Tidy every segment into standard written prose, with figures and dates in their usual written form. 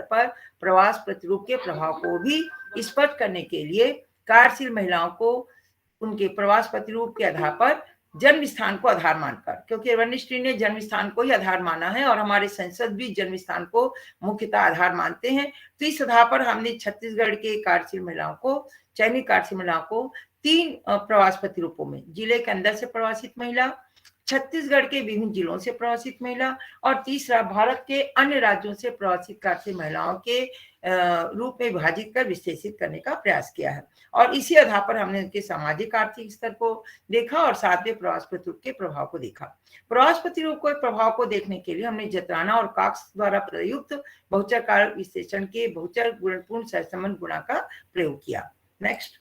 पर प्रवास प्रतिरूप के प्रभाव को भी स्पष्ट करने के लिए कार्यशील महिलाओं को उनके प्रवास प्रतिरूप के आधार पर जन्म स्थान को आधार मानकर, क्योंकि अर्बनिस्ट्री ने जन्म स्थान को ही आधार माना है और हमारे संसद भी जन्म स्थान को मुख्यतः आधार मानते हैं, तो इस आधार पर हमने छत्तीसगढ़ के कार्यशील महिलाओं को, चयनित कार्यशील महिलाओं को 3 प्रवास प्रतिरूपों में, जिले के अंदर से प्रवासित महिला, छत्तीसगढ़ के विभिन्न जिलों से प्रवासित महिला और तीसरा भारत के अन्य राज्यों से प्रवासित कार्यशील महिलाओं के रूप में विभाजित कर विश्लेषित करने का प्रयास किया है। और इसी आधार पर हमने उनके सामाजिक आर्थिक स्तर को देखा और साथ में प्रवास प्रतिरूप के प्रभाव को देखा। प्रवास प्रतिरूप को प्रभाव को देखने के लिए हमने जतराना और काक्स द्वारा प्रयुक्त बहुचर कारक विश्लेषण के बहुचर गुणपूर्ण सहसंबंध गुणा का प्रयोग किया। नेक्स्ट,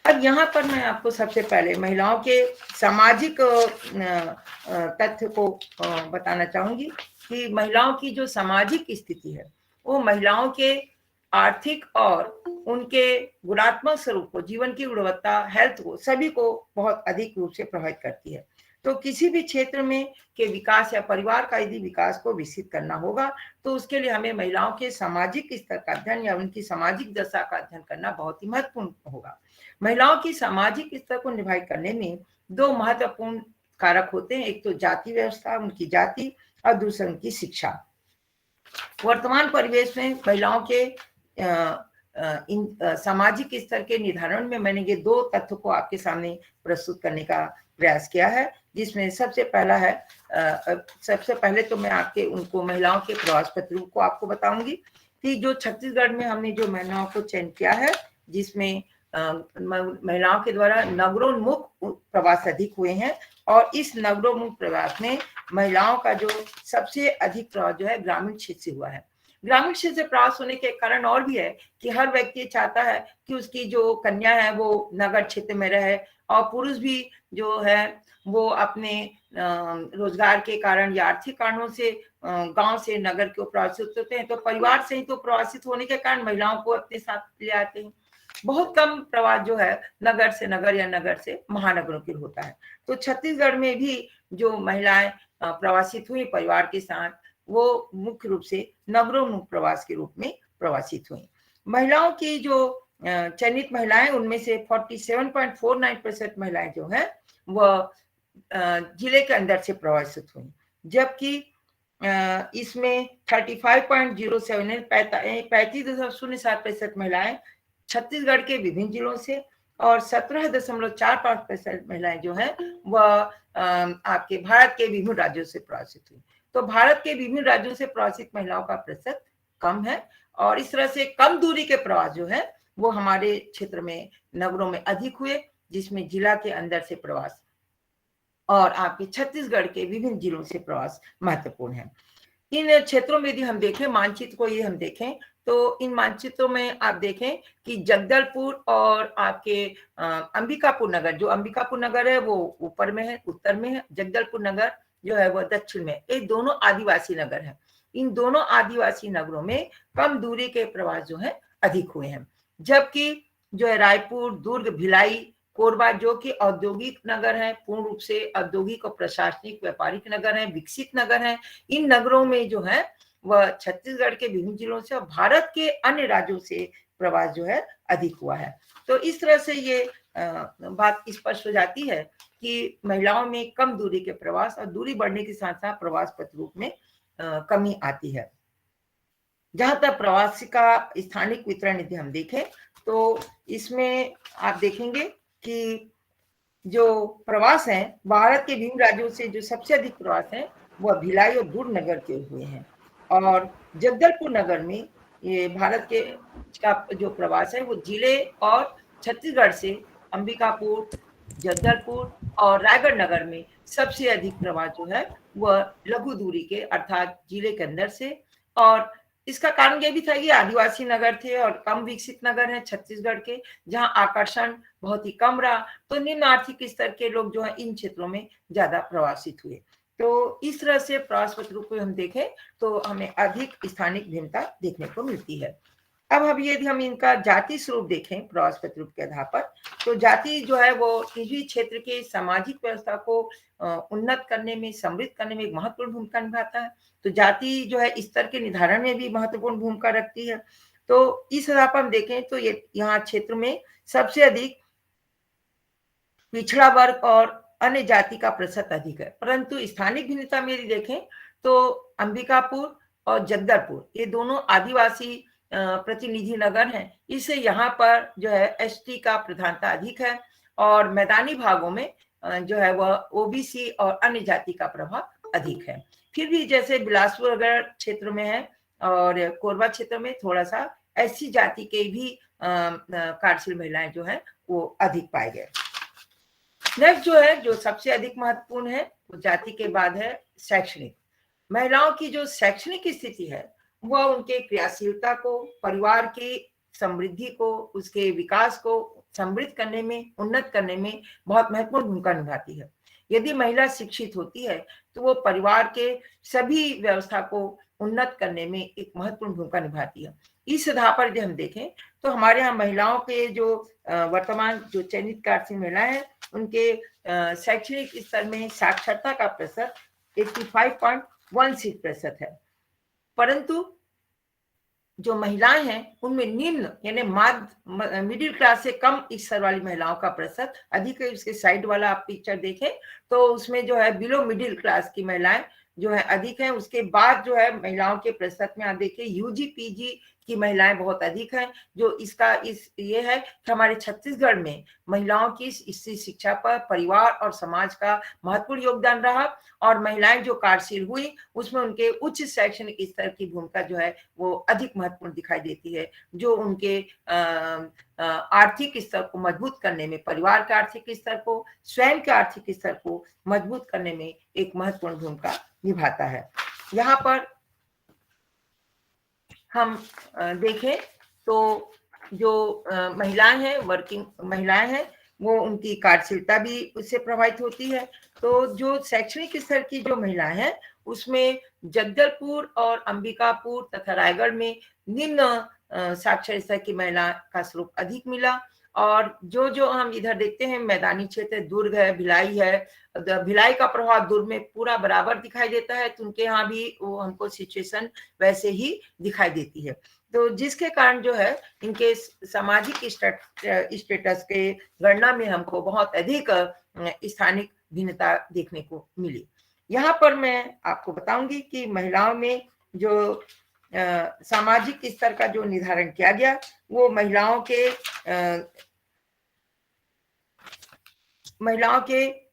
अब यहाँ पर मैं आपको सबसे पहले महिलाओं के सामाजिक तथ्य को बताना चाहूंगी कि महिलाओं की जो सामाजिक स्थिति है वो महिलाओं के आर्थिक और उनके गुणात्मक स्वरूप को, जीवन की गुणवत्ता, हेल्थ को, सभी को बहुत अधिक रूप से प्रभावित करती है। तो किसी भी क्षेत्र में के विकास या परिवार का यदि विकास को विकसित करना होगा तो उसके लिए हमें महिलाओं के सामाजिक स्तर का अध्ययन या उनकी सामाजिक दशा का अध्ययन करना बहुत ही महत्वपूर्ण होगा। महिलाओं की सामाजिक स्तर को निर्धारित करने में 2 महत्वपूर्ण कारक होते हैं, एक तो जाति व्यवस्था, उनकी जाति, और दूसरा उनकी शिक्षा। वर्तमान परिवेश में महिलाओं के सामाजिक स्तर के निर्धारण में मैंने ये 2 तथ्यों को आपके सामने प्रस्तुत करने का प्रयास किया है, जिसमें सबसे पहले तो मैं आपके उनको महिलाओं के प्रवास प्रतिरूप को आपको बताऊंगी कि जो छत्तीसगढ़ में हमने जो महिलाओं को चयन किया है, जिसमें महिलाओं के द्वारा नगरोन्मुख प्रवास अधिक हुए हैं और इस नगरोन्मुख प्रवास में महिलाओं का जो सबसे अधिक प्रवास जो है ग्रामीण क्षेत्र से हुआ है। ग्रामीण क्षेत्र से प्रवास होने के कारण और भी है कि हर व्यक्ति चाहता है कि उसकी जो कन्या है वो नगर क्षेत्र में रहे और पुरुष भी जो है वो अपने रोजगार के कारण या आर्थिक कारणों से गांव से नगर को प्रवासित होते हैं, तो परिवार से ही तो प्रवासित होने के कारण महिलाओं को अपने साथ ले आते हैं। बहुत कम प्रवास जो है नगर से नगर या नगर से महानगरों की होता है। तो छत्तीसगढ़ में भी जो महिलाएं प्रवासित हुई परिवार के साथ, वो मुख्य रूप से नगरोन्मुख प्रवास के रूप में प्रवासित हुई। महिलाओं की जो चयनित महिलाएं, उनमें से 47.49% महिलाएं जो हैं वह जिले के अंदर से प्रवासित हुई, जबकि इसमें 35.07% महिलाएं छत्तीसगढ़ के विभिन्न जिलों से और 17.45% महिलाएं जो हैं वह आपके भारत के विभिन्न राज्यों से प्रवासित हुई। तो भारत के विभिन्न राज्यों से प्रवासित महिलाओं का प्रतिशत कम है और इस तरह से कम दूरी के प्रवास जो है वो हमारे क्षेत्र में नगरों में अधिक हुए, जिसमें जिला के अंदर से प्रवास और आपके छत्तीसगढ़ के विभिन्न जिलों से प्रवास महत्वपूर्ण है। इन क्षेत्रों में यदि हम देखें मानचित्र को, ये हम देखें तो इन मानचित्रों में आप देखें कि जगदलपुर और आपके अंबिकापुर नगर, जो अंबिकापुर नगर है वो ऊपर में है, उत्तर में है, जगदलपुर नगर जो है वह दक्षिण में। ये दोनों आदिवासी नगर हैं। इन दोनों आदिवासी नगरों में कम दूरी के प्रवास जो है अधिक हुए हैं, जबकि जो है रायपुर, दुर्ग, भिलाई, कोरबा जो कि औद्योगिक नगर है, पूर्ण रूप से औद्योगिक और प्रशासनिक व्यापारिक नगर है, विकसित नगर है, इन नगरों में जो है वह छत्तीसगढ़ के विभिन्न जिलों से और भारत के अन्य राज्यों से प्रवास जो है अधिक हुआ है। तो इस तरह से ये बात स्पष्ट हो जाती है कि महिलाओं में कम दूरी के प्रवास और दूरी बढ़ने के साथ साथ प्रवास प्रतिरूप में कमी आती है। जहां तक प्रवासी का स्थानिक वितरण यदि हम देखें तो इसमें आप देखेंगे कि जो प्रवास है भारत के विभिन्न राज्यों से जो सबसे अधिक प्रवास है वह भिलाई और दुर्ग नगर के हुए हैं और जगदलपुर नगर में ये भारत के का जो प्रवास है वो जिले और छत्तीसगढ़ से अंबिकापुर, जगदलपुर और रायगढ़ नगर में सबसे अधिक प्रवास जो है वह लघु दूरी के अर्थात जिले के अंदर से। और इसका कारण ये भी था कि आदिवासी नगर थे और कम विकसित नगर हैं छत्तीसगढ़ के, जहां आकर्षण बहुत ही कम रहा, तो निम्न आर्थिक स्तर के लोग जो है इन क्षेत्रों में ज्यादा प्रवासित हुए। तो इस तरह से प्रवास प्रतिरूप को हम देखें तो हमें अधिक स्थानिक भिन्नता देखने को मिलती है। अब यदि हम इनका जाति स्वरूप देखें प्रवास प्रतिरूप के आधार पर, तो जाति जो है वो निजी क्षेत्र के सामाजिक व्यवस्था को उन्नत करने में, समृद्ध करने में एक महत्वपूर्ण भूमिका निभाता है। तो जाति जो है स्तर के निर्धारण में भी महत्वपूर्ण भूमिका रखती है। तो इस आधार पर हम देखें तो ये यहाँ क्षेत्र में सबसे अधिक पिछड़ा वर्ग और अन्य जाति का प्रतिशत अधिक है। परंतु स्थानिक भिन्नता में यदि देखें तो अंबिकापुर और जगदलपुर ये दोनों आदिवासी प्रतिनिधि नगर हैं, इससे यहाँ पर जो है एसटी का प्रधानता अधिक है और मैदानी भागों में जो है वह ओबीसी और अन्य जाति का प्रभाव अधिक है। फिर भी जैसे बिलासपुर अगर क्षेत्र में है और कोरबा क्षेत्र में थोड़ा सा एससी जाति के भी कार्यशील महिलाएं जो है वो अधिक पाए गए। नेक्स्ट जो है, जो सबसे अधिक महत्वपूर्ण है वो जाति के बाद है शैक्षणिक। महिलाओं की जो शैक्षणिक स्थिति है वह उनके क्रियाशीलता को, परिवार की समृद्धि को, उसके विकास को समृद्ध करने में, उन्नत करने में बहुत महत्वपूर्ण भूमिका निभाती है। यदि महिला शिक्षित होती है तो वो परिवार के सभी व्यवस्था को उन्नत करने में एक महत्वपूर्ण भूमिका निभाती है। इस आधार पर यदि हम देखें तो हमारे यहाँ महिलाओं के जो वर्तमान जो चयनित कार्यशील महिलाएं हैं उनके शैक्षणिक स्तर में साक्षरता का प्रतिशत 85.16% है। परंतु जो महिलाएं हैं उनमें निम्न यानी मिडिल क्लास से कम स्तर वाली महिलाओं का प्रतिशत अधिक है। उसके साइड वाला आप पिक्चर देखें तो उसमें जो है बिलो मिडिल क्लास की महिलाएं जो है अधिक है। उसके बाद जो है महिलाओं के प्रतिशत में आप देखिए यूजी पीजी की महिलाएं बहुत अधिक हैं। जो इसका ये है कि हमारे छत्तीसगढ़ में महिलाओं की शिक्षा पर परिवार और समाज का महत्वपूर्ण योगदान रहा और महिलाएं जो कार्यशील हुई उसमें उनके उच्च शैक्षणिक स्तर की भूमिका जो है वो अधिक महत्वपूर्ण दिखाई देती है, जो उनके आर्थिक स्तर को मजबूत करने में, परिवार के आर्थिक स्तर को, स्वयं के आर्थिक स्तर को मजबूत करने में एक महत्वपूर्ण भूमिका निभाता है। यहाँ पर हम देखें तो जो महिलाएं हैं, वर्किंग महिलाएं हैं, वो उनकी कार्यशीलता भी उससे प्रभावित होती है। तो जो शैक्षणिक स्तर की जो महिलाएं हैं उसमें जगदलपुर और अंबिकापुर तथा रायगढ़ में निम्न साक्षर स्तर की महिला का स्वरूप अधिक मिला। और जो हम इधर देखते हैं मैदानी क्षेत्र, दुर्ग है, भिलाई है, भिलाई का प्रभाव दुर्ग में पूरा बराबर दिखाई देता है, तो उनके यहाँ भी वो हमको सिचुएशन वैसे ही दिखाई देती है। तो जिसके कारण जो है इनके सामाजिक स्टेटस के गणना में हमको बहुत अधिक स्थानिक भिन्नता देखने को मिली। यहाँ पर मैं आपको बताऊंगी कि महिलाओं में जो सामाजिक स्तर का जो निर्धारण किया गया वो महिलाओं के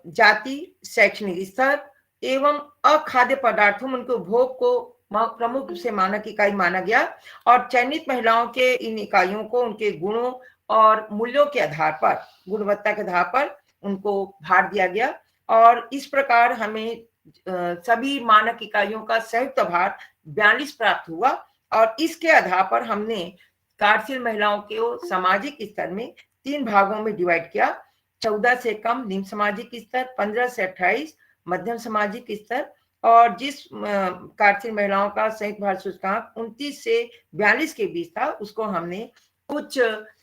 जाति, शैक्षणिक स्तर एवं अखाद्य पदार्थों में उनके उपभोग को प्रमुख रूप से मानक इकाई माना गया और चयनित महिलाओं के इन इकाइयों को उनके गुणों और मूल्यों के आधार पर, गुणवत्ता के आधार पर उनको भार दिया गया और इस प्रकार हमें सभी मानक इकाइयों का संयुक्त भार 42 प्राप्त हुआ और इसके आधार पर हमने कार्यशील महिलाओं के सामाजिक स्तर में 3 भागों में डिवाइड किया। 14 से कम निम्न सामाजिक स्तर, 15 से 28 मध्यम सामाजिक स्तर और जिस कार्यशील महिलाओं का संयुक्त भार सूचकांक 29 से 42 के बीच था उसको हमने उच्च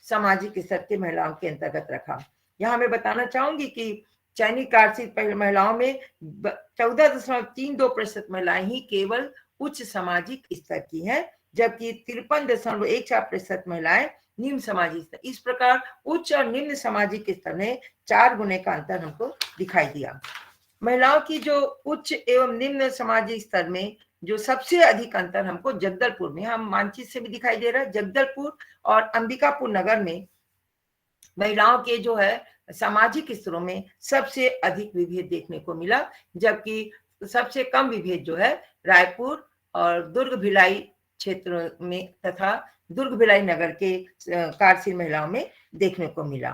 सामाजिक स्तर की महिलाओं के अंतर्गत रखा। यहाँ मैं बताना चाहूंगी कि चयनित कार्यशील महिलाओं में 14.32% महिलाएं ही केवल उच्च सामाजिक स्तर की हैं, जबकि 53.14% महिलाएं निम्न सामाजिक स्तर। इस प्रकार उच्च और निम्न सामाजिक स्तर में 4 गुने का अंतर हमको दिखाई दिया। महिलाओं की जो उच्च एवं निम्न सामाजिक स्तर में जो सबसे अधिक अंतर हमको जगदलपुर में, हम मानचित्र से भी दिखाई दे रहा है, जगदलपुर और अंबिकापुर नगर में महिलाओं के जो है सामाजिक स्तरों में सबसे अधिक विभेद देखने को मिला, जबकि सबसे कम विभेद जो है रायपुर और दुर्ग भिलाई क्षेत्र में तथा दुर्ग भिलाई नगर के कार्यशील महिलाओं में देखने को मिला।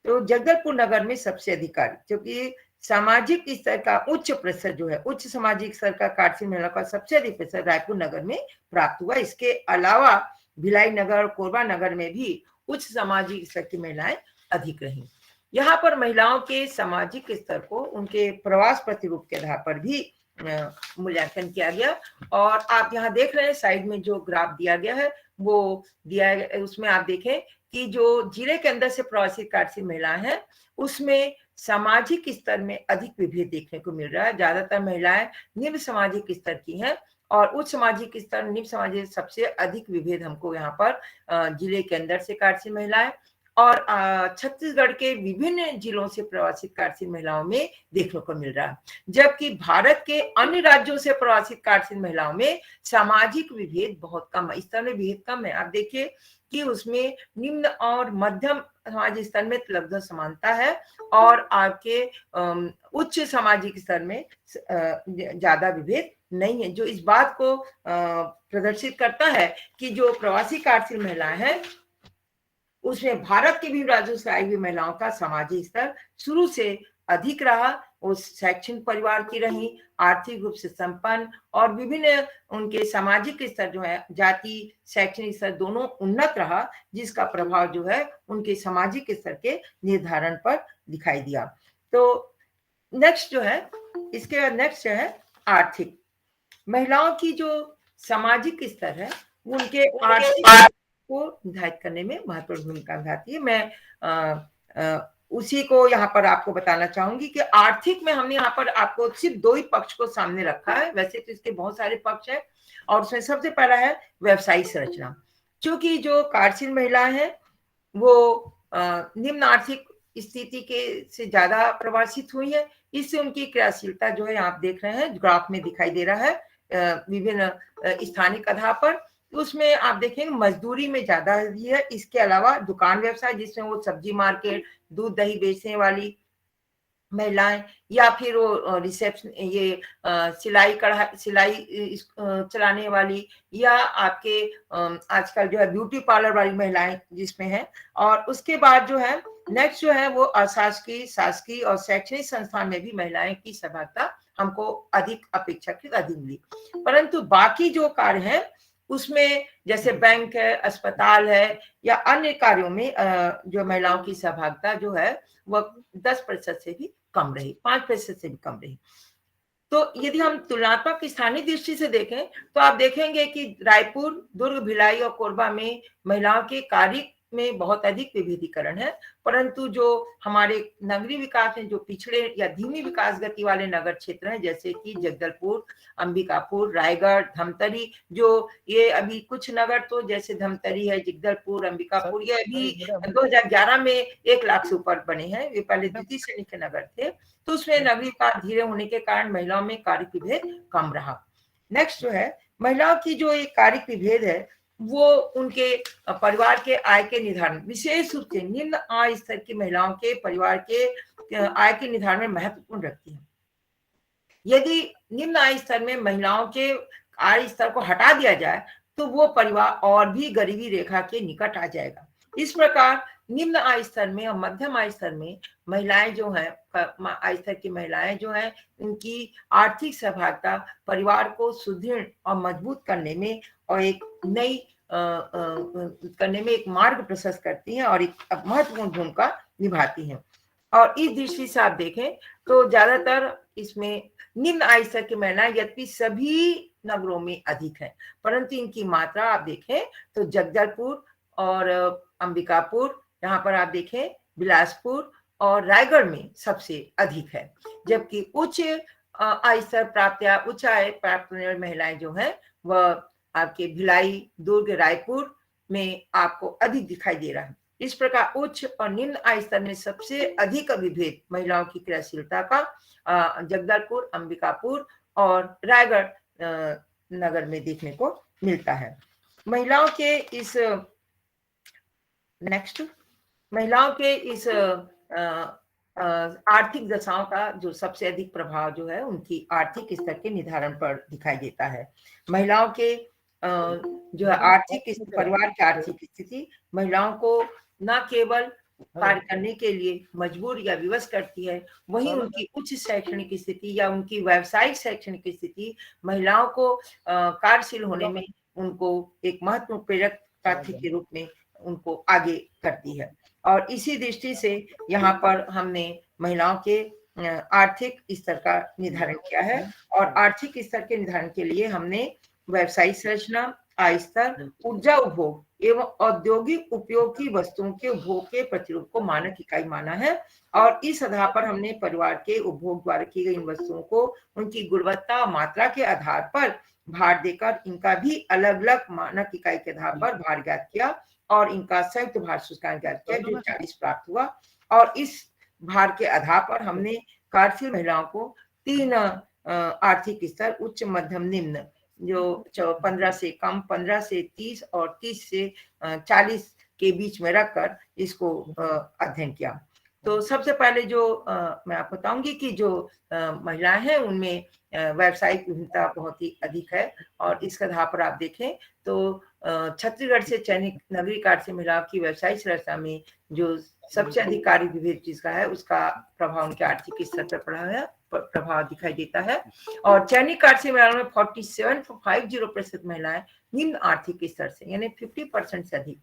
तो जगदलपुर नगर में सबसे अधिक कार्य, क्योंकि सामाजिक स्तर का उच्च प्रतिशत जो है, उच्च सामाजिक स्तर का कार्यशील महिलाओं का सबसे अधिक प्रतिशत रायपुर नगर में प्राप्त हुआ। इसके अलावा भिलाई नगर, कोरबा नगर में भी उच्च सामाजिक स्तर की महिलाएं अधिक रहीं। यहाँ पर महिलाओं के सामाजिक स्तर को उनके प्रवास प्रतिरूप के आधार पर भी मूल्यांकन किया गया। और आप यहाँ देख रहे हैं साइड में जो ग्राफ दिया गया है वो दिया है, उसमें आप देखें कि जो जिले के अंदर से प्रवासी कार्य महिलाएं हैं उसमें सामाजिक स्तर में अधिक विभेद देखने को मिल रहा है। ज्यादातर महिलाएं निम्न सामाजिक स्तर की हैं और उच्च सामाजिक स्तर निम्न सामाजिक सबसे अधिक विभेद हमको यहाँ पर जिले के अंदर से कार्यशील महिलाएं और छत्तीसगढ़ के विभिन्न जिलों से प्रवासित कार्यशील महिलाओं में देखने को मिल रहा है। जबकि भारत के अन्य राज्यों से प्रवासित कार्यशील महिलाओं में सामाजिक विभेद बहुत कम है, स्तर में विभेद कम है। आप देखिए कि उसमें निम्न और मध्यम सामाजिक स्तर में लगभग समानता है और आपके उच्च सामाजिक स्तर में ज्यादा विभेद नहीं है, जो इस बात को प्रदर्शित करता है कि जो प्रवासी कार्यशील महिलाएं हैं उसमें भारत के भी राज्यों से आई हुई महिलाओं का सामाजिक स्तर शुरू से अधिक रहा। वो शैक्षणिक परिवार की रही, आर्थिक रूप से संपन्न और विभिन्न उनके सामाजिक स्तर जो है जाति शैक्षणिक स्तर दोनों उन्नत रहा, जिसका प्रभाव जो है उनके सामाजिक स्तर के निर्धारण पर दिखाई दिया। तो नेक्स्ट जो है इसके बाद नेक्स्ट है आर्थिक। महिलाओं की जो सामाजिक स्तर है उनके आर्थिक को निर्धारित करने में महत्वपूर्ण भूमिका निभाती है। मैं उसी को यहाँ पर आपको बताना चाहूंगी कि आर्थिक में हमने यहाँ पर आपको सिर्फ दो ही पक्ष को सामने रखा है, वैसे तो इसके बहुत सारे पक्ष हैं और उसमें सबसे पहला है व्यवसायिक संरचना। क्योंकि जो कार्यशील महिलाएं हैं वो निम्न आर्थिक स्थिति के से ज्यादा प्रभावित हुई है, इससे उनकी क्रियाशीलता जो है आप देख रहे हैं ग्राफ में दिखाई दे रहा है विभिन्न स्थानिक आधार पर। उसमें आप देखेंगे मजदूरी में ज्यादा है। इसके अलावा दुकान व्यवसाय जिसमें वो सब्जी मार्केट दूध दही बेचने वाली महिलाएं या फिर वो रिसेप्शन ये सिलाई कढ़ाई सिलाई चलाने वाली या आपके आजकल जो है ब्यूटी पार्लर वाली महिलाएं जिसमें है। और उसके बाद जो है नेक्स्ट जो है वो अशासकीय शासकीय और शैक्षणिक संस्थान में भी महिलाएं की सहभागिता हमको अधिक अपेक्षाकृत अधिक मिली। परंतु बाकी जो कार्य है उसमें जैसे बैंक है अस्पताल है या अन्य कार्यों में जो महिलाओं की सहभागिता जो है वह 10% से भी कम रही, 5% से भी कम रही। तो यदि हम तुलनात्मक स्थानीय दृष्टि से देखें तो आप देखेंगे कि रायपुर दुर्ग भिलाई और कोरबा में महिलाओं के कार्य में बहुत अधिक विभेदीकरण है। परंतु जो हमारे नगरीय विकास में जो पिछड़े या धीमी विकास गति वाले नगर क्षेत्र हैं जैसे कि जगदलपुर अंबिकापुर रायगढ़ धमतरी, जो ये अभी कुछ नगर तो जैसे धमतरी है जगदलपुर अंबिकापुर ये अभी 2011 में 1 लाख से ऊपर बने हैं, ये पहले द्वितीय श्रेणी के नगर थे। तो उसमें नगरीय विकास धीरे होने के कारण महिलाओं में कार्य विभेद कम रहा। नेक्स्ट जो है महिलाओं की जो एक कार्य विभेद है वो उनके परिवार के आय के निर्धारण विशेष रूप से निम्न आय स्तर की महिलाओं के परिवार के आय के निर्धारण में महत्वपूर्ण रखती है। यदि निम्न आय स्तर में महिलाओं के आय स्तर को हटा दिया जाए तो वो परिवार और भी गरीबी रेखा के निकट आ जाएगा। इस प्रकार निम्न आय स्तर में और मध्यम आय स्तर में महिलाएं जो है आय स्तर की महिलाएं जो है उनकी आर्थिक सहभागिता परिवार को सुदृढ़ और मजबूत करने में और एक नई करने में एक मार्ग प्रशस्त करती हैं और एक महत्वपूर्ण भूमिका निभाती हैं। और इस दृष्टि से आप देखें तो ज्यादातर इसमें निम्न आय स्तर की महिलाएं यद्यपि सभी नगरों में अधिक है परंतु इनकी मात्रा आप देखें तो जगदलपुर और अंबिकापुर यहाँ पर आप देखें बिलासपुर और रायगढ़ में सबसे अधिक है। जबकि उच्च आय स्तर प्राप्त या उच्च आय प्राप्त महिलाएं जो हैं वह आपके भिलाई दुर्ग रायपुर में आपको अधिक दिखाई दे रहा है। इस प्रकार उच्च और निम्न आय स्तर में सबसे अधिक विभेद महिलाओं की क्रियाशीलता का जगदलपुर अंबिकापुर और रायगढ़ नगर में देखने को मिलता है। महिलाओं के इस नेक्स्ट महिलाओं के इस आर्थिक दशाओं का जो सबसे अधिक प्रभाव जो है उनकी आर्थिक स्तर के निर्धारण पर दिखाई देता है। महिलाओं के जो है आर्थिक परिवार की आर्थिक स्थिति महिलाओं को न केवल कार्य करने के लिए मजबूर या विवश करती है, वहीं उनकी उच्च शैक्षणिक स्थिति या उनकी व्यावसायिक शैक्षणिक स्थिति महिलाओं को कार्यशील होने में उनको एक महत्वपूर्ण प्रेरक तथ्य के रूप में उनको आगे करती है। और इसी दृष्टि से यहाँ पर हमने महिलाओं के आर्थिक स्तर का निर्धारण किया है। और आर्थिक स्तर के निर्धारण के लिए हमने व्यवसायिक संरचना, आय स्तर, ऊर्जा उपभोग एवं औद्योगिक उपयोग की वस्तुओं के उपभोग के प्रतिरूप को मानक इकाई माना है। और इस आधार पर हमने परिवार के उपभोग द्वारा की गई इन वस्तुओं को उनकी गुणवत्ता और मात्रा के आधार पर भार देकर इनका भी अलग अलग मानक इकाई के आधार पर भार ज्ञात किया और इनका संयुक्त भार सूचकांक ज्ञात किया जो 40 प्राप्त हुआ। और इस भार के आधार पर हमने कार्यशील महिलाओं को 3 आर्थिक स्तर उच्च, मध्यम, निम्न, जो 15 से कम, 15 से 30 और 30 से 40 के बीच में रखकर इसको अध्ययन किया। तो सबसे पहले जो मैं आपको बताऊंगी कि जो महिलाएं हैं उनमें व्यावसायिक विभिन्नता बहुत ही अधिक है। और इसके आधार पर आप देखें तो छत्तीसगढ़ से चयनित नगरीय कार्य से महिलाओं की व्यवसायिक संरचना में जो सबसे अधिक कार्य विभेद जिसका है उसका प्रभाव उनके आर्थिक स्तर पर पड़ा है, प्रभाव दिखाई देता है। और चयनित कार्य से महिलाओं में 47.50% महिलाएं निम्न आर्थिक स्तर से यानी 50% से अधिक,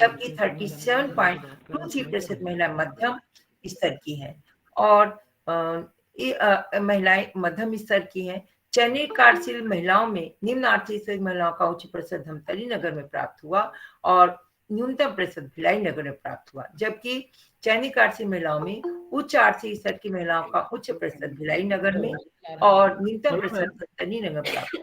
जबकि 37.23% महिलाएं मध्यम स्तर की हैं और महिलाएं मध्यम स्तर की हैं। चयनित कार्यशील महिलाओं में निम्न आर्थिक स्तर महिलाओं का उच्च प्रतिशत धमतरी नगर में प्राप्त हुआ और न्यूनतम प्रतिशत भिलाई नगर में प्राप्त हुआ, जबकि चयनित कार्यशील महिलाओं में उच्च आर्थिक स्तर की महिलाओं का उच्च प्रतिशत भिलाई नगर में और न्यूनतम प्रतिशत धमतरी नगर में प्राप्त हुआ।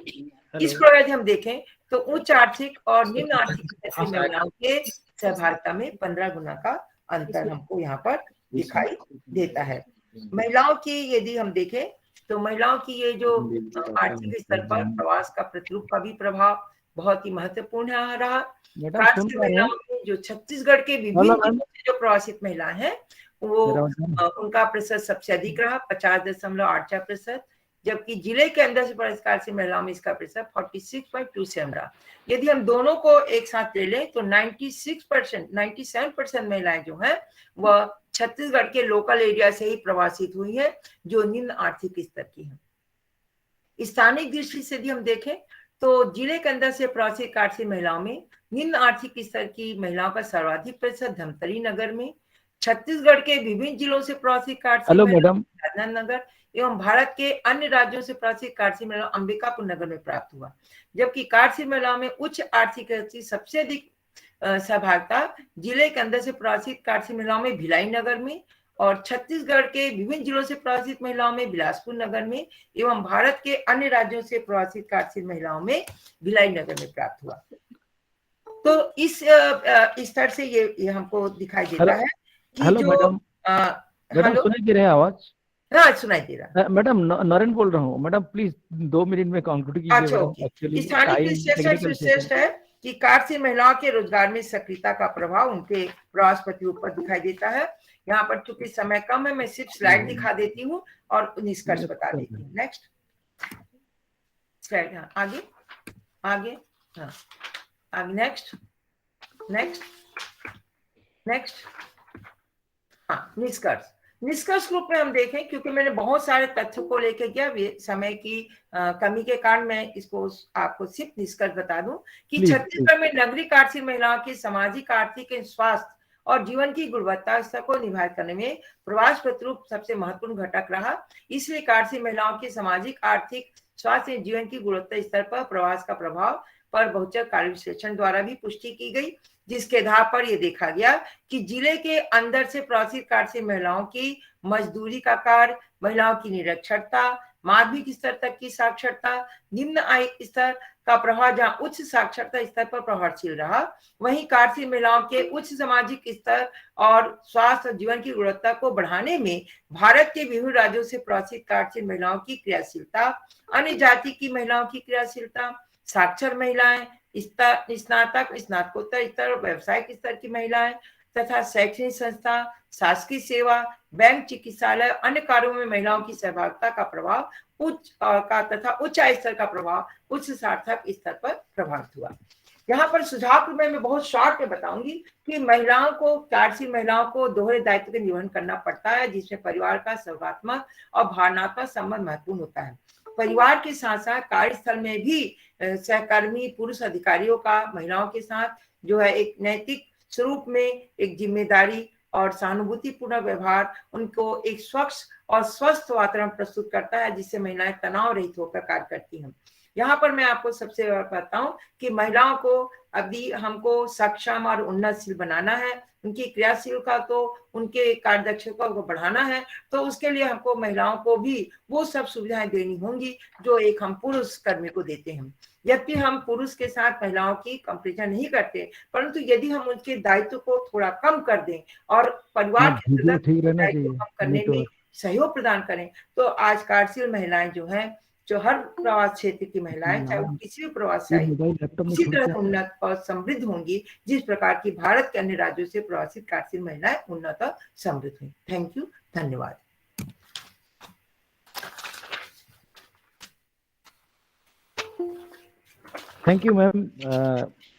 इस प्रकार यदि हम देखें तो उच्च आर्थिक और निम्न आर्थिक स्तर की महिलाओं के सहभागिता में 15 गुना का अंतर हमको यहाँ पर दिखाई देता है। महिलाओं की यदि हम देखें तो महिलाओं की ये जो आर्थिक स्तर पर प्रवास का प्रतिरूप का भी प्रभाव बहुत ही महत्वपूर्ण रहा। खासकर महिलाओं में जो छत्तीसगढ़ के विभिन्न जो प्रवासित महिलाएं हैं वो उनका प्रतिशत सबसे अधिक रहा 50.84%, जबकि जिले के अंदर से पुरस्कार से महिलाओं में इसका प्रतिशत 46.27 रहा। यदि हम दोनों को एक साथ ले लें तो 97% महिलाएं जो हैं वह छत्तीसगढ़ के लोकल एरिया से ही प्रवासित हुई है जो निम्न आर्थिक स्तर की है। स्थानिक दृष्टि से यदि हम देखें तो जिले के अंदर से प्रवासित कार्यशील महिलाओं में निम्न आर्थिक स्तर की महिलाओं का सर्वाधिक प्रतिशत धमतरी नगर में, छत्तीसगढ़ के विभिन्न जिलों से प्रवासित कार्यशील महिलाओं नगर एवं भारत के अन्य राज्यों से प्रवासित कार्यशील महिलाओं अंबिकापुर नगर में प्राप्त हुआ, जबकि कार्यशील महिलाओं में उच्च आर्थिक स्थिति सबसे अधिक सहभागिता जिले के अंदर से प्रवासित कार्यशील महिलाओं में भिलाई नगर में और छत्तीसगढ़ के विभिन्न जिलों से प्रवासित महिलाओं में बिलासपुर नगर में एवं भारत के अन्य राज्यों से प्रवासित कार्यशील महिलाओं में भिलाई नगर में प्राप्त हुआ। तो इस स्तर से ये हमको दिखाई देता है कि हेलो जो मैडम, सुनाई दे रहा है आवाज? हाँ सुनाई दे रहा। मैडम नरेंद्र बोल रहा हूँ। मैडम प्लीज 2 मिनट में कंक्लूड कीजिए। श्रेष्ठ है कि कार्यशील महिलाओं के रोजगार में सक्रियता का प्रभाव उनके प्रवास प्रतिरूप पर दिखाई देता है। यहाँ पर चूंकि समय कम है मैं सिर्फ स्लाइड दिखा देती हूँ और निष्कर्ष बता देती हूँ। नेक्स्ट स्लाइड, आगे आगे, हाँ आगे, नेक्स्ट नेक्स्ट नेक्स्ट, हाँ निष्कर्ष रूप में हम देखें, क्योंकि मैंने बहुत सारे तथ्यों को लेकर गया, समय की कमी के कारण मैं इसको आपको सिर्फ निष्कर्ष बता दूं कि छत्तीसगढ़ में नगरीय कार्यशील महिलाओं की सामाजिक, आर्थिक, स्वास्थ्य और जीवन की गुणवत्ता स्तर को निभावित करने में प्रवास प्रतिरूप सबसे महत्वपूर्ण घटक रहा। इसलिए कार्यशील महिलाओं की सामाजिक, आर्थिक, स्वास्थ्य जीवन की गुणवत्ता स्तर पर प्रवास का प्रभाव पर बहुचर कार्य विश्लेषण द्वारा भी पुष्टि की गई, जिसके आधार पर यह देखा गया कि जिले के अंदर से प्रवासित कार्यशील महिलाओं की मजदूरी का कार्य, महिलाओं की निरक्षरता, माध्यमिक स्तर तक की साक्षरता, निम्न आय स्तर का प्रभाव जहां उच्च साक्षरता स्तर पर प्रभावशील रहा, वहीं कार्यशील महिलाओं के उच्च सामाजिक स्तर और स्वास्थ्य और जीवन की गुणवत्ता को बढ़ाने में भारत के विभिन्न राज्यों से प्रवासित कार्यशील महिलाओं की क्रियाशीलता, अन्य जाति की महिलाओं की क्रियाशीलता, साक्षर महिलाएं, स्नातक, स्नातकोत्तर स्तर और व्यावसायिक स्तर की महिलाएं तथा शैक्षणिक संस्था, शासकीय सेवा, बैंक, चिकित्सालय, अन्य कार्यों में महिलाओं की सहभागिता का प्रभाव तथा उच्च आय स्तर का प्रभाव उच्च सार्थक स्तर पर प्रभावित हुआ। यहाँ पर सुझाव में मैं बहुत शॉर्ट में बताऊंगी कि महिलाओं को, कार्यशील महिलाओं को दोहरे दायित्व का निर्वहन करना पड़ता है, जिसमें परिवार का सौगात्मक और भावनात्मक संबंध महत्वपूर्ण होता है। परिवार के साथ साथ कार्यस्थल में भी सहकर्मी पुरुष अधिकारियों का महिलाओं के साथ जो है एक नैतिक स्वरूप में एक जिम्मेदारी और सहानुभूतिपूर्ण व्यवहार उनको एक स्वच्छ और स्वस्थ वातावरण प्रस्तुत करता है, जिससे महिलाएं तनाव रहित होकर कार्य करती हैं। यहाँ पर मैं आपको सबसे बताऊं कि महिलाओं को अभी हमको सक्षम और उन्नतशील बनाना है, उनकी क्रियाशीलता को, उनके कार्यदक्षता को बढ़ाना है। तो उसके लिए हमको महिलाओं को भी वो सब सुविधाएं देनी होंगी जो एक हम पुरुष कर्मी को देते हैं। यद्यपि हम पुरुष के साथ महिलाओं की कंपेरिजन नहीं करते, परंतु यदि हम उनके दायित्व को थोड़ा कम कर दें और परिवार के ठीक रहना दायित्व चाहिए, कम करने में सहयोग प्रदान करें, तो आज कार्यशील महिलाएं जो हैं, जो हर प्रवास क्षेत्र की महिलाएं, चाहे वो किसी भी प्रवास से आई, उसी तरह उन्नत और समृद्ध होंगी जिस प्रकार की भारत के अन्य राज्यों से प्रवासित कार्यशील महिलाएं उन्नत और समृद्ध हुई। थैंक यू, धन्यवाद। Thank you ma'am.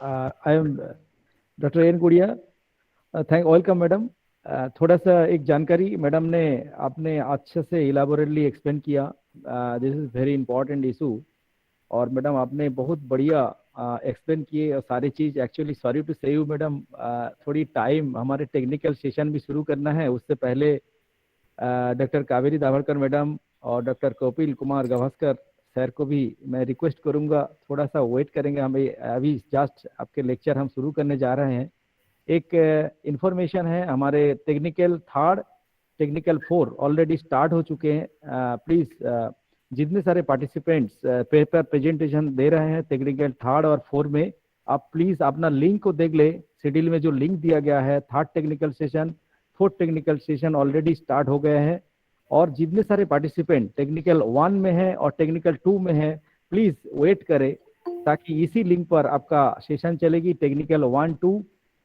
I am doctor N Gudiya. Welcome madam. थोड़ा सा एक जानकारी मैडम ने आपने अच्छे से इलाबोरेटली एक्सप्लेन किया। This is very important issue. और मैडम आपने बहुत बढ़िया एक्सप्लेन किए सारी चीज़। Actually sorry to say you madam, थोड़ी टाइम हमारे टेक्निकल सेशन भी शुरू करना है, उससे पहले डॉक्टर कावेरी दाभड़कर मैडम और डॉक्टर कपिल कुमार गवास्कर सर को भी मैं रिक्वेस्ट करूंगा थोड़ा सा वेट करेंगे। हमें अभी जस्ट आपके लेक्चर हम शुरू करने जा रहे हैं। एक इंफॉर्मेशन है, हमारे टेक्निकल 3, टेक्निकल 4 ऑलरेडी स्टार्ट हो चुके हैं। प्लीज़ जितने सारे पार्टिसिपेंट्स पेपर प्रेजेंटेशन दे रहे हैं टेक्निकल 3 और 4 में, आप प्लीज़ अपना लिंक को देख ले। शेड्यूल में जो लिंक दिया गया है, 3rd technical session, 4th technical session already start हो गए हैं। और जितने सारे पार्टिसिपेंट टेक्निकल 1 में है और टेक्निकल 2 में है, प्लीज़ वेट करें ताकि इसी लिंक पर आपका सेशन चलेगी। टेक्निकल 1, 2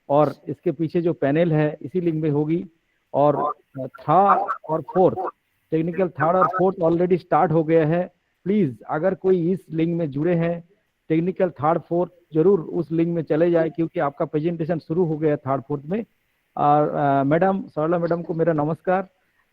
और इसके पीछे जो पैनल है इसी लिंक में होगी। और 3rd और 4th टेक्निकल 3rd और 4th ऑलरेडी स्टार्ट हो गया है। प्लीज़ अगर कोई इस लिंक में जुड़े हैं, टेक्निकल 3rd 4th जरूर उस लिंक में चले जाए, क्योंकि आपका प्रेजेंटेशन शुरू हो गया है 3rd 4th में। और मैडम सरला मैडम को मेरा नमस्कार।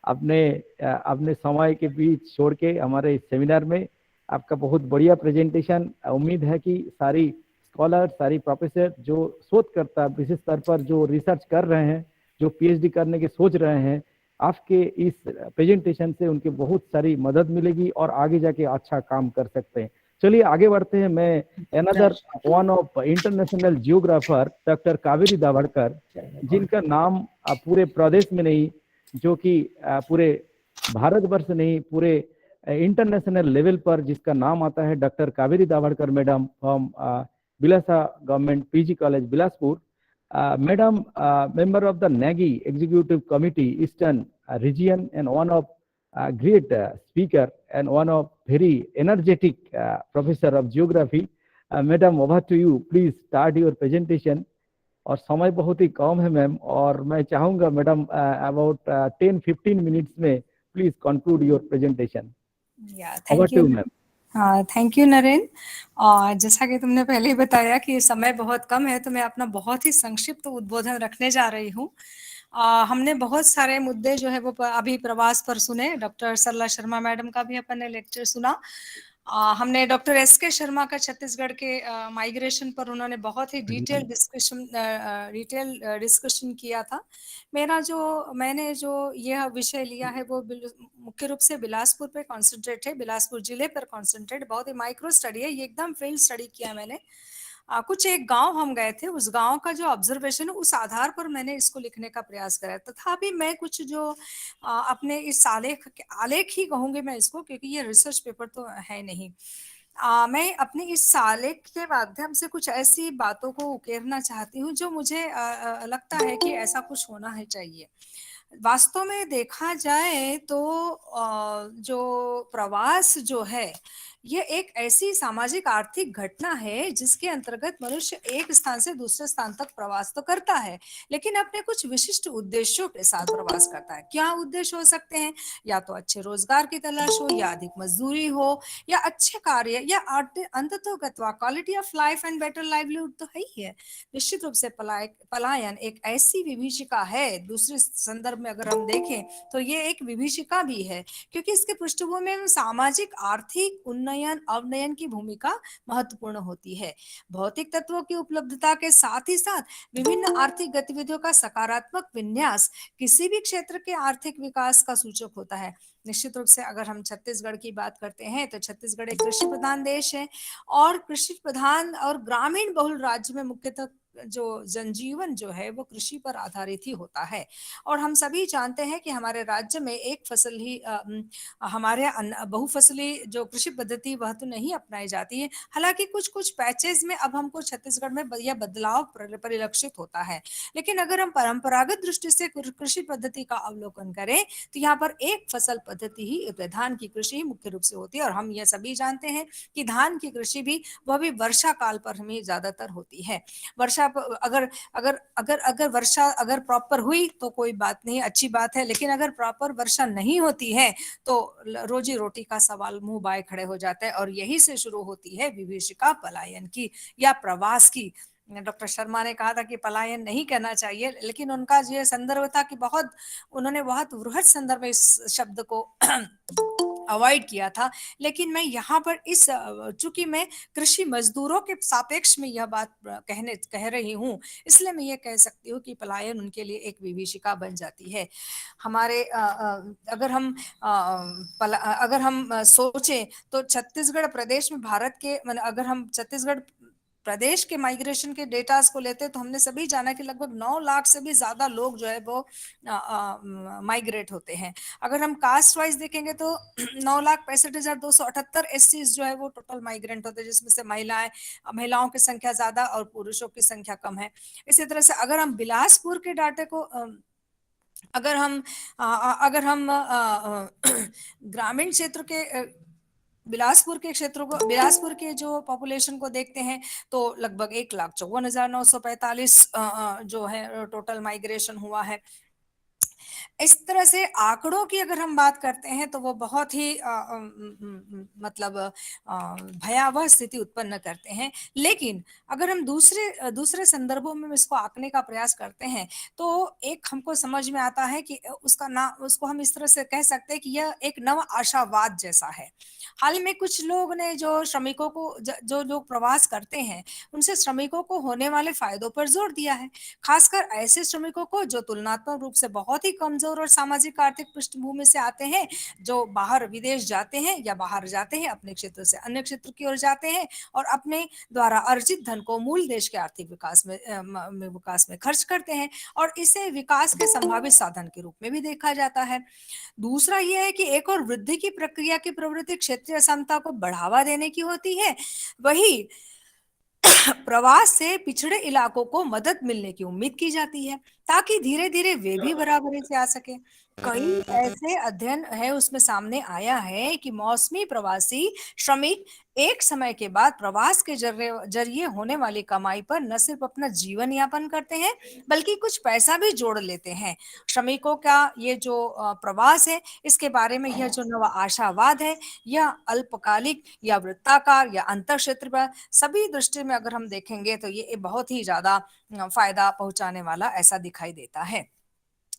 अपने समय के बीच छोड़ के हमारे इस सेमिनार में आपका बहुत बढ़िया प्रेजेंटेशन। उम्मीद है कि सारी स्कॉलर, सारी प्रोफेसर जो शोधकर्ता विशेष स्तर पर जो रिसर्च कर रहे हैं, जो पीएचडी करने की सोच रहे हैं, आपके इस प्रेजेंटेशन से उनके बहुत सारी मदद मिलेगी और आगे जाके अच्छा काम कर सकते हैं। चलिए आगे बढ़ते हैं। मैं another one of international geographer doctor Kaveri Dabhadkar, जिनका नाम पूरे प्रदेश में नहीं, जो कि पूरे भारतवर्ष नहीं, पूरे इंटरनेशनल लेवल पर जिसका नाम आता है, doctor Kaveri Dabhadkar madam from Bilasa government PG college Bilaspur. Madam, member of the NAGI Executive Committee Eastern Region and one of great speaker and one of very energetic professor of geography. Madam, over to you. Please start your presentation. और समय बहुत ही कम है ma'am, और मैं चाहूँगा madam about 10-15 minutes में please conclude your presentation. Thank you ma'am. Thank you Naren. और जैसा कि तुमने पहले ही बताया कि समय बहुत कम है, तो मैं अपना बहुत ही संक्षिप्त उद्बोधन रखने जा रही हूँ। हमने बहुत सारे मुद्दे जो है वो अभी प्रवास पर सुने। डॉक्टर सरला शर्मा मैडम का भी अपन ने लेक्चर सुना। हमने डॉक्टर एस.के. शर्मा का छत्तीसगढ़ के माइग्रेशन पर उन्होंने बहुत ही डिटेल डिस्कशन किया था। मैंने जो यह विषय लिया है वो मुख्य रूप से बिलासपुर पे कॉन्सेंट्रेट है, बिलासपुर जिले पर कॉन्सेंट्रेट। बहुत ही माइक्रो स्टडी है ये, एकदम फील्ड स्टडी किया मैंने। कुछ एक गांव हम गए थे, उस गांव का जो ऑब्जर्वेशन है उस आधार पर मैंने इसको लिखने का प्रयास करा। तथापि मैं कुछ जो अपने इस आलेख ही कहूंगी मैं इसको, क्योंकि ये रिसर्च पेपर तो है नहीं। मैं अपने इस आलेख के माध्यम से कुछ ऐसी बातों को उकेरना चाहती हूँ जो मुझे लगता है कि ऐसा कुछ होना है चाहिए। वास्तव में देखा जाए तो जो प्रवास जो है ये एक ऐसी सामाजिक आर्थिक घटना है जिसके अंतर्गत मनुष्य एक स्थान से दूसरे स्थान तक प्रवास तो करता है, लेकिन अपने कुछ विशिष्ट उद्देश्यों के साथ प्रवास करता है। क्या उद्देश्य हो सकते हैं? या तो अच्छे रोजगार की तलाश हो, या अधिक मजदूरी हो, या अच्छे कार्य, या अंततोगत्वा quality of life and better livelihood तो है ही है। निश्चित रूप से पलायन एक ऐसी विभीषिका है, दूसरे संदर्भ में अगर हम देखें तो ये एक विभीषिका भी है, क्योंकि इसके पृष्ठभूमि में सामाजिक आर्थिक उन्नयन उन्नयन अवनयन की भूमिका महत्वपूर्ण होती है। भौतिक तत्वों की उपलब्धता के साथ ही साथ विभिन्न आर्थिक गतिविधियों का सकारात्मक विन्यास किसी भी क्षेत्र के आर्थिक विकास का सूचक होता है। निश्चित रूप से अगर हम छत्तीसगढ़ की बात करते हैं तो छत्तीसगढ़ एक कृषि प्रधान देश है और कृषि प्रधान और ग्रामीण बहुल राज्य में मुख्यतः जो जनजीवन जो है वो कृषि पर आधारित ही होता है। और हम सभी जानते हैं कि हमारे राज्य में एक फसल ही हमारे बहुफसली जो कृषि पद्धति वह तो नहीं अपनाई जाती है। हालांकि कुछ कुछ पैचेस में अब हमको छत्तीसगढ़ में यह बदलाव परिलक्षित होता है, लेकिन अगर हम परंपरागत दृष्टि से कृषि पद्धति का अवलोकन करें तो यहाँ पर एक फसल पद्धति ही धान की कृषि मुख्य रूप से होती है। और हम यह सभी जानते हैं कि धान की कृषि भी वह भी वर्षा काल पर हमें ज्यादातर होती है। वर्षा अगर अगर अगर अगर वर्षा अगर प्रॉपर हुई तो कोई बात नहीं, अच्छी बात है, लेकिन अगर प्रॉपर वर्षा नहीं होती है तो रोजी रोटी का सवाल मुंह बाय खड़े हो जाता है। और यही से शुरू होती है विभीषिका पलायन की या प्रवास की। डॉक्टर शर्मा ने कहा था कि पलायन नहीं कहना चाहिए, लेकिन उनका ये संदर्भ था कि उन्होंने बहुत वृहद संदर्भ में इस शब्द को अवॉइड किया था। लेकिन मैं यहाँ पर चूंकि मैं कृषि मजदूरों के सापेक्ष में यह बात कह रही हूँ, इसलिए मैं ये कह सकती हूँ कि पलायन उनके लिए एक विभीषिका बन जाती है। हमारे अगर हम सोचें तो छत्तीसगढ़ प्रदेश में भारत के अगर हम छत्तीसगढ़ प्रदेश के माइग्रेशन के डेटास को लेते हैं तो हमने सभी जाना कि लगभग 9 लाख से भी ज्यादा लोग जो है वो माइग्रेट होते हैं। अगर हम कास्ट वाइज देखेंगे तो 9,65,278 एससीज जो है वो टोटल माइग्रेंट होते हैं, जिसमें से महिलाओं की संख्या ज्यादा और पुरुषों की संख्या कम है। इसी तरह से अगर हम बिलासपुर के डाटे को अगर हम ग्रामीण क्षेत्र के बिलासपुर के जो पॉपुलेशन को देखते हैं तो लगभग 1,54,945 जो है टोटल माइग्रेशन हुआ है। इस तरह से आंकड़ों की अगर हम बात करते हैं तो वो बहुत ही मतलब भयावह स्थिति उत्पन्न करते हैं। लेकिन अगर हम दूसरे संदर्भों में इसको आंकने का प्रयास करते हैं तो एक हमको समझ में आता है कि उसको हम इस तरह से कह सकते हैं कि यह एक नव आशावाद जैसा है। हाल में कुछ लोग ने जो श्रमिकों को जो लोग प्रवास करते हैं उनसे श्रमिकों को होने वाले फायदों पर जोर दिया है, खासकर ऐसे श्रमिकों को जो तुलनात्मक रूप से बहुत ही कमजोर और सामाजिक आर्थिक पृष्ठभूमि से आते हैं, जो बाहर विदेश जाते हैं या बाहर जाते हैं अपने क्षेत्र से अन्य क्षेत्र की ओर जाते हैं और अपने द्वारा अर्जित धन को मूल देश के आर्थिक विकास में खर्च करते हैं और इसे विकास के संभावित साधन के रूप में भी देखा जाता है। दूसरा यह है कि एक और वृद्धि की प्रक्रिया की प्रवृत्ति क्षेत्रीय असमता को बढ़ावा देने की होती है, वही प्रवास से पिछड़े इलाकों को मदद मिलने की उम्मीद की जाती है ताकि धीरे धीरे वे भी बराबरी से आ सके। कई ऐसे अध्ययन है उसमें सामने आया है कि मौसमी प्रवासी श्रमिक एक समय के बाद प्रवास के जरिए होने वाली कमाई पर न सिर्फ अपना जीवन यापन करते हैं बल्कि कुछ पैसा भी जोड़ लेते हैं। श्रमिकों का ये जो प्रवास है इसके बारे में यह जो नवा आशावाद है यह अल्पकालिक या वृत्ताकार या अंतर क्षेत्र पर सभी दृष्टि में अगर हम देखेंगे तो ये बहुत ही ज्यादा फायदा पहुंचाने वाला ऐसा दिखाई देता है।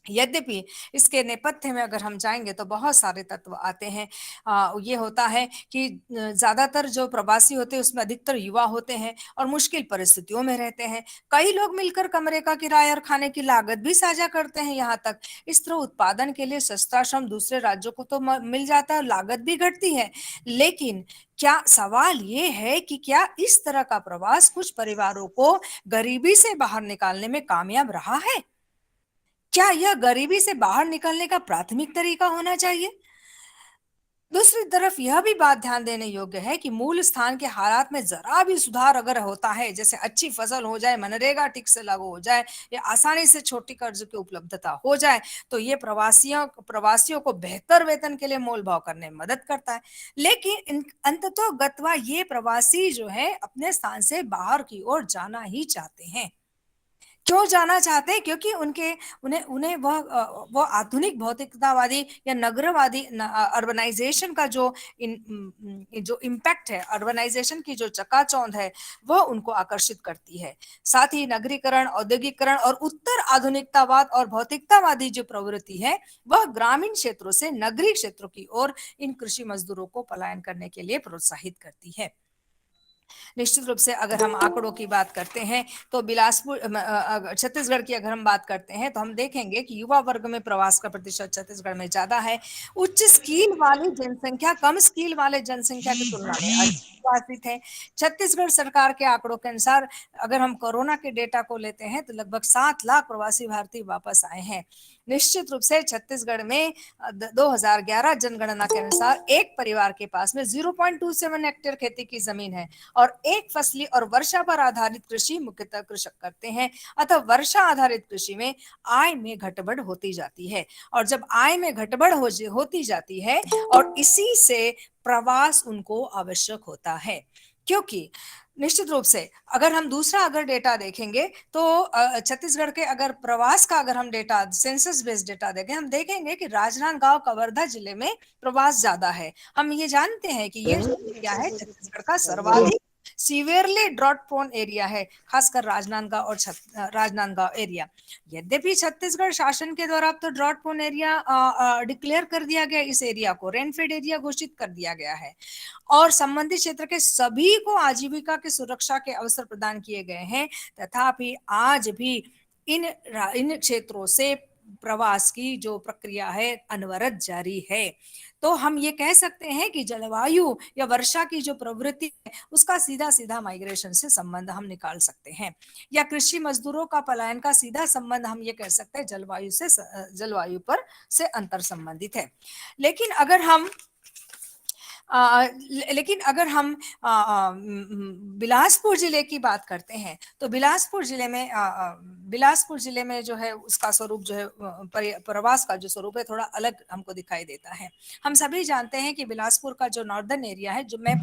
यद्यपि इसके नेपथ्य में अगर हम जाएंगे तो बहुत सारे तत्व आते हैं। ये होता है कि ज्यादातर जो प्रवासी होते हैं उसमें अधिकतर युवा होते हैं और मुश्किल परिस्थितियों में रहते हैं। कई लोग मिलकर कमरे का किराया और खाने की लागत भी साझा करते हैं। यहाँ तक इस तरह उत्पादन के लिए सस्ता श्रम दूसरे राज्यों को तो मिल जाता है और लागत भी घटती है। लेकिन क्या सवाल ये है कि क्या इस तरह का प्रवास कुछ परिवारों को गरीबी से बाहर निकालने में कामयाब रहा है? क्या यह गरीबी से बाहर निकलने का प्राथमिक तरीका होना चाहिए? दूसरी तरफ यह भी बात ध्यान देने योग्य है कि मूल स्थान के हालात में जरा भी सुधार अगर होता है, जैसे अच्छी फसल हो जाए, मनरेगा ठीक से लागू हो जाए या आसानी से छोटी कर्ज की उपलब्धता हो जाए तो ये प्रवासियों को बेहतर वेतन के लिए मोल भाव करने में मदद करता है। लेकिन अंततः गत्वा ये प्रवासी जो है अपने स्थान से बाहर की ओर जाना ही चाहते हैं। क्यों जाना चाहते हैं? क्योंकि उनके उन्हें उन्हें वह आधुनिक भौतिकतावादी या नगरवादी अर्बनाइजेशन का जो इम्पैक्ट है, अर्बनाइजेशन की जो चकाचौंध है, वह उनको आकर्षित करती है। साथ ही नगरीकरण, औद्योगिकरण और उत्तर आधुनिकतावाद और भौतिकतावादी जो प्रवृत्ति है, वह ग्रामीण क्षेत्रों से नगरीय क्षेत्रों की ओर इन कृषि मजदूरों को पलायन करने के लिए प्रोत्साहित करती है। निश्चित रूप से अगर हम आंकड़ों की बात करते हैं तो बिलासपुर छत्तीसगढ़ की अगर हम बात करते हैं तो हम देखेंगे कि युवा वर्ग में प्रवास का प्रतिशत छत्तीसगढ़ में ज्यादा है। उच्च स्किल वाली जनसंख्या कम स्किल वाले जनसंख्या की तुलना में अधिक प्रवासित है। छत्तीसगढ़ सरकार के आंकड़ों के अनुसार अगर हम कोरोना के डेटा को लेते हैं तो लगभग 7 लाख प्रवासी भारतीय वापस आए हैं। निश्चित रूप से छत्तीसगढ़ में 2011 जनगणना के अनुसार एक परिवार के पास में 0.27 हेक्टेयर खेती की जमीन है और एक फसली और वर्षा पर आधारित कृषि मुख्यतः कृषक करते हैं। अतः वर्षा आधारित कृषि में आय में घटबढ़ होती जाती है, और जब आय में घटबढ़ होती जाती है और इसी से प्रवास उनको आवश्यक होता है। क्योंकि निश्चित रूप से अगर हम दूसरा अगर डेटा देखेंगे तो छत्तीसगढ़ के अगर प्रवास का अगर हम डेटा सेंसस बेस्ड डेटा देखें, हम देखेंगे कि राजनांदगांव कवर्धा जिले में प्रवास ज्यादा है। हम ये जानते हैं कि ये जो एरिया है छत्तीसगढ़ का सर्वाधिक सीवियरली ड्रॉट प्रोन एरिया है, खासकर राजनांदगांव और राजनांदगांव एरिया। यद्यपि छत्तीसगढ़ शासन के द्वारा अब तो ड्रॉट प्रोन एरिया डिक्लेयर कर दिया गया, इस एरिया को रेनफेड एरिया घोषित कर दिया गया है और संबंधित क्षेत्र के सभी को आजीविका की सुरक्षा के अवसर प्रदान किए गए हैं। तथापि आज भी इन क्षेत्रों से प्रवास की जो प्रक्रिया है अनवरत जारी है। तो हम ये कह सकते हैं कि जलवायु या वर्षा की जो प्रवृत्ति है उसका सीधा सीधा माइग्रेशन से संबंध हम निकाल सकते हैं, या कृषि मजदूरों का पलायन का सीधा संबंध हम ये कह सकते हैं जलवायु पर से अंतर संबंधित है। लेकिन अगर हम बिलासपुर जिले की बात करते हैं तो बिलासपुर जिले में जो है उसका स्वरूप जो है प्रवास का जो स्वरूप है थोड़ा अलग हमको दिखाई देता है। हम सभी जानते हैं कि बिलासपुर का जो नॉर्दर्न एरिया है, जो मैं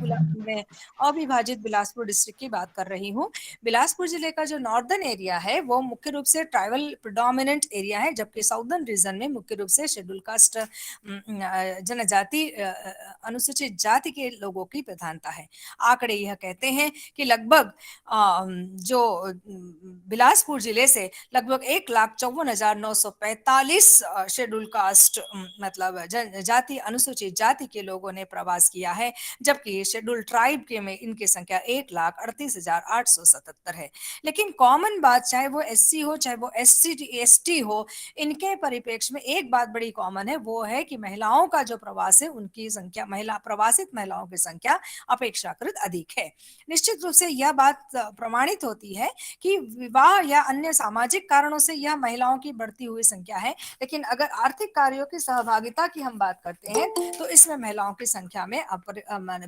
अविभाजित बिलासपुर डिस्ट्रिक्ट की बात कर रही हूँ, बिलासपुर जिले का जो नॉर्दर्न एरिया है वो मुख्य रूप से ट्राइबल प्रिडोमिनेंट एरिया है, जबकि साउदर्न रीजन में मुख्य रूप से शेड्यूल कास्ट जनजाति अनुसूचित जाति के लोगों की प्रधानता है। आंकड़े यह कहते हैं कि लगभग जो बिलासपुर जिले से लगभग 1,54,945 शेड्यूल कास्ट मतलब जाति अनुसूचित जाति के लोगों ने प्रवास किया है, जबकि शेड्यूल ट्राइब के में इनकी संख्या 1,38,877 है। लेकिन कॉमन बात, चाहे वो SC हो चाहे वो ST हो, इनके परिप्रेक्ष्य में एक बात बड़ी कॉमन है, वो है कि महिलाओं का जो प्रवास है उनकी संख्या, प्रवासित महिलाओं की संख्या अपेक्षाकृत अधिक है। निश्चित रूप से यह बात प्रमाणित होती है कि विवाह या अन्य सामाजिक कारणों से यह महिलाओं की बढ़ती हुई संख्या है, लेकिन अगर आर्थिक कार्यों की सहभागिता की हम बात करते हैं तो इसमें महिलाओं की संख्या में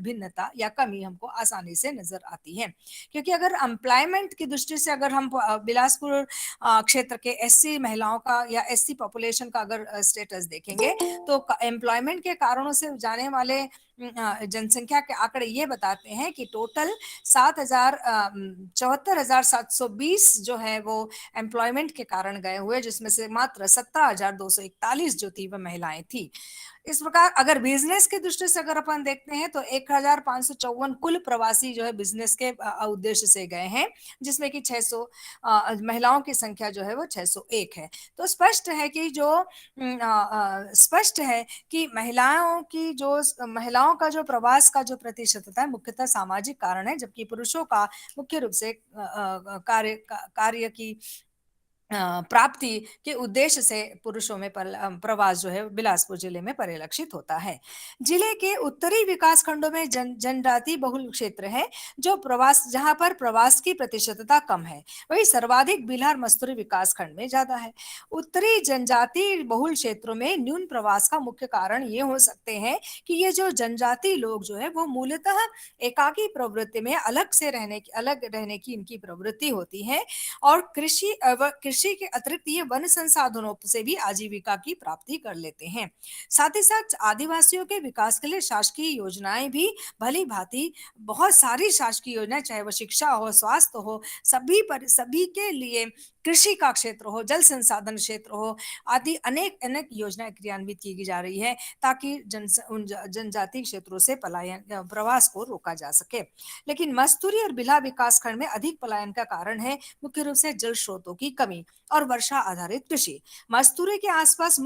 भिन्नता या कमी हमको आसानी से नजर आती है। क्योंकि अगर एम्प्लॉयमेंट की दृष्टि से अगर हम बिलासपुर क्षेत्र के SC महिलाओं का या SC पॉपुलेशन का अगर स्टेटस देखेंगे तो एम्प्लॉयमेंट के कारणों से जाने वाले जनसंख्या के आंकड़े ये बताते हैं कि टोटल 74,720 जो है वो एम्प्लॉयमेंट के कारण गए हुए, जिसमें से मात्र 17,241 जो थी वह महिलाएं थी। इस प्रकार अगर बिजनेस की दृष्टि से अगर अपन देखते हैं तो 1,554 कुल प्रवासी जो है बिजनेस के उद्देश्य से गए हैं, जिसमें कि 600 महिलाओं की संख्या जो है वो 601 है। तो स्पष्ट है कि महिलाओं का जो प्रवास का जो प्रतिशतता है मुख्यतः सामाजिक कारण है, जबकि पुरुषों का मुख्य रूप से कार्य की प्राप्ति के उद्देश्य से पुरुषों में प्रवास जो है बिलासपुर जिले में परिलक्षित होता है। जिले के उत्तरी विकास खंडों में जनजाति बहुल क्षेत्र है, जहां पर प्रवास की प्रतिशतता कम है, वही सर्वाधिक बिलार मस्तूरी विकास खंड में ज्यादा है। उत्तरी जनजाति बहुल क्षेत्रों में न्यून प्रवास का मुख्य कारण ये हो सकते हैं कि ये जो जनजाति लोग जो है वो मूलतः एकाकी प्रवृत्ति में अलग रहने की इनकी प्रवृत्ति होती है और कृषि कृषि के अतिरिक्त ये वन संसाधनों से भी आजीविका की प्राप्ति कर लेते हैं। साथ ही साथ आदिवासियों के विकास के लिए शासकीय योजनाएं भी भली भांति, बहुत सारी शासकीय योजनाएं, चाहे वो शिक्षा हो, स्वास्थ्य हो, सभी के लिए, कृषि का क्षेत्र हो, जल संसाधन क्षेत्र हो, आदि अनेक अनेक योजनाएं क्रियान्वित की जा रही है ताकि जनजातीय क्षेत्रों से पलायन, प्रवास को रोका जा सके। लेकिन मस्तूरी और बिल्हा विकास खंड में अधिक पलायन का कारण है मुख्य रूप से जल स्रोतों की कमी और वर्षा आधारित कृषि। मस्तूरी के आसपास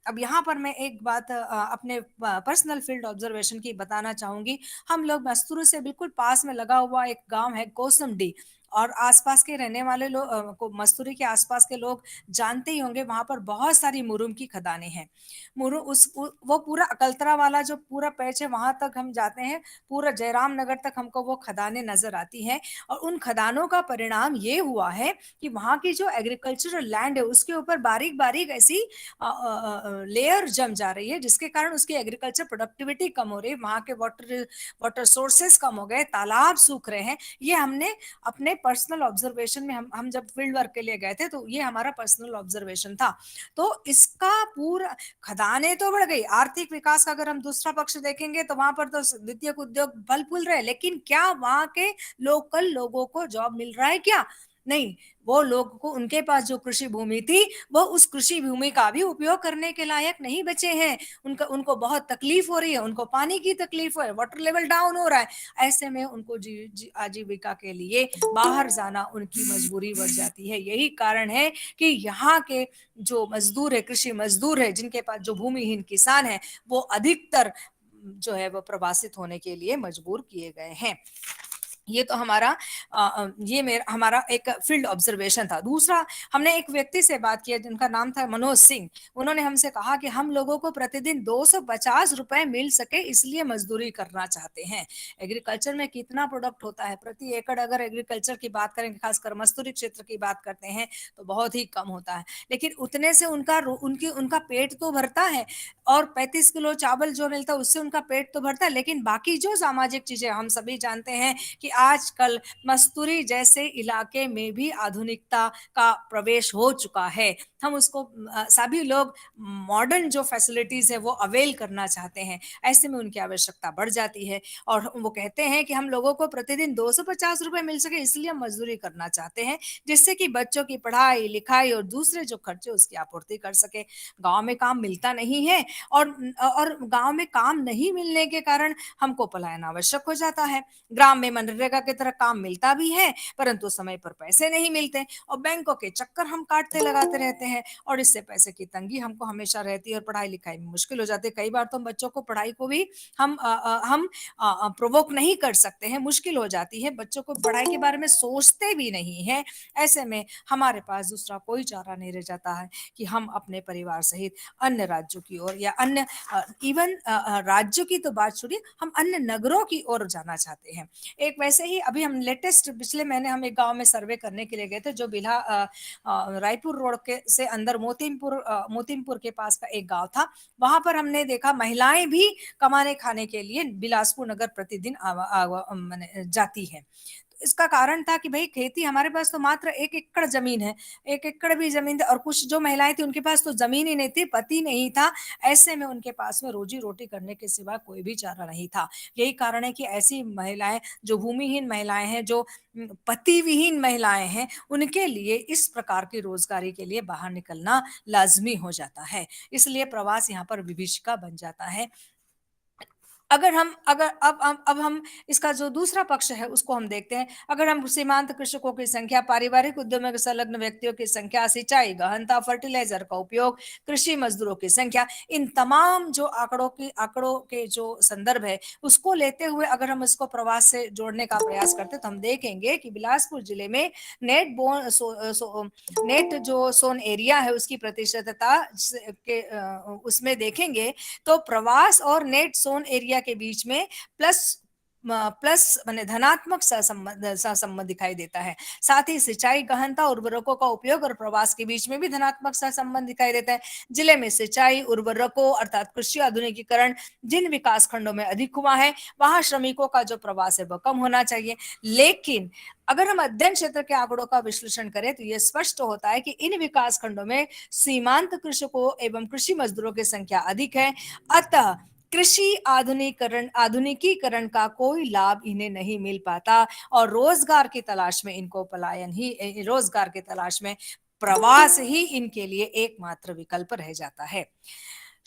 अब यहाँ पर मैं एक बात अपने पर्सनल फील्ड ऑब्जर्वेशन की बताना चाहूंगी। हम लोग मस्तूरी से बिल्कुल पास में लगा हुआ एक गांव है कोसमडी, और आसपास के रहने वाले लोग को मस्तूरी के आसपास के लोग जानते ही होंगे, वहां पर बहुत सारी मुरुम की खदानें हैं। वो पूरा अकलतरा वाला जो पूरा पैच है वहां तक हम जाते हैं, पूरा जयराम नगर तक हमको वो खदानें नजर आती हैं। और उन खदानों का परिणाम ये हुआ है कि वहां की जो एग्रीकल्चरल लैंड है उसके ऊपर बारीक बारीक ऐसी लेयर जम जा रही है, जिसके कारण उसकी एग्रीकल्चर प्रोडक्टिविटी कम हो रही है, वहां के वाटर सोर्सेस कम हो गए, तालाब सूख रहे हैं। ये हमने अपने पर्सनल ऑब्जर्वेशन में, हम जब फील्ड वर्क के लिए गए थे तो ये हमारा पर्सनल ऑब्जर्वेशन था। तो इसका पूरा, खदानें तो बढ़ गई, आर्थिक विकास का अगर हम दूसरा पक्ष देखेंगे तो वहां पर तो द्वितीयक उद्योग फल फूल रहे, लेकिन क्या वहां के लोकल लोगों को जॉब मिल रहा है? क्या नहीं। वो लोग को, उनके पास जो कृषि भूमि थी वो उस कृषि भूमि का भी उपयोग करने के लायक नहीं बचे हैं। उनको बहुत तकलीफ हो रही है, उनको पानी की तकलीफ है, वाटर लेवल डाउन हो रहा है। ऐसे में उनको आजीविका के लिए बाहर जाना उनकी मजबूरी बढ़ जाती है। यही कारण है कि यहाँ के जो मजदूर है, कृषि मजदूर है, जिनके पास जो भूमिहीन किसान है, वो अधिकतर जो है वो प्रवासित होने के लिए मजबूर किए गए हैं। ये तो हमारा एक फील्ड ऑब्जर्वेशन था। दूसरा, हमने एक व्यक्ति से बात किया जिनका नाम था मनोज सिंह। उन्होंने हमसे कहा कि हम लोगों को प्रतिदिन 250 रुपए मिल सके इसलिए मजदूरी करना चाहते हैं। एग्रीकल्चर में कितना प्रोडक्ट होता है प्रति एकड़? अगर एग्रीकल्चर की बात करें, खासकर मस्तूरी क्षेत्र की बात करते हैं, तो बहुत ही कम होता है, लेकिन उतने से उनका पेट तो भरता है, और 35 किलो चावल जो मिलता है उससे उनका पेट तो भरता है। लेकिन बाकी जो सामाजिक चीजें, हम सभी जानते हैं कि आजकल मस्तूरी जैसे इलाके में भी आधुनिकता का प्रवेश हो चुका है। हम उसको सभी लोग मॉडर्न जो फैसिलिटीज है वो अवेल करना चाहते हैं। ऐसे में उनकी आवश्यकता बढ़ जाती है, और वो कहते हैं कि हम लोगों को प्रतिदिन 250 रुपए मिल सके इसलिए हम मजदूरी करना चाहते हैं, जिससे कि बच्चों की पढ़ाई लिखाई और दूसरे जो खर्चे उसकी आपूर्ति कर सके। गांव में काम मिलता नहीं है, और गांव में काम नहीं मिलने के कारण हमको पलायन आवश्यक हो जाता है। ग्राम में मनरेगा की तरह काम मिलता भी है, परंतु समय पर पैसे नहीं मिलते, और बैंकों के चक्कर हम काटते लगाते रहते हैं, और इससे पैसे की तंगी हमको हमेशा रहती है, और पढ़ाई लिखाई में मुश्किल हो जाती है। कई बार तो हम बच्चों को पढ़ाई को भी हम प्रोवोक नहीं कर सकते हैं, मुश्किल हो जाती है, बच्चों को पढ़ाई के बारे में सोचते भी नहीं है। ऐसे में हमारे पास दूसरा कोई चारा नहीं रह जाता है कि हम अपने परिवार सहित अन्य राज्यों की ओर, या अन्य इवन राज्यों की तो बात छोड़िए, हम अन्य नगरों की ओर जाना चाहते हैं। एक वैसे ही अभी हम लेटेस्ट पिछले महीने हम एक गांव में सर्वे करने के लिए गए थे, जो रायपुर रोड के से अंदर मोतीमपुर के पास का एक गांव था। वहां पर हमने देखा महिलाएं भी कमाने खाने के लिए बिलासपुर नगर प्रतिदिन जाती है। इसका कारण था कि भाई खेती, हमारे पास तो मात्र 1 एकड़ जमीन है, 1 एकड़ भी जमीन थी, और कुछ जो महिलाएं थी उनके पास तो जमीन ही नहीं थी, पति नहीं था। ऐसे में उनके पास में रोजी रोटी करने के सिवा कोई भी चारा नहीं था। यही कारण है कि ऐसी महिलाएं, जो भूमिहीन महिलाएं हैं, जो पति विहीन महिलाएं हैं, उनके लिए इस प्रकार की रोजगारी के लिए बाहर निकलना लाजमी हो जाता है। इसलिए प्रवास यहाँ पर विभीषिका बन जाता है। अगर अब हम इसका जो दूसरा पक्ष है उसको हम देखते हैं। अगर हम सीमांत कृषकों की संख्या, पारिवारिक उद्यम में संलग्न व्यक्तियों की संख्या, सिंचाई, गहनता, फर्टिलाइजर का उपयोग, कृषि मजदूरों की संख्या, इन तमाम जो आंकड़ों के जो संदर्भ है उसको लेते हुए अगर हम इसको प्रवास से जोड़ने का प्रयास करते तो हम देखेंगे कि बिलासपुर जिले में नेट जो सोन एरिया है उसकी प्रतिशतता के उसमें देखेंगे तो प्रवास और नेट सोन एरिया के बीच में प्लस माने धनात्मक सहसंबंध दिखाई देता है। साथ ही सिंचाई, गहनता, उर्वरकों का उपयोग और प्रवास के बीच में भी धनात्मक सहसंबंध दिखाई देता है। जिले में सिंचाई, उर्वरकों अर्थात कृषि आधुनिकीकरण जिन विकास खंडों में अधिक हुआ है वहां श्रमिकों का जो प्रवास है वह कम होना चाहिए। लेकिन अगर हम अध्ययन क्षेत्र के आंकड़ों का विश्लेषण करें तो यह स्पष्ट होता है कि इन विकास खंडों में सीमांत कृषकों एवं कृषि मजदूरों की संख्या अधिक है। अतः कृषि आधुनिकीकरण का कोई लाभ इन्हें नहीं मिल पाता और रोजगार की तलाश में इनको रोजगार की तलाश में प्रवास ही इनके लिए एकमात्र विकल्प रह जाता है।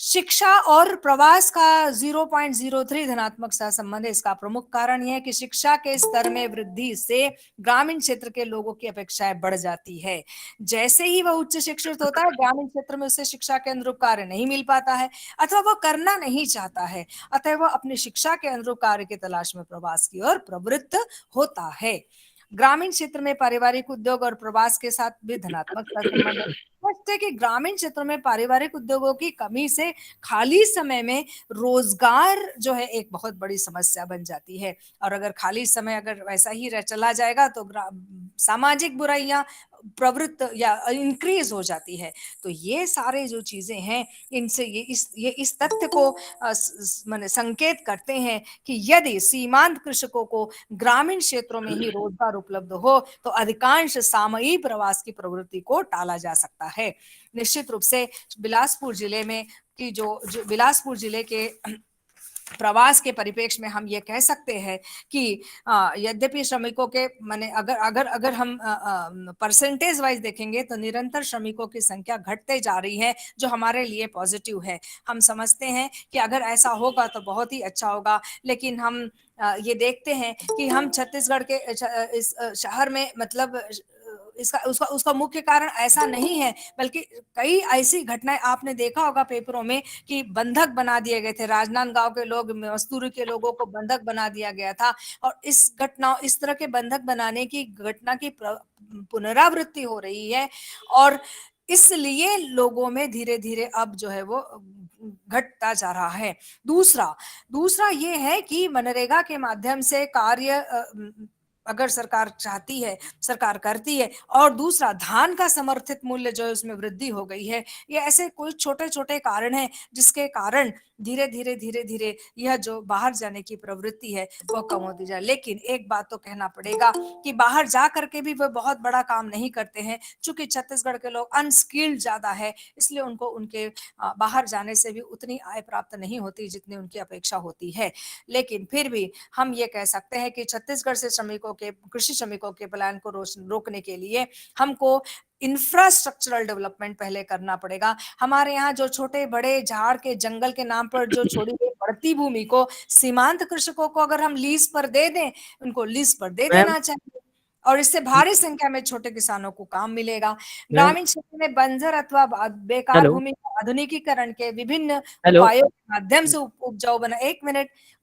शिक्षा और प्रवास का 0.03 धनात्मक सहसंबंध है। इसका प्रमुख कारण यह है कि शिक्षा के स्तर में वृद्धि से ग्रामीण क्षेत्र के लोगों की अपेक्षाएं बढ़ जाती है। जैसे ही वह उच्च शिक्षित होता है ग्रामीण क्षेत्र में उसे शिक्षा के अनुरूप कार्य नहीं मिल पाता है अथवा वह करना नहीं चाहता है, अतः वह अपनी शिक्षा के अनुरूप कार्य की तलाश में प्रवास की ओर प्रवृत्त होता है। ग्रामीण क्षेत्र में पारिवारिक उद्योग और प्रवास के साथ भी धनात्मक सहसंबंध है। स्पष्ट है कि ग्रामीण क्षेत्रों में पारिवारिक उद्योगों की कमी से खाली समय में रोजगार जो है एक बहुत बड़ी समस्या बन जाती है और अगर खाली समय अगर वैसा ही चला जाएगा तो सामाजिक बुराइयां प्रवृत्त या इंक्रीज हो जाती है। तो ये सारे जो चीजें हैं इनसे ये इस तथ्य को माने संकेत करते हैं कि यदि सीमांत कृषकों को ग्रामीण क्षेत्रों में ही रोजगार उपलब्ध हो तो अधिकांश सामयिक प्रवास की प्रवृत्ति को टाला जा सकता है। निश्चित रूप से बिलासपुर जिले में कि जो बिलासपुर जिले के प्रवास के परिप्रेक्ष्य में हम ये कह सकते हैं कि यद्यपि श्रमिकों के माने अगर अगर अगर हम परसेंटेज वाइज देखेंगे तो निरंतर श्रमिकों की संख्या घटते जा रही है जो हमारे लिए पॉजिटिव है। हम समझते हैं कि अगर ऐसा होगा तो बहुत ही अच्छा होगा, लेकिन हम ये देखते हैं कि हम छत्तीसगढ़ के इस शहर में मतलब इसका उसका मुख्य कारण ऐसा नहीं है, बल्कि कई ऐसी घटनाएं आपने देखा होगा पेपरों में कि बंधक बना दिए गए थे। राजनांदगांव के लोग, मस्तूरी के लोगों को बंधक बना दिया गया था और इस तरह के बंधक बनाने की घटना की पुनरावृत्ति हो रही है और इसलिए लोगों में धीरे धीरे अब जो है वो घटता जा रहा है। दूसरा ये है कि मनरेगा के माध्यम से कार्य अगर सरकार चाहती है, सरकार करती है, और दूसरा धान का समर्थित मूल्य जो है उसमें वृद्धि हो गई है। ये ऐसे कोई छोटे छोटे कारण हैं जिसके कारण धीरे धीरे यह जो बाहर जाने की प्रवृत्ति है वो कम होती जाए। लेकिन एक बात तो कहना पड़ेगा कि बाहर जा करके भी वह बहुत बड़ा काम नहीं करते हैं, चूंकि छत्तीसगढ़ के लोग अनस्किल्ड ज्यादा है, इसलिए उनको उनके बाहर जाने से भी उतनी आय प्राप्त नहीं होती जितनी उनकी अपेक्षा होती है। लेकिन फिर भी हम ये कह सकते हैं कि छत्तीसगढ़ से कृषि श्रमिकों के पलायन को रोकने के लिए हमको इंफ्रास्ट्रक्चरल डेवलपमेंट पहले करना पड़ेगा। हमारे यहाँ जो छोटे बड़े झाड़ के जंगल के नाम पर जो छोड़ी गई बढ़ती भूमि को सीमांत कृषकों को अगर हम लीज पर दे दें, उनको लीज पर दे मैम देना चाहिए और इससे भारी संख्या में छोटे किसानों को काम मिलेगा। मैम ग्रामीण क्षेत्र में बंजर अथवा बेकार हेलो भूमि का आधुनिकीकरण के विभिन्न हेलो उपायों के माध्यम से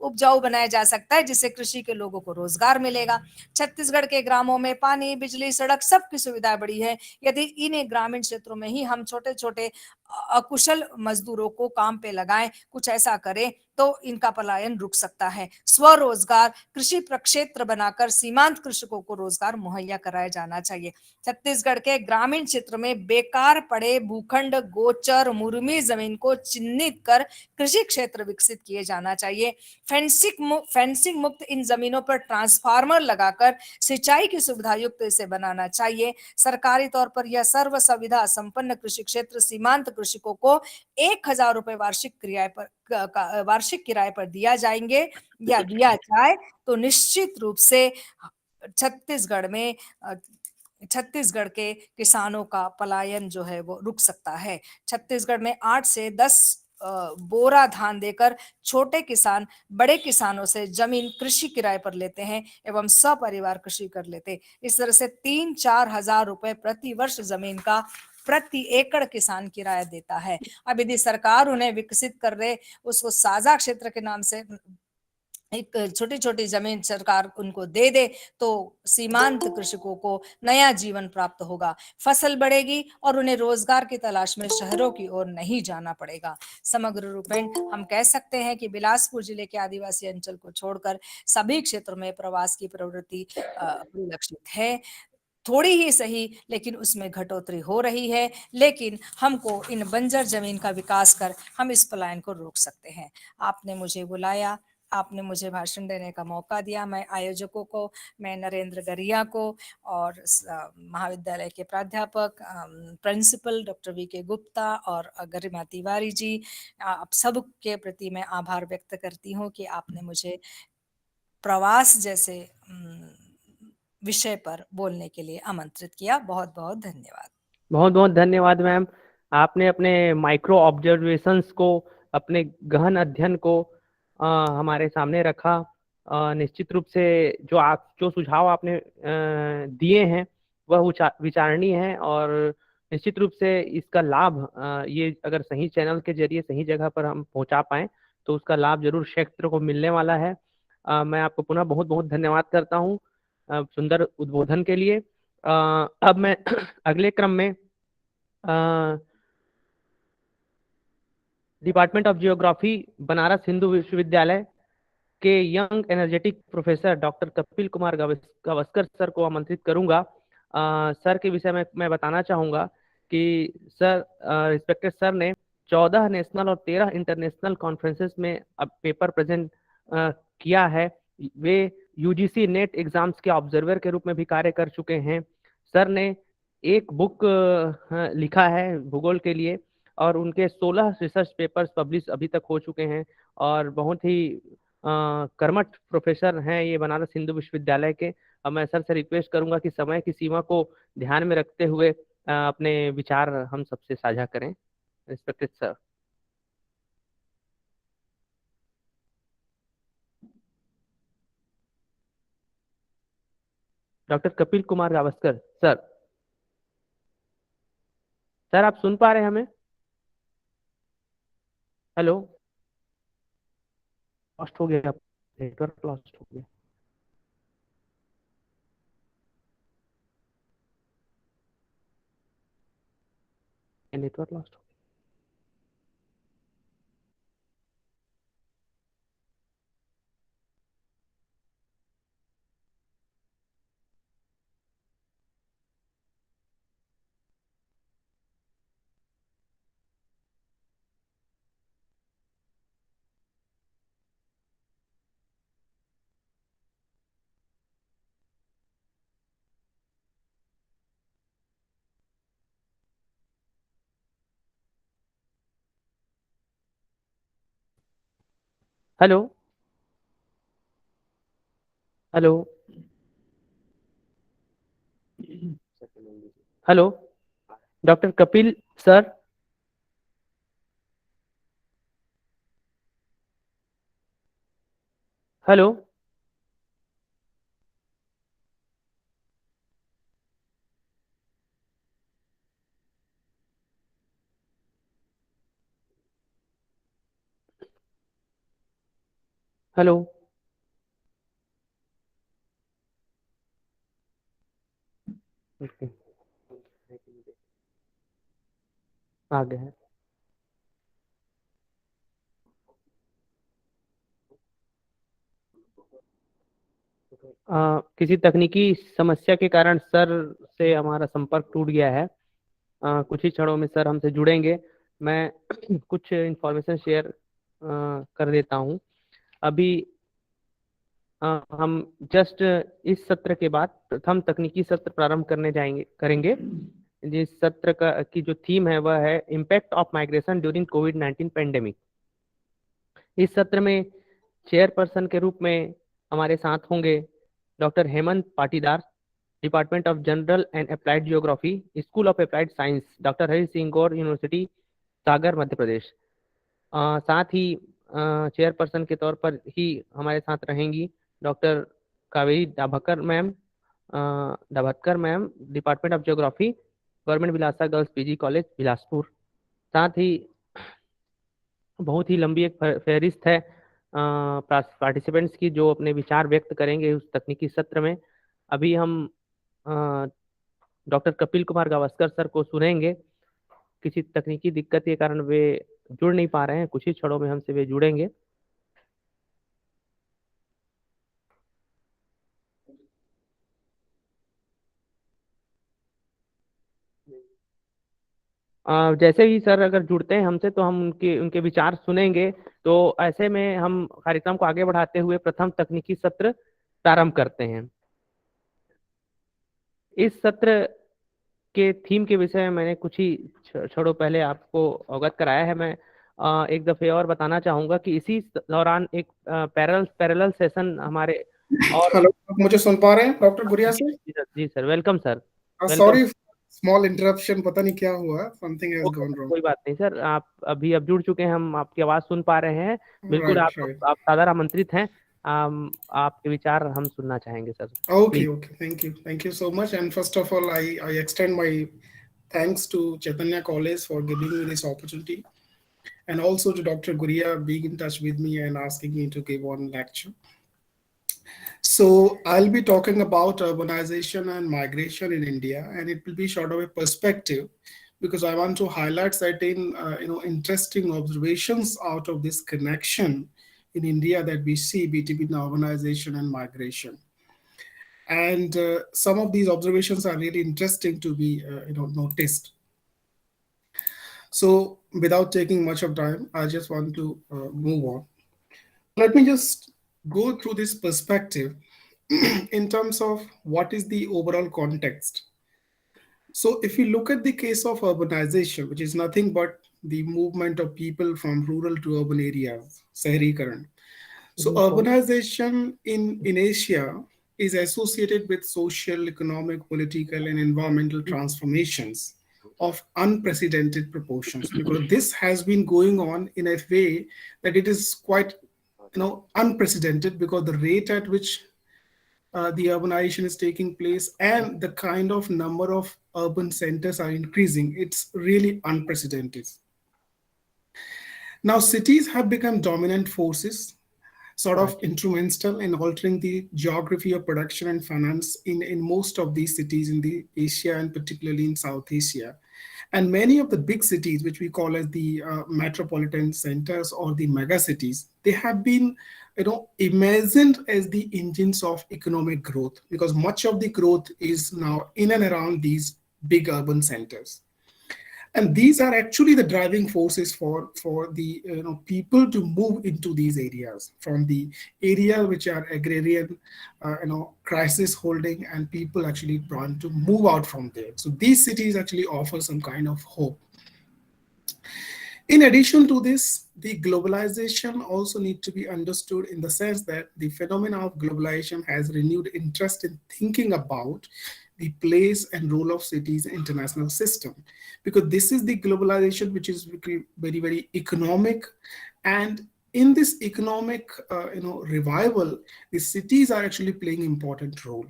उपजाऊ बनाया जा सकता है, जिससे कृषि के लोगों को रोजगार मिलेगा। छत्तीसगढ़ के ग्रामों में पानी, बिजली, सड़क सबकी सुविधा बढ़ी है। यदि इन ग्रामीण क्षेत्रों में ही हम छोटे छोटे अकुशल मजदूरों को काम पे लगाएं, कुछ ऐसा करें तो इनका पलायन रुक सकता है। स्वरोजगार कृषि प्रक्षेत्र बनाकर सीमांत कृषकों को रोजगार मुहैया कराया जाना चाहिए। छत्तीसगढ़ के ग्रामीण क्षेत्र में बेकार पड़े भूखंड, गोचर, मुर्मी जमीन को चिन्हित कर कृषि क्षेत्र विकसित किए जाना चाहिए। फेंसिंग मुक्त इन जमीनों पर ट्रांसफार्मर लगाकर सिंचाई की सुविधा युक्त इसे बनाना चाहिए। सरकारी तौर पर यह सर्व सुविधा संपन्न कृषि क्षेत्र सीमांत कृषकों को 1,000 रुपए वार्षिक किराए पर दिया जाएंगे या दिया जाए तो निश्चित रूप से छत्तीसगढ़ में छत्तीसगढ़ के किसानों का पलायन जो है वो रुक सकता है। छत्तीसगढ़ में 8 से 10 बोरा धान देकर छोटे किसान बड़े किसानों से जमीन कृषि किराए पर लेते हैं एवं सपरिवार कृषि कर लेते। इस तरह से 3-4 हजार रुपए प्रति वर्ष जमीन का प्रति एकड़ किसान किराया देता है। अब यदि सरकार उन्हें विकसित कर रहे, उसको साझा क्षेत्र के नाम से एक छोटी छोटी जमीन सरकार उनको दे दे तो सीमांत कृषकों को नया जीवन प्राप्त होगा, फसल बढ़ेगी और उन्हें रोजगार की तलाश में शहरों की ओर नहीं जाना पड़ेगा। समग्र रूपेण हम कह सकते हैं कि बिलासपुर जिले के आदिवासी अंचल को छोड़कर सभी क्षेत्रों में प्रवास की प्रवृत्ति परिलक्षित है। थोड़ी ही सही लेकिन उसमें घटोतरी हो रही है, लेकिन हमको इन बंजर जमीन का विकास कर हम इस पलायन को रोक सकते हैं। आपने मुझे बुलाया, आपने मुझे भाषण देने का मौका दिया। मैं आयोजकों को, मैं नरेंद्र गरिया को और महाविद्यालय के प्राध्यापक प्रिंसिपल डॉक्टर वी.के. गुप्ता और गरिमा तिवारी जी, आप सब के प्रति मैं आभार व्यक्त करती हूँ कि आपने मुझे प्रवास जैसे विषय पर बोलने के लिए आमंत्रित किया। बहुत बहुत धन्यवाद। बहुत बहुत धन्यवाद मैम। आपने अपने माइक्रो ऑब्जर्वेशंस को, अपने गहन अध्ययन को हमारे सामने रखा। निश्चित रूप से जो सुझाव आपने दिए हैं वह विचारणीय है और निश्चित रूप से इसका लाभ ये अगर सही चैनल के जरिए सही जगह पर हम पहुंचा पाएं तो उसका लाभ जरूर क्षेत्र को मिलने वाला है। मैं आपको पुनः बहुत बहुत धन्यवाद करता हूं सुंदर उद्बोधन के लिए। अब मैं अगले क्रम में department of geography Banaras Hindu विश्वविद्यालय के young energetic professor doctor Kapil Kumar Gavaskar sir को आमंत्रित करूंगा। सर के विषय में मैं बताना चाहूंगा कि सर, रिस्पेक्टेड सर ने 14 नेशनल और 13 इंटरनेशनल कॉन्फ्रेंसेस में अब पेपर प्रेजेंट किया है। वे यूजीसी नेट एग्जाम्स के ऑब्जर्वर के रूप में भी कार्य कर चुके हैं। सर ने एक बुक लिखा है भूगोल के लिए और उनके 16 रिसर्च पेपर्स पब्लिश अभी तक हो चुके हैं और बहुत ही कर्मठ प्रोफेसर हैं ये बनारस हिंदू विश्वविद्यालय के। अब मैं सर से रिक्वेस्ट करूंगा कि समय की सीमा को ध्यान में रखते हुए अपने विचार हम सबसे साझा करें। Respected sir. Doctor Kapil Kumar Gavaskar sir. Sir आप सुन पा रहे हैं हमें? हेलो, लॉस्ट हो गया, नेटवर्क लॉस्ट हो गया। नेटवर्क लॉस्ट हो hello hello hello doctor Kapil sir. Hello hello आ गए हैं। किसी तकनीकी समस्या के कारण सर से हमारा संपर्क टूट गया है। कुछ ही क्षणों में सर हमसे जुड़ेंगे। मैं कुछ इंफॉर्मेशन शेयर कर देता हूं। अभी हम जस्ट इस सत्र के बाद प्रथम तकनीकी सत्र प्रारंभ करेंगे। जिस सत्र की जो थीम है वह है impact of migration during covid pandemic. इस सत्र में चेयरपर्सन के रूप में हमारे साथ होंगे doctor Hemant Patidar, department of general and applied geography, school of applied science, doctor Hari Singh Gour university, Sagar, Madhya Pradesh. साथ ही चेयरपर्सन के तौर पर ही हमारे साथ रहेंगी doctor Kaveri Dabhkar ma'am, department of geography, government Bilasa girls PG college Bilaspur. साथ ही बहुत ही लंबी एक फहरिस्त है पार्टिसिपेंट्स की जो अपने विचार व्यक्त करेंगे उस तकनीकी सत्र में। अभी हम डॉक्टर कपिल कुमार गावस्कर सर को सुनेंगे। किसी तकनीकी दिक्कत के कारण वे जुड़ नहीं पा रहे हैं, कुछ ही क्षणों में हमसे वे जुड़ेंगे। जैसे ही सर अगर जुड़ते हैं हमसे तो हम उनके उनके विचार सुनेंगे। तो ऐसे में हम कार्यक्रम को आगे बढ़ाते हुए प्रथम तकनीकी सत्र प्रारंभ करते हैं। इस सत्र के थीम के विषय में मैंने कुछ ही क्षणों पहले आपको अवगत कराया है। मैं एक दफे और बताना चाहूंगा कि इसी दौरान एक पैरेलल सेशन हमारे और हेलो, आप मुझे सुन पा रहे हैं डॉक्टर गुड़िया से? जी sir, welcome sir. Sorry, small interruption, पता नहीं क्या हुआ, समथिंग हैज गॉन रॉन्ग। कोई बात नहीं सर, आप अभी अब जुड़ चुके हैं, हम आपकी आवाज सुन पा रहे हैं। बिल्कुल, राइट। आप सादर आमंत्रित हैं। आपके विचार हम सुनना चाहेंगे sir. Okay, thank you so much. And first of all, I extend my thanks to Chaitanya College for giving me this opportunity, and also to Dr. Guria being in touch with me and asking me to give one lecture. So I'll be talking about urbanization and migration in India, and it will be sort of a perspective because I want to highlight certain interesting observations out of this connection in India that we see between urbanization and migration. And some of these observations are really interesting to be noticed. So without taking much of time, I just want to move on. Let me just go through this perspective in terms of what is the overall context. So if you look at the case of urbanization, which is nothing but the movement of people from rural to urban areas, Saharikaran. So urbanization in Asia is associated with social, economic, political, and environmental transformations of unprecedented proportions, because this has been going on in a way that it is quite unprecedented, because the rate at which the urbanization is taking place and the kind of number of urban centers are increasing, it's really unprecedented. Now cities have become dominant forces, sort of instrumental in altering the geography of production and finance in most of these cities in the Asia, and particularly in South Asia. And many of the big cities, which we call as the metropolitan centers or the mega cities, they have been imagined as the engines of economic growth, because much of the growth is now in and around these big urban centers. And these are actually the driving forces for the people to move into these areas, from the area which are agrarian, crisis holding, and people actually want to move out from there. So these cities actually offer some kind of hope. In addition to this, the globalization also need to be understood in the sense that the phenomena of globalization has renewed interest in thinking about the place and role of cities in international system, because this is the globalization which is very, very economic. And in this economic revival, the cities are actually playing important role.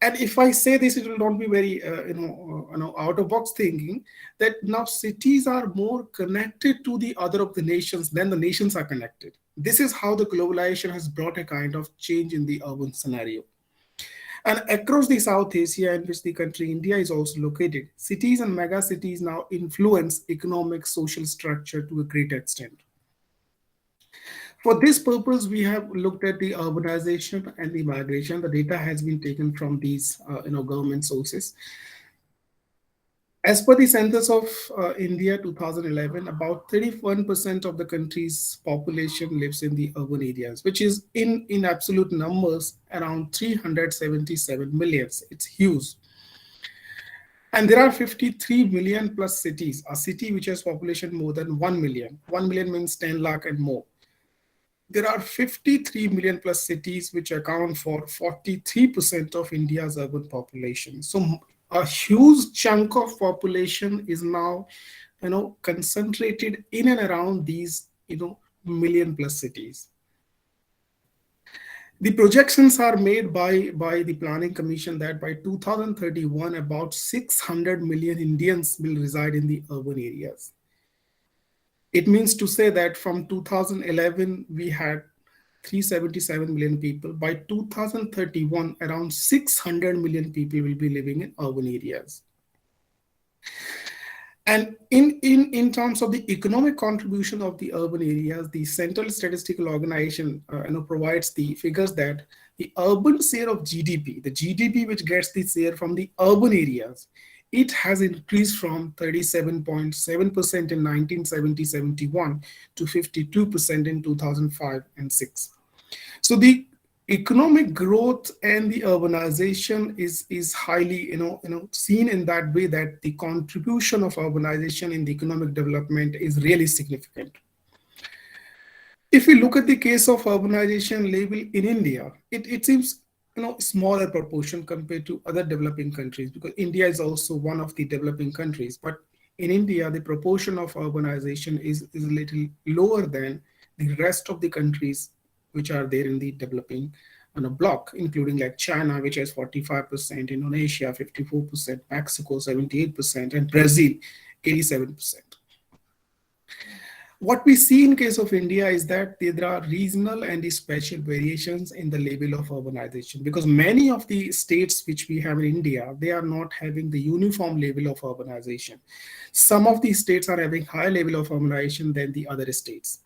And if I say this, it will not be very out of box thinking, that now cities are more connected to the other of the nations than the nations are connected. This is how the globalization has brought a kind of change in the urban scenario. And across the South Asia, in which the country India is also located, cities and mega cities now influence economic, social structure to a great extent. For this purpose, we have looked at the urbanization and the migration. The data has been taken from these government sources. As per the census of India 2011, about 31% of the country's population lives in the urban areas, which is in absolute numbers around 377 million. It's huge. And there are 53 million plus cities, a city which has population more than 1 million. 1 million means 10 lakh and more. There are 53 million plus cities which account for 43% of India's urban population. So a huge chunk of population is now, concentrated in and around these, million plus cities. The projections are made by the Planning Commission that by 2031, about 600 million Indians will reside in the urban areas. It means to say that from 2011, we had 377 million people. By 2031, around 600 million people will be living in urban areas. And in terms of the economic contribution of the urban areas, the Central Statistical Organization provides the figures that the urban share of GDP, the GDP which gets the share from the urban areas, it has increased from 37.7% in 1970-71 to 52% in 2005 and 6. So the economic growth and the urbanization is highly seen in that way, that the contribution of urbanization in the economic development is really significant. If we look at the case of urbanization level in India, it seems smaller proportion compared to other developing countries, because India is also one of the developing countries. But in India, the proportion of urbanization is a little lower than the rest of the countries which are there in the developing block, including like China, which has 45%, Indonesia 54%, Mexico 78%, and Brazil 87%. What we see in case of India is that there are regional and spatial variations in the level of urbanization, because many of the states which we have in India, they are not having the uniform level of urbanization. Some of these states are having higher level of urbanization than the other states.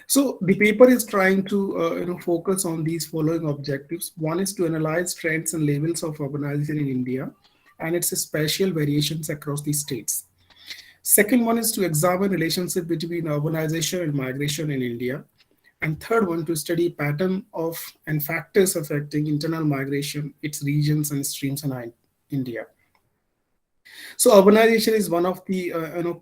So the paper is trying to focus on these following objectives. One is to analyze trends and levels of urbanization in India and its spatial variations across the states. Second one is to examine relationship between urbanization and migration in India. And third one, to study pattern of and factors affecting internal migration, its regions and streams in India. So urbanization is one of the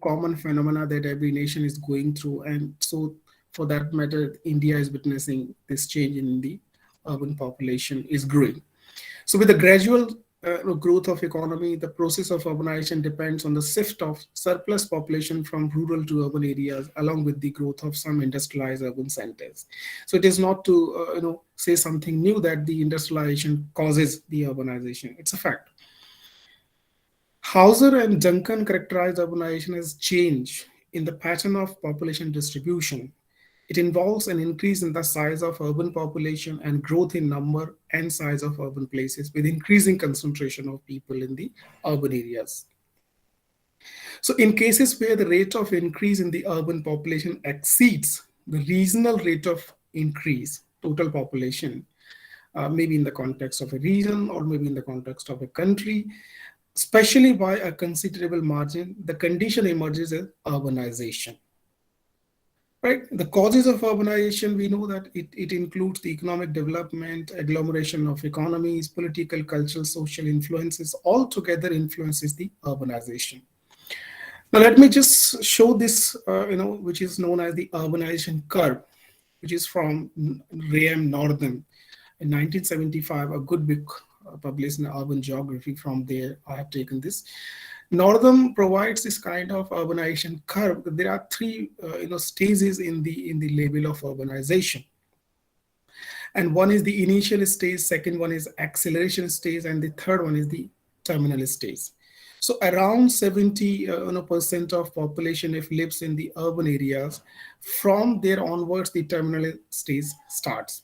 common phenomena that every nation is going through, and so for that matter, India is witnessing this change in the urban population is growing. So with the gradual growth of economy, the process of urbanization depends on the shift of surplus population from rural to urban areas, along with the growth of some industrialized urban centers. So it is not to say something new that the industrialization causes the urbanization. It's a fact. Hauser and Duncan characterized urbanization as change in the pattern of population distribution. It involves an increase in the size of urban population and growth in number and size of urban places, with increasing concentration of people in the urban areas. So in cases where the rate of increase in the urban population exceeds the regional rate of increase, total population, maybe in the context of a region or maybe in the context of a country, especially by a considerable margin, the condition emerges as urbanization. Right? The causes of urbanization, we know that it includes the economic development, agglomeration of economies, political, cultural, social influences, all together influences the urbanization. Now let me just show this, which is known as the urbanization curve, which is from Graham Northam in 1975, a good book published in Urban Geography. From there, I have taken this. Northam provides this kind of urbanization curve. There are three stages in the level of urbanization, and one is the initial stage, second one is acceleration stage, and the third one is the terminal stage. So around 70% of population if lives in the urban areas. From there onwards, the terminal stage starts.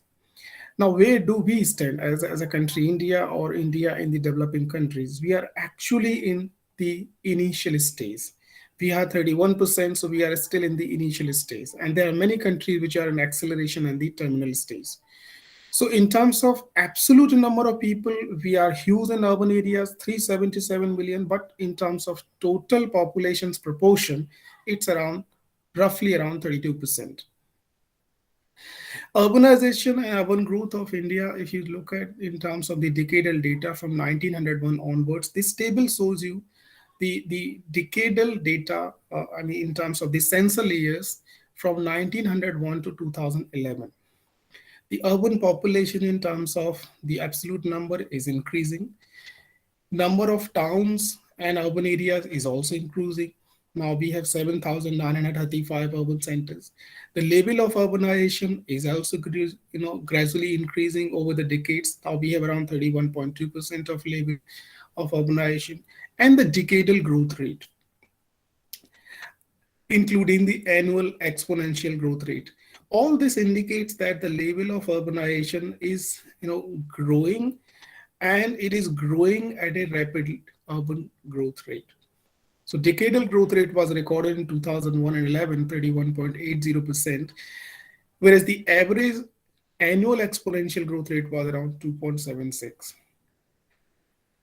Now, where do we stand as a country, India or India in the developing countries? We are actually in the initial stage. We are 31%, so we are still in the initial stage. And there are many countries which are in acceleration and the terminal stage. So in terms of absolute number of people, we are huge in urban areas, 377 million, but in terms of total population's proportion, it's roughly around 32%. Urbanization and urban growth of India, if you look at in terms of the decadal data from 1901 onwards, this table shows you the decadal data, in terms of the census years from 1901 to 2011. The urban population in terms of the absolute number is increasing. Number of towns and urban areas is also increasing. Now we have 7,935 urban centers. The level of urbanization is also gradually increasing over the decades. Now we have around 31.2% of level of urbanization, and the decadal growth rate. including the annual exponential growth rate. All this indicates that the level of urbanization is, growing, and it is growing at a rapid urban growth rate. So decadal growth rate was recorded in 2001 and 11, 31.80%, whereas the average annual exponential growth rate was around 2.76.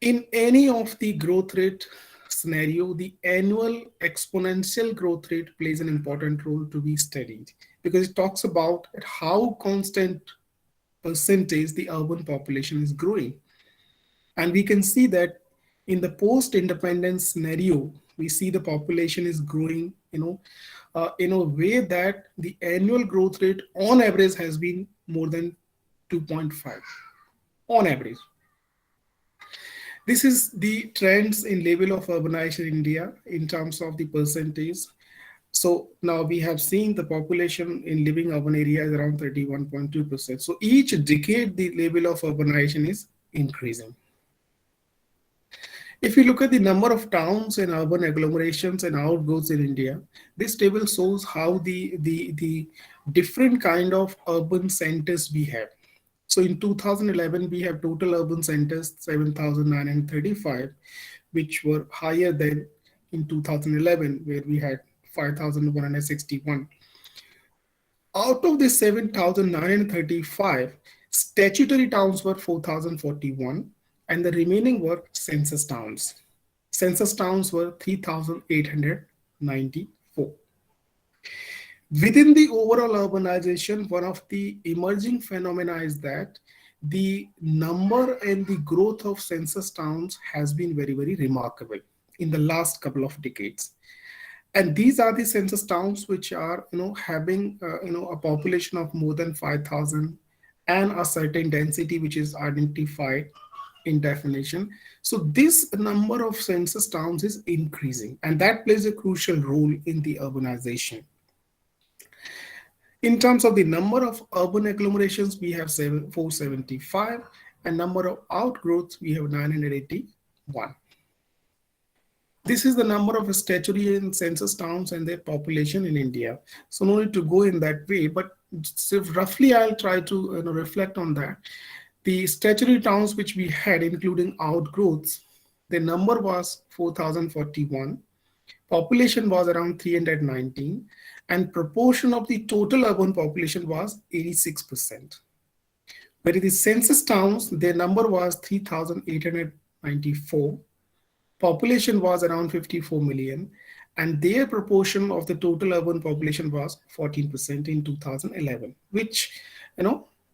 In any of the growth rate scenario, the annual exponential growth rate plays an important role to be studied, because it talks about how constant percentage the urban population is growing. And we can see that in the post-independence scenario, we see the population is growing, in a way that the annual growth rate on average has been more than 2.5 on average. This is the trends in level of urbanization in India in terms of the percentage. So now we have seen the population in living urban area is around 31.2%. So each decade, the level of urbanization is increasing. If you look at the number of towns and urban agglomerations and outgrowths in India, this table shows how the different kind of urban centers we have. So in 2011, we have total urban centers 7,935, which were higher than in 2011, where we had 5,161. Out of the 7,935, statutory towns were 4,041, and the remaining were census towns. Census towns were 3,894. Within the overall urbanization, one of the emerging phenomena is that the number and the growth of census towns has been very, very remarkable in the last couple of decades. And these are the census towns which are, having, a population of more than 5,000 and a certain density which is identified in definition. So this number of census towns is increasing, and that plays a crucial role in the urbanization. In terms of the number of urban agglomerations, we have 475, and number of outgrowths, we have 981. This is the number of statutory and census towns and their population in India. So no need to go in that way, but roughly I'll try to reflect on that. The statutory towns which we had, including outgrowths, the number was 4,041. Population was around 319, and proportion of the total urban population was 86%. Whereas the census towns, their number was 3,894. Population was around 54 million, and their proportion of the total urban population was 14% in 2011, which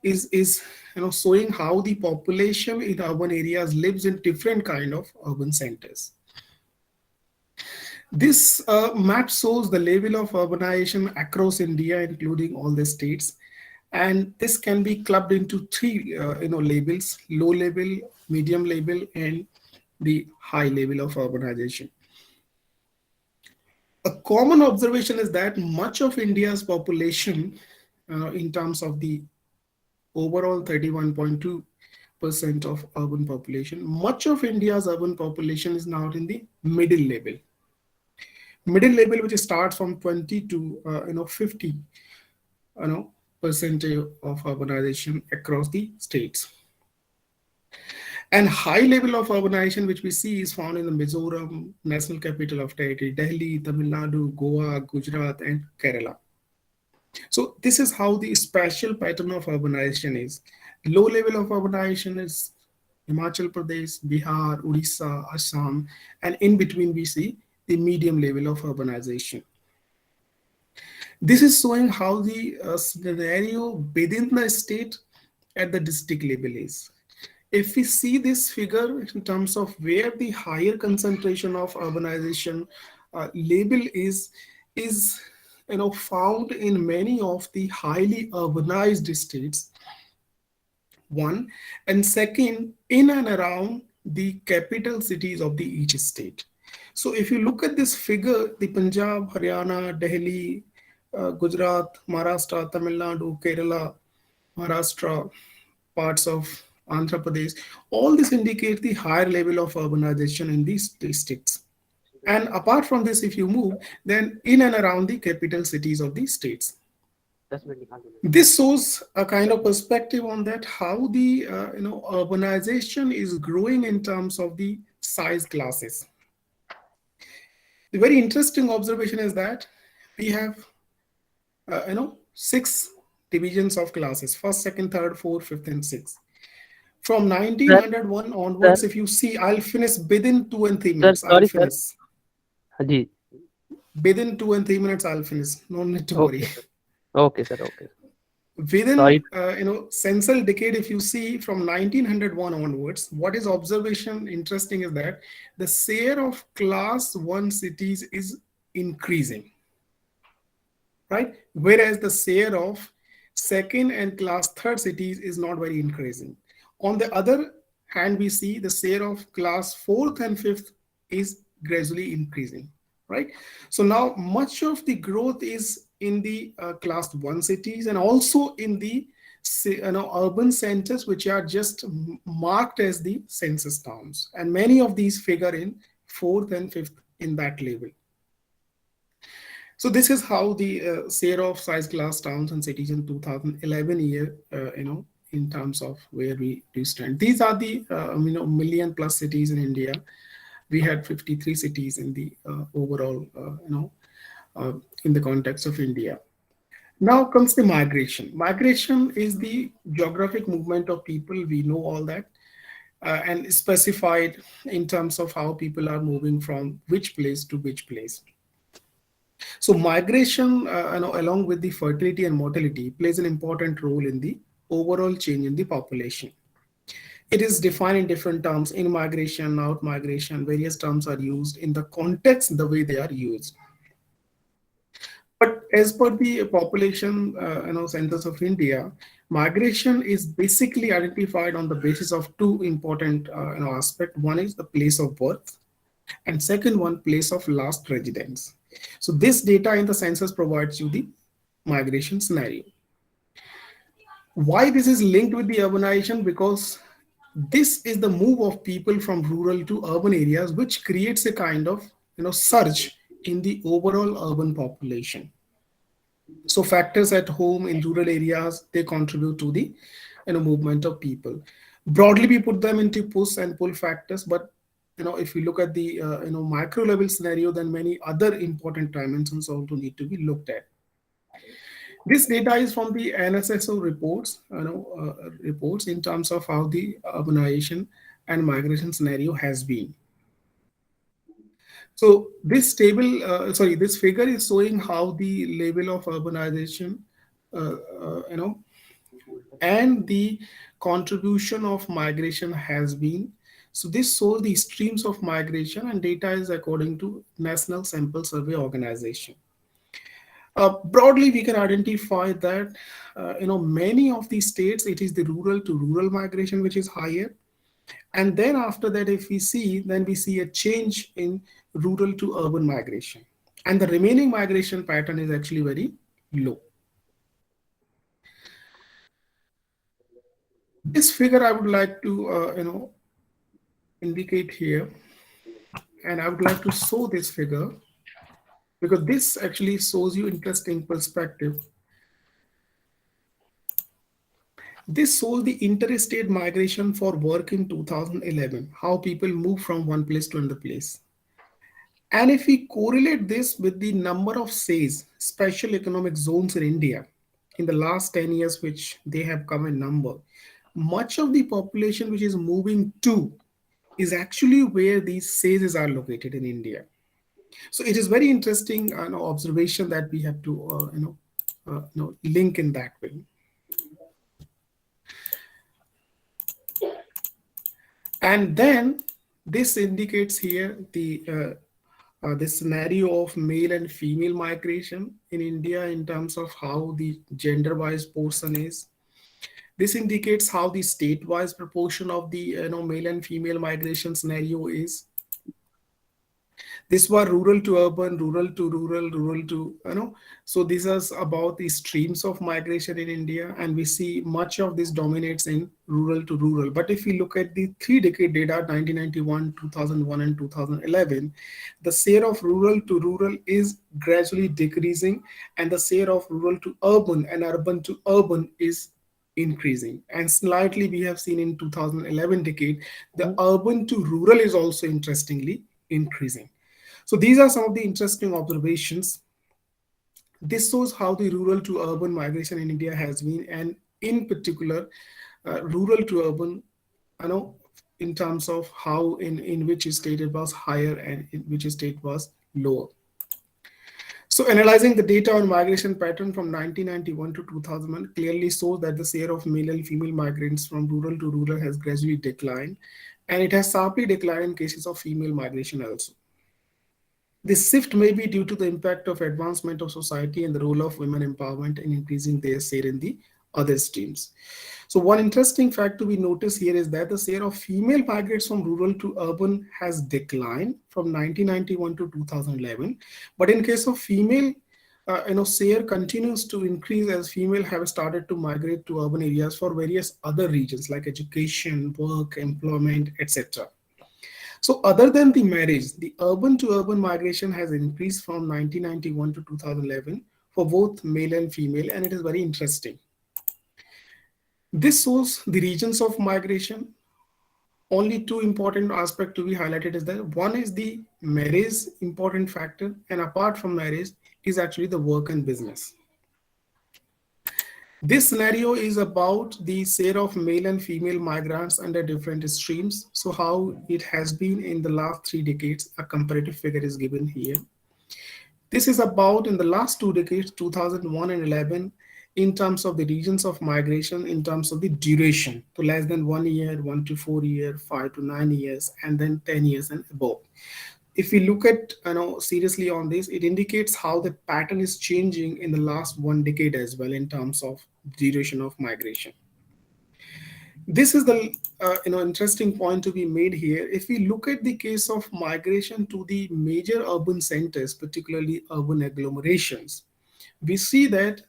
is showing how the population in urban areas lives in different kind of urban centers. This map shows the level of urbanization across India, including all the states, and this can be clubbed into three labels: low level, medium level, and the high level of urbanization. A common observation is that much of India's population, in terms of the overall 31.2% of urban population, much of India's urban population is now in the middle level. Middle level, which starts from 20 to 50 percentage of urbanization across the states. And high level of urbanization, which we see, is found in the Mizoram, National Capital of Territory, Delhi, Tamil Nadu, Goa, Gujarat, and Kerala. So this is how the spatial pattern of urbanization is. Low level of urbanization is Himachal Pradesh, Bihar, Odisha, Assam, and in between we see the medium level of urbanization. This is showing how the scenario within the state at the district level is. If we see this figure in terms of where the higher concentration of urbanization level is found in many of the highly urbanized states, one, and second, in and around the capital cities of the each state. So if you look at this figure, the Punjab, Haryana, Delhi, Gujarat, Maharashtra, Tamil Nadu, Kerala, Maharashtra, parts of Andhra Pradesh, all this indicate the higher level of urbanization in these districts. And apart from this, if you move, then in and around the capital cities of the states. This shows a kind of perspective on that how the urbanization is growing in terms of the size classes. The very interesting observation is that we have 6 divisions of classes: first, second, third, fourth, fifth, and sixth. From 1901 onwards, sir, if you see, I'll finish within 2 and 3 sir, minutes. I'll sorry, sir. finish जी, within 2 and 3 minutes. I'll finish. No need to worry. okay, sir. Okay, sir. Okay. Within Sorry. census decade, if you see from 1901 onwards, what is observation interesting is that the share of class 1 cities is increasing, right? Whereas the share of second and class 3rd cities is not very increasing. On the other hand, we see the share of class 4th and 5th is gradually increasing, right? So now much of the growth is in the class 1 cities and also in the urban centers, which are just marked as the census towns, and many of these figure in 4th and 5th in that level. So this is how the share of size class towns and cities in 2011 year, in terms of where we do stand. These are the million plus cities in India. We had 53 cities in the overall, in the context of India. Now comes the migration. Migration is the geographic movement of people. We know all that. And specified in terms of how people are moving from which place to which place. So migration, along with the fertility and mortality, plays an important role in the overall change in the population. It is defined in different terms: in migration, out migration. Various terms are used in the context, the way they are used. But as per the population, census of India, migration is basically identified on the basis of 2 important aspects. One is the place of birth, and second one, place of last residence. So this data in the census provides you the migration scenario. Why this is linked with the urbanization? Because this is the move of people from rural to urban areas, which creates a kind of surge in the overall urban population. So factors at home in rural areas, they contribute to the movement of people. Broadly, we put them into push and pull factors, but if we look at the macro level scenario, then many other important dimensions also need to be looked at. This data is from the NSSO reports, reports in terms of how the urbanization and migration scenario has been. So this table, this figure is showing how the level of urbanization, and the contribution of migration has been. So this shows the streams of migration, and data is according to National Sample Survey Organization. Broadly, we can identify that many of these states, it is the rural to rural migration which is higher, and then after that, if we see, then we see a change in rural to urban migration, and the remaining migration pattern is actually very low. This figure I would like to indicate here, and I would like to show this figure because this actually shows you interesting perspective. This shows the interstate migration for work in 2011, how people move from one place to another place. And if we correlate this with the number of SEZ, special economic zones in India, in the last 10 years, which they have come in number, much of the population which is moving to is actually where these SEZs are located in India. So it is very interesting observation that we have to link in that way. And then this indicates here the scenario of male and female migration in India in terms of how the gender-wise portion is. This indicates how the state-wise proportion of the male and female migration scenario is. This was rural to urban, rural to rural, rural to, so this is about the streams of migration in India, and we see much of this dominates in rural to rural. But if we look at the 3-decade data, 1991, 2001, and 2011, the share of rural to rural is gradually decreasing, and the share of rural to urban and urban to urban is increasing. And slightly we have seen in 2011 decade, the urban to rural is also interestingly increasing. So these are some of the interesting observations. This shows how the rural to urban migration in India has been, and in particular, rural to urban, in terms of how in which state it was higher and in which state was lower. So analyzing the data on migration pattern from 1991 to 2001 clearly shows that the share of male and female migrants from rural to rural has gradually declined, and it has sharply declined in cases of female migration also. This shift may be due to the impact of advancement of society and the role of women empowerment in increasing their share in the other streams. So one interesting fact to be noticed here is that the share of female migrants from rural to urban has declined from 1991 to 2011. But in case of female, share continues to increase as female have started to migrate to urban areas for various other regions like education, work, employment, etc. So other than the marriage, the urban to urban migration has increased from 1991 to 2011 for both male and female, and it is very interesting. This shows the regions of migration. Only two important aspects to be highlighted is that one is the marriage important factor, and apart from marriage is actually the work and business. This scenario is about the share of male and female migrants under different streams. So how it has been in the last 3 decades, a comparative figure is given here. This is about in the last 2 decades, 2001 and 11, in terms of the regions of migration, in terms of the duration, to less than 1 year, 1 to 4 years, 5 to 9 years, and then 10 years and above. If we look at seriously on this, it indicates how the pattern is changing in the last 1 decade as well in terms of duration of migration. This is the interesting point to be made here. If we look at the case of migration to the major urban centers, particularly urban agglomerations, we see that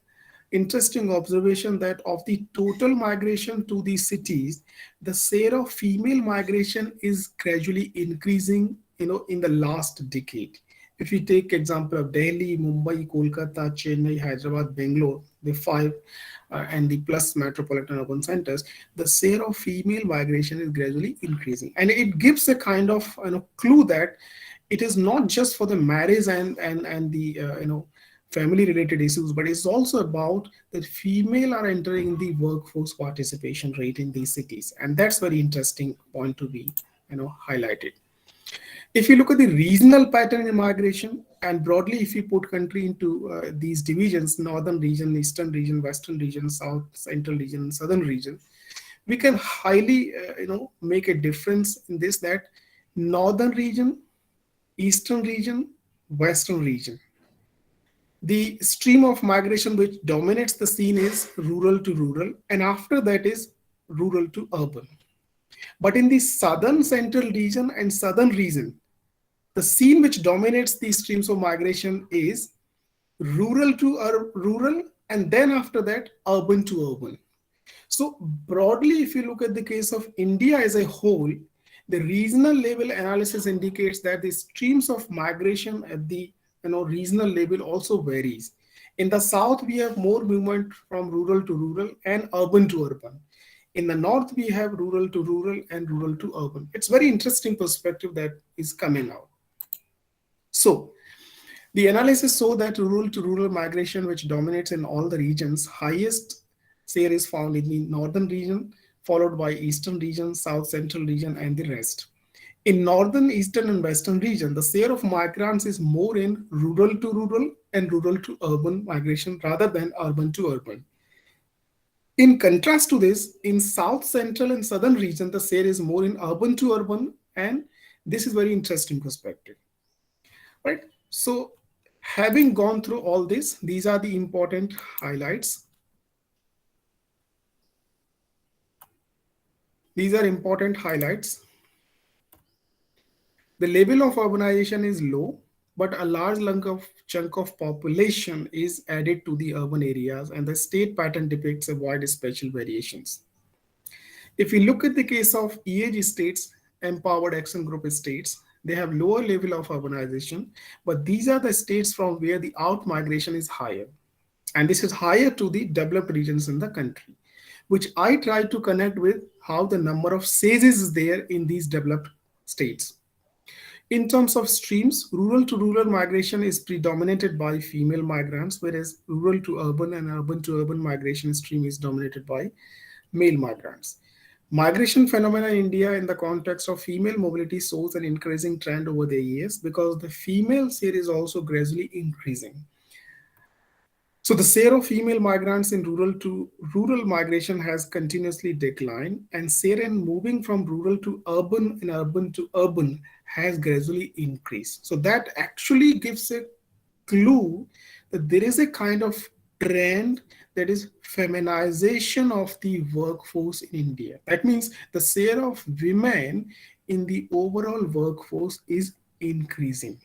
interesting observation that of the total migration to the cities, the share of female migration is gradually increasing, in the last decade. If we take example of Delhi, Mumbai, Kolkata, Chennai, Hyderabad, Bangalore, the 5 and the plus metropolitan urban centers, the share of female migration is gradually increasing, and it gives a kind of clue that it is not just for the marriage and the family related issues, but it's also about that female are entering the workforce participation rate in these cities, and that's very interesting point to be highlighted. If you look at the regional pattern in migration, and broadly if you put country into these divisions, northern region, eastern region, western region, south, central region, southern region, we can highly make a difference in this, that northern region, eastern region, western region, the stream of migration which dominates the scene is rural to rural, and after that is rural to urban. But in the southern central region and southern region, the scene which dominates these streams of migration is rural to rural, and then after that urban to urban. So broadly, if you look at the case of India as a whole, the regional level analysis indicates that the streams of migration at the regional level also varies. In the south, we have more movement from rural to rural and urban to urban. In the north, we have rural to rural and rural to urban. It's very interesting perspective that is coming out. So the analysis show that rural to rural migration, which dominates in all the regions, highest share is found in the northern region, followed by eastern region, south central region, and the rest. In northern, eastern, and western region, the share of migrants is more in rural to rural and rural to urban migration rather than urban to urban. In contrast to this, in south central and southern region, the share is more in urban to urban, and this is very interesting perspective. Right? So having gone through all this, these are the important highlights. These are important highlights. The level of urbanization is low, but a large chunk of population is added to the urban areas, and the state pattern depicts a wide spatial variations. If we look at the case of EAG states, empowered action group states, they have lower level of urbanization, but these are the states from where the out migration is higher. And this is higher to the developed regions in the country, which I try to connect with how the number of SAGEs is there in these developed states. In terms of streams, rural to rural migration is predominated by female migrants, whereas rural to urban and urban to urban migration stream is dominated by male migrants. Migration phenomena in India in the context of female mobility shows an increasing trend over the years because the female share is also gradually increasing. So the share of female migrants in rural to rural migration has continuously declined, and share in moving from rural to urban and urban to urban has gradually increased. So that actually gives a clue that there is a kind of trend, that is feminization of the workforce in India. That means the share of women in the overall workforce is increasing.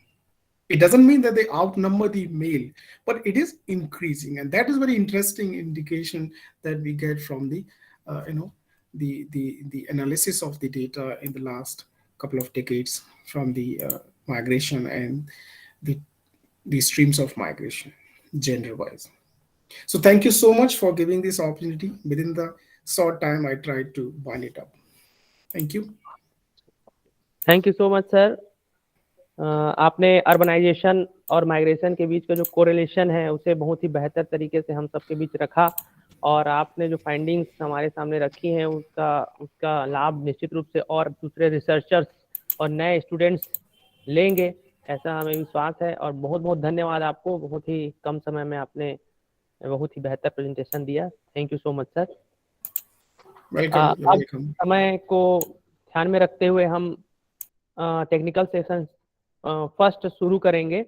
It doesn't mean that they outnumber the male, but it is increasing, and that is very interesting indication that we get from the the analysis of the data in the last couple of decades from the migration and the streams of migration gender wise. So thank you so much for giving this opportunity. Within the short time I tried to wind it up. Thank you. Thank you so much sir. आपने urbanisation और migration के बीच का जो correlation है उसे बहुत ही बेहतर तरीके से हम सबके बीच रखा, और आपने जो फाइंडिंग्स हमारे सामने रखी हैं उसका लाभ निश्चित रूप से और दूसरे रिसर्चर्स और नए स्टूडेंट्स लेंगे, ऐसा हमें विश्वास है। और बहुत बहुत धन्यवाद आपको, बहुत ही कम समय में आपने बहुत ही बेहतर प्रेजेंटेशन दिया। Thank you so much sir. अब समय को ध्यान में रखते हुए हम टेक्निकल सेशन फर्स्ट शुरू करेंगे,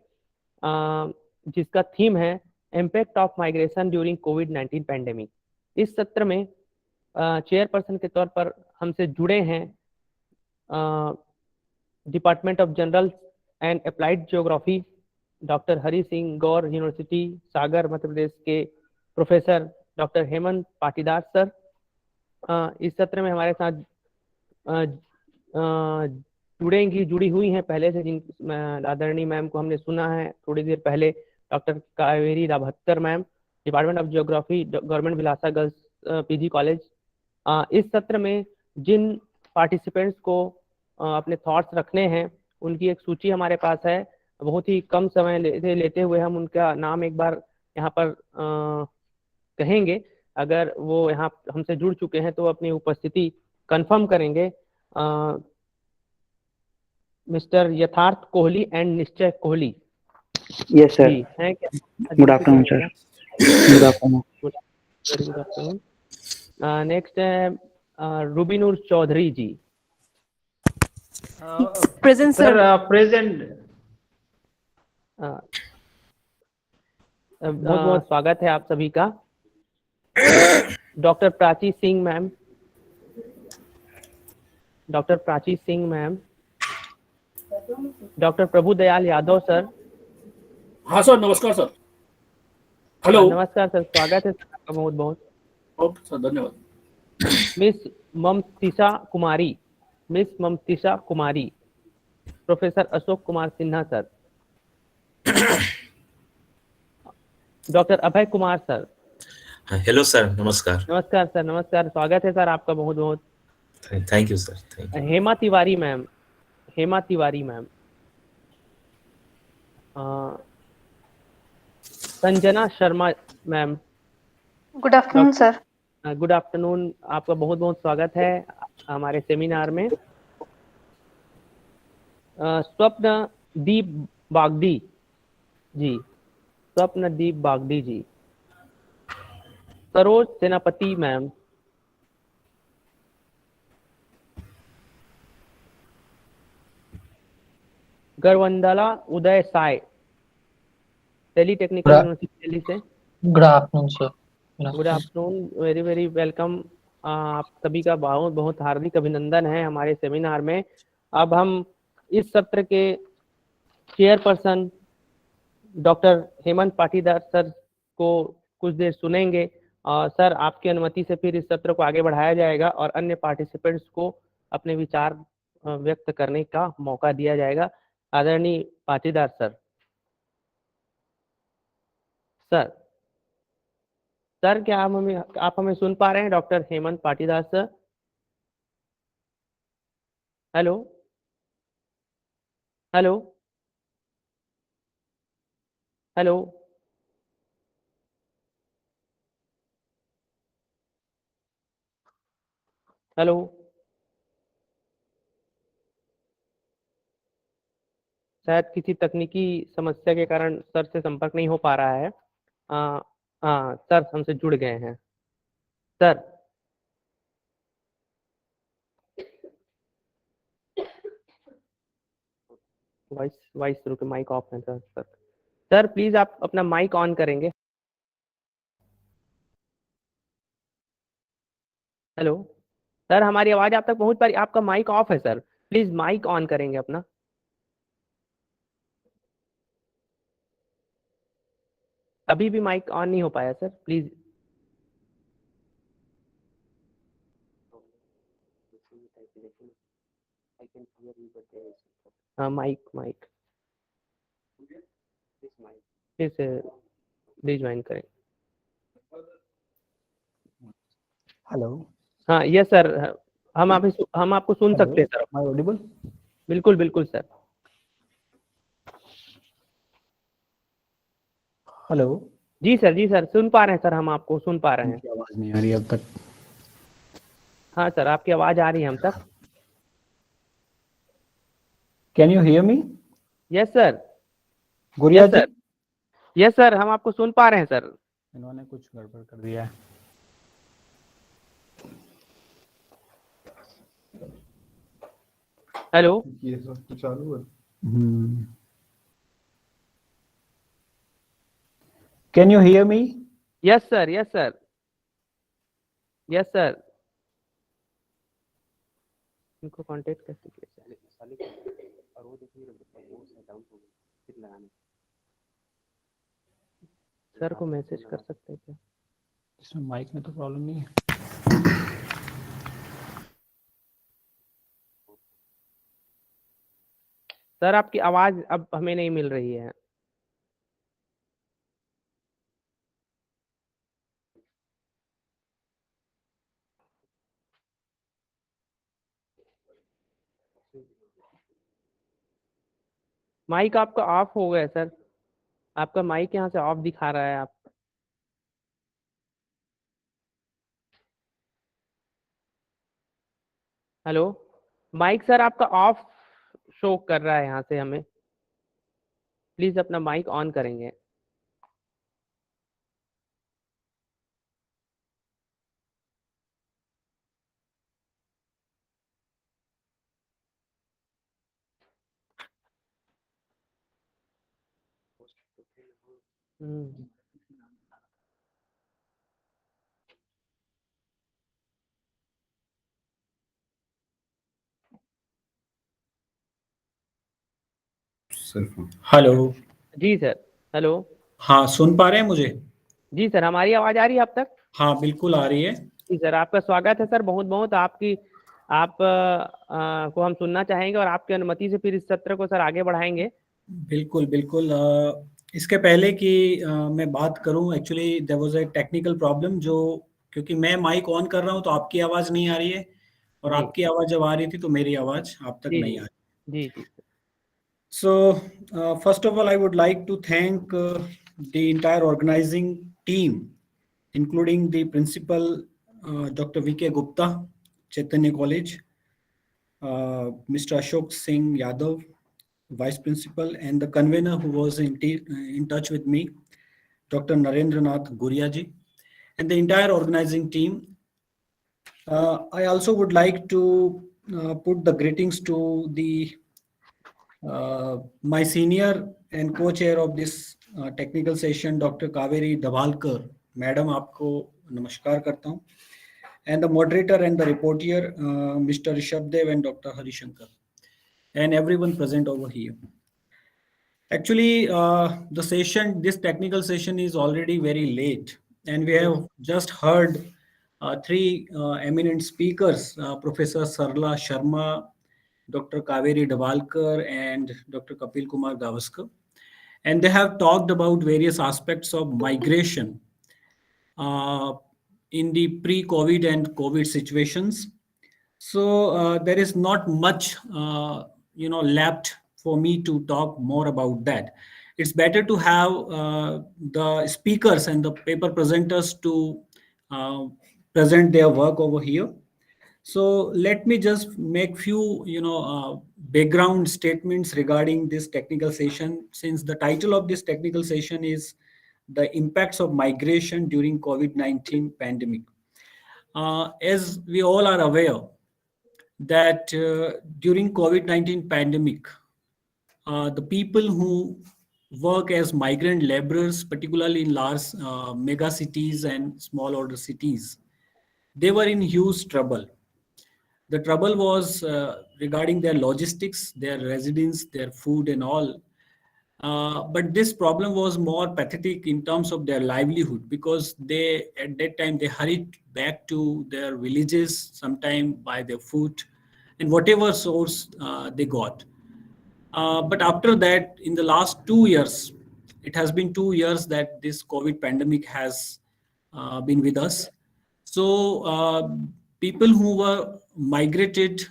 जिसका थीम है impact of migration during covid pandemic. इस सत्र में चेयरपर्सन के तौर पर हमसे जुड़े हैं department of general and applied geography doctor Hari Singh Gour university Sagar Madhya Pradesh के professor doctor Hemant Patidar sir. इस सत्र में हमारे साथ जुड़ी हुई हैं पहले से, जिन आदरणीय मैम को हमने सुना है थोड़ी देर पहले, doctor Kaveri Dabhatkar ma'am, department of geography government Bilasa girls PG college. इस सत्र में जिन पार्टिसिपेंट्स को अपने थॉट्स रखने हैं उनकी एक सूची हमारे पास है। बहुत ही कम समय लेते हुए हम उनका नाम एक बार यहाँ पर कहेंगे। अगर वो यहाँ हमसे जुड़ चुके हैं तो अपनी उपस्थिति कंफर्म करेंगे। मिस्टर यथार्थ Kohli and Nishchay Kohli. Yes sir. Good afternoon sir. Good afternoon. Very good afternoon. Next है Rubinur Chaudhary ji. Present sir. Present. बहुत बहुत स्वागत है आप सभी का। Doctor Prachi Singh ma'am, doctor Prachi Singh ma'am, doctor Prabhu Dayal Yadav sir. हाँ सर, नमस्कार सर। हेलो। नमस्कार सर, स्वागत है सर आपका बहुत बहुत। ओके सर, धन्यवाद। Miss Mamtisha Kumari, miss Mamtisha Kumari, professor Ashok Kumar Sinha sir, doctor Abhay Kumar sir. Hello sir, नमस्कार। नमस्कार सर, नमस्कार, स्वागत है सर आपका बहुत बहुत। Thank you sir. Thank you. Hema Tiwari ma'am, Hema Tiwari ma'am, Sanjana Sharma ma'am. Good afternoon sir. Good afternoon, आपका बहुत बहुत स्वागत है हमारे सेमिनार में। स्वप्नदीप बागदी जी, स्वप्नदीप बागदी जी, सरोज सेनापति मैम, गरवंदला उदय साय, दिल्ली टेक्निकल यूनिवर्सिटी दिल्ली से। Good afternoon sir. Good afternoon, very very welcome. आप सभी का बहुत बहुत हार्दिक अभिनंदन है हमारे सेमिनार में। अब हम इस सत्र के chairperson doctor Hemant Patidar sir को कुछ देर सुनेंगे। सर, आपकी अनुमति से फिर इस सत्र को आगे बढ़ाया जाएगा और अन्य पार्टिसिपेंट्स को अपने विचार व्यक्त करने का मौका दिया जाएगा। आदरणीय पाटीदार सर। सर क्या आप हमें सुन पा रहे हैं? Doctor Hemant Patidar sir, hello hello hello hello. शायद किसी तकनीकी समस्या के कारण सर से संपर्क नहीं हो पा रहा है। हाँ सर, हमसे जुड़ गए हैं सर। वॉइस रुके, माइक ऑफ है सर। सर प्लीज आप अपना माइक ऑन करेंगे। हेलो सर, हमारी आवाज आप तक पहुंच पा रही? आपका माइक ऑफ है सर, प्लीज माइक ऑन करेंगे अपना। अभी भी माइक ऑन नहीं हो पाया सर, प्लीज। हाँ, माइक फिर से रिज्वाइन करें। हेलो। हाँ यस सर, हम आपको सुन सकते हैं सर। My Audible? बिल्कुल बिल्कुल सर। हेलो। जी सर सुन पा रहे हैं सर, हम आपको सुन पा रहे हैं। आवाज नहीं आ रही अब तक। हाँ सर, आपकी आवाज आ रही है हम तक। Can you hear me? Yes sir. गुड़िया जी? यस सर, हम आपको सुन पा रहे हैं सर। इन्होंने कुछ गड़बड़ कर दिया है। हेलो। ये सब तो चालू है। Can you hear me? Yes sir. इनको कांटेक्ट कैसे किया? सर को मैसेज कर सकते हैं क्या? इसमें माइक में तो प्रॉब्लम नहीं है। सर आपकी आवाज अब हमें नहीं मिल रही है। माइक आपका ऑफ हो गया सर, आपका माइक यहाँ से ऑफ दिखा रहा है। आप हेलो, माइक सर आपका ऑफ शो कर रहा है यहाँ से हमें। प्लीज अपना माइक ऑन करेंगे। हेलो। जी सर। हेलो। हाँ, सुन पा रहे हैं मुझे? जी सर, हमारी आवाज आ रही है आप तक? हाँ बिल्कुल आ रही है। जी सर, आपका स्वागत है सर। बहुत आप को हम सुनना चाहेंगे और आपकी अनुमति से फिर इस सत्र को सर आगे बढ़ाएंगे। बिल्कुल बिल्कुल। इसके पहले कि मैं बात करूं, actually there was a technical problem, जो क्योंकि मैं माइक ऑन कर रहा हूं तो आपकी आवाज नहीं आ रही है, और आपकी आवाज जब आ रही थी तो मेरी आवाज आप तक नहीं आ रही। जी। So, first of all, I would like to thank the entire organizing team, including the principal, Dr. V.K. Gupta, Chaitanya College, Mr. Ashok Singh Yadav, Vice Principal, and the convener who was in touch with me, Dr. Narendranath Guriaji, and the entire organizing team. I also would like to put the greetings to the my senior and co-chair of this technical session, Dr.KaveriDabhadker, Madam, आपको नमस्कार करता हूँ, and the moderator and the reporter, Mr. Rishabdev and Dr. Harishankar. and everyone present over here. Actually, this technical session is already very late, and we have just heard three eminent speakers, Professor Sarla, Sharma, Dr.KaveriDabhadker, and Dr. Kapil Kumar Gavaskar. And they have talked about various aspects of migration uh, in the pre-COVID and COVID situations. So there is not much, left for me to talk more about that. It's better to have the speakers and the paper presenters to uh, present their work over here. So let me just make few, background statements regarding this technical session, since the title of this technical session is the impacts of migration during COVID-19 pandemic. As we all are aware, that during COVID-19 pandemic, the people who work as migrant laborers, particularly in large mega cities and small order cities, they were in huge trouble. The trouble was regarding their logistics, their residence, their food and all. But this problem was more pathetic in terms of their livelihood, because they, at that time, they hurried back to their villages, sometime by their foot and whatever source they got. But after that, in the last 2 years, it has been 2 years that this COVID pandemic has been with us. So people who were migrated,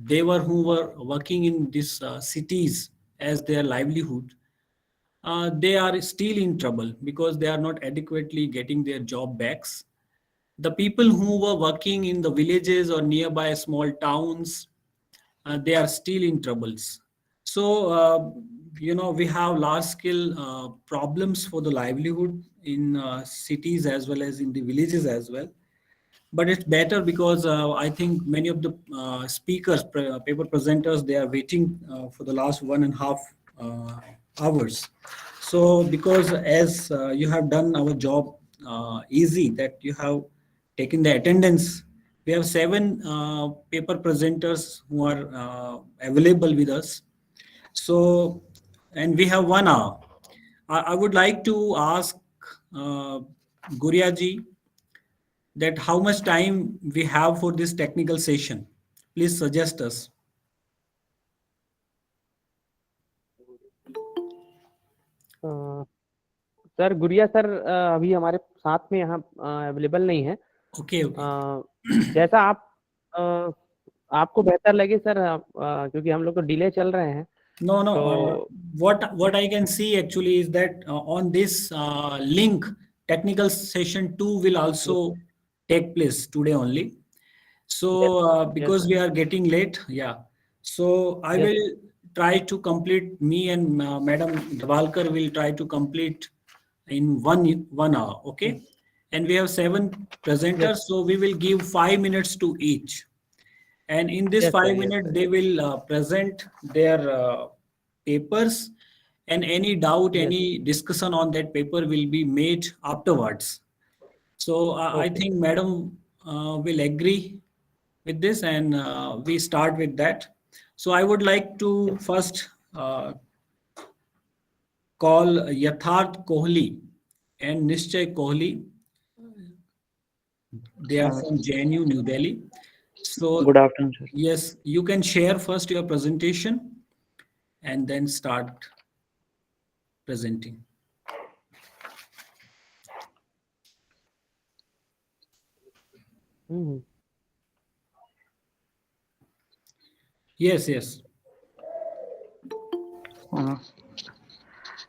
who were working in these cities as their livelihood, they are still in trouble because they are not adequately getting their job backs. The people who were working in the villages or nearby small towns, they are still in troubles. So, we have large scale problems for the livelihood in cities as well as in the villages as well. But it's better because I think many of the speakers, paper presenters, they are waiting for the last 1.5 hours. So because as you have done our job easy, that you have taken the attendance, we have 7 paper presenters who are available with us. So, and we have 1 hour. I would like to ask Guria ji that how much time we have for this technical session. Please suggest us. Sir गुड़िया sir अभी हमारे साथ में यहाँ available नहीं है. Okay. जैसा आपको बेहतर लगे सर, क्योंकि हम लोग तो डिले चल रहे हैं. No. What I can see actually is that on this link, technical session 2 will also take place today only. So because we are getting late, so I will try to complete, me and Madam Dabhadker will try to complete in 1 hour, okay? And we have 7 presenters, so we will give 5 minutes to each. And in this 5 minutes, they will present their papers, and any doubt, any discussion on that paper will be made afterwards. So I think Madam will agree with this, and we start with that. So I would like to first call Yatharth Kohli and Nishchay Kohli. They are from JNU, New Delhi. So good afternoon, sir. Yes, you can share first your presentation and then start presenting. Yes.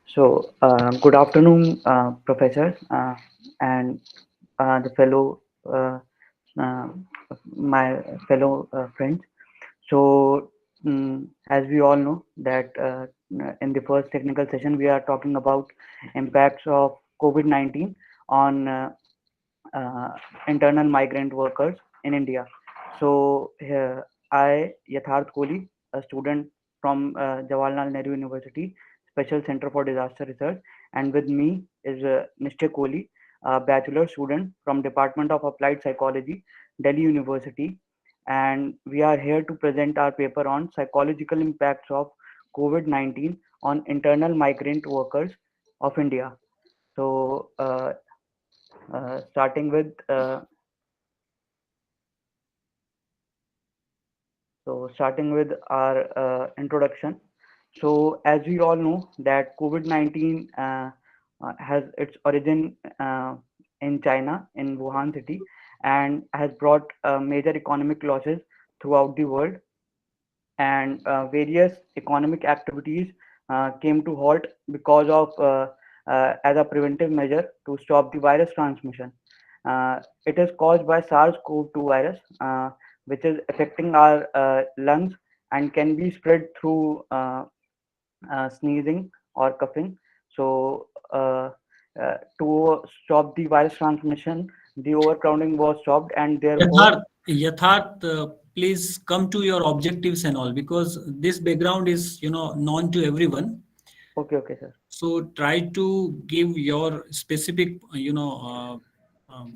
So good afternoon, professor and the fellow my fellow friends. So as we all know that in the first technical session we are talking about impacts of COVID-19 on internal migrant workers in India. So I, Yatharth Kohli, a student from Jawaharlal Nehru University, Special Center for Disaster Research, and with me is Mr. Kohli, a bachelor student from Department of Applied Psychology, Delhi University, and we are here to present our paper on psychological impacts of COVID-19 on internal migrant workers of India. So, starting with our introduction. So, as we all know, that COVID-19 has its origin in China, in Wuhan city, and has brought major economic losses throughout the world, and various economic activities came to halt because of as a preventive measure to stop the virus transmission. It is caused by SARS-CoV-2 virus, which is affecting our lungs and can be spread through sneezing or coughing. So, to stop the virus transmission, the overcrowding was stopped, and therefore. Yatharth, please come to your objectives and all, because this background is known to everyone. Okay, sir. So try to give your specific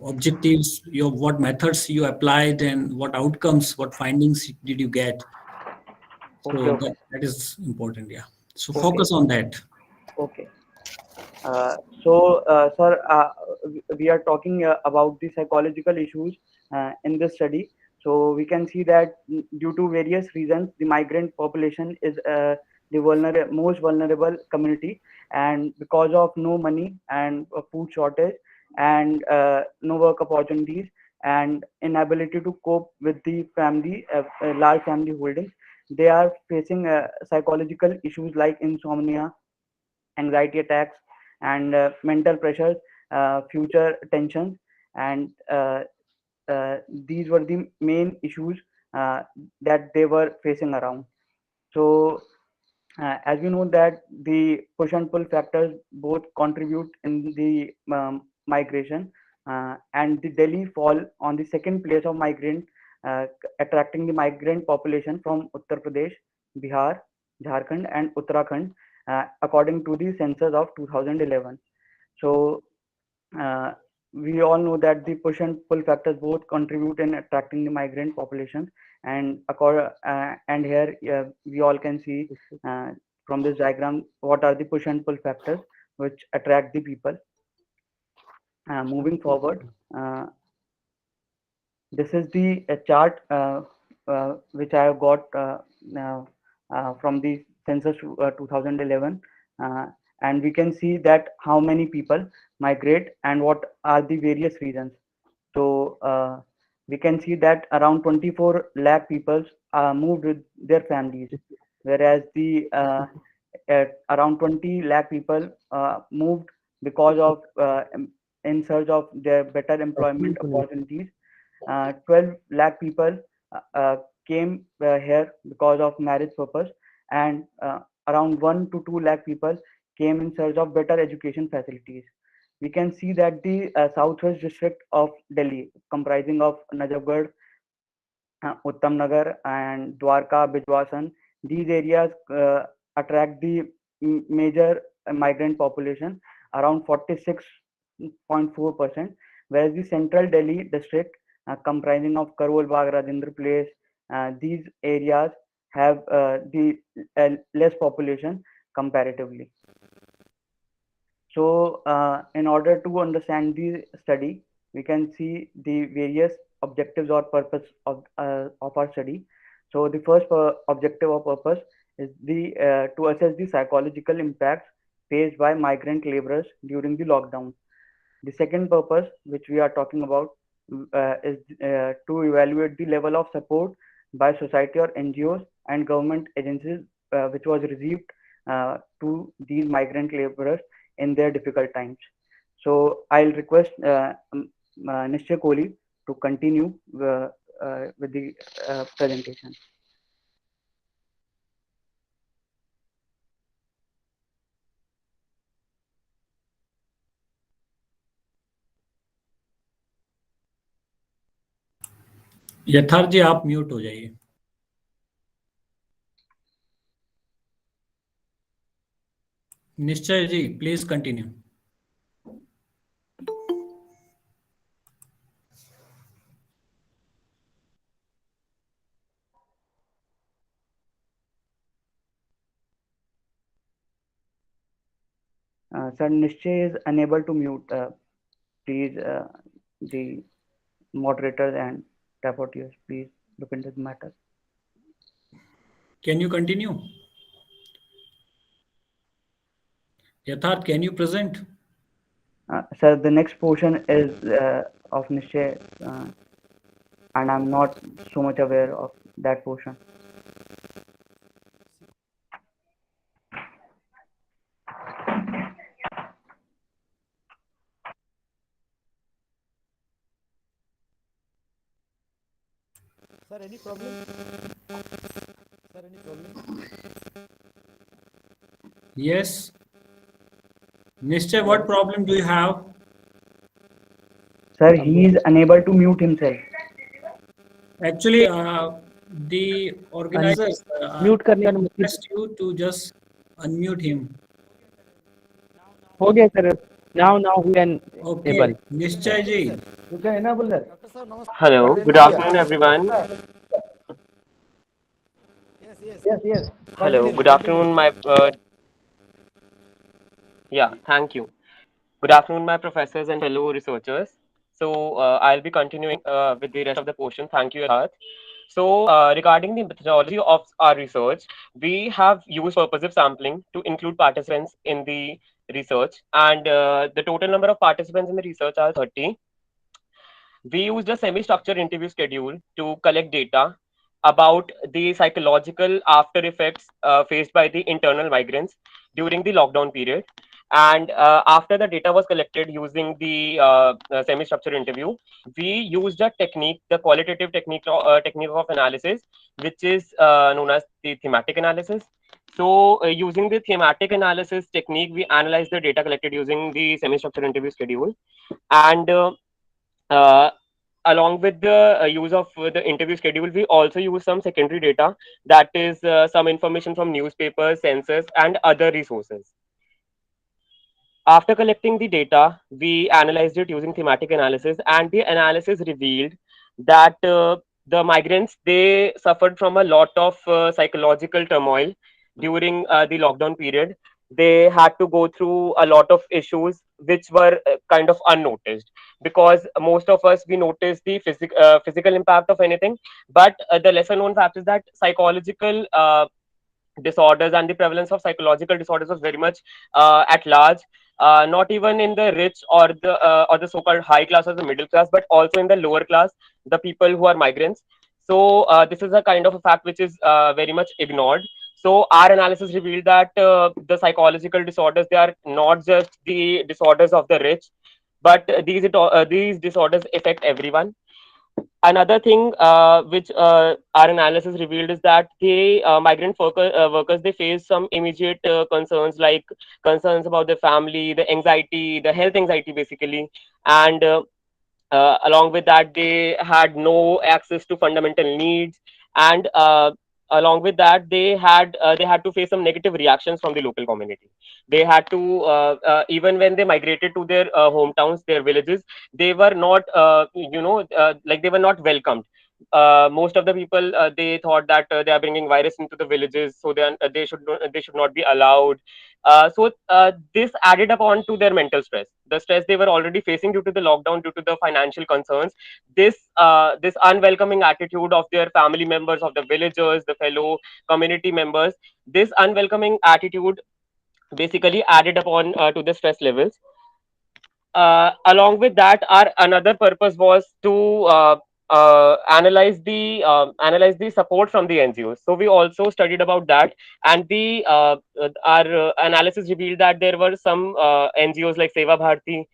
objectives, what methods you applied and what outcomes, what findings did you get. So Okay. that is important. Yeah. So focus on that. Okay. Sir, we are talking about the psychological issues in this study. So we can see that due to various reasons, the migrant population is the most vulnerable community, and because of no money and food shortage and no work opportunities and inability to cope with the large family holdings, they are facing psychological issues like insomnia, anxiety attacks, and mental pressures, future tensions, and these were the main issues that they were facing around. So, as we know that the push and pull factors both contribute in the migration, and the Delhi fall on the second place of migrant, attracting the migrant population from Uttar Pradesh, Bihar, Jharkhand, and Uttarakhand, according to the census of 2011. So, we all know that the push and pull factors both contribute in attracting the migrant population, and here we all can see from this diagram what are the push and pull factors which attract the people. Moving forward, this is the chart which I have got from the census 2011, and we can see that how many people migrate and what are the various reasons. So we can see that around 24 lakh people moved with their families, whereas the around 20 lakh people moved because of in search of their better employment opportunities. 12 lakh people came here because of marriage purpose, and around 1 to 2 lakh people came in search of better education facilities. We can see that the southwest district of Delhi, comprising of Najafgarh, Uttamnagar, and Dwarka, Bijwasan, these areas attract the major migrant population, around 46.4%, whereas the central Delhi district, comprising of Karol Bagh, Rajendra Place, these areas have the less population comparatively. So, in order to understand the study, we can see the various objectives or purpose of our study. So, the first objective or purpose is to assess the psychological impacts faced by migrant laborers during the lockdown. The second purpose, which we are talking about, is to evaluate the level of support by society or NGOs and government agencies which was received to these migrant laborers in their difficult times. So I'll request Nishchay Kohli to continue with the presentation. यथार्थ जी आप mute हो जाइए. Nishchay ji please continue. Sir, Nischay is unable to mute. Please, the moderators and rapporteurs, please look into the matter. Can you continue? Yatharth, can you present? Sir, the next portion is of Nischay, and I'm not so much aware of that portion. Sir, any problem? Sir, any problem? Yes. Nischay, what problem do you have? Sir, he is unable to mute himself. Actually, the organizers Mute करने का number request you to just unmute him. हो गया sir. Now we can Okay, able. Nischay ji. You can enable that. Hello, good afternoon, everyone. Yes. Hello, good afternoon, my thank you. Good afternoon, my professors and fellow researchers. So I'll be continuing with the rest of the portion. Thank you, Earth. So regarding the methodology of our research, we have used purposive sampling to include participants in the research, and the total number of participants in the research are 30. We used a semi-structured interview schedule to collect data about the psychological after effects faced by the internal migrants during the lockdown period. And after the data was collected using the semi-structured interview, we used a technique, the qualitative technique of analysis, which is known as the thematic analysis. So using the thematic analysis technique, we analyzed the data collected using the semi-structured interview schedule. And uh, along with the use of the interview schedule, we also use some secondary data, that is some information from newspapers, census, and other resources. After collecting the data, we analyzed it using thematic analysis, and the analysis revealed that the migrants, they suffered from a lot of psychological turmoil during the lockdown period. They had to go through a lot of issues which were kind of unnoticed, because most of us, we notice the physical impact of anything, but the lesser known fact is that psychological disorders and the prevalence of psychological disorders was very much at large, not even in the rich or the so-called high class or the middle class, but also in the lower class, the people who are migrants. So this is a kind of a fact which is very much ignored. So our analysis revealed that the psychological disorders, they are not just the disorders of the rich, but these disorders affect everyone. Another thing which our analysis revealed is that the workers, they face some immediate concerns, like concerns about their family, the anxiety, the health anxiety basically, and along with that, they had no access to fundamental needs, and along with that, they had to face some negative reactions from the local community. They had to even when they migrated to their hometowns, their villages, they were not like they were not welcomed. Most of the people, they thought that they are bringing virus into the villages, so they should not be allowed. So this added upon to their mental stress, the stress they were already facing due to the lockdown, due to the financial concerns. This unwelcoming attitude of their family members, of the villagers, the fellow community members, this unwelcoming attitude basically added upon to the stress levels. Along with that, our another purpose was to analyze the support from the NGOs. So we also studied about that, and the our analysis revealed that there were some NGOs like Seva Bharti,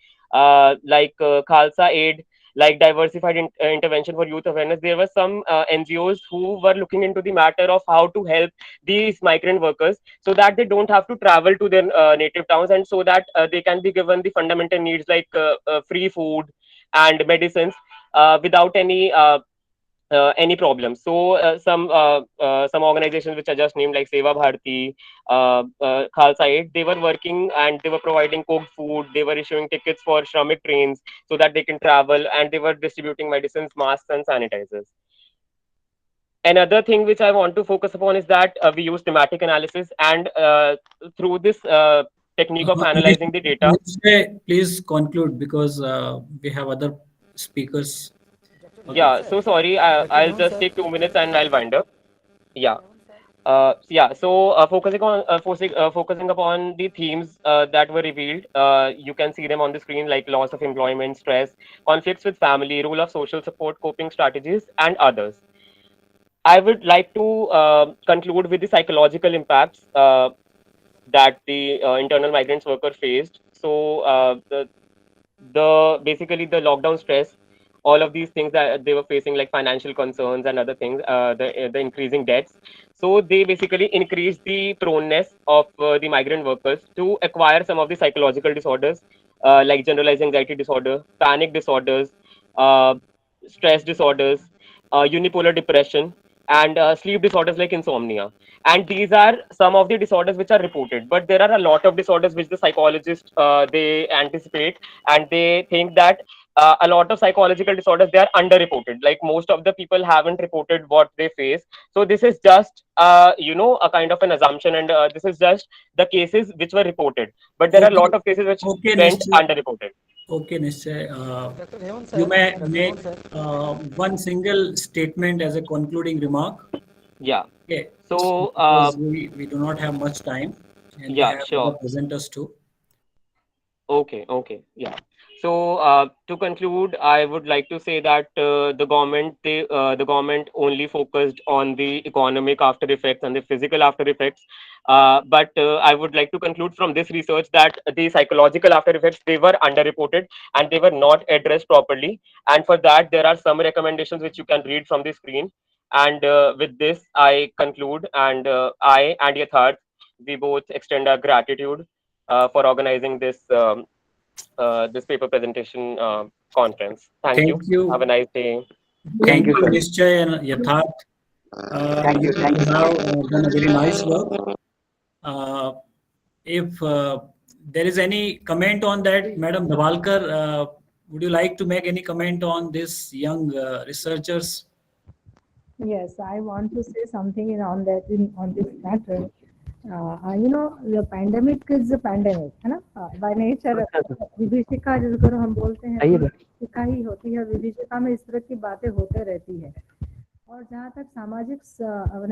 like Khalsa Aid, like Diversified Intervention for Youth Awareness. There were some NGOs who were looking into the matter of how to help these migrant workers, so that they don't have to travel to their native towns, and so that they can be given the fundamental needs like free food and medicines without any problems. So some organizations which I just named, like Seva Bharti, Khalsa Aid, they were working and they were providing cooked food. They were issuing tickets for Shramik trains so that they can travel, and they were distributing medicines, masks, and sanitizers. Another thing which I want to focus upon is that we use thematic analysis, and through this technique of analyzing the data. Please conclude because we have other speakers. Okay. Yeah, so sorry, I'll just take 2 minutes and I'll wind up. Yeah. So focusing upon the themes that were revealed, you can see them on the screen, like loss of employment, stress, conflicts with family, role of social support, coping strategies, and others. I would like to conclude with the psychological impacts that the internal migrants worker faced. So the basically the lockdown stress, all of these things that they were facing, like financial concerns and other things, the increasing debts. So they basically increased the proneness of the migrant workers to acquire some of the psychological disorders, like generalized anxiety disorder, panic disorders, uh, stress disorders, unipolar depression, and sleep disorders like insomnia. And these are some of the disorders which are reported, but there are a lot of disorders which the psychologists they anticipate, and they think that a lot of psychological disorders, they are underreported, like most of the people haven't reported what they face. So this is just a kind of an assumption, and this is just the cases which were reported, but there are a lot of cases which went underreported. Okay, Nishchay. You may make one single statement as a concluding remark. Yeah. Okay. So because we do not have much time, and yeah, we have sure. other presenters too. Okay. Yeah. So to conclude, I would like to say that the government only focused on the economic after effects and the physical after effects. But I would like to conclude from this research that the psychological after effects, they were underreported and they were not addressed properly. And for that, there are some recommendations which you can read from the screen. And with this, I conclude, and I and Yatharth, we both extend our gratitude for organizing this this paper presentation conference. Thank you. Have a nice day. Thank you, Nishchay and Yatharth. Thank you. Have done a very nice work. If there is any comment on that, Madam Dabhadker, would you like to make any comment on this young researchers? Yes, I want to say something on this matter. The pandemic is a pandemic, है ना? By nature, विभीषिका जिसको हम बोलते हैं, विभीषिका ही होती है. विभीषिका में इस तरह की बातें होते रहती है. और जहाँ तक सामाजिक,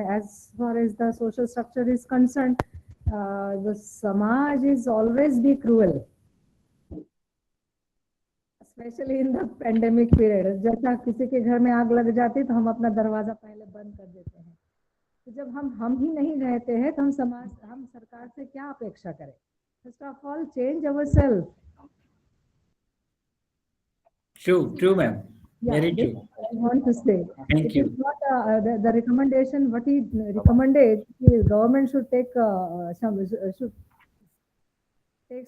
as far as the social structure is concerned, the samaj is always be cruel. Specially in the pandemic period. जैसा किसी के घर में आग लग जाती है तो हम अपना दरवाजा पहले बंद कर देते हैं. तो जब हम ही नहीं रहते हैं तो हम सरकार से क्या अपेक्षा करें? First of all change ourself. True, ma'am. Very true. I want to say. Thank you. Not, the recommendation, what he recommended, the government should take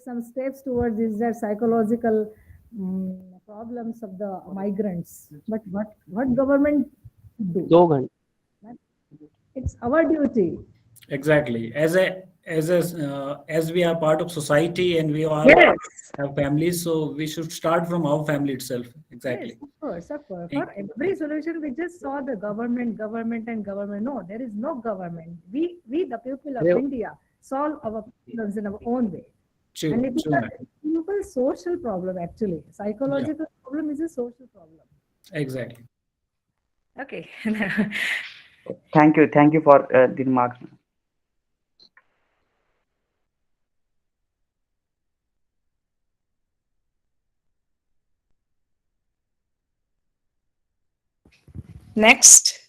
some steps towards this, that psychological problems of the migrants. But what government do? It's our duty. Exactly. As we are part of society and we all have families, so we should start from our family itself. Exactly. Yes, of course. For every solution, we just saw the government. No, there is no government. We the people of India, solve our problems in our own way. True, and it is a simple social problem, actually. Psychological problem is a social problem. Exactly. Okay. Thank you for the remarks. Next.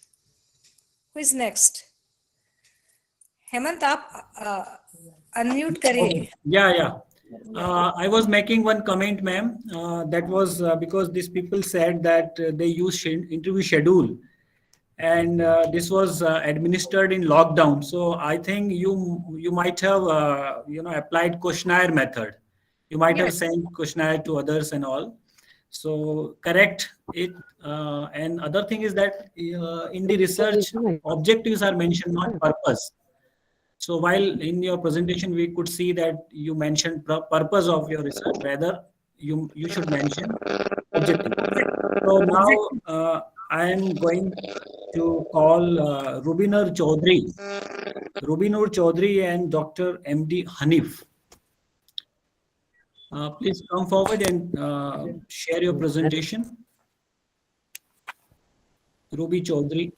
Who is next? Hemant, आप unmute करिए. Yeah. I was making one comment, ma'am. That was because these people said that they use interview schedule, and this was administered in lockdown. So I think you might have applied questionnaire method. You might have sent questionnaire to others and all. So correct it. And other thing is that in the research, objectives are mentioned, not purpose. So while in your presentation we could see that you mentioned purpose of your research, rather you should mention objective. So now I am going to call Rubinur Chaudhary and Dr. M.D. Hanif. Please come forward and share your presentation. Ruby Chaudhary.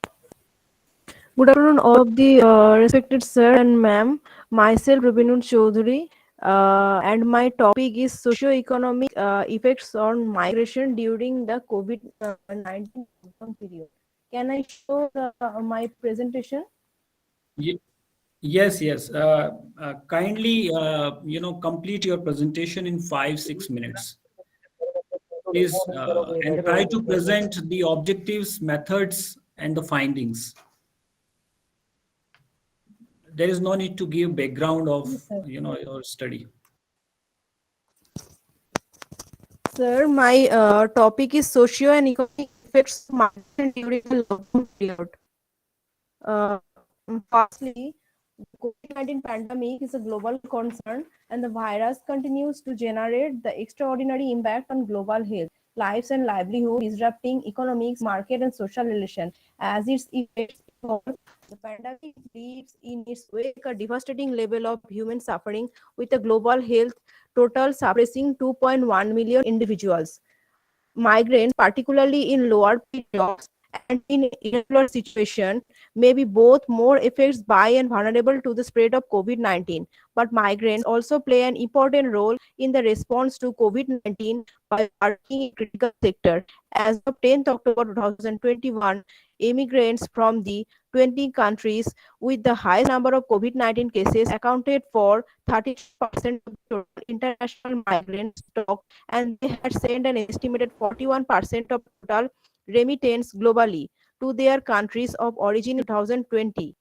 Good afternoon, all of the respected sir and ma'am. Myself, Rubinun Chaudhary, and my topic is socio-economic effects on migration during the COVID-19 period. Can I show my presentation? Yes. Kindly, complete your presentation in 5-6 minutes. Please, and try to present the objectives, methods, and the findings. There is no need to give background of your study. Sir, my topic is socio and economic effects of migration during the lockdown period. Firstly, the COVID-19 pandemic is a global concern, and the virus continues to generate the extraordinary impact on global health, lives and livelihood, disrupting economics, market, and social relations. As its effects evolve, the pandemic leaves in its wake a devastating level of human suffering, with a global health total suppressing 2.1 million individuals. Migrants, particularly in lower paid jobs and in irregular situation, may be both more affected by and vulnerable to the spread of COVID-19. But migrants also play an important role in the response to COVID-19 by working in critical sector. As of 10th October 2021, immigrants from the 20 countries with the highest number of COVID-19 cases accounted for 30% of the total international migrant stock, and they had sent an estimated 41% of total remittance globally to their countries of origin in 2020.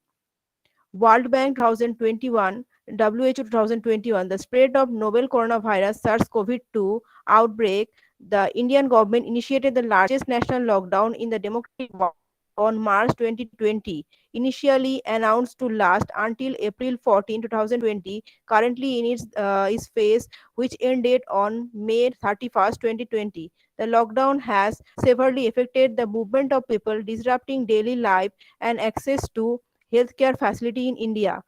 World Bank 2021, WHO 2021, the spread of novel coronavirus SARS-CoV-2 outbreak, the Indian government initiated the largest national lockdown in the democratic world on March 2020, initially announced to last until April 14, 2020, currently in its phase, which ended on May 31st, 2020. The lockdown has severely affected the movement of people, disrupting daily life and access to healthcare facility in India.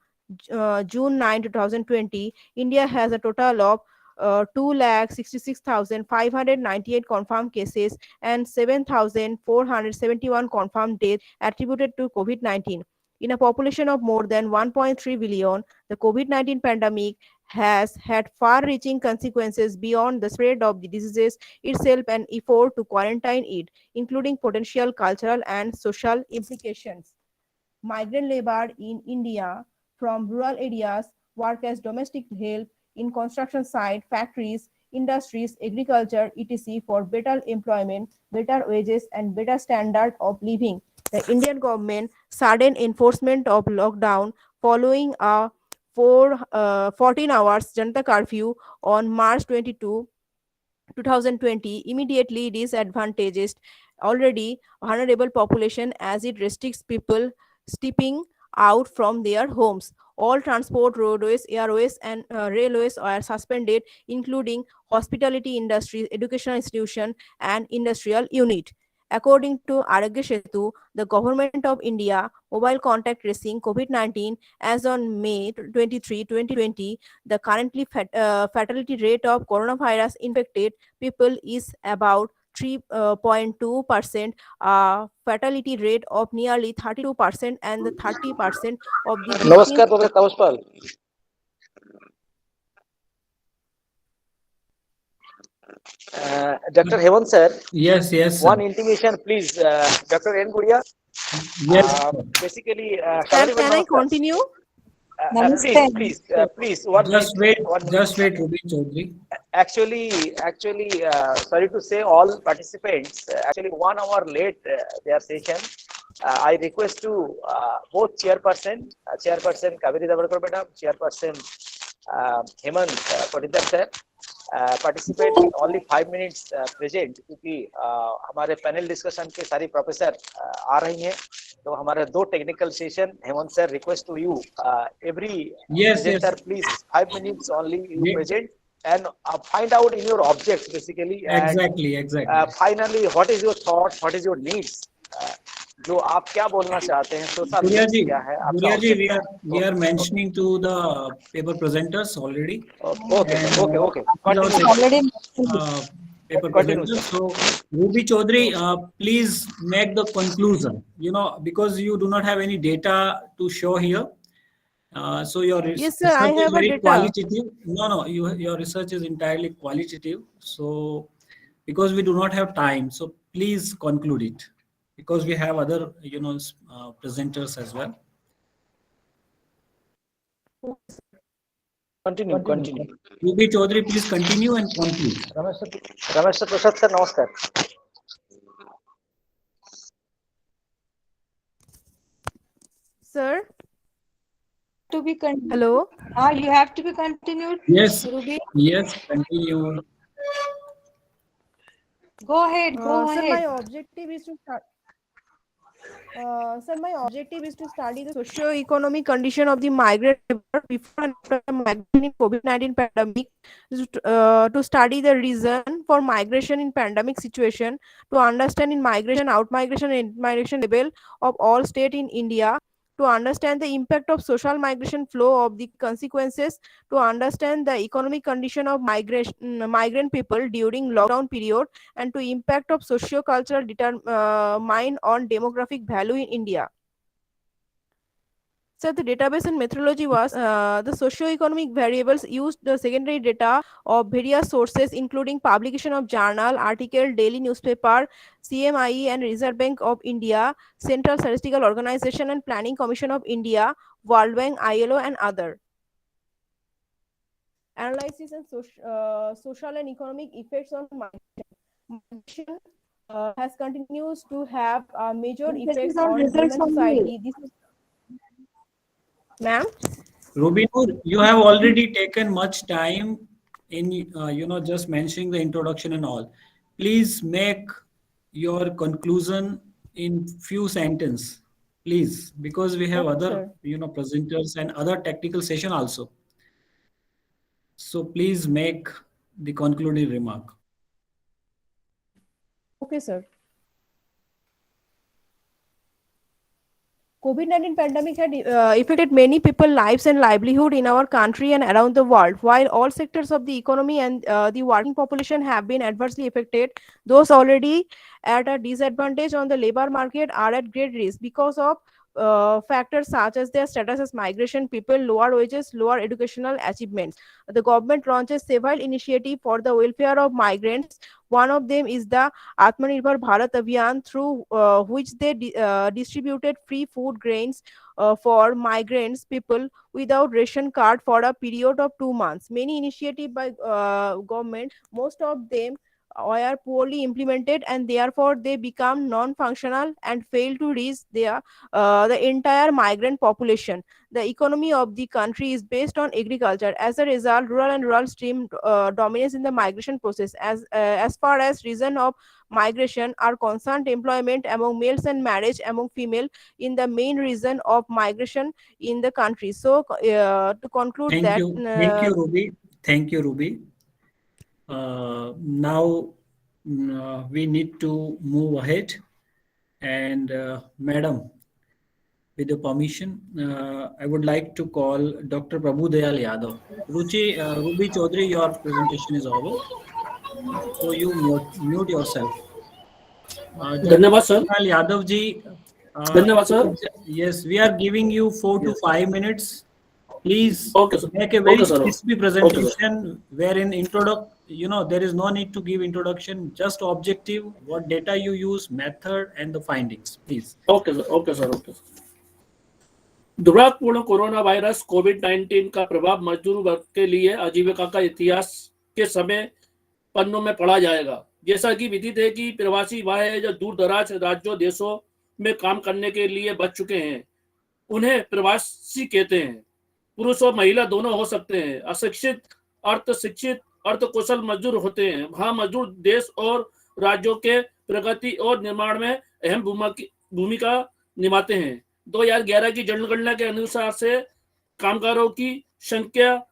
June 9, 2020, India has a total of 2,66,598 confirmed cases and 7,471 confirmed deaths attributed to COVID-19. In a population of more than 1.3 billion, the COVID-19 pandemic has had far-reaching consequences beyond the spread of the diseases itself and effort to quarantine it, including potential cultural and social implications. Migrant labor in India from rural areas work as domestic help in construction site, factories, industries, agriculture, etc. for better employment, better wages, and better standard of living. The Indian government sudden enforcement of lockdown following a 14 hours Janata curfew on March 22, 2020 immediately disadvantages already vulnerable population as it restricts people stepping out from their homes. All transport, roadways, airways, and railways are suspended, including hospitality industry, educational institution, and industrial unit. According to Arogya Setu, the Government of India mobile contact tracing COVID-19 as on May 23, 2020, the currently fatality rate of coronavirus infected people is about 3.2%, fatality rate of nearly 32%, and the 30% of the victims. Namaskar, Professor Kauspal. Dr. Hemant sir. Yes. One intimation, please, Dr. N. Guria. Yes. Basically, Sir, can I continue? Please. Just wait, Ruby Chaudhary. Actually, sorry to say, all participants, actually 1 hour late their session. I request to both chairperson KaveriDabhadker madam, chairperson Hemant Patidar sir, participate only 5 minutes present, क्योंकि हमारे panel discussion के सारी professor आ रही हैं, तो हमारे 2 technical session. Hemant sir, request to you, every presenter, please 5 minutes only you present and find out in your objects basically. Exactly. Finally, what is your thought, what is your needs? जो आप क्या बोलना चाहते हैं, सोशल Guria इफेक्ट्स ji, क्या है आपका Guria ji, objective? we are mentioning to the paper presenters already. Okay, And sir. Okay. our Continue. paper Continue, presenters. sir. So, Ruby Chaudhary, please make the conclusion. You know, because you do not have any data to show here. So your Yes, sir, I research is have a very data. qualitative. No, your research is entirely qualitative. So, because we do not have time, so please conclude it. Because we have other, presenters as well. Continue. Ruby Chaudhary, please continue and conclude. Ramesh sir, Prasad sir, namaskar. Sir, To be continued. hello. You have to be continued. Yes, Ruby, yes, continue. go ahead. Sir, my objective is to start. Sir, my objective is to study the socio-economic condition of the migrant labor before and after the migration in COVID-19 pandemic, to study the reason for migration in pandemic situation, to understand in migration, out-migration, and in-migration level of all state in India, to understand the impact of social migration flow of the consequences, to understand the economic condition of migrant people during lockdown period, and to impact of socio-cultural determine on demographic value in India. So the database and methodology was the socio-economic variables used the secondary data of various sources including publication of journal, article, daily newspaper, CMIE and Reserve Bank of India, Central Statistical Organization and Planning Commission of India, World Bank, ILO and other. Analysis and social and economic effects on migration has continues to have major effects on human society. This is, ma'am. Ruby, you have already taken much time in just mentioning the introduction and all. Please make your conclusion in few sentences, please, because we have other presenters and other technical session also. So please make the concluding remark. Okay, sir. COVID-19 pandemic had affected many people's lives and livelihood in our country and around the world. While all sectors of the economy and the working population have been adversely affected, those already at a disadvantage on the labor market are at great risk because of factors such as their status as migration people, lower wages, lower educational achievements. The government launches several initiatives for the welfare of migrants. One of them is the Atmanirbhar Bharat Abhiyan, through which they distributed free food grains for migrants people without ration card for a period of 2 months. Many initiatives by government, most of them were poorly implemented and therefore they become non-functional and fail to reach the entire migrant population. The economy of the country is based on agriculture. As a result, rural and rural stream dominates in the migration process. As far as reason of migration are concerned, employment among males and marriage among female in the main reason of migration in the country. So to conclude Thank that, you, Ruby. Thank you, Ruby. Now we need to move ahead, and Madam, with your permission, I would like to call Dr. Prabhu-Dayal Yadav. Ruby Chaudhary, your presentation is over. So you mute yourself. धन्यवाद sir. Yadav ji, धन्यवाद sir. yes, we are giving you 4 to 5 minutes. Please make a very crispy presentation wherein there is no need to give introduction, just objective, what data you use, method, and the findings, please. Okay, sir. दुर्भाग्यपूर्ण corona virus कोविड-19 का प्रभाव मजदूर वर्ग के लिए आजीविका का इतिहास के समय पन्नों में पढ़ा जाएगा. जैसा कि विदित है कि प्रवासी वह है जो दूर दराज राज्यों देशों में काम करने के लिए बच चुके हैं. उन्हें प्रवासी कहते हैं. पुरुष और महिला दोनों हो सकते हैं. अशिक्षित, अर्ध शिक्षित, अर्ध कुशल मजदूर होते हैं. वहाँ मजदूर देश और राज्यों के प्रगति और निर्माण में अहम भूमिका निभाते हैं. 2011 की जनगणना के अनुसार से कामगारों की संख्या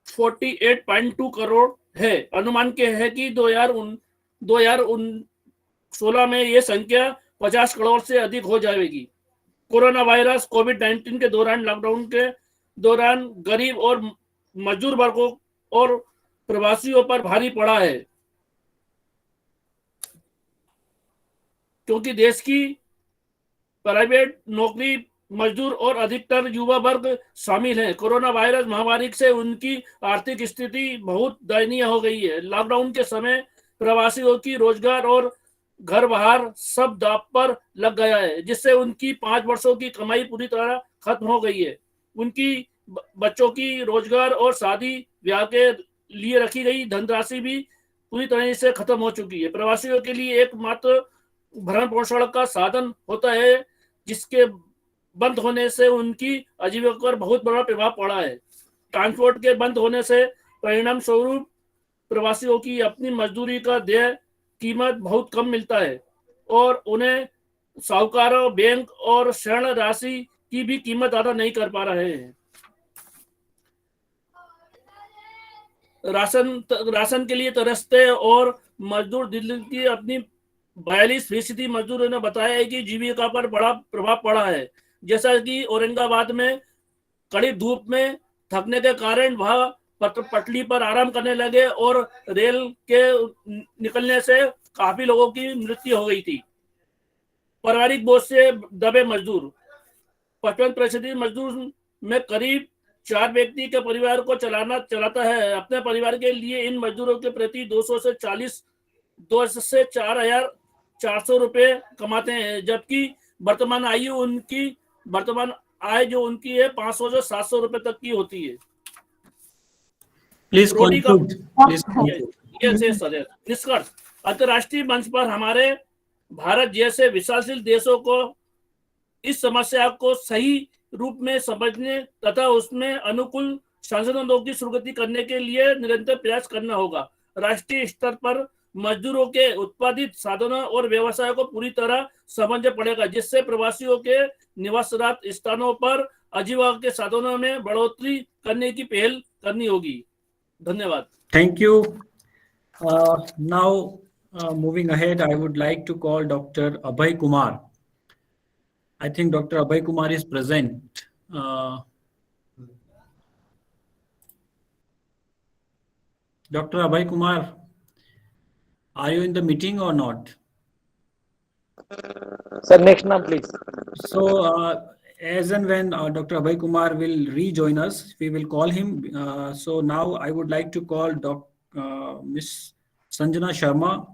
48.2 करोड़ है. अनुमान के है कि 2016 में ये संख्या 50 करोड़ से अधिक हो जाएगी। कोरोना वायरस कोविड-19 के दौरान, लॉकडाउन के दौरान गरीब और मजदूर वर्गों और प्रवासियों पर भारी पड़ा है, क्योंकि देश की प्राइवेट नौकरी मजदूर और अधिकतर युवा वर्ग शामिल हैं। कोरोना वायरस महामारी से उनकी आर्थिक स्थिति बहुत दयनीय हो गई है। लॉकडाउन के समय प्रवासियों की रोजगार और घर बाहर सब दांव पर लग गया है, जिससे उनकी 5 वर्षों की कमाई पूरी तरह खत्म हो गई है। उनकी बच्चों की रोजगार और शादी ब्याह के लिए रखी गई धनराशि भी पूरी तरह से खत्म हो चुकी है। प्रवासियों के लिए एकमात्र भरण पोषण का साधन होता है, जिसके बंद होने से उनकी आजीविका पर बहुत बड़ा प्रभाव पड़ा है। ट्रांसपोर्ट के बंद होने से परिणाम स्वरूप प्रवासियों की अपनी मजदूरी का देय कीमत बहुत कम मिलता है और उन्हें साहूकारों, बैंक और ऋण राशि की भी कीमत अदा नहीं कर पा रहे हैं। राशन के लिए तरसते और मजदूर दिल्ली की अपनी 42% मजदूरों ने बताया है कि जीविका पर बड़ा प्रभाव पड़ा है। जैसा कि औरंगाबाद में कड़ी धूप में थकने के कारण वह पटरी पर आराम करने लगे और रेल के निकलने से काफी लोगों की मृत्यु हो गई थी। पारिवारिक बोझ से दबे मजदूर, 55% मजदूर में करीब 4 व्यक्ति के परिवार को चलाता है। अपने परिवार के लिए इन मजदूरों के प्रति 200 से 4,400 रुपए कमाते हैं, जबकि वर्तमान आय जो उनकी है 500 से 700 रुपए तक की होती है। प्लीज निष्कर्ष, अंतर्राष्ट्रीय मंच पर हमारे भारत जैसे विकासशील देशों को इस समस्या को सही रूप में समझने तथा उसमें अनुकूल संशोधनों की सुगति करने के लिए निरंतर प्रयास करना होगा। राष्ट्रीय स्तर पर मजदूरों के उत्पादित साधनों और व्यवसाय को पूरी तरह समझना पड़ेगा, जिससे प्रवासियों के निवासरत स्थानों पर आजीविका के साधनों में बढ़ोतरी करने की पहल करनी होगी। धन्यवाद। Thank you. Now, moving ahead, I would like to call Dr. Abhay Kumar. I think Dr. Abhay Kumar is present. Dr. Abhay Kumar, are you in the meeting or not? Sir, next name, please. So, as and when Dr. Abhay Kumar will rejoin us, we will call him. So now I would like to call Miss Sanjana Sharma,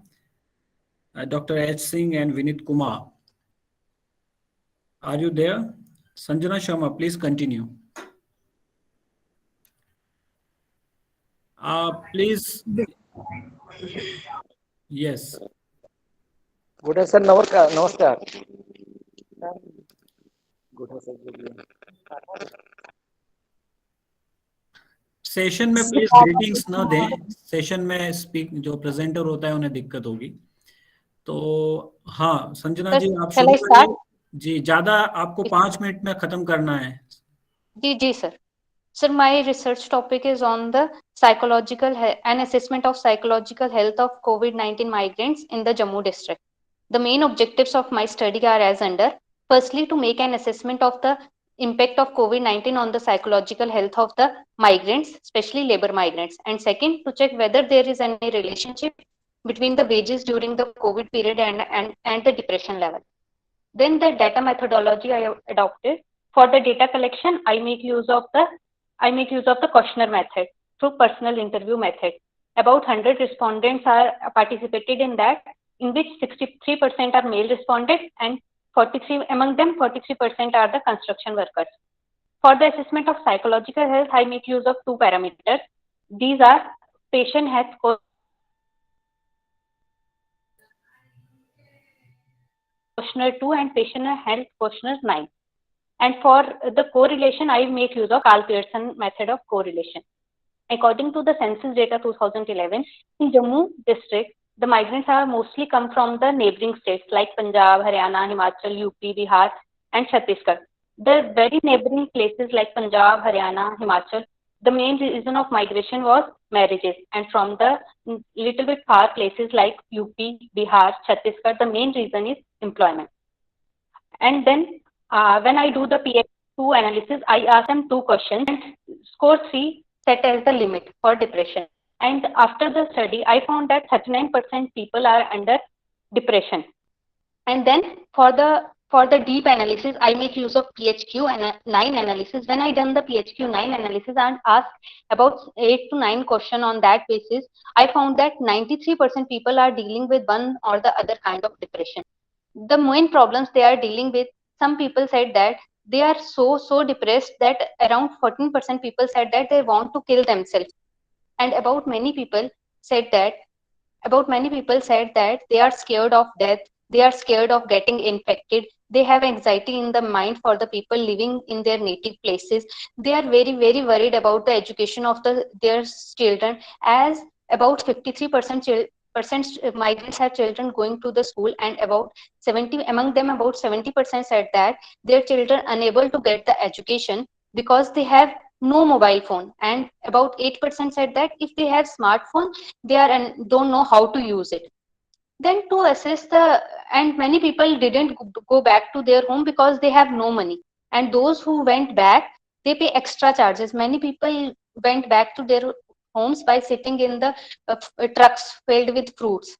Dr. H. Singh and Vinit Kumar. Are you there? Sanjana Sharma, please continue. Please. Yes. Good day, sir. Namaskar. Good day, sir. Session में please greetings ना दें, session में जो presenter होता है उन्हें दिक्कत होगी। तो हाँ संजना जी, आप शुरू करिए जी। ज्यादा आपको 5 मिनट में खत्म करना है। जी sir. Sir, my research topic is on the psychological and assessment of psychological health of COVID-19 migrants in the Jammu district. The main objectives of my study are as under: firstly, to make an assessment of the impact of COVID-19 on the psychological health of the migrants, especially labor migrants, and second, to check whether there is any relationship between the wages during the COVID period and the depression level. Then the data methodology I adopted. For the data collection, I make use of the questionnaire method through personal interview method. About 100 respondents are participated in that, in which 63% are male respondents and 43% are the construction workers. For the assessment of psychological health, I make use of 2 parameters. These are patient health questionnaire 2 and patient health questionnaire 9. And for the correlation, I make use of Carl Pearson method of correlation. According to the census data 2011, in Jammu district, the migrants are mostly come from the neighboring states like Punjab, Haryana, Himachal, UP, Bihar, and Chhattisgarh. The very neighboring places like Punjab, Haryana, Himachal, the main reason of migration was marriages, and from the little bit far places like UP, Bihar, Chhattisgarh, the main reason is employment. And then when I do the PH2 analysis, I ask them 2 questions and score 3 set as the limit for depression. And after the study, I found that 39% people are under depression. And then for the deep analysis, I make use of PHQ-9 analysis. When I done the PHQ-9 analysis and asked about 8 to 9 question on that basis, I found that 93% people are dealing with one or the other kind of depression. The main problems they are dealing with, some people said that they are so depressed that around 14% people said that they want to kill themselves. And many people said that they are scared of death, they are scared of getting infected, they have anxiety in the mind for the people living in their native places, they are very worried about the education of their children, as about 53% migrants have children going to the school, and about 70 among them about 70% said that their children unable to get the education because they have no mobile phone, and about 8% said that if they have smartphone they are and don't know how to use it. Then to assess and many people didn't go back to their home because they have no money, and those who went back, they pay extra charges. Many people went back to their homes by sitting in the trucks filled with fruits.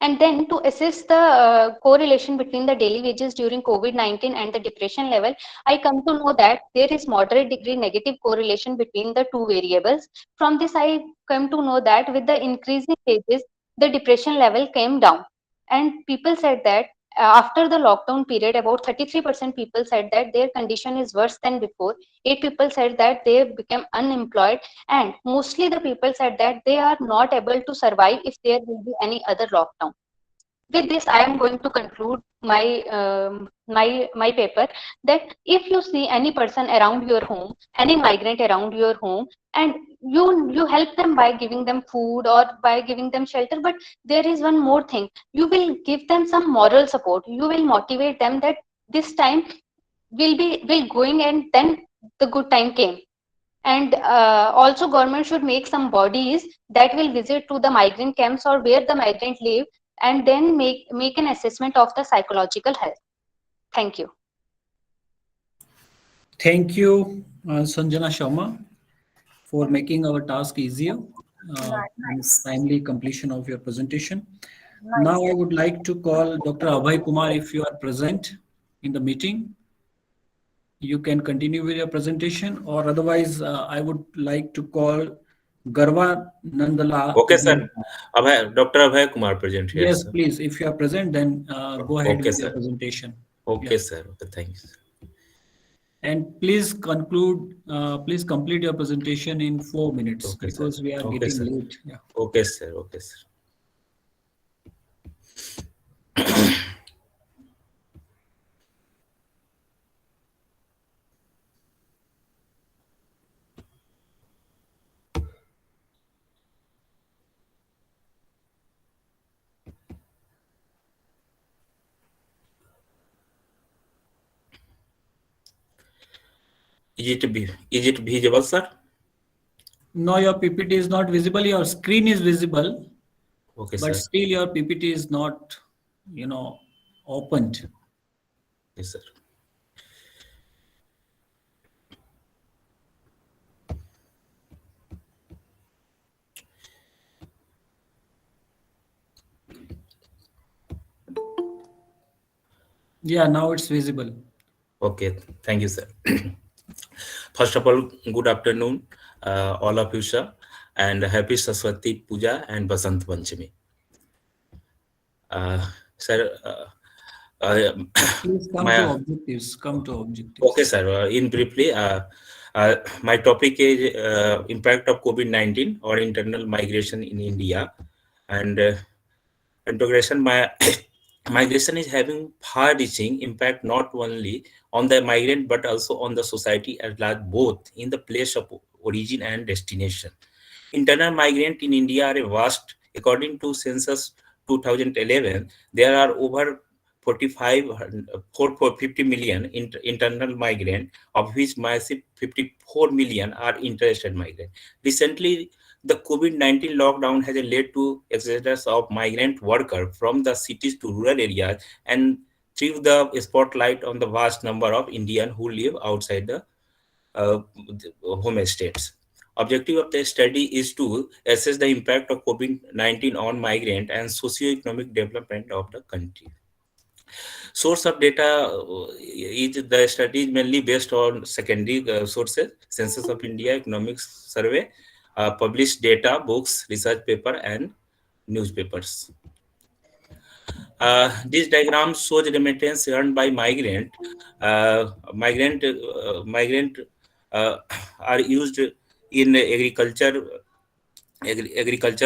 And then to assess the correlation between the daily wages during COVID-19 and the depression level, I come to know that there is moderate degree negative correlation between the two variables. From this, I come to know that with the increasing wages, the depression level came down. And people said that after the lockdown period, about 33% people said that their condition is worse than before. 8 people said that they became unemployed, and mostly the people said that they are not able to survive if there will be any other lockdown. With this, I am going to conclude my paper, that if you see any person around your home, any migrant around your home, and you help them by giving them food or by giving them shelter, but there is one more thing, you will give them some moral support, you will motivate them that this time will going, and then the good time came. And also government should make some bodies that will visit to the migrant camps or where the migrant live, and then make an assessment of the psychological health. Thank you. Thank you, Sanjana Sharma, for making our task easier and timely completion of your presentation. Now I would like to call Dr. Abhay Kumar. If you are present in the meeting, you can continue with your presentation, or otherwise I would like to call Garva Nandala. Okay, sir. Dr. Abhay Kumar present here. Yes, sir. please. If you are present, then go ahead with your presentation. Okay, yes. Sir. Okay, thanks. And please conclude. Please complete your presentation in 4 minutes, okay, because we are getting late. Yeah. Okay, sir. Okay, sir. Is it visible, sir? No, your PPT is not visible. Your screen is visible. Okay, but sir. Still your PPT is not, opened. Yes, sir. Yeah, now it's visible. Okay, thank you, sir. First of all, good afternoon, all of you, sir, and happy Saraswati Puja and Basant Panchami. Sir, please come to objectives. Come to objectives. Okay, sir. In briefly, my topic is impact of COVID-19 or internal migration in India, and integration. Migration is having far-reaching impact not only on the migrant but also on the society at large, both in the place of origin and destination. Internal migrant in India are vast. According to census 2011, there are over 450 million internal migrant, of which massive 54 million are interested migrant. Recently, the COVID-19 lockdown has led to exodus of migrant workers from the cities to rural areas, and threw the spotlight on the vast number of Indians who live outside the home states. Objective of the study is to assess the impact of COVID-19 on migrant and socio-economic development of the country. Source of data is the study is mainly based on secondary sources, Census of India, Economics Survey, published data, books, research paper, and newspapers. This diagram shows remittance earned by migrant. Migrant are used in agriculture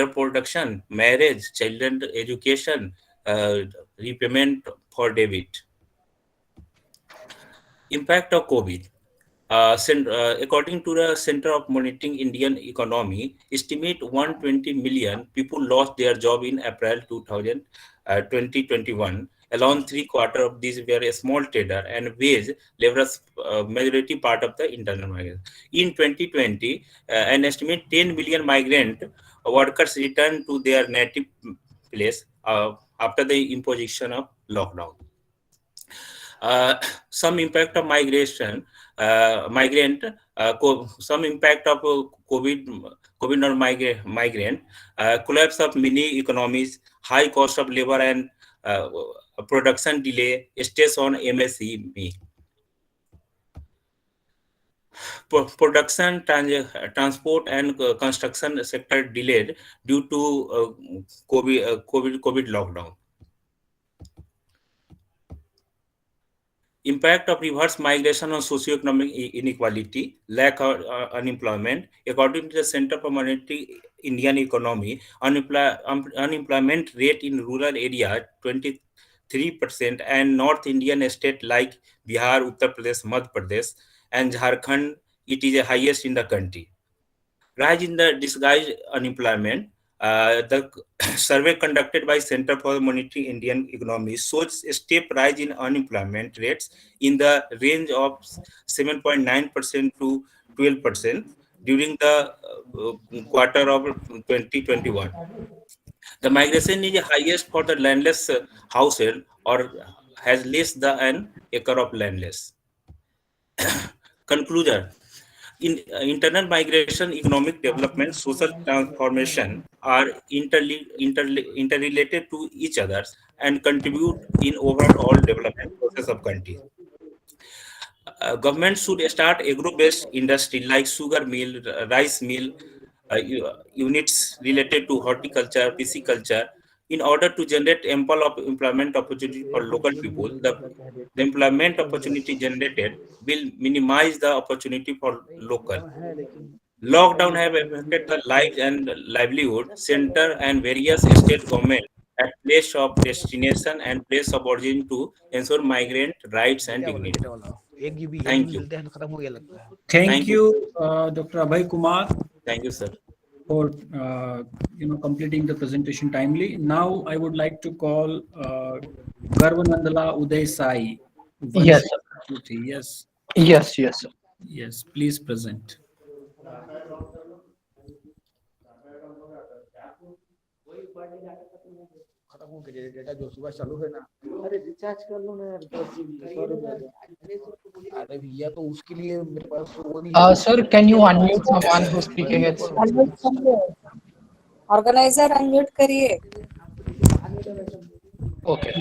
production, marriage, child education, repayment for debit. Impact of COVID. According to the Center of Monitoring Indian Economy, estimate 120 million people lost their job in April 2021. Alone 3/4 of these were a small trader and wage laborers, majority part of the internal migrants. In 2020, an estimate 10 million migrant workers returned to their native place after the imposition of lockdown. Some impact of migration, some impact of COVID on migrant, collapse of mini economies, high cost of labor and production delay, stress on MSME. Production, transport and construction sector delayed due to COVID lockdown. Impact of reverse migration on socio-economic inequality, lack of unemployment. According to the Center for Monitoring Indian Economy, unemployment rate in rural area 23%, and North Indian state like Bihar, Uttar Pradesh, Madhya Pradesh, and Jharkhand, it is the highest in the country. Rise in the disguised unemployment. The survey conducted by Center for Monitoring Indian Economy shows a steep rise in unemployment rates in the range of 7.9% to 12% during the quarter of 2021. The migration is highest for the landless household or has less than an acre of landless. Conclusion. In internal migration, economic development, social transformation are interrelated to each other and contribute in overall development process of countries. Government should start agro-based industry like sugar mill, rice mill, units related to horticulture, pisciculture, in order to generate ample of employment opportunity for local people. The employment opportunity generated will minimize the opportunity for local. Lockdown have affected the lives and livelihood. Center and various state government at place of destination and place of origin to ensure migrant rights and dignity. Thank you. Thank you, Dr. Abhay Kumar. Thank you, sir. For completing the presentation timely. Now I would like to call Garvanandala Uday Sai. Yes, sir. Yes. Yes, yes, sir. Yes, please present. Sir, can you unmute someone who's speaking? It's Organizer unmute करिए. Okay.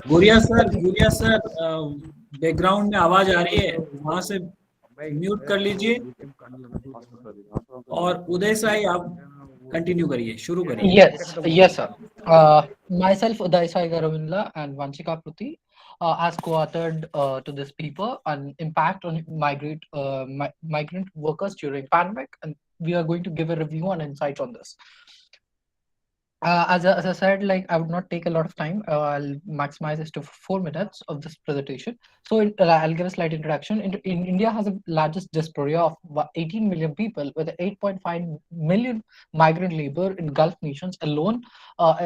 गुड़िया sir background में आवाज आ रही है, वहां से mute कर लीजिए और उदय साई आप कंटिन्यू करिए, शुरू करिए. Yes, sir. Myself, Uday Sai Garavindla and Vanchika Pruti has co-authored to this paper on impact on migrant workers during pandemic, and we are going to give a review and insight on this. As I said, like I would not take a lot of time. I'll maximize this to 4 minutes of this presentation. So I'll give a slight introduction. In India has the largest diaspora of 18 million people, with 8.5 million migrant labor in Gulf nations alone.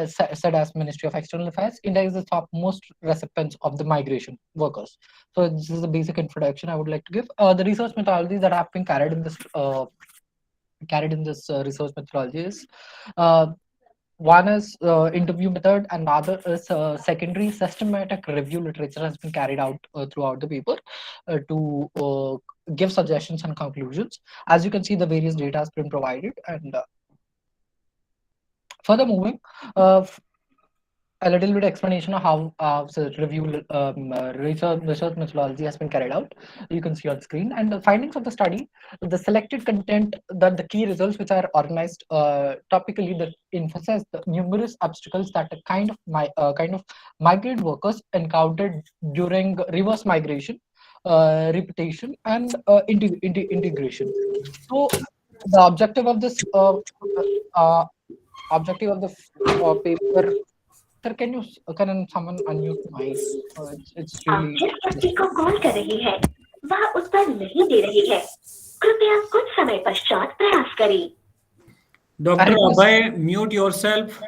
Said as Ministry of External Affairs, India is the top most recipients of the migration workers. So this is the basic introduction I would like to give. The research methodologies that have been carried in this research methodology is One is interview method, and the other is secondary systematic review literature has been carried out throughout the paper to give suggestions and conclusions. As you can see, the various data has been provided, and further moving, a little bit explanation of how review research methodology has been carried out. You can see on screen, and the findings of the study, the selected content, the key results which are organized topically that emphasize the numerous obstacles that a kind of migrant workers encountered during reverse migration, reputation, and integration. So the objective of this paper. Sir, can someone unmute mic? It's आप really जिस व्यक्ति को disturbing. Call कर रही है वह उत्तर नहीं दे रही है, कृपया कुछ समय पश्चात प्रयास करें। Dr. Abhay, mute yourself.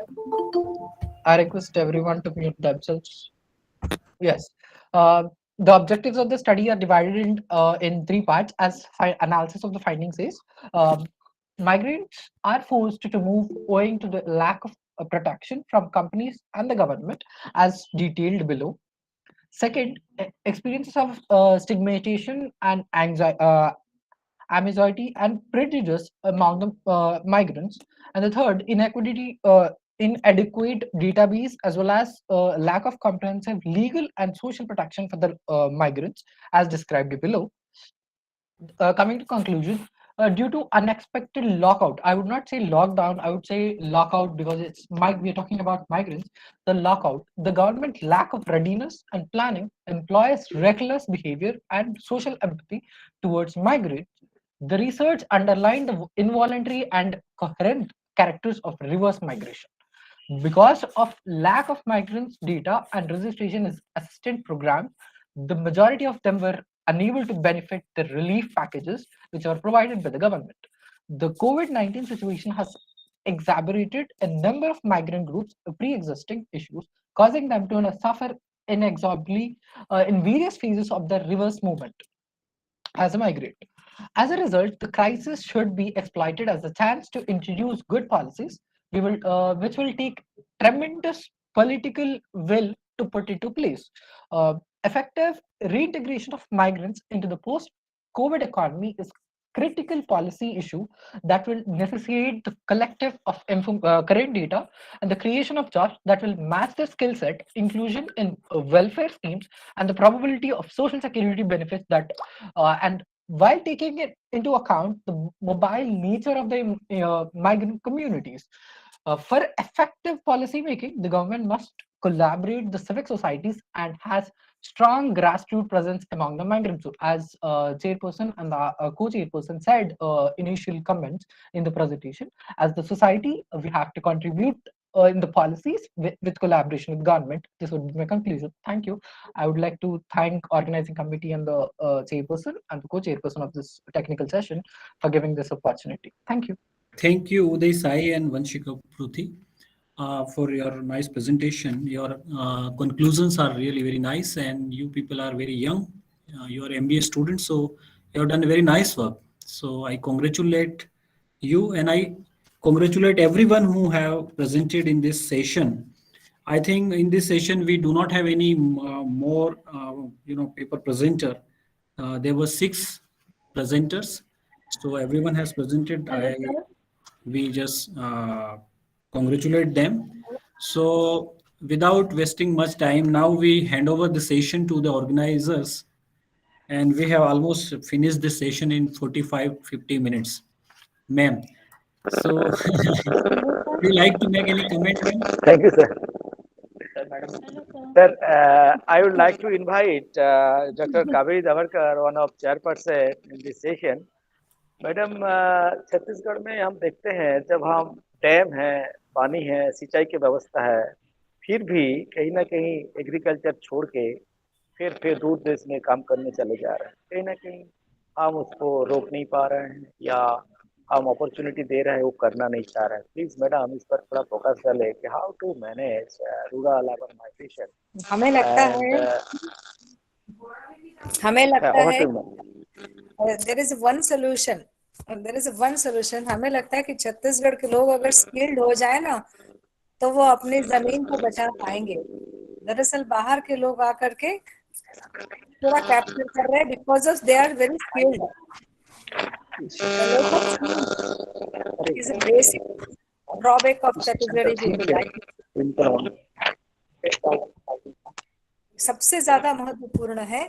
I request everyone to mute themselves. Yes. The objectives of the study are divided in three parts, as analysis of the findings says. Migrants are forced to move owing to the lack of protection from companies and the government, as detailed below. Second, experiences of stigmatization and anxiety and prejudice among the migrants. And the third, inadequate database as well as lack of comprehensive legal and social protection for the migrants, as described below. Coming to conclusion, due to unexpected lockout, I would not say lockdown, I would say lockout, because we're talking about migrants. The lockout, the government lack of readiness and planning, employs reckless behavior and social empathy towards migrants. The research underlined the involuntary and coherent characters of reverse migration. Because of lack of migrants data and registration as assistance programs, the majority of them were unable to benefit the relief packages which are provided by the government. The COVID-19 situation has exacerbated a number of migrant groups' pre-existing issues, causing them to suffer inexorably in various phases of the reverse movement as a migrant. As a result, the crisis should be exploited as a chance to introduce good policies which will take tremendous political will to put into place. Effective reintegration of migrants into the post-COVID economy is critical policy issue that will necessitate the collective of current data and the creation of jobs that will match the skill set, inclusion in welfare schemes, and the probability of social security benefits that and while taking it into account the mobile nature of the migrant communities. For effective policy making, the government must collaborate the civic societies and has strong grassroots presence among the migrants. So as chairperson and the co-chairperson said initial comments in the presentation, as the society, we have to contribute in the policies with collaboration with government. This would be my conclusion. Thank you. I would like to thank organizing committee and the chairperson and the co-chairperson of this technical session for giving this opportunity. Thank you. Thank you, Uday Sai and Vanshika Pruthi, for your nice presentation. Your conclusions are really very nice, and you people are very young. You are MBA students, so you have done very nice work. So I congratulate you, and I congratulate everyone who have presented in this session. I think in this session we do not have any more, paper presenter. There were 6 presenters, so everyone has presented. We just congratulate them. So without wasting much time, now we hand over the session to the organizers, and we have almost finished the session in 45-50 minutes, ma'am. So would you like to make any comment, ma'am? Thank you, sir. Sir, I would like to invite Dr.KaveriDabhadker, one of chairperson in this session. Madam, Chhattisgarh में हम देखते हैं जब हम dam है, पानी है, सिंचाई की व्यवस्था है, फिर भी कहीं ना कहीं एग्रीकल्चर छोड़ के फिर दूर देश में काम करने चले जा रहे हैं। कहीं ना कहीं हम उसको रोक नहीं पा रहे हैं या हम अपॉर्चुनिटी दे रहे हैं वो करना नहीं चाह रहे हैं। प्लीज मैडम इस पर थोड़ा फोकस डालें कि how to manage rural urban migration. हमें लगता है there is one solution हमें लगता है कि छत्तीसगढ़ के लोग अगर स्किल्ड हो जाए ना तो वो अपनी जमीन को बचा पाएंगे। दरअसल बाहर के लोग आकर के पूरा कैप्चर कर रहे हैं because of they are very skilled. The lack of skill is a basic drawback of Chhattisgarh people life. सबसे ज्यादा महत्वपूर्ण है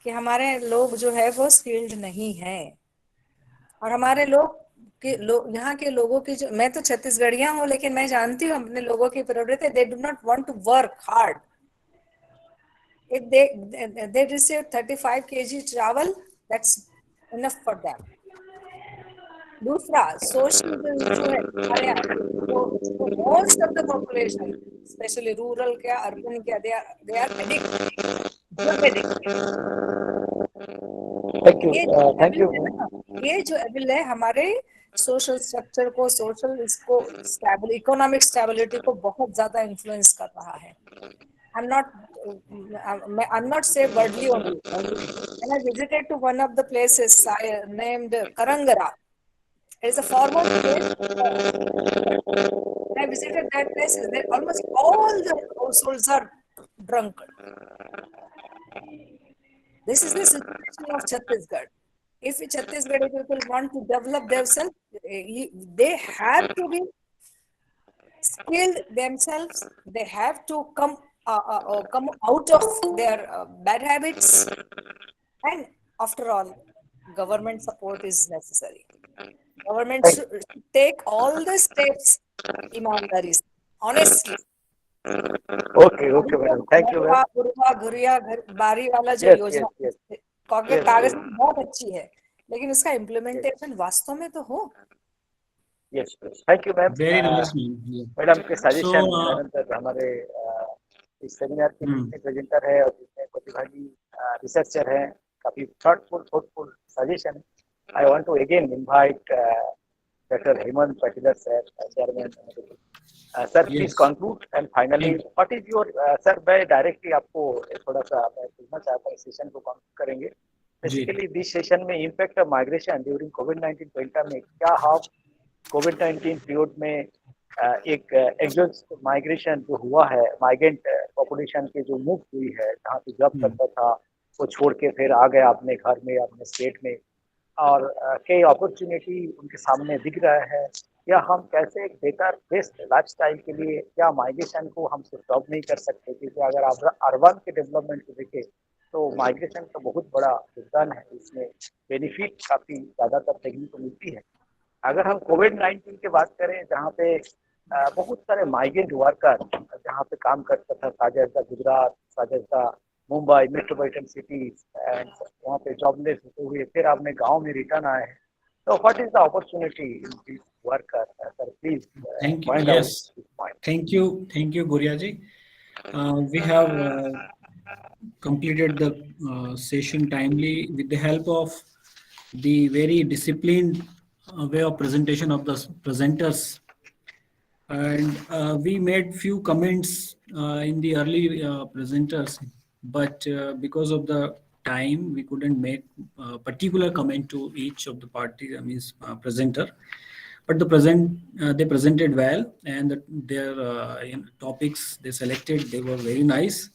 कि हमारे लोग जो है वो स्किल्ड नहीं है, और हमारे यहाँ के लोगों की जो, मैं तो छत्तीसगढ़िया हूँ लेकिन मैं जानती हूँ अपने लोगों की प्रवृत्ति, they do not want to work hard. If they receive 35 kg चावल, that's enough for them. दूसरा सोशल इशू है हमारे यहाँ, तो most of the population specially rural क्या अर्बन क्या they are addict, drug addict. ये जो एबिल है हमारे सोशल स्ट्रक्चर को, सोशल इसको इकोनॉमिक स्टेबिलिटी को बहुत ज्यादा इन्फ्लुएंस कर रहा है। I'm not say wordly only. When I visited to one of the places named Karangara, it is a formal place. When I visited that place, almost all the households are drunk. This is the situation of Chhattisgarh. If Chhattisgarh people want to develop themselves, they have to be skilled themselves. They have to come out of their bad habits, and after all, government support is necessary. Government should take all the steps ईमानदारी से, honestly. Okay, madam. Thank you. बारी वाला जो योजना कागज में बहुत अच्छी है, लेकिन उसका इम्प्लीमेंटेशन वास्तव में तो हो। Yes, thank you, ma'am. Very nice, ma'am. Madam के सजेशन अनंतर हमारे इस सेमिनार के जितने प्रेजेंटर है और जितने प्रतिभागी रिसर्चर हैं, काफी thoughtful suggestion. I want to again invite Dr. Hemant Patil sir, chairman. Sir, please conclude and finally, what is your sir? मैं directly आपको थोड़ा सा मैं पूछना चाहता हूँ, सेशन को conclude करेंगे. Basically, this session में impact of migration during COVID-19 pandemic, क्या हम COVID-19 पीरियड में एक एक्सोस माइग्रेशन जो हुआ है, माइग्रेंट पॉपुलेशन के जो मूव हुई है, जहाँ पे जॉब करता था वो छोड़ के फिर आ गया अपने घर में, अपने स्टेट में, और कई अपॉर्चुनिटी उनके सामने दिख रहा है, या हम कैसे एक बेटर बेस्ट लाइफस्टाइल के लिए क्या माइग्रेशन को हम स्टॉप नहीं कर सकते, क्योंकि अगर आप अर्बन के डेवलपमेंट को देखें तो माइग्रेशन का बहुत बड़ा योगदान है, इसमें बेनिफिट काफ़ी ज़्यादातर देखने को मिलती है। अगर हम कोविड-19 की बात करें, जहाँ पे बहुत सारे माइग्रेंट वर्कर जहाँ पे काम करता था, साझा गुजरात, साझा मुंबई, मेट्रोपॉलिटन सिटीज, एंड वहाँ पे जॉबलेस हुए, फिर आपने गांव में रिटर्न आए हैं, तो what is the opportunity in this worker? Sir please thank you गुरिया जी. We have completed the session timely with the help of the very disciplined way of presentation of the presenters, and we made few comments in the early presenters, but because of the time we couldn't make particular comment to each of the party, presenter, but they presented well, and their topics they selected, they were very nice.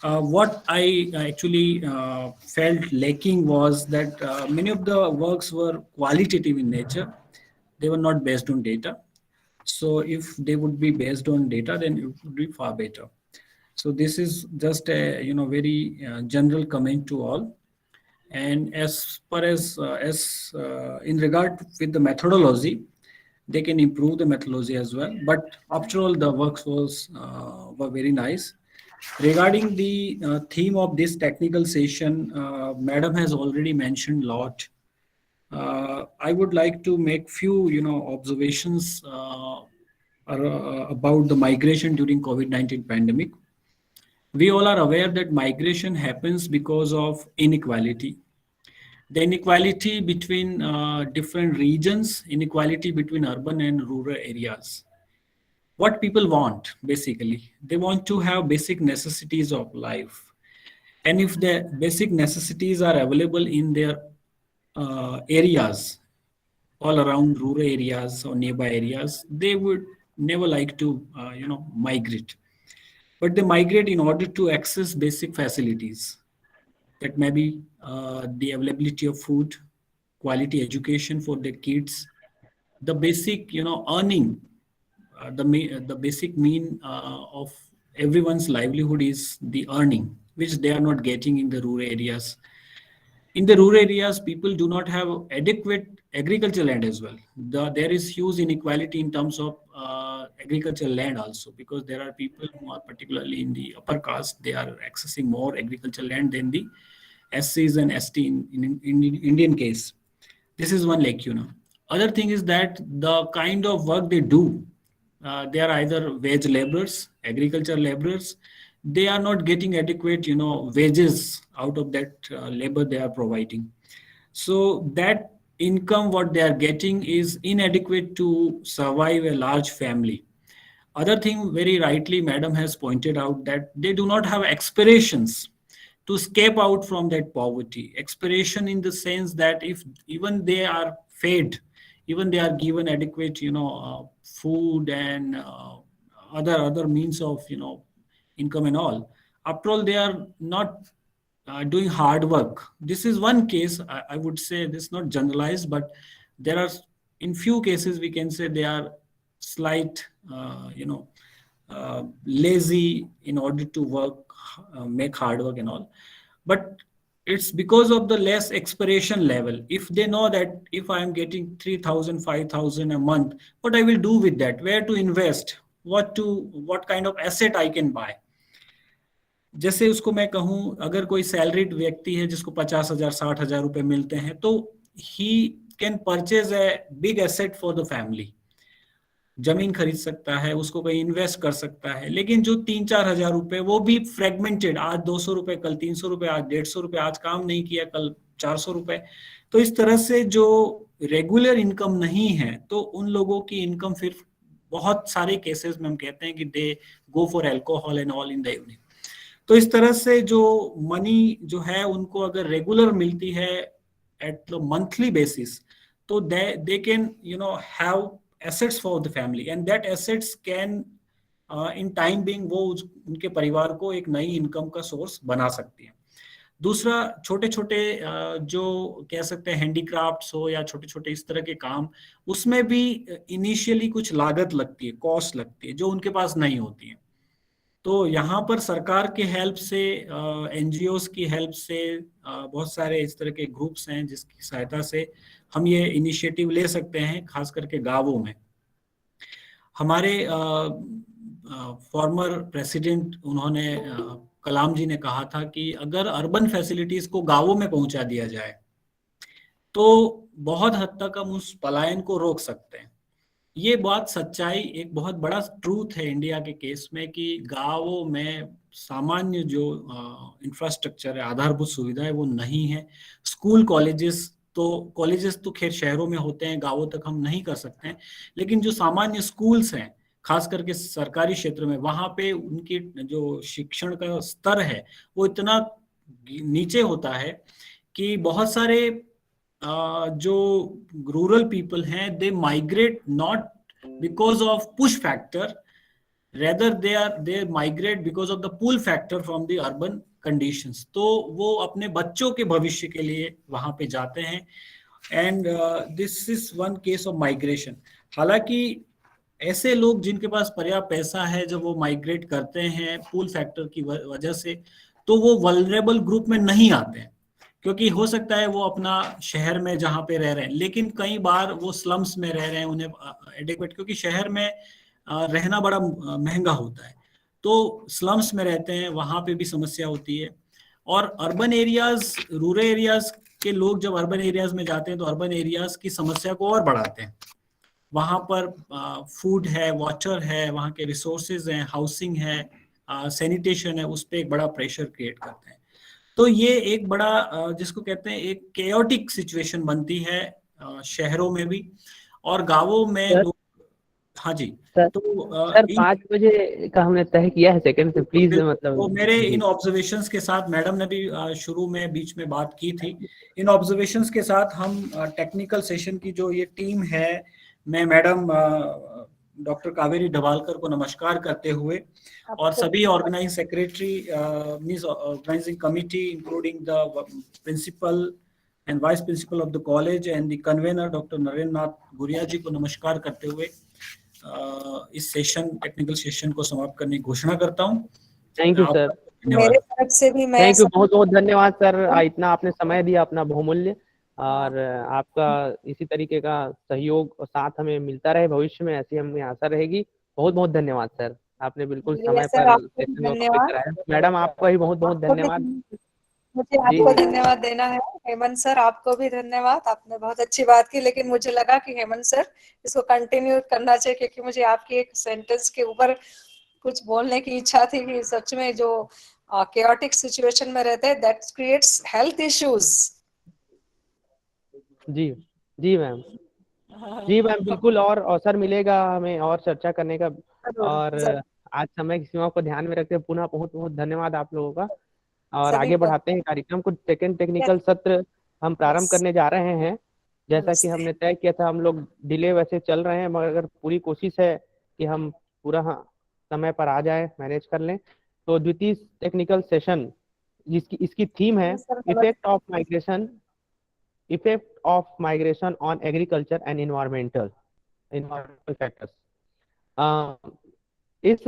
What I actually felt lacking was that many of the works were qualitative in nature. They were not based on data. So if they would be based on data, then it would be far better. So this is just a very general comment to all. And as far as in regard with the methodology, they can improve the methodology as well. But after all, the works were very nice. Regarding the theme of this technical session, Madam has already mentioned a lot. I would like to make few observations about the migration during COVID-19 pandemic. We all are aware that migration happens because of inequality. The inequality between different regions, inequality between urban and rural areas. What people want, basically, they want to have basic necessities of life. And if the basic necessities are available in their areas, all around rural areas or nearby areas, they would never like to migrate, but they migrate in order to access basic facilities. That may be the availability of food, quality education for their kids, the basic earning, the basic mean of everyone's livelihood is the earning, which they are not getting in the rural areas. In the rural areas, people do not have adequate agricultural land as well. There is huge inequality in terms of agricultural land also, because there are people who are particularly in the upper caste, they are accessing more agricultural land than the SCs and ST in Indian case. This is one lacuna. Other thing is that the kind of work they do, they are either wage laborers, agriculture laborers. They are not getting adequate, wages out of that labor they are providing. So that income, what they are getting, is inadequate to survive a large family. Other thing, very rightly, Madam has pointed out that they do not have aspirations to escape out from that poverty. Aspiration in the sense that if even they are fed, even they are given adequate, food and other means of, income and all. After all, they are not doing hard work. This is one case. I would say this is not generalized, but there are in few cases we can say they are slight, lazy in order to work, make hard work and all. But it's because of the less expiration level. If they know that if I am getting 3,000, 5,000 a month, what I will do with that, where to invest, what kind of asset I can buy. जैसे उसको मैं कहूं, अगर कोई salaried व्यक्ति है जिसको 50,000 60,000 रुपए मिलते हैं, तो he can purchase a big asset for the family. जमीन खरीद सकता है, उसको कहीं इन्वेस्ट कर सकता है. लेकिन जो 3-4 हजार रुपए, वो भी फ्रेगमेंटेड, आज 200 रुपए, कल 300 रुपए, आज 150 रुपए, आज काम नहीं किया, कल 400 रुपए. तो इस तरह से जो रेगुलर इनकम नहीं है, तो उन लोगों की इनकम फिर बहुत सारे केसेस में हम कहते हैं कि they go for alcohol and all in the evening. तो इस तरह से जो मनी जो है उनको अगर रेगुलर मिलती है एट द मंथली बेसिस, तो they can have assets for the family, and that assets can in time being वो उनके परिवार को एक नई इनकम का सोर्स बना सकती है. दूसरा, छोटे छोटे जो कह सकते हैं हैंडीक्राफ्ट्स हो या छोटे छोटे इस तरह के काम, उसमें भी इनिशियली कुछ लागत लगती है, कॉस्ट लगती है, जो उनके पास नहीं होती है. तो यहाँ पर सरकार के हेल्प से, एनजीओस की हेल्प से, बहुत सारे इस तरह के ग्रुप्स हैं जिसकी सहायता से हम ये इनिशिएटिव ले सकते हैं, खास करके गांवों में. हमारे फॉर्मर प्रेसिडेंट, उन्होंने कलाम जी ने कहा था कि अगर अर्बन फैसिलिटीज को गांवों में पहुंचा दिया जाए तो बहुत हद तक हम उस पलायन को रोक सकते हैं. ये बात सच्चाई, एक बहुत बड़ा ट्रूथ है इंडिया के केस में कि गांवों में सामान्य जो इंफ्रास्ट्रक्चर है, आधारभूत सुविधा है, वो नहीं है. स्कूल कॉलेजेस तो खैर शहरों में होते हैं, गांवों तक हम नहीं कर सकते हैं. लेकिन जो सामान्य स्कूल्स हैं, खास करके सरकारी क्षेत्र में, वहां पे उनकी जो शिक्षण का स्तर है वो इतना नीचे होता है कि बहुत सारे जो रूरल पीपल हैं, they migrate not because of push factor, rather they migrate because of the pull factor from the urban conditions. तो वो अपने बच्चों के भविष्य के लिए वहां पे जाते हैं. And this is one case of migration. हालांकि ऐसे लोग जिनके पास पर्याप्त पैसा है, जब वो माइग्रेट करते हैं पुल फैक्टर की वजह से, तो वो वल्नरेबल ग्रुप में नहीं आते हैं, क्योंकि हो सकता है वो अपना शहर में जहाँ पे रह रहे हैं, लेकिन कई बार वो स्लम्स में रह रहे हैं, उन्हें एडिक्वेट, क्योंकि शहर में रहना बड़ा महंगा होता है, तो स्लम्स में रहते हैं, वहां पे भी समस्या होती है. और अर्बन एरियाज, रूरल एरियाज के लोग जब अर्बन एरियाज में जाते हैं तो अर्बन एरियाज की समस्या को और बढ़ाते हैं. वहां पर फूड है, वाटर है, वहां के रिसोर्सेज हैं, हाउसिंग है, सैनिटेशन है, उस पर एक बड़ा प्रेशर क्रिएट करते हैं. तो ये एक बड़ा जिसको कहते हैं एक केओटिक सिचुएशन बनती है शहरों में भी और गांवों में. लोग, हाँ जी सर, तो सर 5 बजे का हमने तय किया है सेकंड से, प्लीज मतलब. तो मेरे इन ऑब्जर्वेशंस के साथ, मैडम ने भी शुरू में बीच में बात की थी, इन ऑब्जर्वेशंस के साथ हम टेक्निकल सेशन की जो ये टीम है, मैं मैडम डॉक्टर कावेरी डभालकर को नमस्कार करते हुए और सभी organizing secretary means organizing committee including the principal and vice principal of the college and the convener doctor Narendra Nath Guria ji को नमस्कार करते हुए इस सेशन टेक्निकल सेशन को समाप्त करने की घोषणा करता हूं। Thank you sir. मेरे तरफ से भी मैं थैंक यू, बहुत बहुत धन्यवाद सर, इतना आपने समय दिया अपना बहुमूल्य, और आपका इसी तरीके का सहयोग और साथ हमें मिलता रहे भविष्य में, ऐसी हमें आशा रहेगी। बहुत बहुत धन्यवाद सर, आपने बिल्कुल समय सर पर आपको भी सेशन में उपस्थित धन्यवाद। कराया। मैडम आपका भी बहुत बहुत धन्यवाद। मुझे आपको धन्यवाद देना है। हेमंत सर आपको भी धन्यवाद, आपने बहुत अच्छी बात की, लेकिन मुझे लगा कि हेमंत सर इसको कंटिन्यू करना चाहिए, क्योंकि मुझे आपकी एक सेंटेंस के ऊपर कुछ बोलने की इच्छा थी कि सच में जो chaotic सिचुएशन में रहते हैं दैट क्रिएट्स हेल्थ इश्यूज। जी जी मैम, जी मैम बिल्कुल, और अवसर मिलेगा हमें और चर्चा करने का, और आज समय की सीमा को ध्यान में रखते पुनः बहुत बहुत धन्यवाद आप लोगों का। और आगे बढ़ाते हैं कार्यक्रम को। सेकेंड टेक्निकल सत्र हम प्रारंभ करने जा रहे हैं। जैसा कि हमने तय किया था, हम लोग डिले वैसे चल रहे हैं, मगर पूरी कोशिश है कि हम पूरा समय पर आ जाए, मैनेज कर लें। तो द्वितीय टेक्निकल सेशन इसकी थीम है effect of migration on agriculture and environmental factors. इस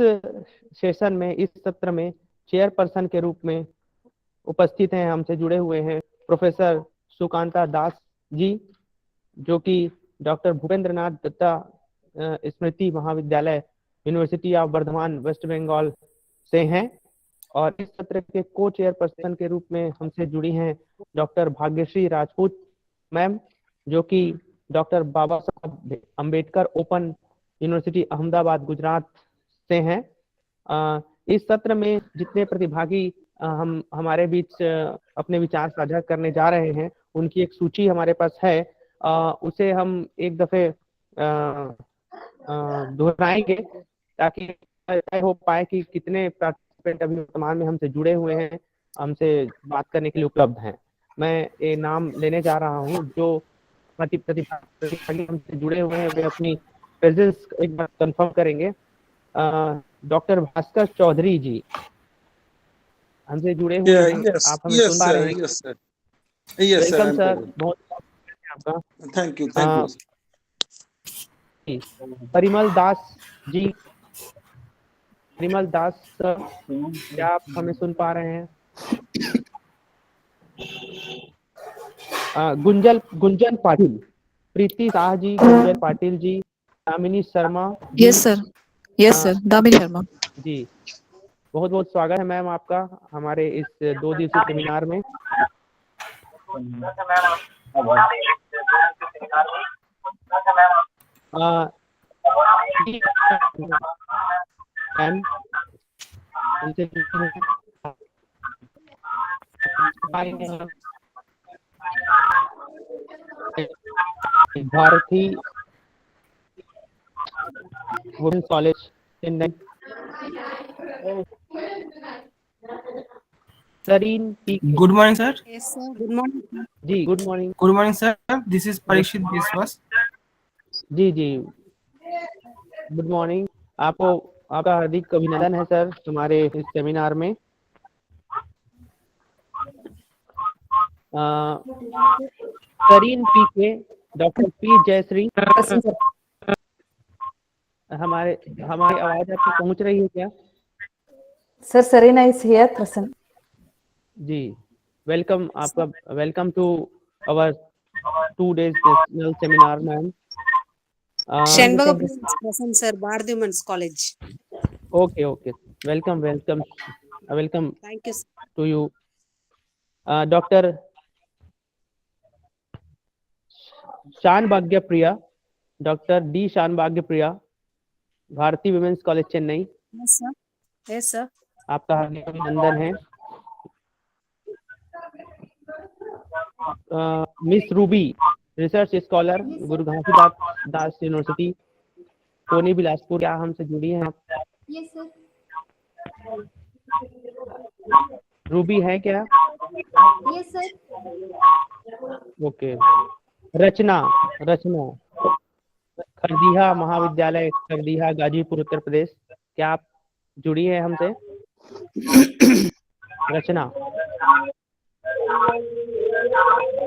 सेशन में, इस सत्र में चेयरपर्सन के रूप में उपस्थित हैं, हमसे जुड़े हुए हैं प्रोफेसर सुकांता दास जी, जो कि doctor Bhupendra Nath Dutta Smriti Mahavidyalaya university of Bardhaman west Bengal से हैं। और इस सत्र के को चेयरपर्सन के रूप में हमसे जुड़ी हैं डॉक्टर भाग्यश्री राजपूत मैम, जो कि डॉक्टर बाबा साहब अम्बेडकर ओपन यूनिवर्सिटी अहमदाबाद गुजरात से हैं। इस सत्र में जितने प्रतिभागी हम हमारे बीच अपने विचार साझा करने जा रहे हैं, उनकी एक सूची हमारे पास है, उसे हम एक दफे दोहराएंगे ताकि तय हो पाए कि कितने पार्टिसिपेंट अभी वर्तमान में हमसे जुड़े हुए हैं, हमसे बात करने के लिए उपलब्ध हैं। मैं ये नाम लेने जा रहा हूँ, जो प्रतिभागी हमसे जुड़े हुए हैं वे अपनी प्रेजेंस एक बार कंफर्म करेंगे। डॉक्टर भास्कर चौधरी जी हमसे जुड़े हुए हैं, आप हमें सुन पा रहे हैं? Yes sir, yes sir, welcome sir, बहुत आपका thank you. Parimal Das ji, Parimal Das sir, क्या आप हमें सुन पा रहे हैं? गुंजन पाटिल, प्रीति शाह जी, गुंजन पाटिल जी, दामिनी शर्मा। यस सर, दामिनी शर्मा जी, बहुत बहुत स्वागत है मैम आपका हमारे इस 2 दिवसीय सेमिनार में। Bharathi women's college Chennai, Sareen P. Good morning sir. Yes sir, good morning जी, good morning. Good morning sir, this is Parikshit Vishwas. जी जी, गुड मॉर्निंग। आपका हार्दिक अभिनंदन है सर हमारे इस सेमिनार में। Sareen P K, doctor P Jayashree, हमारी आवाज आपको पहुंच रही है क्या? Sir, Sarina is here present. जी, वेलकम आपका, welcome to our 2 days national seminar ma'am. Present sir, Bharathi women's college. Okay, welcome thank you to you. Doctor Shan Bhagya Priya, doctor D Shan Bhagya Priya, Bharathi women's college Chennai. Yes sir, आपका हार्दिक अभिनंदन है। मिस रूबी, रिसर्च स्कॉलर, गुरु Ghasidas university कोनी बिलासपुर, क्या हमसे जुड़ी हैं आप? Yes sir. रूबी है क्या? Yes sir. ओके। रचना करदीहा महाविद्यालय करदीहा गाजीपुर उत्तर प्रदेश, क्या आप जुड़ी है हमसे? रचना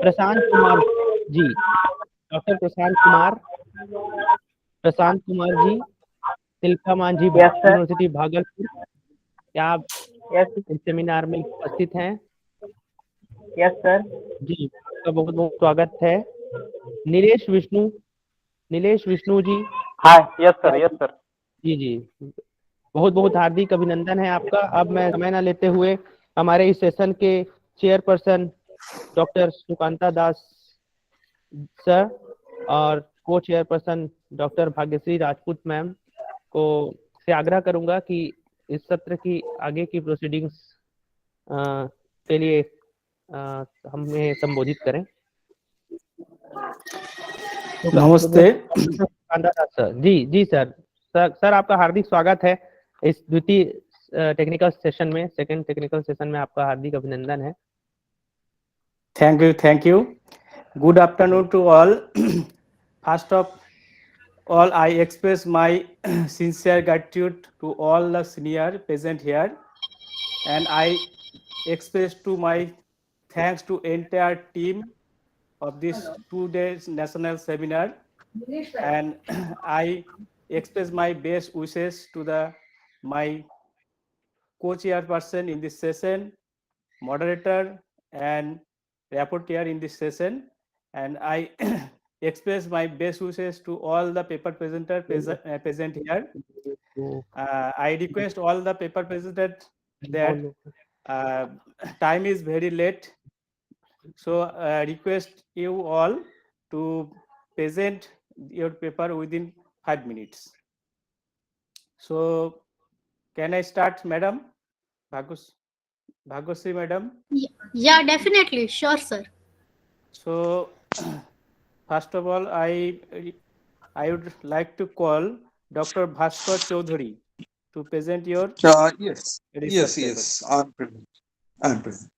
प्रशांत कुमार जी, डॉक्टर प्रशांत कुमार जी, तिलका मांझी यूनिवर्सिटी भागलपुर, क्या आप इस सेमिनार में उपस्थित हैं? Yes sir. जी, आपका बहुत बहुत स्वागत है। नीलेश विष्णु जी। हाँ, यस सर। जी जी, बहुत बहुत हार्दिक अभिनंदन है आपका। अब मैं समय न लेते हुए हमारे इस सेशन के चेयरपर्सन डॉक्टर सुकांता दास सर और को chairperson doctor Bhagyashree Rajput ma'am को से आग्रह करूंगा कि इस सत्र की आगे की प्रोसीडिंग्स के लिए हमें संबोधित करें। नमस्ते। सर जी सर आपका हार्दिक स्वागत है इस द्वितीय टेक्निकल सेशन में, सेकंड टेक्निकल सेशन में आपका हार्दिक अभिनंदन है। Thank you. Good afternoon to all. First of all, I express my sincere gratitude to all the senior present here, and I express to my thanks to entire team of this 2 days national seminar, and I express my best wishes to my co-chairperson in this session, moderator, and rapporteur in this session, and I express my best wishes to all the paper presenter present here. I request all the paper presenters that time is very late, so request you all to present your paper within 5 minutes. So can I start, Madam Bhagosi, Madam? Yeah, definitely. Sure, sir. So first of all, I would like to call Dr. Bhaskar Chaudhary to present your Yes, research paper. yes, I'm present.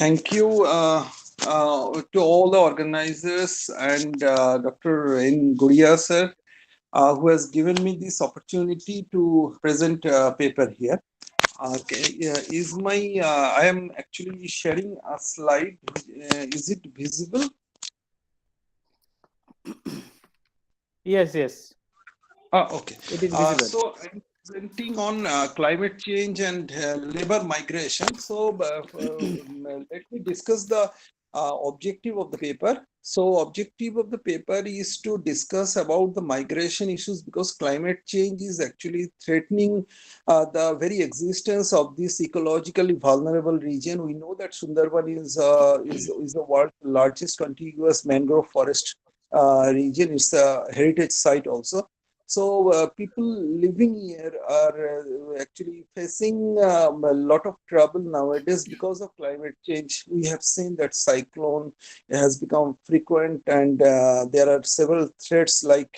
Thank you to all the organizers and Dr. N. Guria sir, who has given me this opportunity to present a paper here. I am actually sharing a slide. Is it visible? Yes. Okay. It is visible. So I'm presenting on climate change and labor migration. So let me discuss the objective of the paper. So objective of the paper is to discuss about the migration issues, because climate change is actually threatening the very existence of this ecologically vulnerable region. We know that Sundarban is the world's largest contiguous mangrove forest region. It's a heritage site also. So people living here are actually facing a lot of trouble nowadays because of climate change. We have seen that cyclone has become frequent, and there are several threats like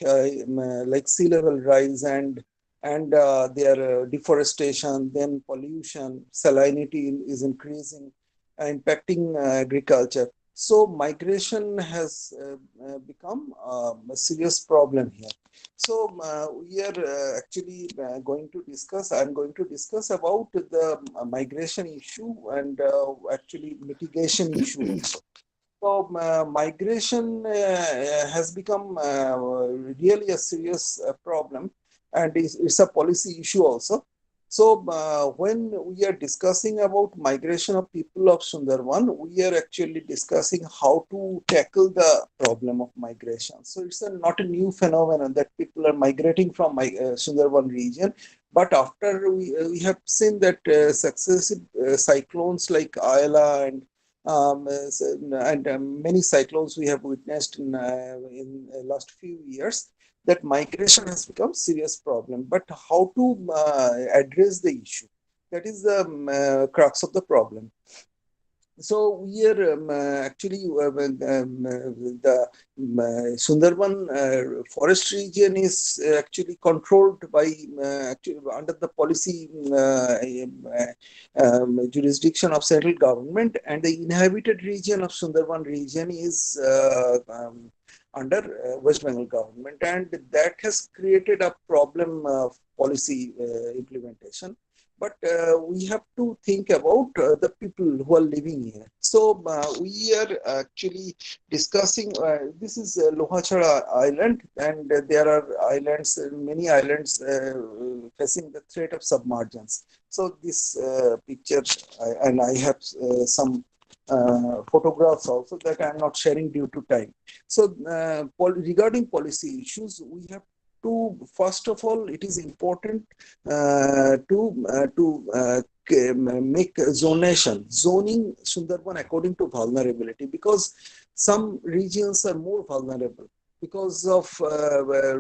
sea level rise and their deforestation, then pollution, salinity is increasing, impacting agriculture. So migration has become a serious problem here. So we are actually going to discuss. I'm going to discuss about the migration issue and actually mitigation issue also. So migration has become really a serious problem, and it's a policy issue also. So when we are discussing about migration of people of Sundarban, we are actually discussing how to tackle the problem of migration. So it's not a new phenomenon that people are migrating from Sundarban region. But after we have seen that successive cyclones like Ayala and many cyclones we have witnessed in last few years, that migration has become serious problem. But how to address the issue? That is the crux of the problem. So we are actually the Sundarban forest region is actually controlled by actually under the policy jurisdiction of central government, and the inhabited region of Sundarban region is under West Bengal government, and that has created a problem of policy implementation. But we have to think about the people who are living here. So we are actually discussing, this is Lohachara Island, and there are islands, many islands facing the threat of submergence. So this picture, and I have some photographs also that I am not sharing due to time. So regarding policy issues, we have to, first of all, it is important to make zoning Sundarban according to vulnerability, because some regions are more vulnerable because of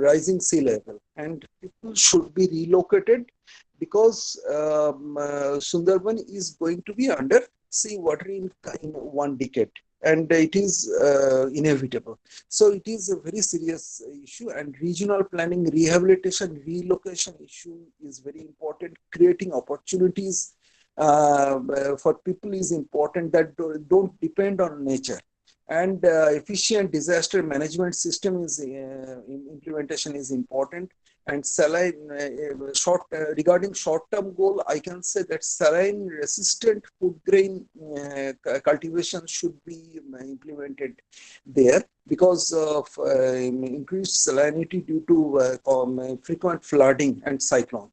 rising sea level, and people should be relocated because Sundarban is going to be under seawater in one decade, and it is inevitable. So it is a very serious issue, and regional planning, rehabilitation, relocation issue is very important. Creating opportunities for people is important that don't depend on nature. And efficient disaster management system is implementation is important. And saline, regarding short-term goal, I can say that saline-resistant food grain cultivation should be implemented there because of increased salinity due to frequent flooding and cyclone.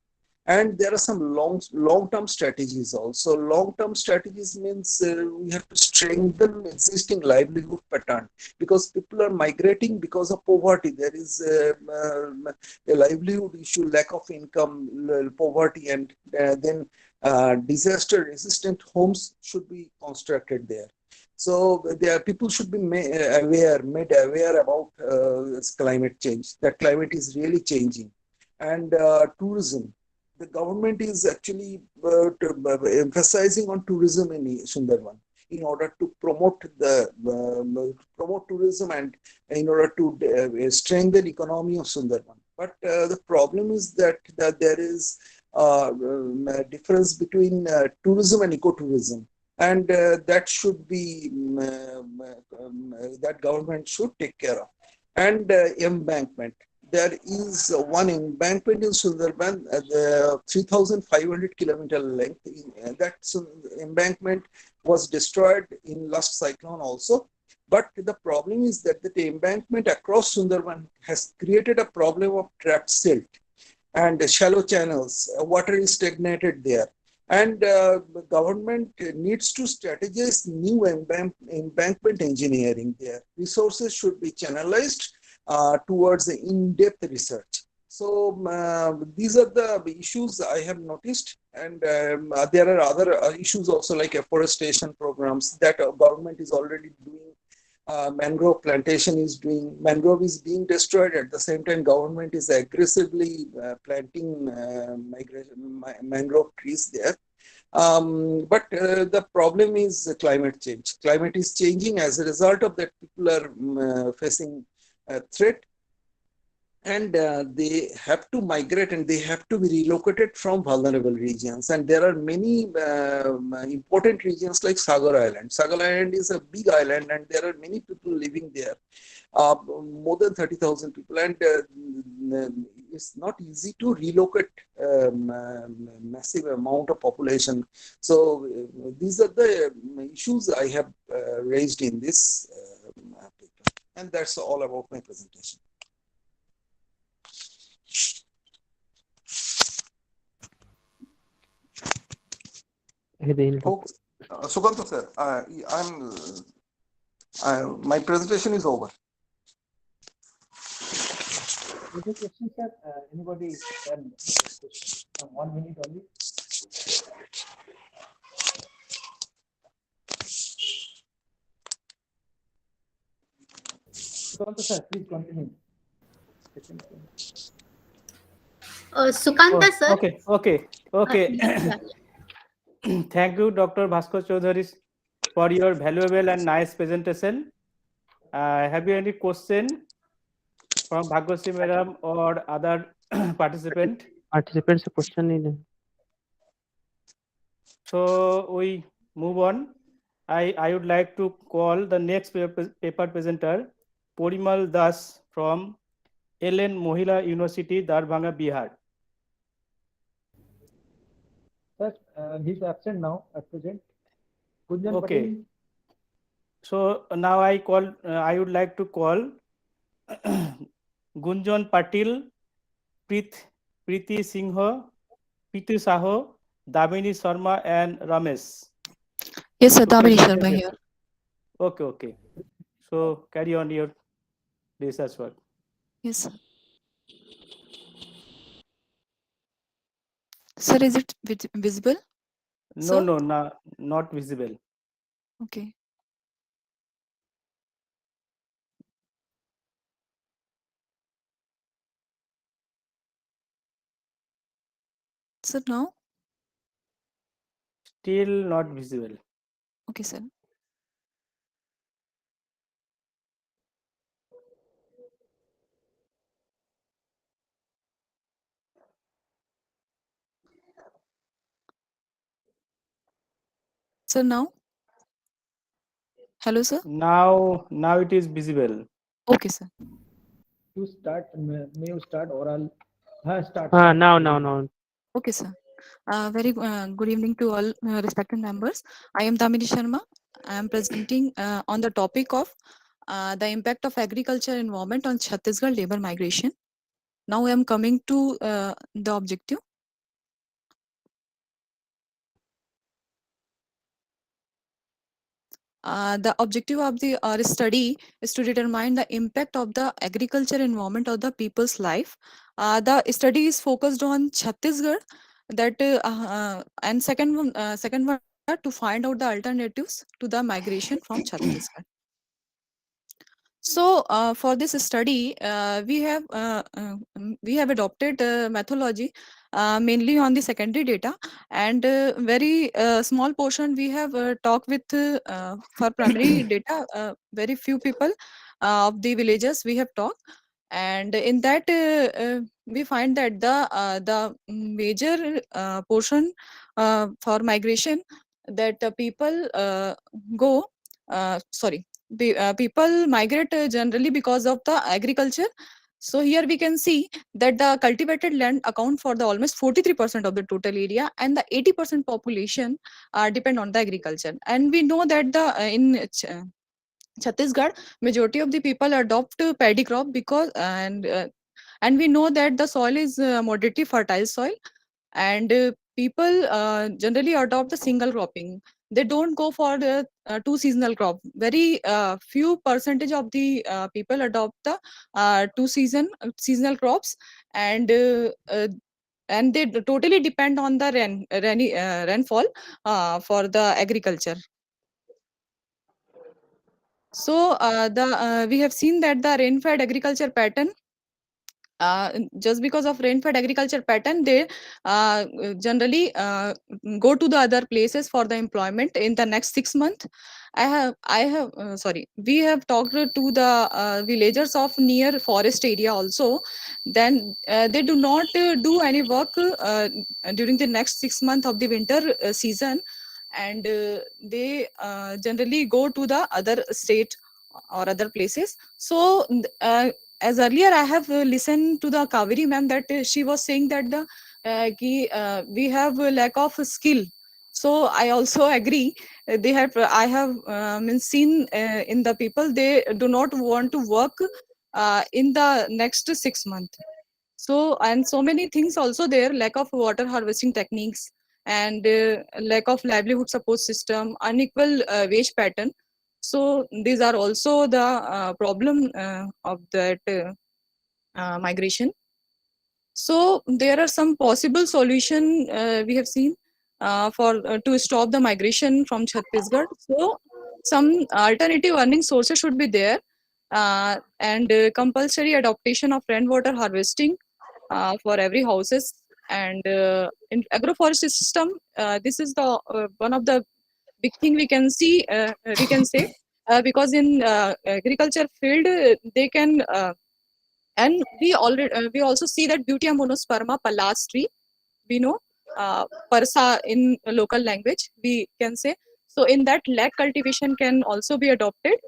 And there are some long-term strategies also. Long-term strategies means we have to strengthen existing livelihood pattern, because people are migrating because of poverty. There is a livelihood issue, lack of income, poverty, and then disaster-resistant homes should be constructed there. So people should be made aware about climate change. That climate is really changing. And tourism. The government is actually emphasizing on tourism in Sundarban in order to promote tourism and in order to strengthen economy of Sundarban. But the problem is that there is a difference between tourism and ecotourism, and that should be that government should take care of. And embankment. There is one embankment in Sundarban, the 3,500 kilometer length. That embankment was destroyed in last cyclone also. But the problem is that the embankment across Sundarban has created a problem of trapped silt and shallow channels. Water is stagnated there. And the government needs to strategize new embankment engineering there. Resources should be channelized towards the in-depth research. So these are the issues I have noticed, and there are other issues also, like afforestation programs that government is already doing. Mangrove plantation is doing. Mangrove is being destroyed. At the same time, government is aggressively planting mangrove trees there. But the problem is climate change. Climate is changing. As a result of that, people are facing a threat, and they have to migrate, and they have to be relocated from vulnerable regions. And there are many important regions like Sagar Island. Sagar Island is a big island, and there are many people living there, more than 30,000 people, and it's not easy to relocate massive amount of population. So these are the issues I have raised in this paper, and that's all about my presentation. Okay. Sukanta sir, my presentation is over. Any questions, sir? Anybody can 1 minute only. Sukanta sir, please continue. Sukanta sir. Okay. Yeah. Thank you, Dr. Bhaskar Chaudhary, for your valuable and nice presentation. Have you any question from Bhagosi madam or other participant? Participants से question नहीं है. So we move on. I would like to call the next paper presenter, Porimal Das from LN Mohila University, Darbhanga, Bihar. Sir, he's absent now at present. Gunjan Okay. Patel. So now I would like to call Gunjan Patil, Preeti Singh, Pitu Saho, Damini Sharma, and Ramesh. Yes, sir. to Damini present Sharma their here. paper. Okay. So carry on your research work. Yes, sir. Sir, is it visible? No, Sir? no, not visible. Okay. Sir, now? Still not visible. Okay, sir. Sir, now? Hello, sir? Now it is visible. Okay, sir. You start, may you start oral? Start. Now. Okay, sir. Very good evening to all respected members. I am Damini Sharma. I am presenting on the topic of the impact of agriculture environment on Chhattisgarh labor migration. Now I am coming to the objective. The objective of the our study is to determine the impact of the agriculture environment of the people's life. The study is focused on Chhattisgarh, and second one to find out the alternatives to the migration from Chhattisgarh. So for this study, we have adopted methodology mainly on the secondary data, and very small portion we have talked with for primary data. Very few people of the villages we have talked, and in that we find that the major portion for migration that people go. Sorry. People migrate generally because of the agriculture. So here we can see that the cultivated land account for the almost 43% of the total area, and the 80% population depend on the agriculture. And we know that in Chhattisgarh, majority of the people adopt paddy crop because and we know that the soil is moderately fertile soil, and people generally adopt the single cropping. They don't go for the two seasonal crop. Very few percentage of the people adopt the seasonal crops, and they totally depend on the rainfall for the agriculture. So we have seen that the rain-fed agriculture pattern, just because of rain-fed agriculture pattern, they generally go to the other places for the employment in the next 6 months. We have talked to the villagers of near forest area also. Then they do not do any work during the next 6 months of the winter season, and they generally go to the other state or other places. So as earlier I have listened to the Kaveri ma'am that she was saying that we have a lack of skill. So I also agree. I have seen in the people, they do not want to work in the next 6 months. So, and so many things also there, lack of water harvesting techniques, and lack of livelihood support system, unequal wage pattern. So these are also the problem of that migration. So there are some possible solution we have seen for to stop the migration from Chhattisgarh. So some alternative earning sources should be there, and compulsory adoption of rainwater harvesting for every houses, and in agroforestry system. This is the one of the big thing we can see. We can say because in agriculture field they can. And we also see that Beauty monosperma pallas tree, we know, Parsa in local language we can say. So in that lag cultivation can also be adopted.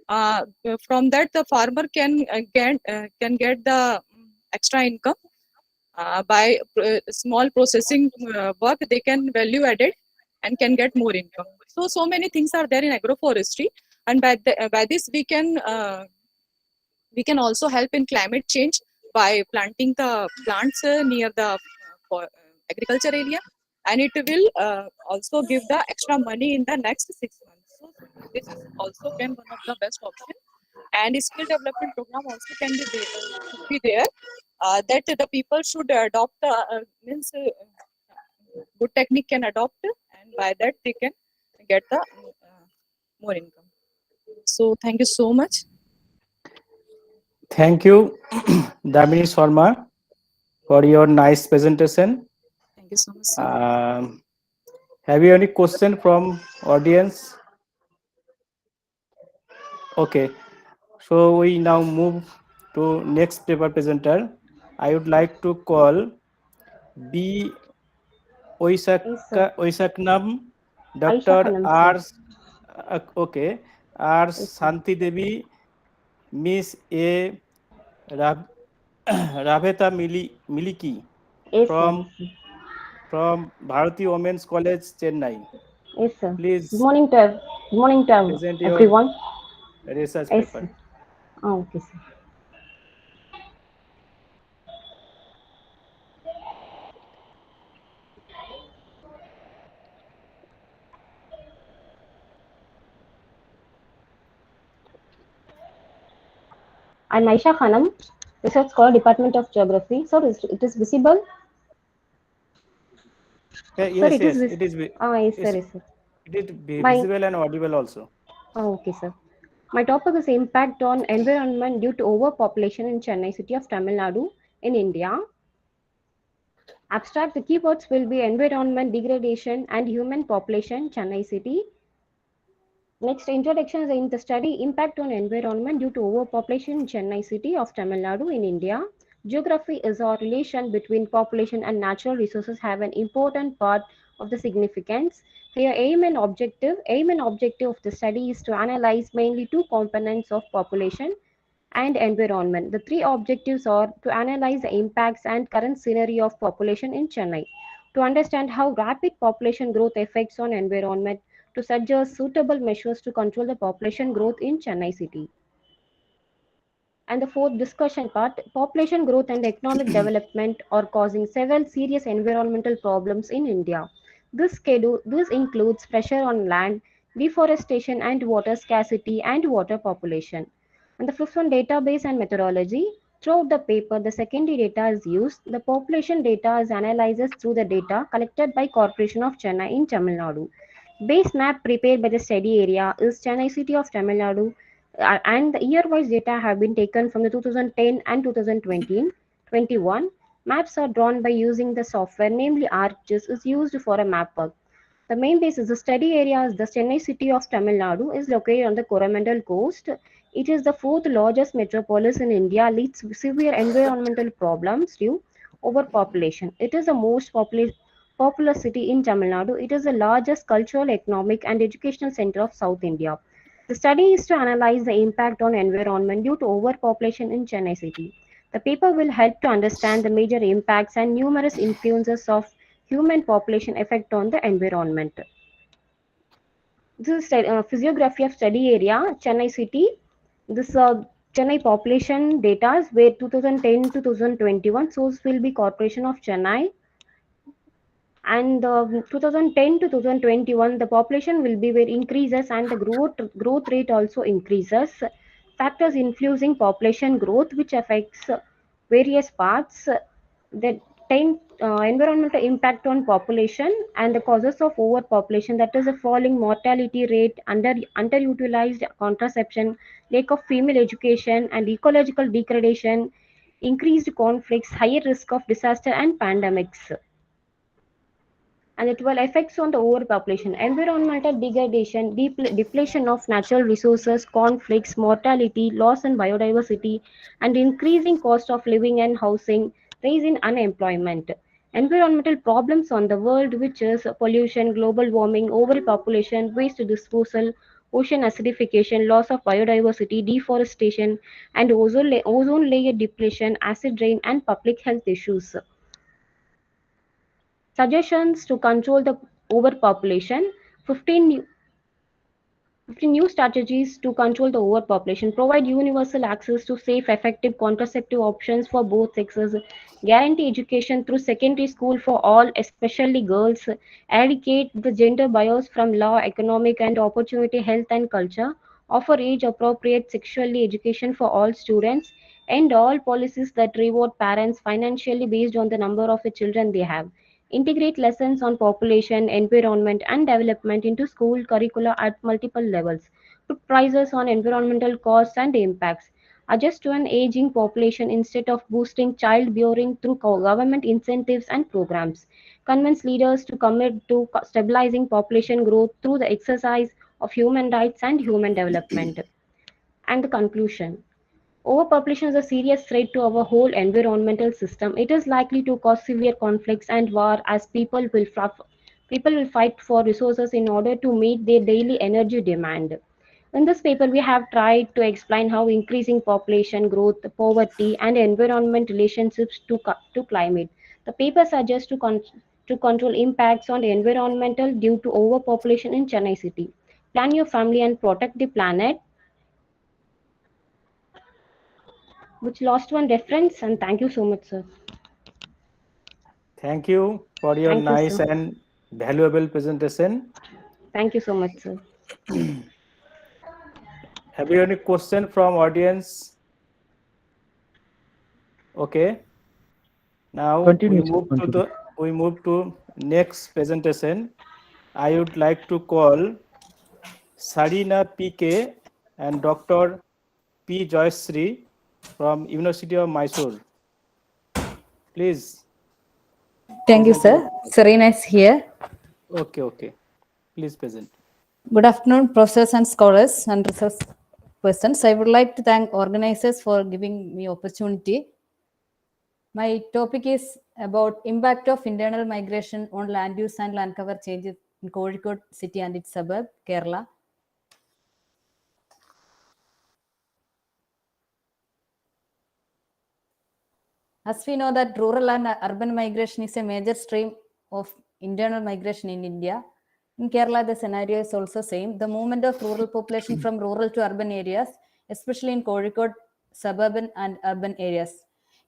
from that the farmer can get the extra income by small processing work. They can value added and can get more income. So many things are there in agroforestry, and by this we can also help in climate change by planting the plants near the agriculture area, and it will also give the extra money in the next 6 months. So this is also can one of the best option, and skill development program also can be there, should be there, that the people should adopt means good technique can adopt, and by that they can get the more income. So thank you so much. Thank you, Damini Sharma, for your nice presentation. Thank you so much, sir. Have you any question from audience? Okay, so we now move to next paper presenter. I would like to call B. Oisaknam, Dr. R. Okay, R. Santi Devi, Miss A. Rabheta Miliki Yes, from sir. Bharati Women's College, Chennai. Yes, sir. Please Good morning to present your everyone. research Yes, paper. sir. Oh, okay, sir. I'm Aisha Khanam, Research Scholar, Department of Geography. So it is visible? Yes, Sir, yes, it is yes, sir, yes, sir. it is My visible and audible also. Oh, okay, sir. My topic is impact on environment due to overpopulation in Chennai city of Tamil Nadu in India. Abstract, the keywords will be environment, degradation, and human population, Chennai city. Next, introduction is in the study impact on environment due to overpopulation in Chennai city of Tamil Nadu in India. Geography is a relation between population and natural resources have an important part of the significance. Here, aim and objective of the study is to analyze mainly two components of population and environment. The three objectives are to analyze the impacts and current scenario of population in Chennai, to understand how rapid population growth affects on environment, to suggest suitable measures to control the population growth in Chennai city. And the fourth discussion part, population growth and economic development are causing several serious environmental problems in India. This includes pressure on land, deforestation and water scarcity and water population. And the fifth one, database and methodology. Throughout the paper, the secondary data is used. The population data is analyzed through the data collected by Corporation of Chennai in Tamil Nadu. Base map prepared by the study area is Chennai city of Tamil Nadu, and the year-wise data have been taken from the 2010 and 2021. Maps are drawn by using the software, namely ArcGIS is used for a map work. The main base is the study area is the Chennai city of Tamil Nadu is located on the Coromandel coast. It is the fourth largest metropolis in India, leads severe environmental problems due overpopulation. It is the most populous city in Tamil Nadu. It is the largest cultural, economic, and educational center of South India. The study is to analyze the impact on environment due to overpopulation in Chennai city. The paper will help to understand the major impacts and numerous influences of human population effect on the environment. This is physiography of study area, Chennai city. This Chennai population data where 2010 to 2021 source will be Corporation of Chennai, and 2010 to 2021 the population will be where increases and the growth rate also increases. Factors influencing population growth which affects various parts, the 10 environmental impact on population and the causes of overpopulation, that is a falling mortality rate, underutilized contraception, lack of female education and ecological degradation, increased conflicts, higher risk of disaster and pandemics. And the 12 effects on the overpopulation, environmental degradation, depletion of natural resources, conflicts, mortality, loss in biodiversity, and increasing cost of living and housing, rise in unemployment. Environmental problems on the world, which is pollution, global warming, overpopulation, waste disposal, ocean acidification, loss of biodiversity, deforestation, and ozone layer depletion, acid rain, and public health issues. Suggestions to control the overpopulation: 15 new strategies to control the overpopulation. Provide universal access to safe, effective contraceptive options for both sexes. Guarantee education through secondary school for all, especially girls. Eradicate the gender bias from law, economic and opportunity, health and culture. Offer age-appropriate sexuality education for all students. End all policies that reward parents financially based on the number of children they have. Integrate lessons on population, environment, and development into school curricula at multiple levels. Put prices on environmental costs and impacts. Adjust to an aging population instead of boosting childbearing through government incentives and programs. Convince leaders to commit to stabilizing population growth through the exercise of human rights and human development. And the conclusion: overpopulation is a serious threat to our whole environmental system. It is likely to cause severe conflicts and war as people will fight for resources in order to meet their daily energy demand. In this paper, we have tried to explain how increasing population growth, poverty, and environment relationships to climate. The paper suggests to control impacts on the environmental due to overpopulation in Chennai city. Plan your family and protect the planet, which lost one reference, and thank you so much, sir. Thank you for your Thank you, nice sir. and valuable presentation. Thank you so much, sir. Have you any question from audience? Okay. Now Continue, sir, continue. we move to next presentation. I would like to call Sarina P.K. and Dr. P. Joyasri from University of Mysore. Please. Thank you, sir. Serena is here. Okay. Please present. Good afternoon, professors and scholars and research persons. I would like to thank organizers for giving me opportunity. My topic is about impact of internal migration on land use and land cover changes in Kozhikode city and its suburb, Kerala. As we know that rural and urban migration is a major stream of internal migration in India. In Kerala, the scenario is also same. The movement of rural population from rural to urban areas, especially in Kozhikode, suburban and urban areas.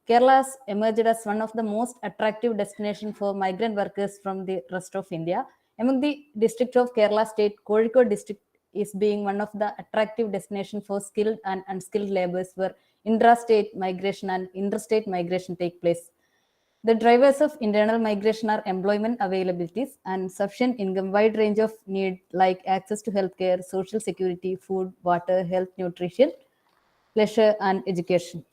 Kerala has emerged as one of the most attractive destinations for migrant workers from the rest of India. Among the districts of Kerala state, Kozhikode district is being one of the attractive destinations for skilled and unskilled laborers where intrastate migration and interstate migration take place. The drivers of internal migration are employment availabilities and sufficient income, wide range of need like access to healthcare, social security, food, water, health, nutrition, leisure, and education.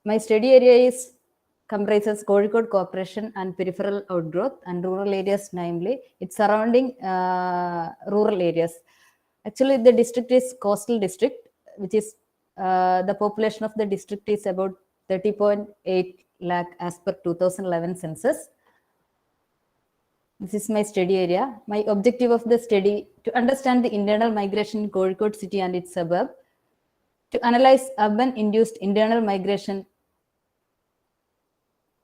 My study area comprises Kozhikode Corporation and peripheral outgrowth and rural areas, namely its surrounding rural areas. Actually, the district is coastal district, which is the population of the district is about 30.8 lakh as per 2011 census. This is my study area. My objective of the study to understand the internal migration in Kozhikode city and its suburb, to analyze urban-induced internal migration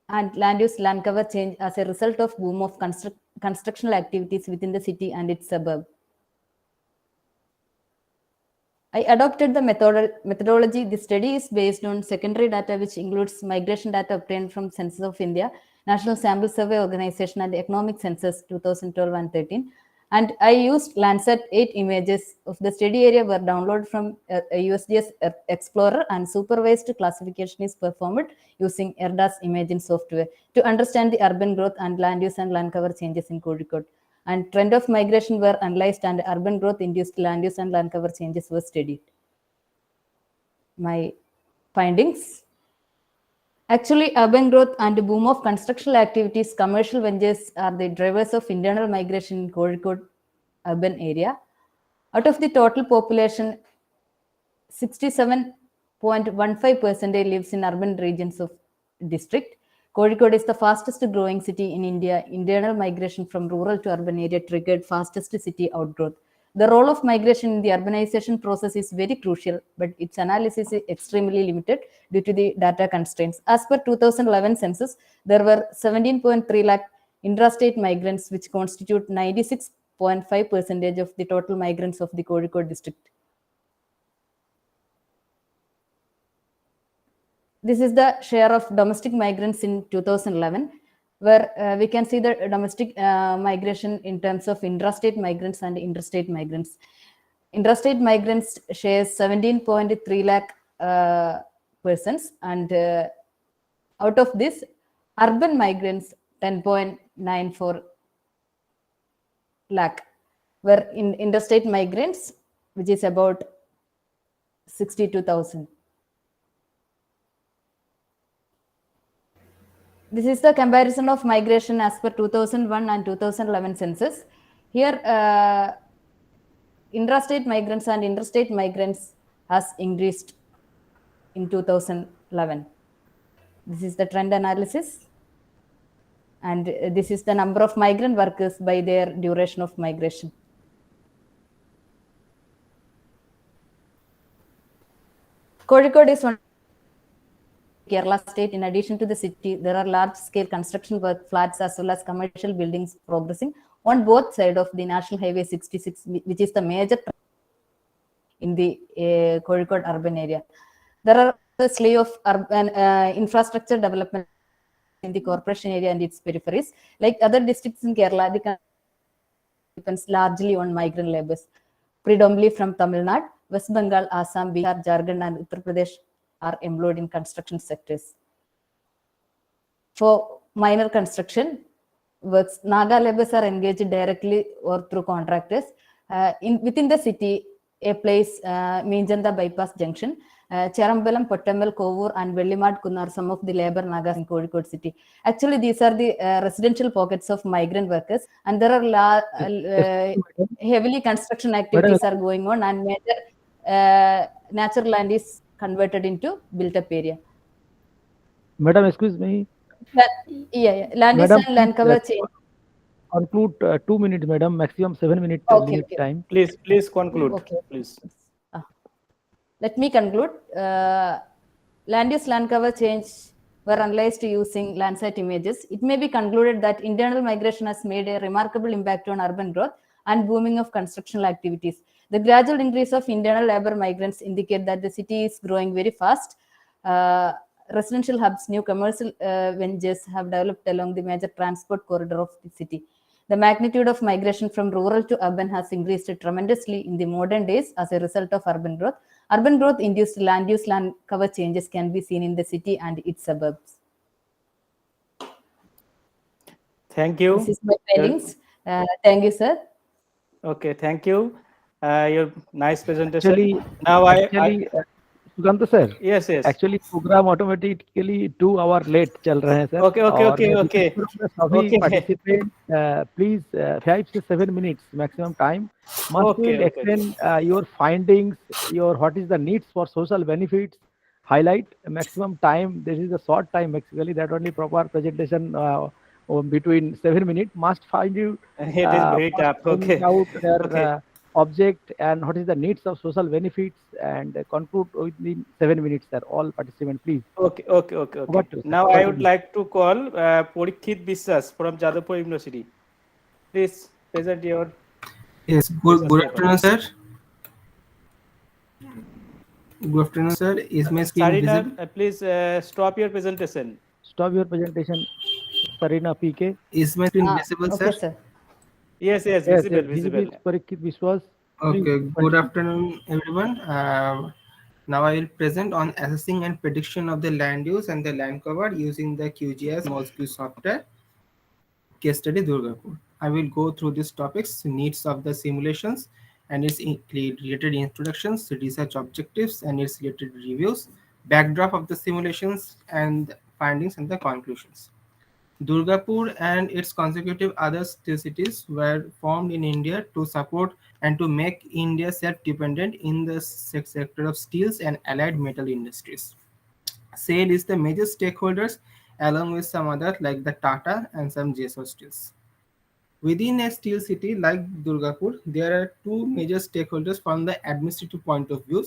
and land use land cover change as a result of boom of constructional activities within the city and its suburb. I adopted the methodology. The study is based on secondary data, which includes migration data obtained from Census of India, National Sample Survey Organization, and the Economic Census 2012 and 13. And I used Landsat 8 images of the study area were downloaded from a USGS Explorer, and supervised classification is performed using ER.R imaging software to understand the urban growth and land use and land cover changes in Kozhikode. And trend of migration were analyzed and urban growth induced land use and land cover changes were studied. My findings. Actually, urban growth and boom of constructional activities, commercial ventures are the drivers of internal migration in Kozhikode urban area. Out of the total population, 67.15% lives in urban regions of district. Kozhikode is the fastest growing city in India. Internal migration from rural to urban area triggered fastest city outgrowth. The role of migration in the urbanization process is very crucial, but its analysis is extremely limited due to the data constraints. As per 2011 census, there were 17.3 lakh intrastate migrants, which constitute 96.5% of the total migrants of the Kozhikode district. This is the share of domestic migrants in 2011, where we can see the domestic migration in terms of intrastate migrants and interstate migrants. Intrastate migrants shares 17.3 lakh persons, and out of this, urban migrants 10.94 lakh, where in interstate migrants, which is about 62,000. This is the comparison of migration as per 2001 and 2011 census. Here, intrastate migrants and interstate migrants has increased in 2011. This is the trend analysis. And this is the number of migrant workers by their duration of migration. Kozhikode is one Kerala state. In addition to the city, there are large-scale construction work, flats, as well as commercial buildings progressing on both sides of the National Highway 66, which is the major in the Kozhikode urban area. There are a slew of urban infrastructure development in the corporation area and its peripheries. Like other districts in Kerala, the depends largely on migrant laborers, predominantly from Tamil Nadu, West Bengal, Assam, Bihar, Jharkhand, and Uttar Pradesh are employed in construction sectors. For minor construction works, Naga laborers are engaged directly or through contractors. Within the city, a place, Minjanda Bypass Junction, Cherambalam, Pottamel, Kovur, and Vellimad Kun are some of the labor Nagas in Kozhikode city. Actually, these are the residential pockets of migrant workers, and there are heavily construction activities are going on, and major natural land is converted into built-up area. Madam, excuse me. Land use and land cover change. Conclude 2 minutes, madam. Maximum 7 minute limit time. Please conclude. Okay. Please. Let me conclude. Land use land cover change were analyzed using Landsat images. It may be concluded that internal migration has made a remarkable impact on urban growth and booming of constructional activities. The gradual increase of internal labor migrants indicate that the city is growing very fast. Residential hubs, new commercial ventures have developed along the major transport corridor of the city. The magnitude of migration from rural to urban has increased tremendously in the modern days as a result of urban growth. Urban growth induced land use land cover changes can be seen in the city and its suburbs. Thank you. This is my findings. Thank you, sir. Okay, thank you. Your nice presentation. Actually, now Suganta sir. Yes. Actually, program automatically 2 hours late चल रहे हैं sir. Okay. सभी participant please 5 to 7 minutes maximum time. Must will explain your findings, what is the needs for social benefits. Highlight maximum time. This is a short time basically. That only proper presentation between 7 minutes. Must find you. It is very tough. Okay. Out their object and what is the needs of social benefits, and conclude within 7 minutes, sir. All participants, please. Okay. Now I would like to call P.R.S.U from Jadavpur University. Please present your. Yes. Good afternoon, sir. Good afternoon, sir. Is my screen visible? Please stop your presentation. Stop your presentation, Sarina PK. Is my screen visible, okay, sir? Yes, visible. Parikshit Biswas. Okay, good afternoon, everyone. Now I will present on assessing and prediction of the land use and the land cover using the QGIS small scale software. Case study Durgapur. I will go through these topics, needs of the simulations and its related introductions, research objectives and its related reviews, backdrop of the simulations and findings and the conclusions. Durgapur and its consecutive other cities were formed in India to support and to make India self-dependent in the sector of steels and allied metal industries. SAIL is the major stakeholders along with some others like the Tata and some JSO steels. Within a steel city like Durgapur, there are two major stakeholders from the administrative point of view.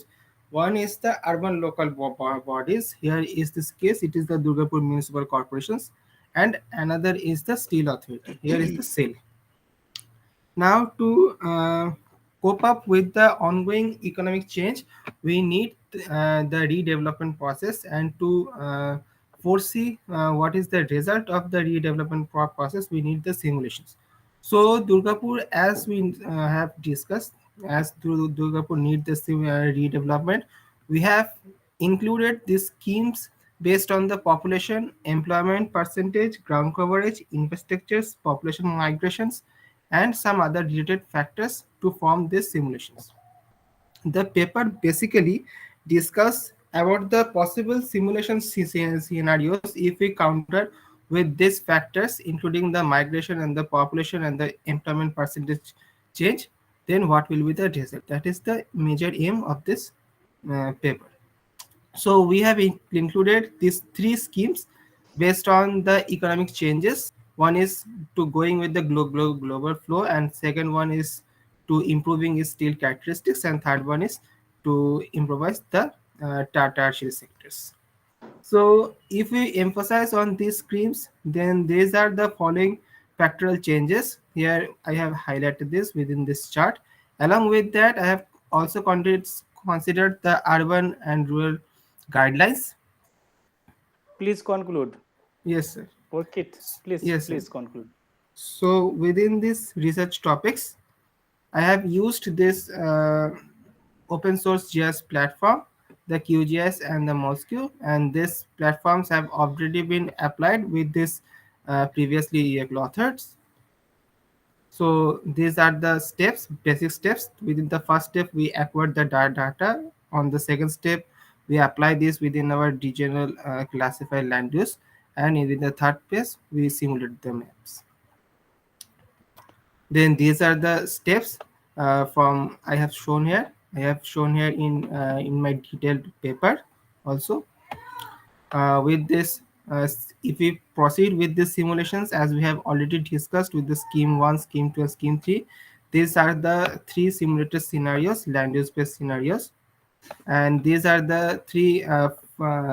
One is the urban local bodies. Here is this case, it is the Durgapur Municipal Corporations, and another is the Steel Authority. Here is the SAIL. Now, to cope up with the ongoing economic change, we need the redevelopment process, and to foresee what is the result of the redevelopment process, we need the simulations. So, Durgapur, as we have discussed, as Durgapur need the redevelopment, we have included these schemes based on the population, employment percentage, ground coverage, infrastructures, population migrations, and some other related factors to form these simulations. The paper basically discuss about the possible simulation scenarios if we counter with these factors, including the migration and the population and the employment percentage change, then what will be the result? That is the major aim of this paper. So we have included these three schemes based on the economic changes. One is to going with the global flow, and second one is to improving its steel characteristics, and third one is to improvise the tertiary sectors. So if we emphasize on these schemes, then these are the following factorial changes. Here I have highlighted this within this chart. Along with that, I have also considered the urban and rural guidelines. Please conclude. Yes, sir. Porkit, please, Yes, sir. please conclude. So within these research topics, I have used this open source GIS platform, the QGIS and the Moscow, and these platforms have already been applied with this previously authored. So these are the steps, basic steps. Within the first step, we acquire the data. On the second step, we apply this within our regional classified land use, and in the third phase, we simulate the maps. Then these are the steps from I have shown here. I have shown here in my detailed paper also. With this, if we proceed with the simulations as we have already discussed with the scheme 1, scheme 2, and scheme 3, these are the three simulated scenarios, land use based scenarios, and these are the three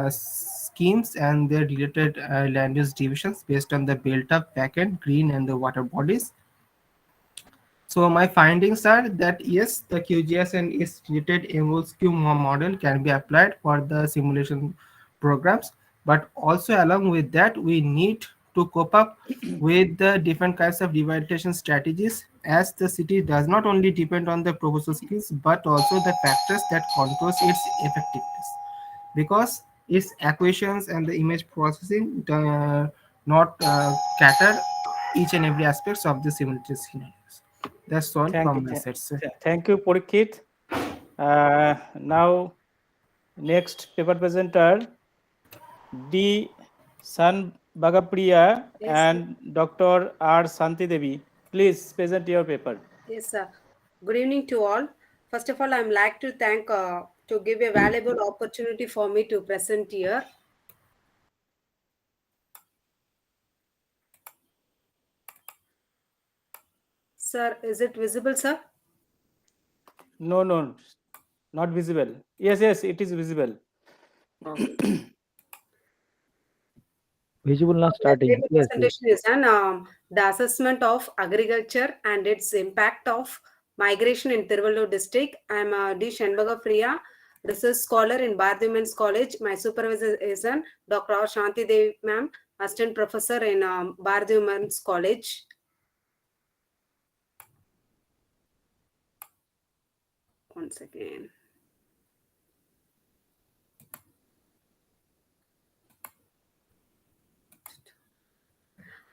schemes and their related land use divisions based on the built up, backend, green, and the water bodies. So my findings are that yes, the QGIS and its related MOSQ model can be applied for the simulation programs, but also along with that, we need to cope up with the different kinds of revitalization strategies, as the city does not only depend on the proposal skills, but also the factors that controls its effectiveness, because its equations and the image processing do not cater each and every aspects of the simulation scenarios. That's all Thank from you. my side, sir. Thank you, Porkit. Now, next paper presenter, D. San Bagapriya and Dr. R. Santi Devi. Please present your paper. Yes, sir. Good evening to all. First of all, I'm like to thank to give a valuable opportunity for me to present here. Sir, is it visible, sir? No, not visible. Yes, it is visible. Okay. Visible now starting. The Yes, yes. presentation is on the assessment of agriculture and its impact of migration in Tiruvallur district. I am D. Shanbaga Priya, research scholar in Bharat Women's College. My supervisor is Dr. R. Shanti Devi ma'am, assistant professor in Bharat Women's College. Once again.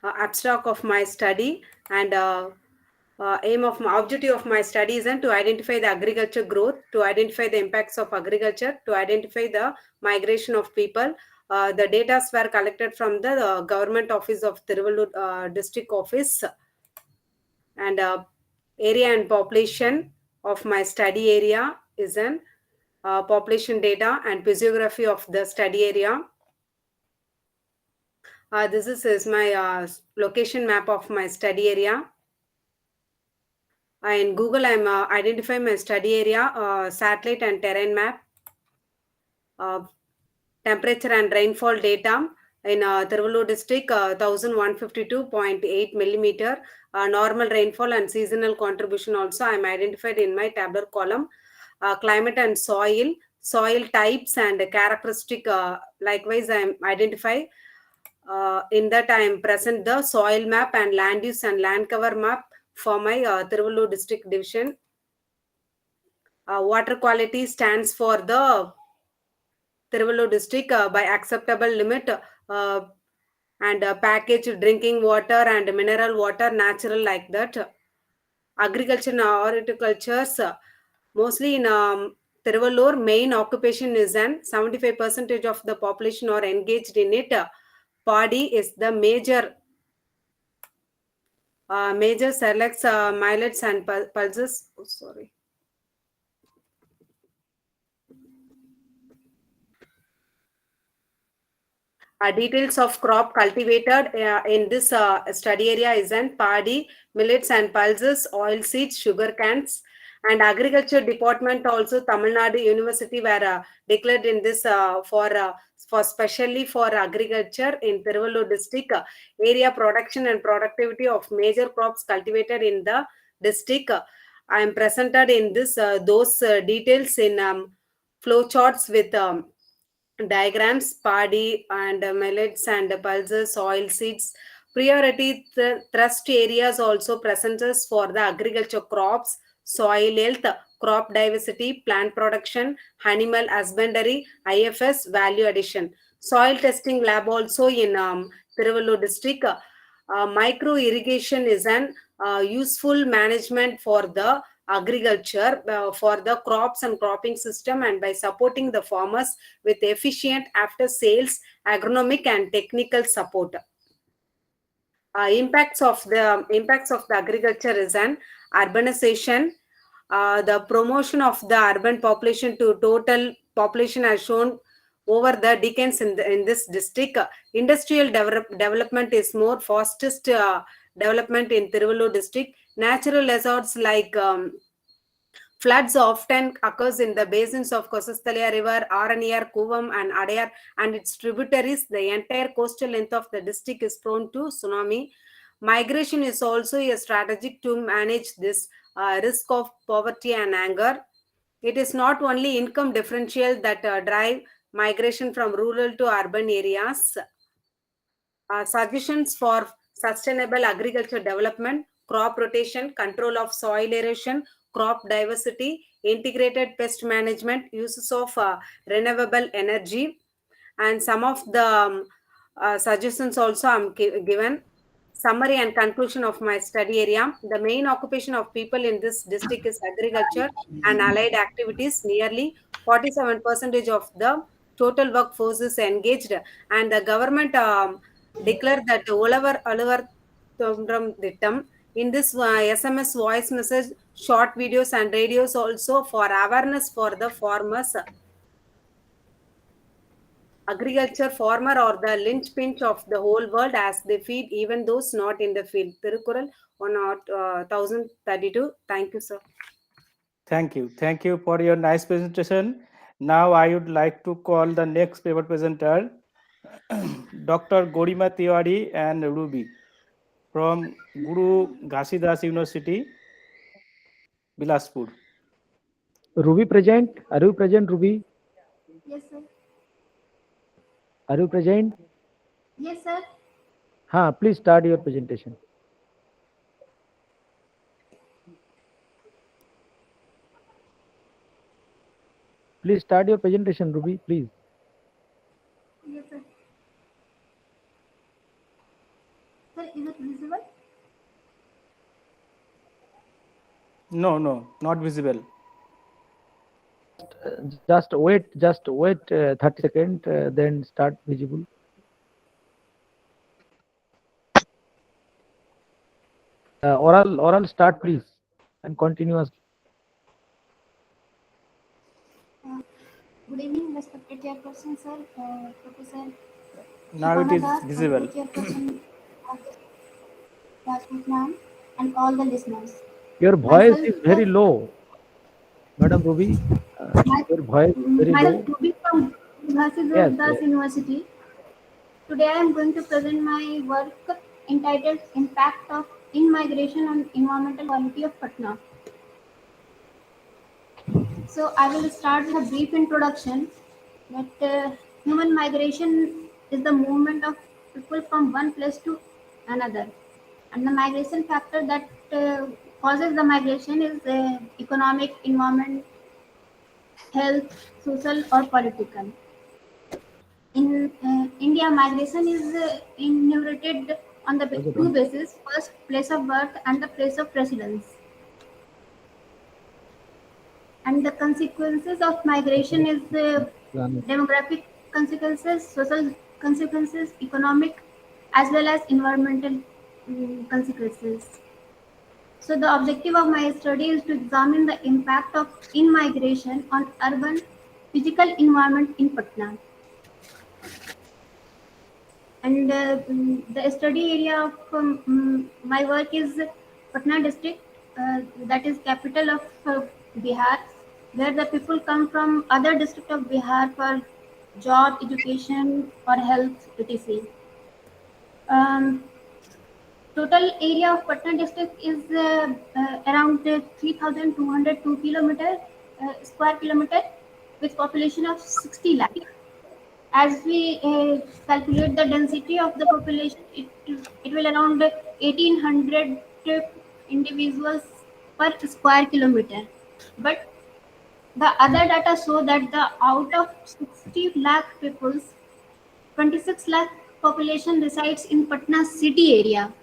Abstract of my study and aim of my objective of my study is to identify the agriculture growth, to identify the impacts of agriculture, to identify the migration of people. The data were collected from the government office of Tiruvallur district office, and area and population of my study area is an population data and physiography of the study area. This is my location map of my study area. In Google, I'm identifying my study area, satellite and terrain map, temperature and rainfall data. In Tiruvallur district, 1152.8 millimeter, normal rainfall and seasonal contribution also I'm identified in my tabular column. Climate and soil types and characteristic, likewise I'm identify. In that I am present the soil map and land use and land cover map for my Tiruvallur district division. Water quality stands for the Tiruvallur district by acceptable limit, and packaged drinking water and mineral water, natural, like that. Agriculture and horticultures, mostly in Tiruvallur, main occupation is an 75% of the population are engaged in it. Paddy is the major selects millets and pulses. Oh, sorry. Details of crop cultivated in this study area is in paddy, millets and pulses, oil seeds, sugar cans, and agriculture department also Tamil Nadu University were declared in this for specially for agriculture in Tiruvallur district. Area production and productivity of major crops cultivated in the district. I am presented in this those details in flow charts with diagrams, paddy and millets and pulses, oil seeds. Priority thrust areas also presents for the agriculture crops, soil health, crop diversity, plant production, animal husbandry, IFS, value addition. Soil testing lab also in Tiruvallur district. Micro irrigation is an useful management for the agriculture, for the crops and cropping system, and by supporting the farmers with efficient after sales agronomic and technical support. Impacts of the agriculture is an urbanization. The promotion of the urban population to total population has shown over the decades in this district. Industrial development is more fastest development in Tiruvallur district. Natural hazards like floods often occurs in the basins of Kosasthalya River, Araniyar, Kuvam and Adayar and its tributaries. The entire coastal length of the district is prone to tsunami. Migration is also a strategic to manage this risk of poverty and anger. It is not only income differential that drive migration from rural to urban areas. Suggestions for sustainable agriculture development: crop rotation, control of soil erosion, crop diversity, integrated pest management, uses of renewable energy. And some of the suggestions also I'm given. Summary and conclusion of my study area: the main occupation of people in this district is agriculture and allied activities. Nearly 47% of the total workforce is engaged, and the government declared that Oliver Dittam in this SMS voice message, short videos and radios also for awareness for the farmers. Agriculture farmer or the linchpin of the whole world as they feed even those not in the field. Tirukural 1032. Thank you, sir. Thank you. Thank you for your nice presentation. Now I would like to call the next paper presenter, Dr. Gorima Tiwari and Ruby from Guru Ghasidas University, Bilaspur. Ruby present? Are you present, Ruby? Yes, sir. Are you present? Yes, sir. Please start your presentation. Please start your presentation, Ruby, please. Yes, sir. Sir, is it visible? No, not visible. Just wait 30 seconds, then start visible. Oral start, please, and continuous. Good evening, respected chairperson, sir, Professor Now it is visible. Chairperson of the Rajput and all the listeners. Your voice Myself, is very low, Madam Ruby. my, Your voice is very myself low. Ruby from Yes, Govt.Bilasa yes. Girls University. Today I am going to present my work entitled Impact of In-Migration on Environmental Quality of Patna. So I will start with a brief introduction that human migration is the movement of people from one place to another, and the migration factor that causes the migration is economic, environment, health, social, or political. In India, migration is enumerated on the two bases: first, place of birth, and the place of residence. And the consequences of migration is demographic consequences, social consequences, economic, as well as environmental consequences. So the objective of my study is to examine the impact of in-migration on urban physical environment in Patna. And the study area of my work is Patna district, that is capital of Bihar, where the people come from other district of Bihar for job, education, or health, etc. Um, Total area of Patna district is around 3,202 kilometer square kilometer, with population of 60 lakh. As we calculate the density of the population, it will around 1,800 individuals per square kilometer. But the other data show that the out of 60 lakh people, 26 lakh population resides in Patna city area.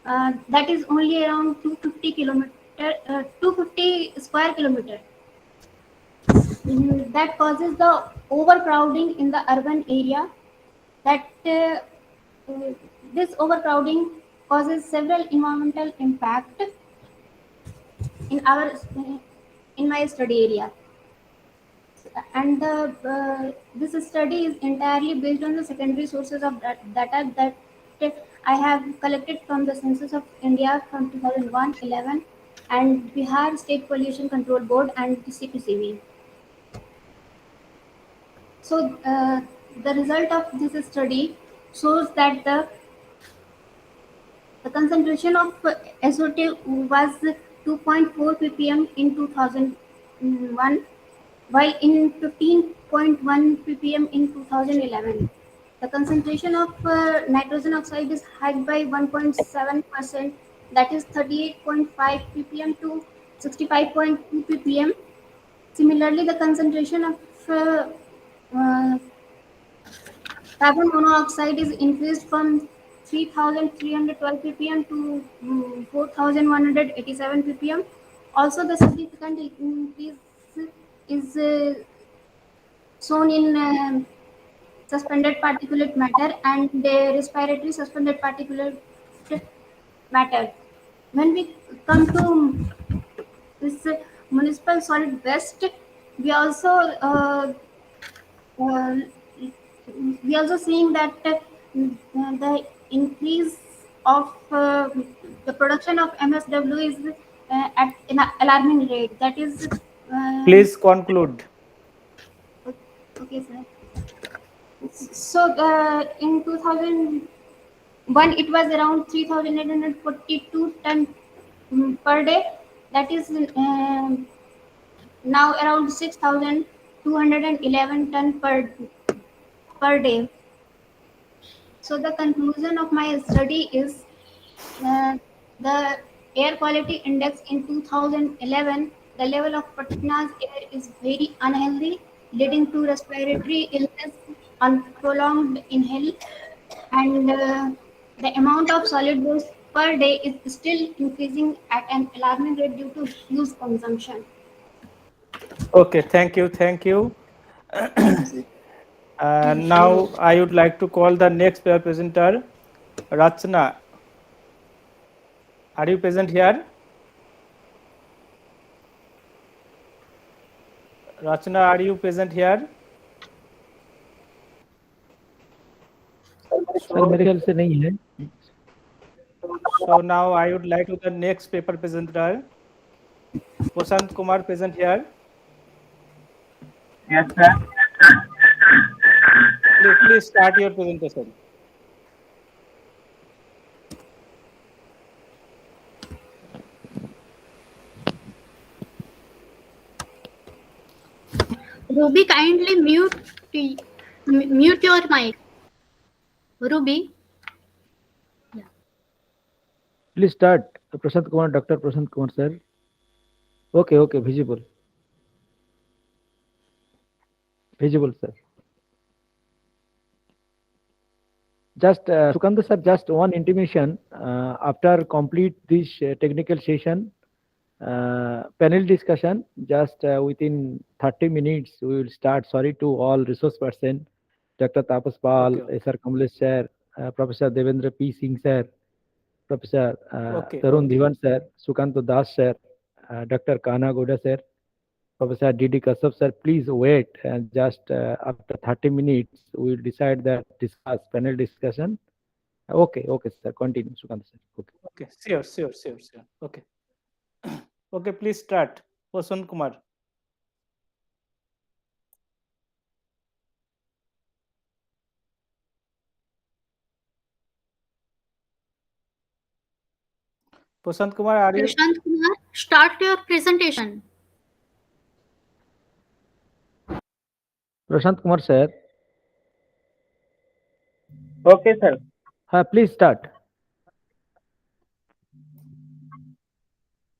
That is only around 250 kilometer, 250 square kilometer. That causes the overcrowding in the urban area. That this overcrowding causes several environmental impact in our in my study area. And this study is entirely based on the secondary sources of data that I have collected from the Census of India from 2001, 11, and Bihar State Pollution Control Board and CPCB. So the result of this study shows that the concentration of SO2 was 2.4 ppm in 2001, while in 15.1 ppm in 2011. The concentration of nitrogen oxide is hiked by 1.7%, that is 38.5 ppm to 65.2 ppm. Similarly, the concentration of uh, carbon monoxide is increased from 3,312 ppm to 4,187 ppm. Also, the significant increase is shown in suspended particulate matter and respiratory suspended particulate matter. When we come to this municipal solid waste, we also uh, we also seeing that the increase of the production of MSW is at an alarming rate. That is, Please conclude. okay, sir. So in 2001, it was around 3,842 ton per day. That is now around 6,211 ton per day. So the conclusion of my study is uh, the air quality index in 2011, the level of Patna's air is very unhealthy, leading to respiratory illness on prolonged inhale, and the amount of solid waste per day is still increasing at an alarming rate due to huge consumption. Okay, thank you, thank you. And now I would like to call the next pair presenter, Rachna. Are you present here? Rachna, are you present here? Sir मेरे ख्याल से नहीं है. So now I would like to the next paper presenter, Prashant Kumar, present here. Yes, sir. Please start your presentation. Ruby, kindly mute your mic. Ruby. Please start. Prashant Kumar, Dr. Prashant Kumar, sir. Okay, visible. Visible, sir. Just Sukanda sir, just one intimation. After complete this technical session, panel discussion, just within 30 minutes we will start. Sorry to all resource person, Dr. Tapas Pal, Okay. Sir Kamlesh sir, Professor Devendra P. Singh sir, Professor Okay, Tarun okay. Diwan sir, Sukanto Das sir, Dr. Kana Goda sir, Professor D.D. Kasab sir, please wait and just after 30 minutes we will decide that discuss panel discussion. Okay, sir. Continue, Sukant sir. Okay, sure. Okay. Okay, please start. Prashant Kumar. Prashant Kumar, are you? Prashant Kumar, start your presentation. Prashant Kumar sir. Okay, sir. Please start.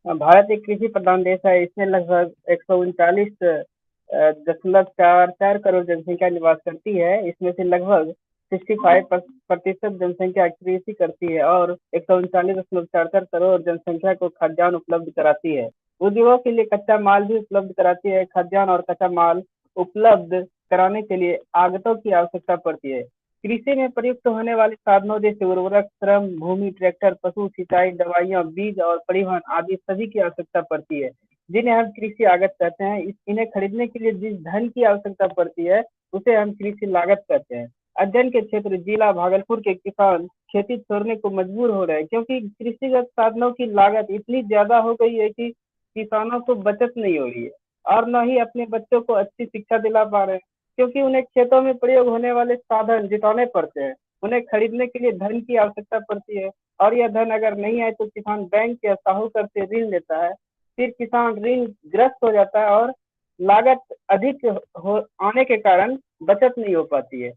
Bharat एक कृषि प्रधान देश है। इसमें लगभग 139.44 करोड़ जनसंख्या निवास करती है। इसमें से लगभग 65% जनसंख्या कृषि करती है और 139.44 करोड़ जनसंख्या को खाद्यान्न उपलब्ध कराती है। उद्योगों के लिए कच्चा माल भी उपलब्ध कराती है। खाद्यान्न और कच्चा माल उपलब्ध कराने के लिए आगतों की आवश्यकता पड़ती है। कृषि में प्रयुक्त होने वाले साधनों जैसे उर्वरक, श्रम, भूमि, ट्रैक्टर, पशु, सिंचाई, दवाइयां, बीज और परिवहन आदि सभी की आवश्यकता पड़ती है, जिन्हें हम कृषि आगत कहते हैं। इन्हें खरीदने के लिए जिस धन की आवश्यकता पड़ती है उसे हम कृषि लागत कहते हैं। अध्ययन के क्षेत्र जिला भागलपुर के किसान खेती छोड़ने को मजबूर हो रहे हैं क्योंकि कृषिगत साधनों की लागत इतनी ज्यादा हो गई है कि किसानों को बचत नहीं हो रही है और न ही अपने बच्चों को अच्छी शिक्षा दिला पा रहे हैं, क्योंकि उन्हें खेतों में प्रयोग होने वाले साधन जुटाने पड़ते हैं। उन्हें खरीदने के लिए धन की आवश्यकता पड़ती है और यह धन अगर नहीं आए तो किसान बैंक या साहूकार से ऋण लेता है। फिर किसान ऋण ग्रस्त हो जाता है और लागत अधिक आने के कारण बचत नहीं हो पाती है।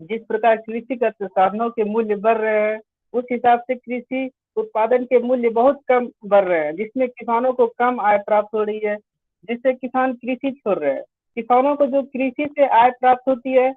जिस प्रकार कृषिगत साधनों के मूल्य बढ़ रहे हैं उस हिसाब से कृषि उत्पादन के मूल्य बहुत कम बढ़ रहे हैं, जिसमें किसानों को कम आय प्राप्त हो रही है, जिससे किसान कृषि छोड़ रहे हैं। किसानों को जो कृषि से आय प्राप्त होती है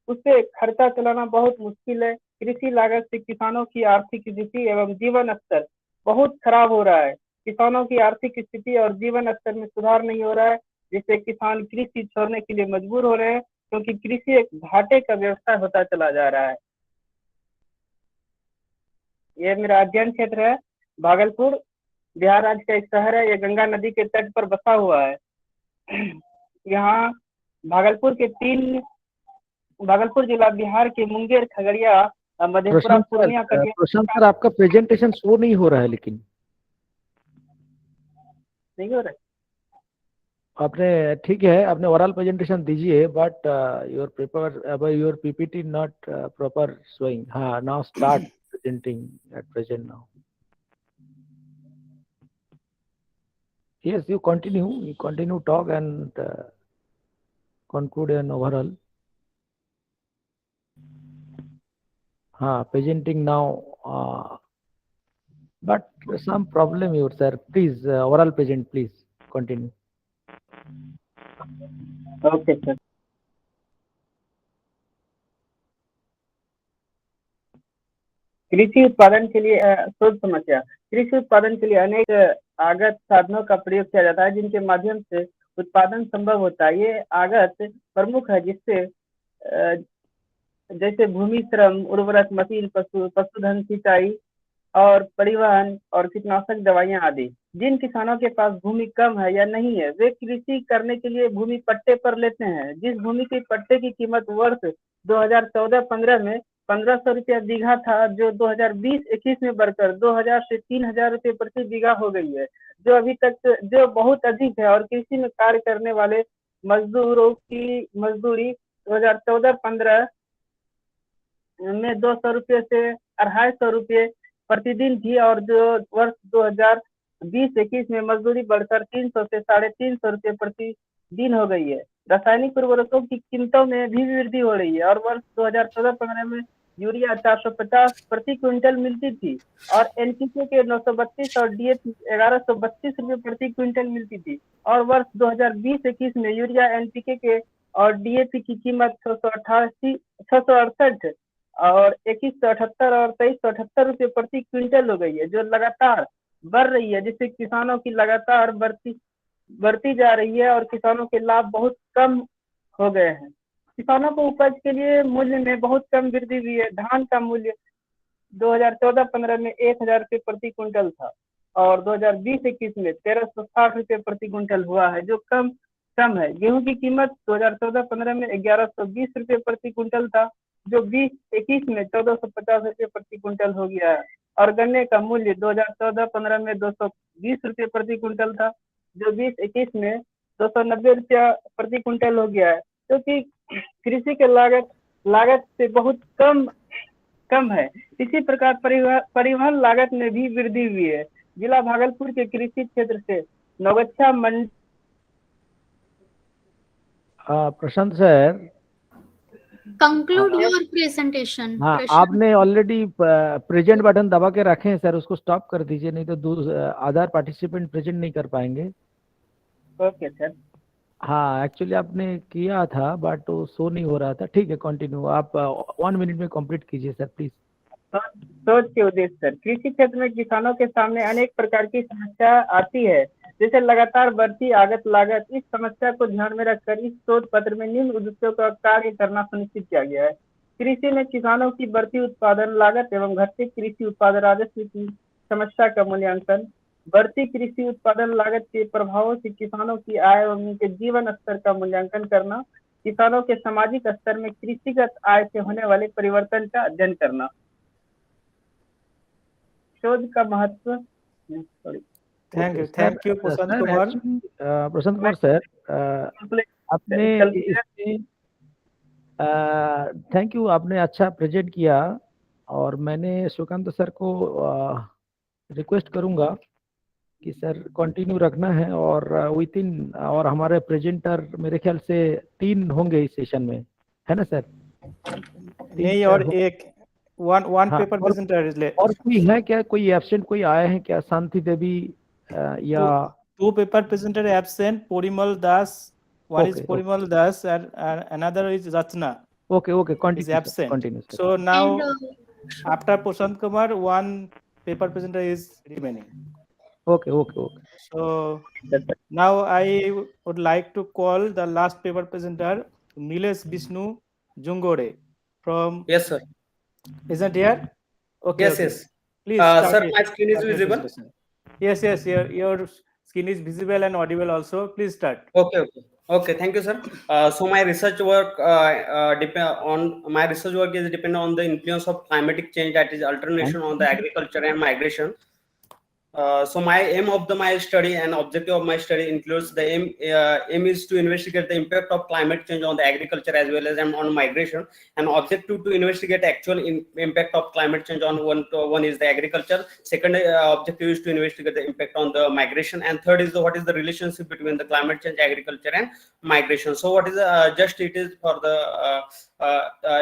उससे खर्चा चलाना बहुत मुश्किल है। कृषि लागत से किसानों की आर्थिक स्थिति एवं जीवन स्तर बहुत खराब हो रहा है। किसानों की आर्थिक स्थिति और जीवन स्तर में सुधार नहीं हो रहा है, जिससे किसान कृषि छोड़ने के लिए मजबूर हो रहे हैं, क्योंकि कृषि एक घाटे का व्यवसाय होता चला जा रहा है। ये मेरा अध्ययन क्षेत्र है। भागलपुर बिहार राज्य का एक शहर है। यह गंगा नदी के तट पर बसा हुआ है। यहाँ भागलपुर जिला बिहार के मुंगेर, खगड़िया, मधेपुरा, पूर्णिया, कटिहार। प्रशांत सर, आपका प्रेजेंटेशन शो नहीं हो रहा है, लेकिन नहीं हो रहा है। आपने ठीक है, आपने ओरल प्रेजेंटेशन दीजिए, but your PPT not proper showing. हाँ, now start presenting at present now. Yes, you continue talk and conclude an overall. Presenting now, but some problem here, sir. Please, overall present, please continue. Okay, sir. कृषि उत्पादन के लिए शोध समस्या। कृषि उत्पादन के लिए अनेक आगत साधनों का प्रयोग किया जाता है, जिनके माध्यम से उत्पादन संभव होता है। ये आगत प्रमुख है, जिससे जैसे भूमि, श्रम, उर्वरक, मशीन, पशुधन, सिंचाई और परिवहन और कीटनाशक दवाइयां आदि। जिन किसानों के पास भूमि कम है या नहीं है, वे कृषि करने के लिए भूमि पट्टे पर लेते हैं। जिस भूमि के पट्टे की कीमत वर्ष 2014-15 में 1500 रुपया बीघा था, जो 2020-21 में बढ़कर 2000 से 3000 रुपये प्रति बीघा हो गई है, जो अभी तक जो बहुत अधिक है। और कृषि में कार्य करने वाले मजदूरों की मजदूरी 2014-15 में 200 रुपये से 250 रुपये प्रतिदिन थी, और जो वर्ष 2020-21 में मजदूरी बढ़कर 300 से 350 रुपये प्रतिदिन हो गई है। रासायनिक उर्वरकों की कीमतों में भी वृद्धि हो रही है, और वर्ष 2014-15 में यूरिया 450 प्रति क्विंटल मिलती थी, और एनपीके के 932 और डीएपी 1132 रुपये प्रति क्विंटल मिलती थी। और वर्ष 2020-21 में यूरिया, एनपीके के और डीएपी की कीमत 668 और 2178 और 2378 रुपये प्रति क्विंटल हो गई है, जो लगातार बढ़ रही है, जिससे किसानों की लगातार बढ़ती जा रही है, और किसानों के लाभ बहुत कम हो गए हैं। किसानों को उपज के लिए मूल्य में बहुत कम वृद्धि हुई है। धान का मूल्य 2014-15 में 1000 रुपये प्रति क्विंटल था, और 2020-21 में 1360 रुपये प्रति क्विंटल हुआ है, जो कम है। गेहूं की कीमत 2014-15 में 1120 रुपये प्रति क्विंटल था, जो 20-21 में 1450 रुपये प्रति क्विंटल हो गया है। और गन्ने का मूल्य 2014-15 में 220 रुपये प्रति क्विंटल था, जो 20-21 में 290 रुपया प्रति क्विंटल हो गया है, क्योंकि कृषि के लागत से बहुत कम है। इसी प्रकार परिवहन लागत में भी वृद्धि हुई है। जिला भागलपुर के कृषि क्षेत्र से नवगछा मंडी। प्रशांत सर, कंक्लूड योर प्रेजेंटेशन। हाँ, आपने ऑलरेडी प्रेजेंट बटन दबा के रखे हैं सर, उसको स्टॉप कर दीजिए, नहीं तो आधार पार्टिसिपेंट प्रेजेंट नहीं कर पाएंगे। Okay sir. हाँ, एक्चुअली आपने किया था बट वो शो नहीं हो रहा था। ठीक है, कंटिन्यू। आप 1 मिनट में कंप्लीट कीजिए सर प्लीज। सोच के उद्देश्य सर, कृषि क्षेत्र में किसानों के सामने अनेक प्रकार की समस्या आती है, जैसे लगातार बढ़ती आगत लागत। इस समस्या को ध्यान में रखकर इस शोध पत्र में निम्न उद्देश्यों का कार्य करना सुनिश्चित किया गया है। कृषि में किसानों की बढ़ती उत्पादन लागत एवं घटते कृषि उत्पादन राजस्व की समस्या का मूल्यांकन, बढ़ती कृषि उत्पादन लागत के प्रभावों से किसानों की आय एवं उनके जीवन स्तर का मूल्यांकन करना, किसानों के सामाजिक स्तर में कृषिगत आय से होने वाले परिवर्तन का अध्ययन करना। शोध का महत्व। Thank you Prashant Kumar. Prashant Kumar sir, आपने इसमें थैंक यू, आपने अच्छा प्रेजेंट किया, और मैंने सुकांत सर को रिक्वेस्ट करूंगा कि सर कंटिन्यू रखना है, और विद इन, और हमारे प्रेजेंटर मेरे ख्याल से 3 होंगे इस सेशन में, है ना सर? नहीं, और एक वन पेपर प्रेजेंटर और कोई है क्या? कोई एब्सेंट कोई आए हैं क्या? शांति देवी या two paper presenter absent, Porimal Das. One is Porimal Das and another is Ratna. Okay, continue. Is absent. Continue, sir. So now after Prashant Kumar, one paper presenter is remaining. Okay. So now I would like to call the last paper presenter, Nilesh Vishnu Jungore from. Yes, sir. Isn't here? Okay. Yes. Please. Sir, my screen is visible. Yes. Your screen is visible and audible also. Please start. Okay. Thank you, sir. So my research work is depend on the influence of climatic change, that is alternation on the agriculture and migration. So my aim of my study and objective of my study includes the aim is to investigate the impact of climate change on the agriculture as well as on migration, and objective to investigate actual impact of climate change on one is the agriculture. Second objective is to investigate the impact on the migration, and third is what is the relationship between the climate change, agriculture and migration. So what is it is for the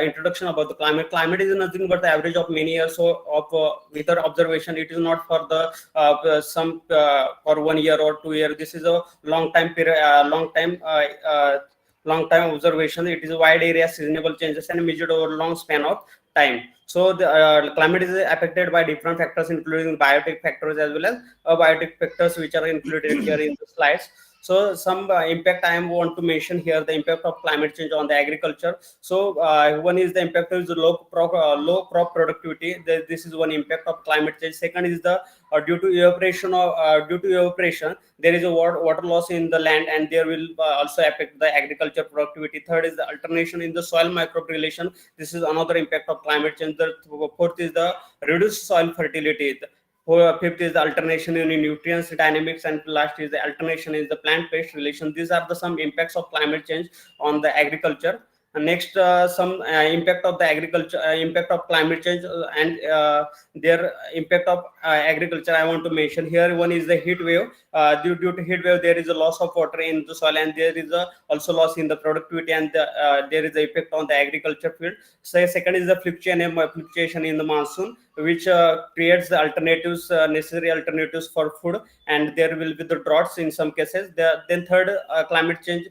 introduction about the climate. Climate is nothing but the average of many years of weather observation. It is not for the for 1 year or 2 years. This is a long time period, long time observation. It is a wide area seasonable changes and measured over long span of time. So the climate is affected by different factors, including biotic factors as well as abiotic factors, which are included here in the slides. So some impact I want to mention here, the impact of climate change on the agriculture. So one is the impact of the low crop productivity. This is one impact of climate change. Second is the due to evaporation, there is a water loss in the land, and there will also affect the agriculture productivity. Third is the alternation in the soil microbe relation. This is another impact of climate change. The fourth is the reduced soil fertility. Fifth is the alternation in nutrients dynamics, and last is the alternation in the plant-pest relation. These are the some impacts of climate change on the agriculture. Next, some impact of the agriculture, impact of climate change, and their impact of agriculture. I want to mention here. One is the heat wave. Due to heat wave, there is a loss of water in the soil, and there is also loss in the productivity, and there is the effect on the agriculture field. So second is the fluctuation in the monsoon, which creates the alternatives, necessary alternatives for food, and there will be the droughts in some cases. Then third, climate change,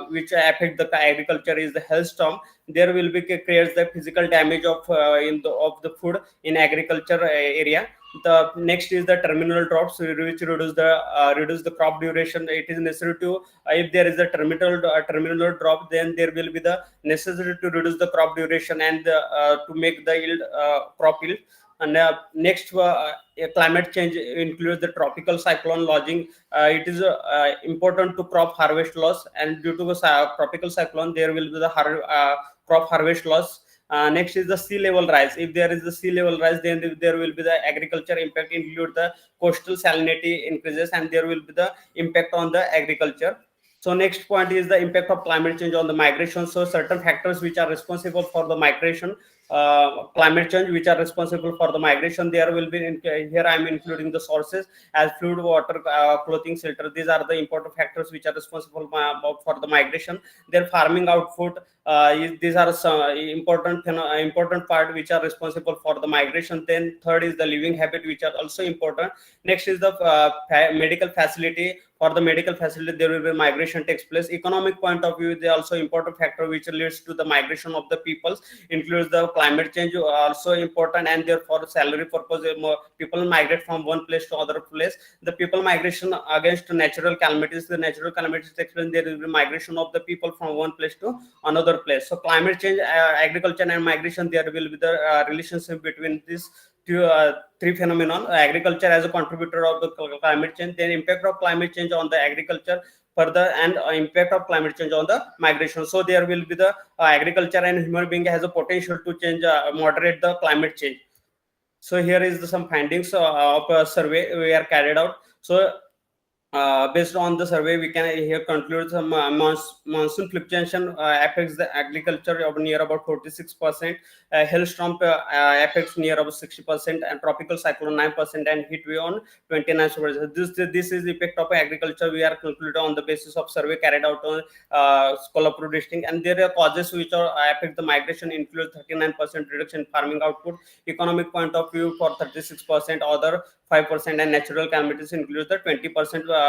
which affect the agriculture, is the hailstorm. There will be creates the physical damage of the food in agriculture area. The next is the terminal drops, which reduce the crop duration. It is necessary to, if there is a terminal drop, then there will be the necessary to reduce the crop duration and to make the yield, crop yield. And next, climate change includes the tropical cyclone lodging. It is important to crop harvest loss, and due to the tropical cyclone, there will be the crop harvest loss. Next is the sea level rise. If there is the sea level rise, then there will be the agriculture impact, include the coastal salinity increases, and there will be the impact on the agriculture. So next point is the impact of climate change on the migration. So certain factors which are responsible for the migration, climate change, which are responsible for the migration. There will be here I am including the sources as food, water, clothing, shelter. These are the important factors which are responsible for the migration. Their farming output, these are some important part which are responsible for the migration. Then third is the living habit, which are also important. Next is the medical facility. For the medical facility, there will be migration takes place. Economic point of view, they are also important factor which leads to the migration of the peoples, includes the climate change, also important, and therefore salary purpose, people migrate from one place to other place. The people migration against natural calamities. The natural calamities takes place, there will be migration of the people from one place to another place. So climate change, agriculture, and migration, there will be the relationship between these three phenomenon. Agriculture as a contributor of the climate change, then impact of climate change on the agriculture further, and impact of climate change on the migration. So there will be the agriculture and human being has a potential to change, moderate the climate change. So here is some findings of a survey we are carried out. So based on the survey, we can here conclude some monsoon fluctuation affects the agriculture of near about 46%, hailstorm affects near about 60%, and tropical cyclone 9%, and heat wave on 29%. This is the effect of agriculture. We are concluded on the basis of survey carried out on Kolhapur district, and there are causes which are affect the migration, include 39% reduction in farming output, economic point of view for 36%, other 5%, and natural calamities include the 20%.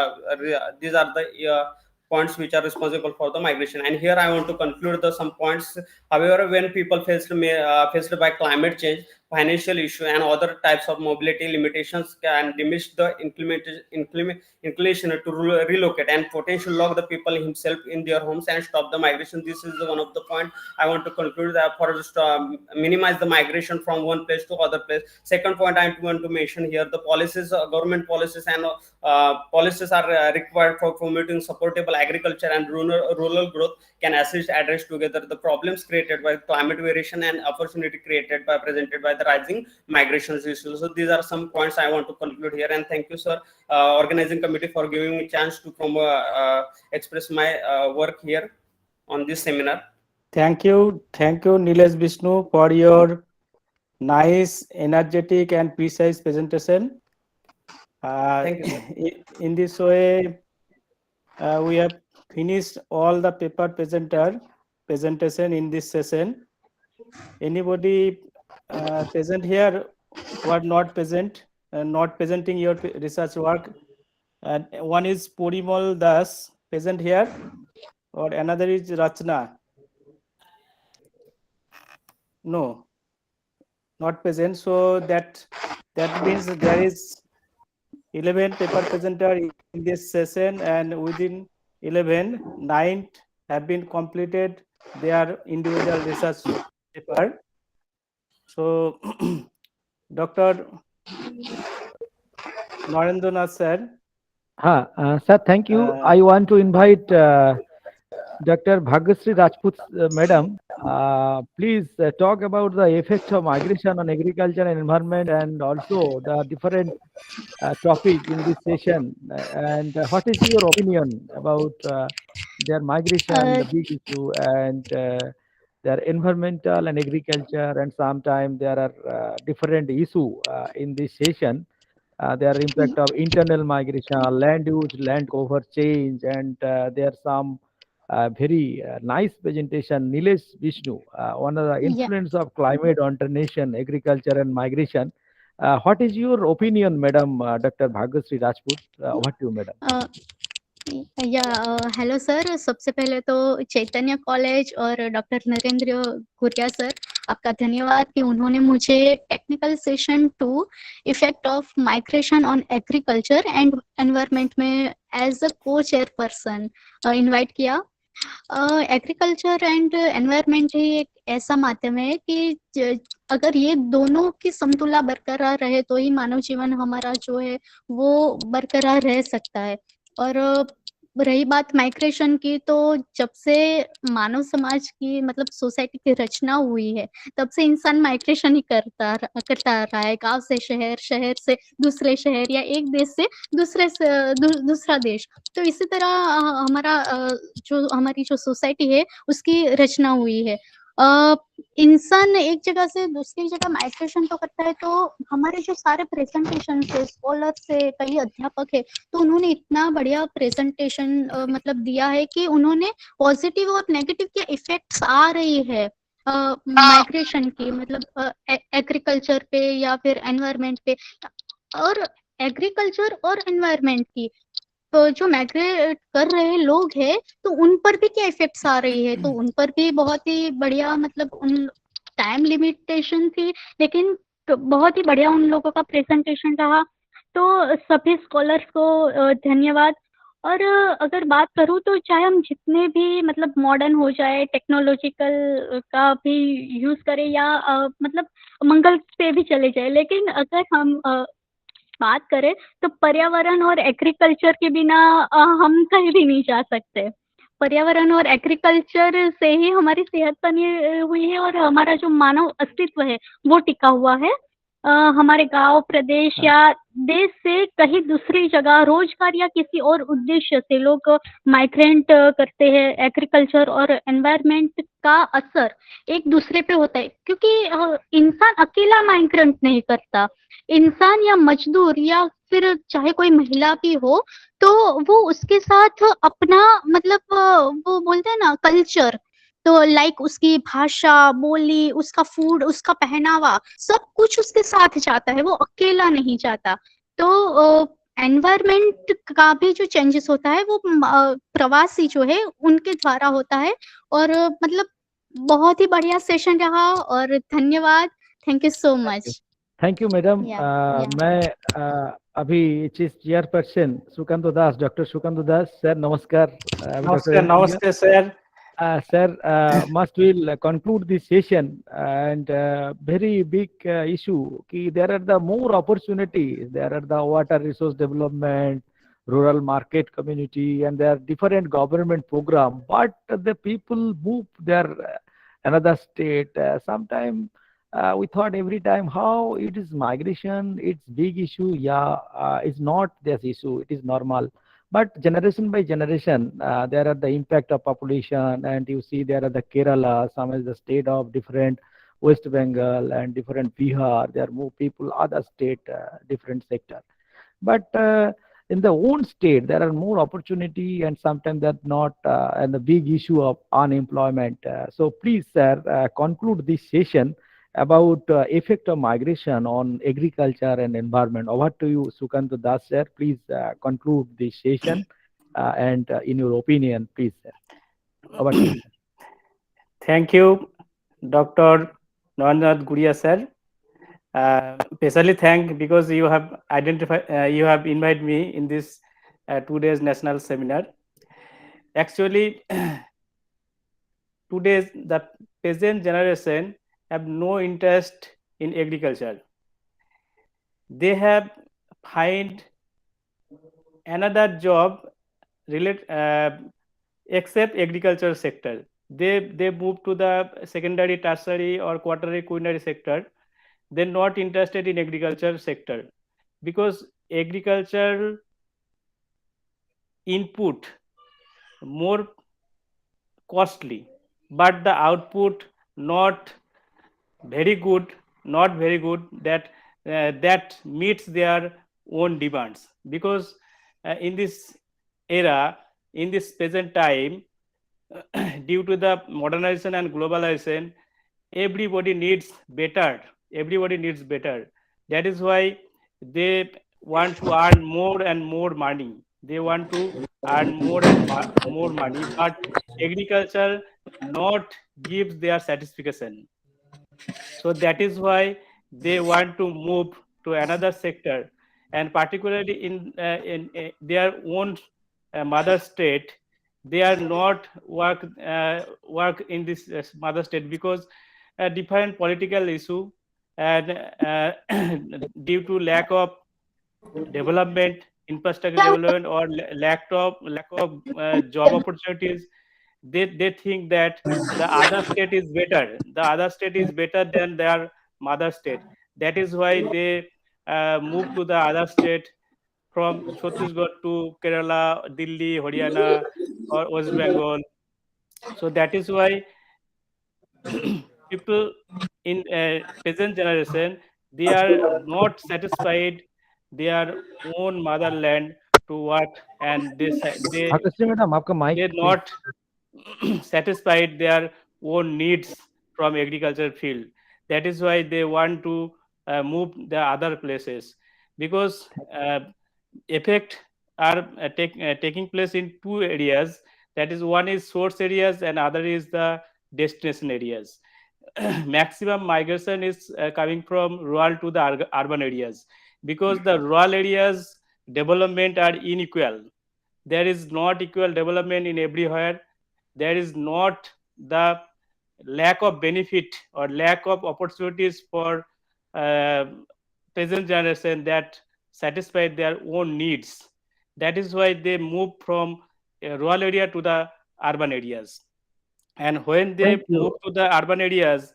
These are the points which are responsible for the migration. And here I want to conclude some points. However, when people faced by climate change, financial issue, and other types of mobility limitations can diminish the inclination to relocate, and potential lock the people himself in their homes and stop the migration. This is one of the point I want to conclude, that for just minimize the migration from one place to other place. Second point I want to mention here, the policies, government policies, and policies are required for promoting supportable agriculture and rural growth can assist address together the problems created by climate variation and opportunity created by presented by the rising migration issues. So these are some points I want to conclude here, and thank you, sir, organizing committee, for giving me a chance to express my work here on this seminar. Thank you, Nilesh Vishnu, for your nice, energetic, and precise presentation. Thank you, in this way, we have finished all the paper presentation in this session. Anybody present here who are not present and not presenting your research work? And one is Porimal Das, present here, or another is Rachna. No, not present. So that means there is 11 paper presenter in this session, and within 11, 9 have been completed their individual research paper. So Dr. Narendranath sir. Sir, thank you. I want to invite Dr. Bhagasri Rajput Madam. Please talk about the effect of migration on agriculture and environment, and also the different topic in this session. And what is your opinion about their migration, the big issue, and their environmental and agriculture, and sometimes there are different issue in this session. Their impact of internal migration, land use, land cover change, and there are some very nice presentation. Nilesh Vishnu, one of the Yeah. influence of climate on nation, agriculture and migration. What is your opinion, Madam Dr. Bhagasri Rajput? What you, Madam? Hello sir, सबसे पहले तो चैतन्य college और doctor Narendra गुरिया sir, आपका धन्यवाद कि उन्होंने मुझे technical session 2 effect of migration on agriculture and environment में एज अ को चेयरपर्सन इनवाइट किया। एग्रीकल्चर एंड एनवायरनमेंट ही एक ऐसा माध्यम है कि अगर ये दोनों की समतुला बरकरार रहे तो ही मानव जीवन हमारा जो है वो बरकरार रह सकता है। और रही बात माइग्रेशन की, तो जब से मानव समाज की मतलब सोसाइटी की रचना हुई है तब से इंसान माइग्रेशन ही करता आ रहा है, गांव से शहर, शहर से दूसरे शहर या एक देश से दूसरा देश। तो इसी तरह हमारा जो हमारी जो सोसाइटी है उसकी रचना हुई है। इंसान एक जगह से दूसरी जगह माइग्रेशन तो करता है, तो हमारे जो सारे प्रेजेंटेशन है, स्कॉलर से कई अध्यापक है, तो उन्होंने इतना बढ़िया प्रेजेंटेशन मतलब दिया है कि उन्होंने पॉजिटिव और नेगेटिव के इफेक्ट्स आ रही है माइग्रेशन की, मतलब एग्रीकल्चर पे या फिर एनवायरनमेंट पे। और एग्रीकल्चर और एनवायरनमेंट की तो जो माइग्रेट कर रहे लोग हैं तो उन पर भी क्या इफेक्ट्स आ रही है, तो उन पर भी बहुत ही बढ़िया, मतलब उन टाइम लिमिटेशन थी लेकिन तो बहुत ही बढ़िया उन लोगों का प्रेजेंटेशन रहा। तो सभी स्कॉलर्स को धन्यवाद। और अगर बात करूँ तो चाहे हम जितने भी मतलब मॉडर्न हो जाए, टेक्नोलॉजिकल का भी यूज करें या मतलब मंगल पे भी चले जाए, लेकिन अगर हम बात करें तो पर्यावरण और एग्रीकल्चर के बिना हम कहीं भी नहीं जा सकते। पर्यावरण और एग्रीकल्चर से ही हमारी सेहत बनी हुई है और हमारा जो मानव अस्तित्व है वो टिका हुआ है। हमारे गांव, प्रदेश या देश से कहीं दूसरी जगह रोजगार या किसी और उद्देश्य से लोग माइग्रेंट करते हैं। एग्रीकल्चर और एनवायरनमेंट का असर एक दूसरे पे होता है, क्योंकि इंसान अकेला माइग्रेंट नहीं करता। इंसान या मजदूर या फिर चाहे कोई महिला भी हो तो वो उसके साथ अपना मतलब वो बोलते हैं ना कल्चर, तो लाइक उसकी भाषा, बोली, उसका फूड, उसका पहनावा, सब कुछ उसके साथ जाता है, वो अकेला नहीं जाता। तो एनवायरनमेंट का भी जो चेंजेस होता है वो प्रवासी जो है उनके द्वारा होता है। और मतलब बहुत ही बढ़िया सेशन रहा और धन्यवाद। Thank you so much. Thank you madam. Yeah. मैं अभी चीफ चेयरपर्सन सुकांत दास, डॉक्टर सुकांत दास सर, नमस्कार। नमस्कार, नमस्ते sir. Sir, must will conclude this session, and very big issue ki there are the more opportunities, there are the water resource development, rural market community, and there are different government program, but the people move their another state. Sometime we thought every time how it is migration, it's big issue. Yeah, it's not this issue, it is normal. But generation by generation, there are the impact of population, and you see there are the Kerala, some is the state of different West Bengal and different Bihar. There are more people other state, different sector. But in the own state, there are more opportunity, and sometimes that not, and the big issue of unemployment. So please, sir, conclude this session about effect of migration on agriculture and environment. Over to you, Sukant Das sir. Please conclude this session and in your opinion, please, sir. Over to you. Thank you, Dr. Narendranath Guria sir. Especially thank because you have identified, you have invited me in this 2 days national seminar. Actually, today's the present generation have no interest in agriculture. They have find another job relate except agriculture sector. They move to the secondary, tertiary, or quaternary, quinary sector. They're not interested in agriculture sector because agricultural input more costly, but the output not very good, not very good, that meets their own demands. Because in this era, in this present time, due to the modernization and globalization, everybody needs better. Everybody needs better. That is why they want to earn more and more money. They want to earn more and more money, but agriculture not gives their satisfaction. So that is why they want to move to another sector, and particularly in their own mother state, they are not work in this mother state because different political issue and due to lack of development, infrastructure development, or lack of job opportunities, they think that the other state is better. The other state is better than their mother state. That is why they move to the other state from Chhattisgarh to Kerala, Delhi, Haryana, or West Bengal. So that is why people in present generation, they are not satisfied their own motherland to work, and Bhagyashree madam आपका mic they're please. not satisfied their own needs from agriculture field. That is why they want to move the other places, because effect are taking place in two areas. That is, one is source areas and other is the destination areas. Maximum migration is coming from rural to the urban areas, because the rural areas development are unequal. There is not equal development in everywhere. There is not the lack of benefit or lack of opportunities for uh, present generation that satisfy their own needs. That is why they move from a rural area to the urban areas. And when they Thank you. move to the urban areas,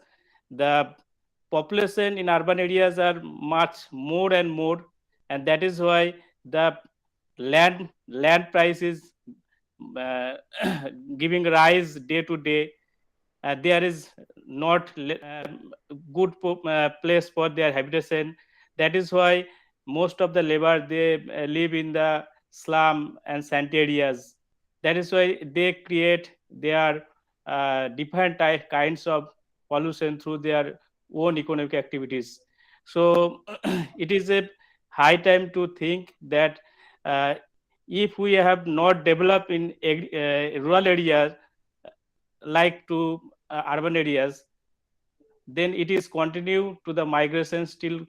the population in urban areas are much more and more, and that is why the land price is uh, giving rise day to day. There is not good place for their habitation. That is why most of the labor, they live in the slum and shanty areas. That is why they create their different kinds of pollution through their own economic activities. So it is a high time to think that if we have not developed in rural areas like to urban areas, then it is continue to the migration, still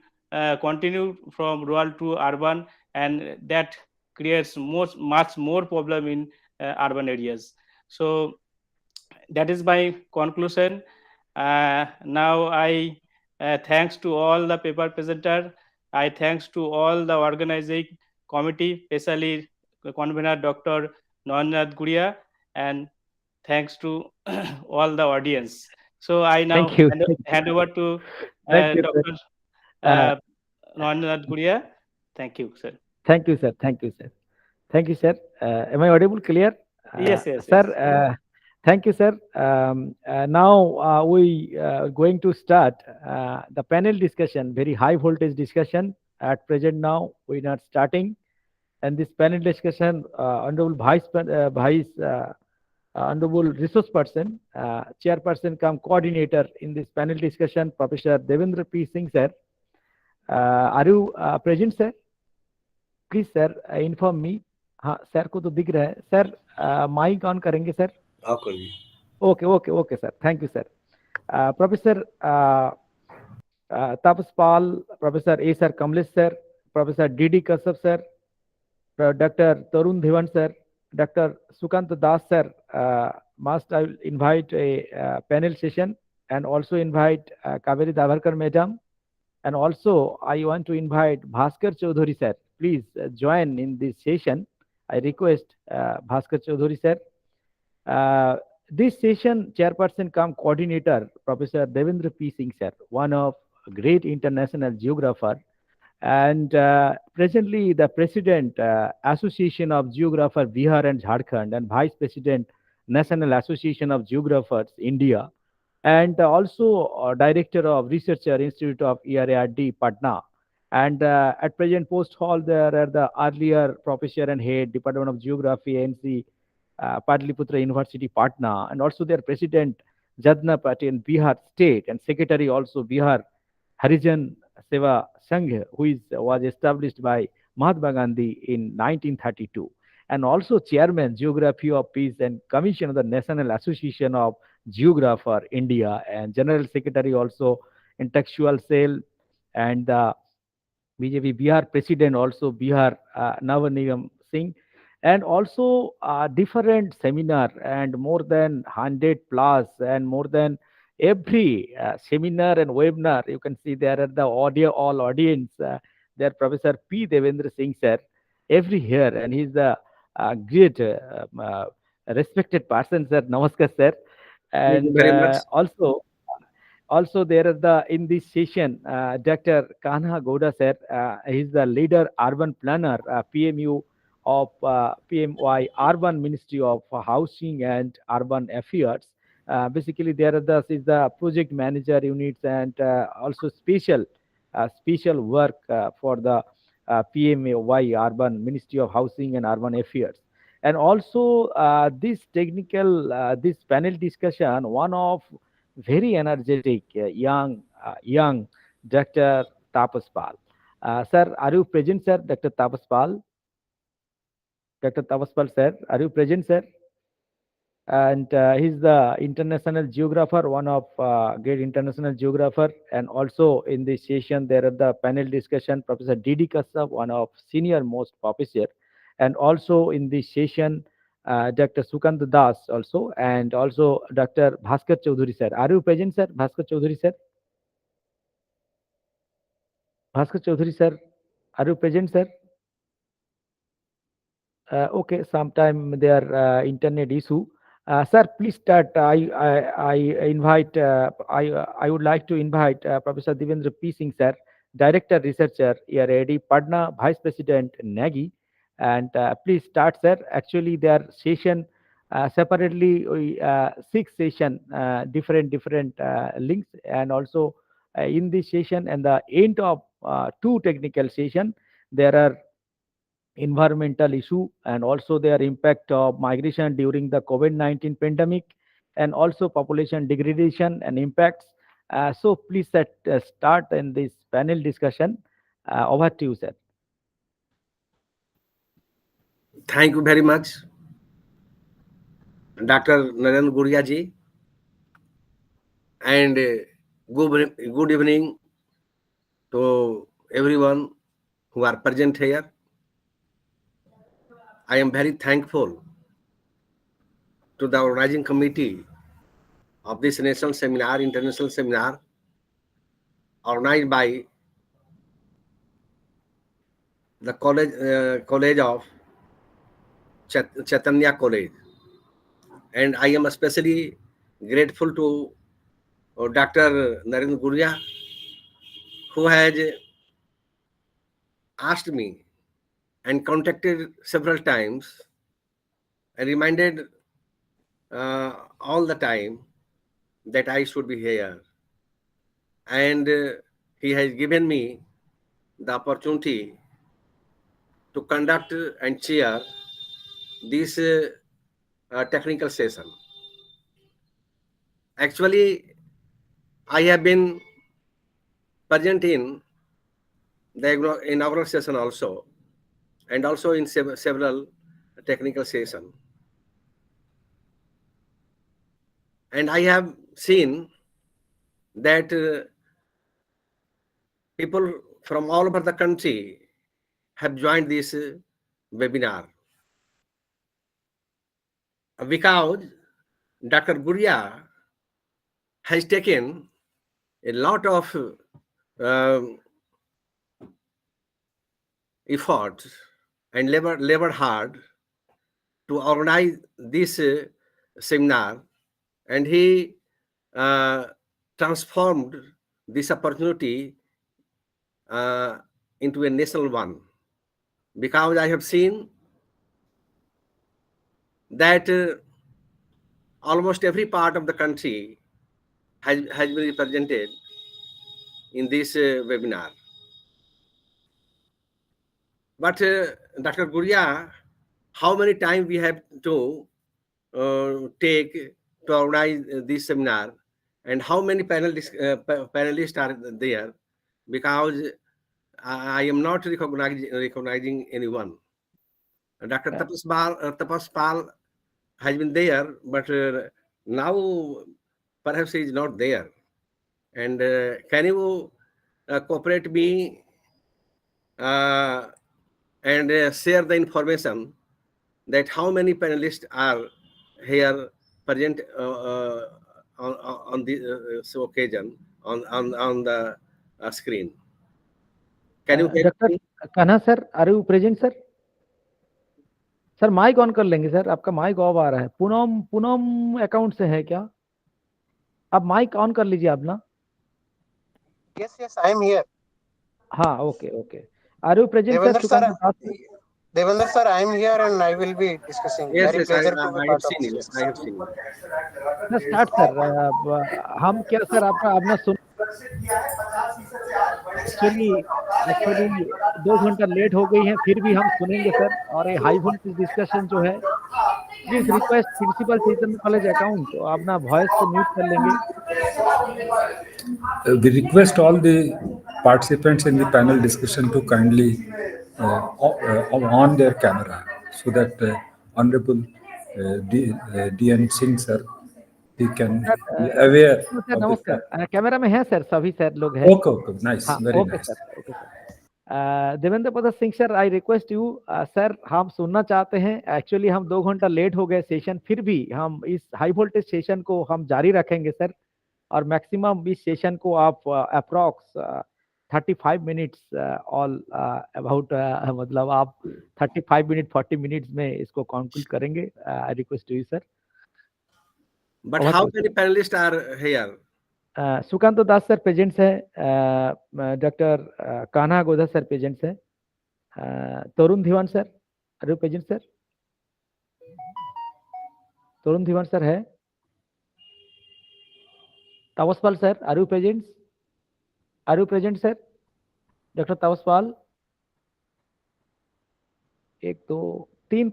continue from rural to urban, and that creates much more problem in urban areas. So that is my conclusion. Now I thanks to all the paper presenter. I thanks to all the organizing committee, especially convener Dr. Narendranath Guria, and thanks to all the audience. So I now Thank you. hand over to Thank you, Dr. sir. Narendranath Guria. Thank you, sir. Thank you, sir. Thank you, sir. Thank you, sir. Am I audible clear? Yes, yes, Sir, yes. thank you, sir. Now we going to start the panel discussion, very high voltage discussion. At present now, we are starting. And this panel discussion, Honorable Honorable Resource Person, Chairperson cum Coordinator in this panel discussion, Professor Devendra P. Singh, sir. Are you present, sir? Please, sir, inform me. हाँ sir को तो दिख रहा है sir. Mic on करेंगे sir. Okay okay okay sir. Thank you sir. Professor Tapas Pal, professor A sir Kamlesh sir, professor D Kashyap sir, doctor Tarun Dhivan sir, doctor Sukant Das sir, must I will invite a panel session, and also invite KaveriDabhadker madam, and also I want to invite Bhaskar Chaudhary sir. please join in this session. I request Bhaskar Chaudhary sir. This session chairperson cum coordinator, Professor Devendra P. Singh sir, one of great international geographer, and presently the president Association of Geographer Bihar and Jharkhand, and vice president National Association of Geographers India, and also director of Researcher Institute of E.R.R. Patna. And at present post hall there are the earlier professor and head Department of Geography NC Patliputra University Patna, and also their president Jadna Patel Bihar State, and secretary also Bihar Harijan Seva Sangh, who was established by Mahatma Gandhi in 1932, and also chairman Geography of Peace and Commission of the National Association of Geographer India, and general secretary also intellectual cell, and the BJP Bihar president also Bihar Navanigam Singh, and also different seminar and more than 100 plus, and more than every seminar and webinar you can see there are the audio all audience there Professor P. Devendra Singh sir every year, and he's the great respected person sir. Namaskar sir. Thank you And very much. also there is the in this session Dr. Kanha Gowda sir. He's the leader urban planner PMU of PMY Urban Ministry of Housing and Urban Affairs. Basically there are is the project manager units, and also special work for the PMY Urban Ministry of Housing and Urban Affairs. And also this technical this panel discussion, one of very energetic young Dr. Tapas Pal. Sir, are you present, sir? Dr. Tapas Pal? Dr. Tapas Pal, sir, are you present, sir? And he's the international geographer, one of great international geographer. And also in this session, there are the panel discussion, Professor D.D. Kassav, one of senior most professor. And also in this session, Dr. Sukant Das also, and also Dr. Bhaskar Chaudhary sir. Are you present, sir? Bhaskar Chaudhary sir? Bhaskar Chaudhary sir, are you present, sir? Okay, sometime their internet issue. Sir, please start. I invite. I would like to invite Professor Devendra P. Singh sir, Director Researcher E.R.R. Patna, Vice President Nagi, and please start, sir. Actually, their session separately 6 session different links, and also in this session and the end of 2 technical session there are environmental issue, and also their impact of migration during the COVID-19 pandemic, and also population degradation and impacts. So please start in this panel discussion. Over to you, sir. Thank you very much, Dr. Narendra Guria ji, and good evening to everyone who are present here. I am very thankful to the organizing committee of this national seminar, international seminar, organized by the college of Chaitanya College. And I am especially grateful to Dr. Narendra Guria, who has asked me and contacted several times and reminded all the time that I should be here. And he has given me the opportunity to conduct and chair this technical session. Actually, I have been present in the inaugural session also, and also in several technical sessions. And I have seen that people from all over the country have joined this webinar, because Dr. Guria has taken a lot of effort and labored hard to organize this seminar, and he transformed this opportunity into a national one, because I have seen that almost every part of the country has been represented in this webinar. But Dr. Guria, how many time we have to take to organize this seminar, and how many panelists are there? Because I am not recognizing anyone. Dr. Tapas Pal has been there, but now perhaps he is not there. And can you cooperate me and share the information that how many panelists are here present on this occasion on the screen? Can you help Dr. me? Kanha sir, are you present sir? Sir mic on कर लेंगे sir, आपका mic off आ रहा है। Poonam account से है क्या? आप mic on कर लीजिए आप ना। Yes, I am here. हाँ, okay. Are you present sir? Devendra sir, I am here and I will be discussing. Yes, Very pleasure to be I part have of seen this. it. I have seen it. Sir start sir. हम क्या sir आपका अपना सुन actually 2 घंटा late हो गई है, फिर भी हम सुनेंगे सर। और ये हाई वोल्टेज डिस्कशन जो है, please request principal Chaitanya college account, तो अपना वॉइस को म्यूट कर लेंगे। We request all the participants in the panel discussion to kindly on their camera, so that Honorable D.N. Singh sir, he can be aware. Sir नमस्कार, camera में है sir, सभी sir लोग हैं। Okay, nice, very okay nice. Sir, okay sir. Devendra Prasad Singh sir, I request you sir, हम सुनना चाहते हैं। एक्चुअली हम 2 घंटा लेट हो गए सेशन, फिर भी हम इस हाई वोल्टेज सेशन को हम जारी रखेंगे सर। और मैक्सिमम इस सेशन को आप अप्रॉक्स 35 मिनट्स ऑल अबाउट, मतलब आप 35 मिनट 40 मिनट्स में इसको कंक्लूड करेंगे। I request you sir. But how many panelists are here? Sukant Das sir presents है, doctor Kanha Godha sir presents है, Tarun Dhiwan sir, are you present sir? Tarun Dhiwan sir है। Tapas Pal sir, are you present? Are you present sir? Doctor Tapas Pal, 1 2 3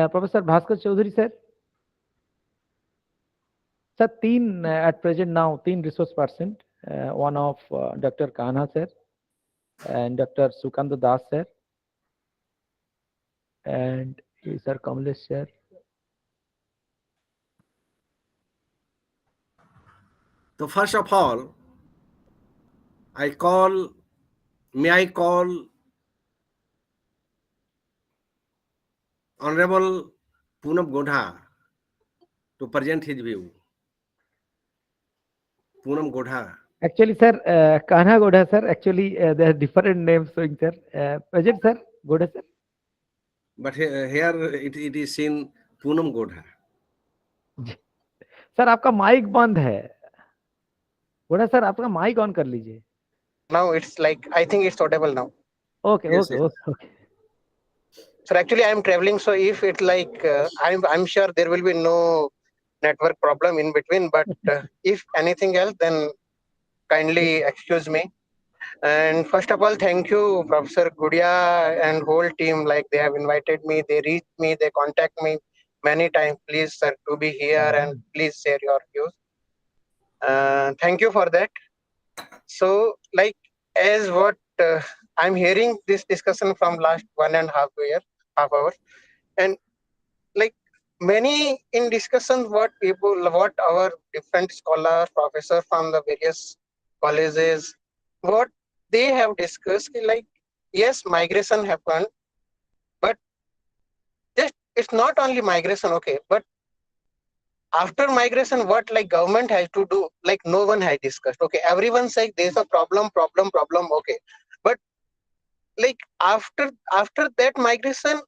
professor Bhaskar Chaudhary sir. Sir, 3 at present now, 3 resource person, one of Dr. Kanha sir and Dr. Sukant Das sir and Sir Kamlesh sir. So first of all, may I call Honorable Poonam Godha to present his view. Poonam Godha. Actually, sir, Kanha Godha sir. Actually, there are different names showing sir. Present sir, Godha sir. But here it is seen Poonam Godha. Sir आपका mic बंद है। गोड़ा sir आपका mic on कर लीजिए। Now it's like, I think it's audible now. Okay, Yes, okay. So actually I am traveling, so if it's like, I'm sure there will be no network problem in between, but if anything else, then kindly excuse me. And first of all, thank you, Professor Gudia and whole team. Like, they have invited me, they reached me, they contact me many times. Please, sir, to be here and please share your views. Thank you for that. So, like, as what I'm hearing this discussion from last 1.5 hours, and like many in discussion, what our different scholars, professors from the various colleges, what they have discussed, like, yes, migration happened, but just it's not only migration, okay, but after migration, what like government has to do, like no one has discussed. Okay, everyone says there's a problem, okay, but like after that migration,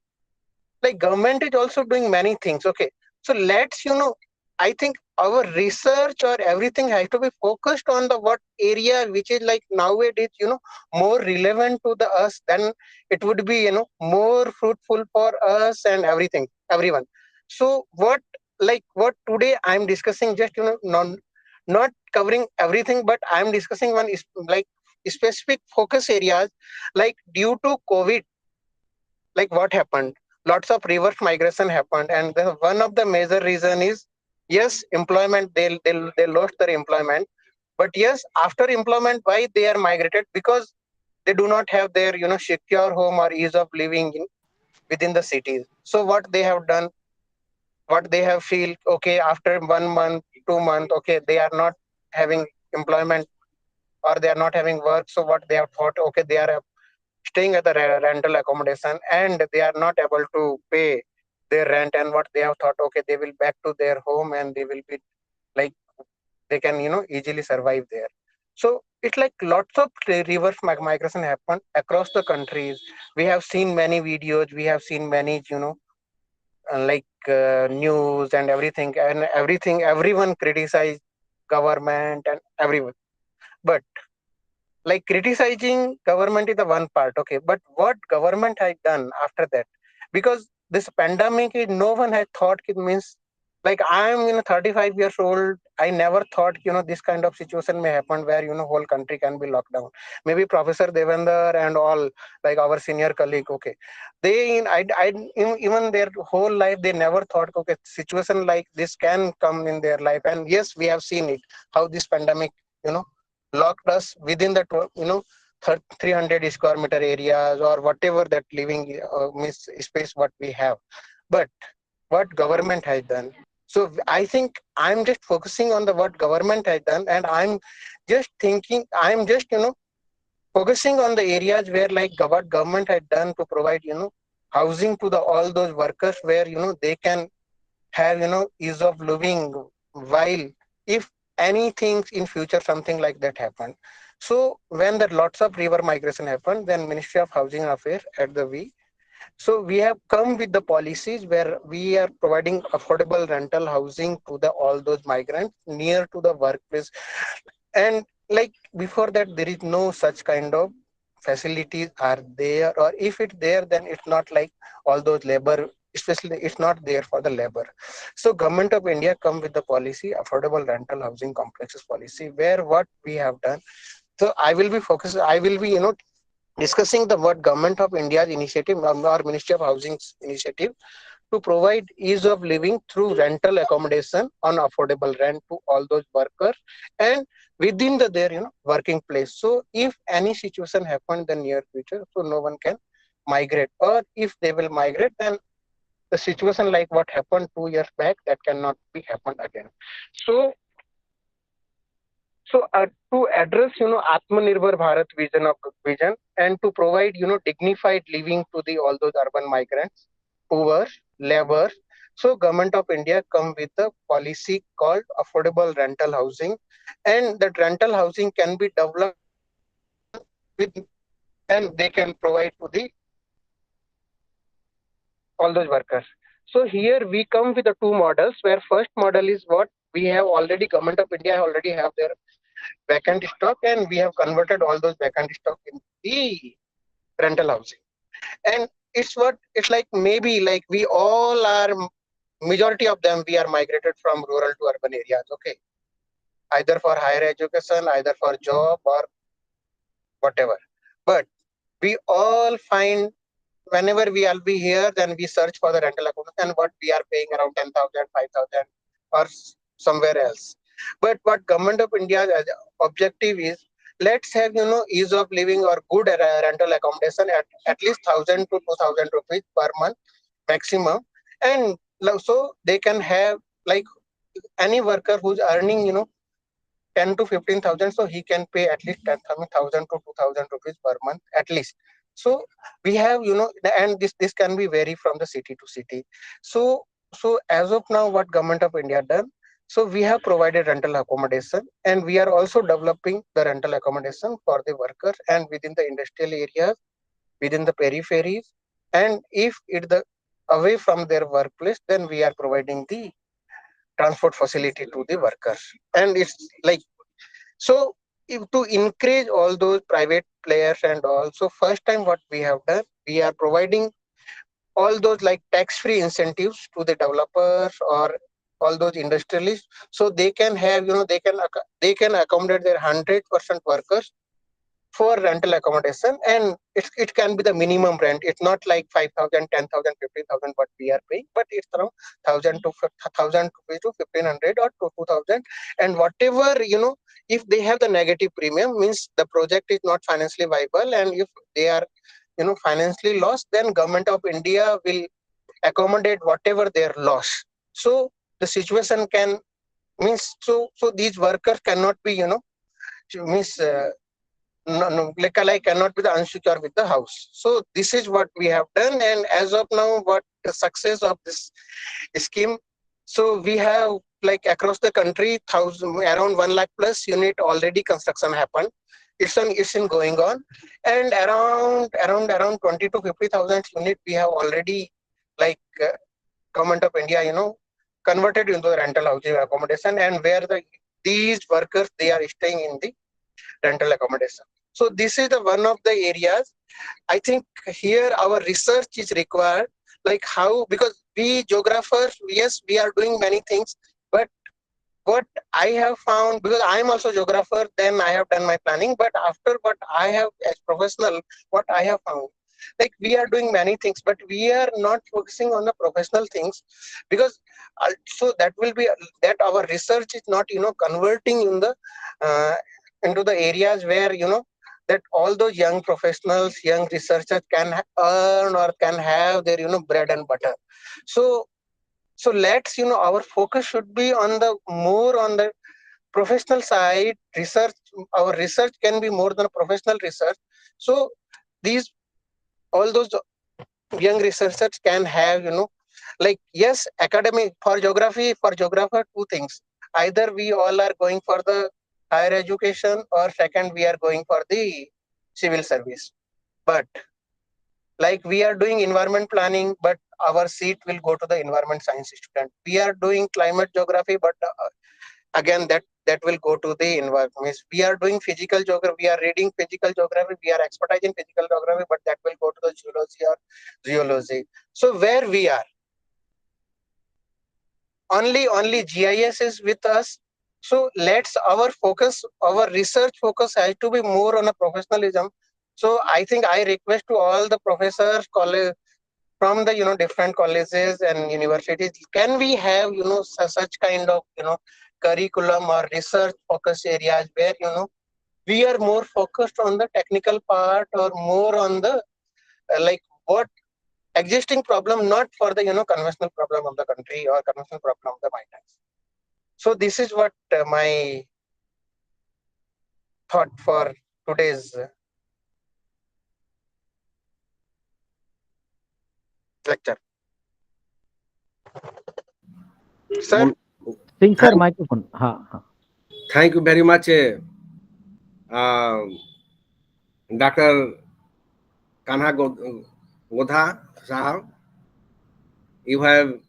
like government is also doing many things. Okay, so let's I think our research or everything has to be focused on the what area which is like nowadays more relevant to the us, then it would be more fruitful for us and everyone. So what today I'm discussing, just not covering everything, but I'm discussing one is like specific focus areas, like due to COVID, like what happened, lots of reverse migration happened, and one of the major reason is, yes, employment, they lost their employment, but yes, after employment, why they are migrated? Because they do not have their secure home or ease of living within the cities. So what they have done, what they have feel, okay, after 1 month, 2 months, okay, they are not having employment or they are not having work. So what they have thought, okay, they are staying at the rental accommodation and they are not able to pay their rent, and what they have thought, okay, they will back to their home and they will be like, they can easily survive there. So it's like lots of reverse migration happen across the countries. We have seen many videos, we have seen many news and everything, everyone criticize government and everyone, but like criticizing government is the one part, okay, but what government has done after that? Because this pandemic is, no one had thought it means, like I'm 35 years old, I never thought this kind of situation may happen where whole country can be locked down. Maybe Professor Devendra and all, like our senior colleague, okay, they even their whole life they never thought, okay, situation like this can come in their life. And yes, we have seen it, how this pandemic locked us within the 300 square meter areas or whatever that living means space what we have. But what government has done, so I think I'm just focusing on the what government has done, and I'm just thinking, I'm just focusing on the areas where like what government had done to provide housing to the all those workers, where they can have ease of living, while if anything in future something like that happened. So when the lots of river migration happened, then Ministry of Housing Affairs at the so we have come with the policies where we are providing affordable rental housing to the all those migrants near to the workplace. And like before that, there is no such kind of facilities are there, or if it's there, then it's not like all those labor, especially it's not there for the labor. So Government of India come with the policy, affordable rental housing complexes policy, where what we have done. So I will be focused, I will be discussing the what Government of India's initiative or Ministry of Housing's initiative to provide ease of living through rental accommodation on affordable rent to all those workers and within their working place. So if any situation happen in the near future, so no one can migrate, or if they will migrate, then the situation like what happened 2 years back, that cannot be happened again. So to address, Atmanirbhar Bharat vision and to provide, dignified living to the all those urban migrants, poor, labor. So Government of India come with a policy called affordable rental housing, and that rental housing can be developed with, and they can provide to the all those workers. So here we come with the two models, where first model is what we have already, Government of India already have their vacant stock, and we have converted all those vacant stock in the rental housing. And it's like maybe like we all are, majority of them, we are migrated from rural to urban areas, okay, either for higher education, either for job or whatever. But we all find, whenever we all be here, then we search for the rental accommodation, and what we are paying around 10,000, 5,000, or somewhere else. But what Government of India's objective is, let's have ease of living or good rental accommodation at least 1,000 to 2,000 rupees per month maximum, and so they can have, like, any worker who's earning 10 to 15,000, so he can pay at least 10,000 to 2,000 rupees per month at least. So we have and this can be vary from the city to city. So as of now, what Government of India done, so we have provided rental accommodation, and we are also developing the rental accommodation for the workers, and within the industrial areas within the peripheries, and if it the away from their workplace, then we are providing the transport facility to the workers. And it's like, so if to encourage all those private players, and also first time what we have done, we are providing all those like tax-free incentives to the developers or all those industrialists, so they can have, they can accommodate their 100% workers for rental accommodation, and it can be the minimum rent. It's not like 5,000, 10,000, 15,000 what we are paying, but it's around 1,000 rupees to 1,500 or to 2,000. And whatever, if they have the negative premium, means the project is not financially viable, and if they are, financially lost, then Government of India will accommodate whatever their loss. So the situation can means, so these workers cannot be, means no, like cannot be the unsecure with the house. So this is what we have done, and as of now, what the success of this scheme. So we have like across the country, around 1 lakh plus unit already construction happened. It's in going on, and around 20 to 50,000 unit we have already like Government of India, converted into the rental housing accommodation, and where these workers, they are staying in the rental accommodation. So this is the one of the areas. I think here our research is required, like how, because we geographers, yes, we are doing many things, but what I have found, because I am also geographer, then I have done my planning, but after what I have as professional, what I have found, like we are doing many things, but we are not focusing on the professional things, because so that will be that our research is not, converting in the into the areas where, that all those young professionals, young researchers can earn or can have their, bread and butter. So let's, our focus should be on the more on the professional side research. Our research can be more than a professional research. So these, all those young researchers can have, like, yes, academic for geographer, two things. Either we all are going for the higher education, or second, we are going for the civil service. But like we are doing environment planning, but our seat will go to the environment science student. We are doing climate geography, but again that will go to the environment. We are doing physical geography, we are reading physical geography, we are expertise in physical geography, but that will go to the geology or geology. So where we are, only GIS is with us. So let's our focus, our research focus has to be more on a professionalism. So I think I request to all the professors, college, from the, different colleges and universities, can we have, such kind of, curriculum or research focus areas where, we are more focused on the technical part, or more on the like what existing problem, not for the, conventional problem of the country or conventional problem of the migrants. So this is what my thought for today's lecture. Sir? Singh sir, microphone. Thank you very much, Dr. Kanha Godha Sahab. You have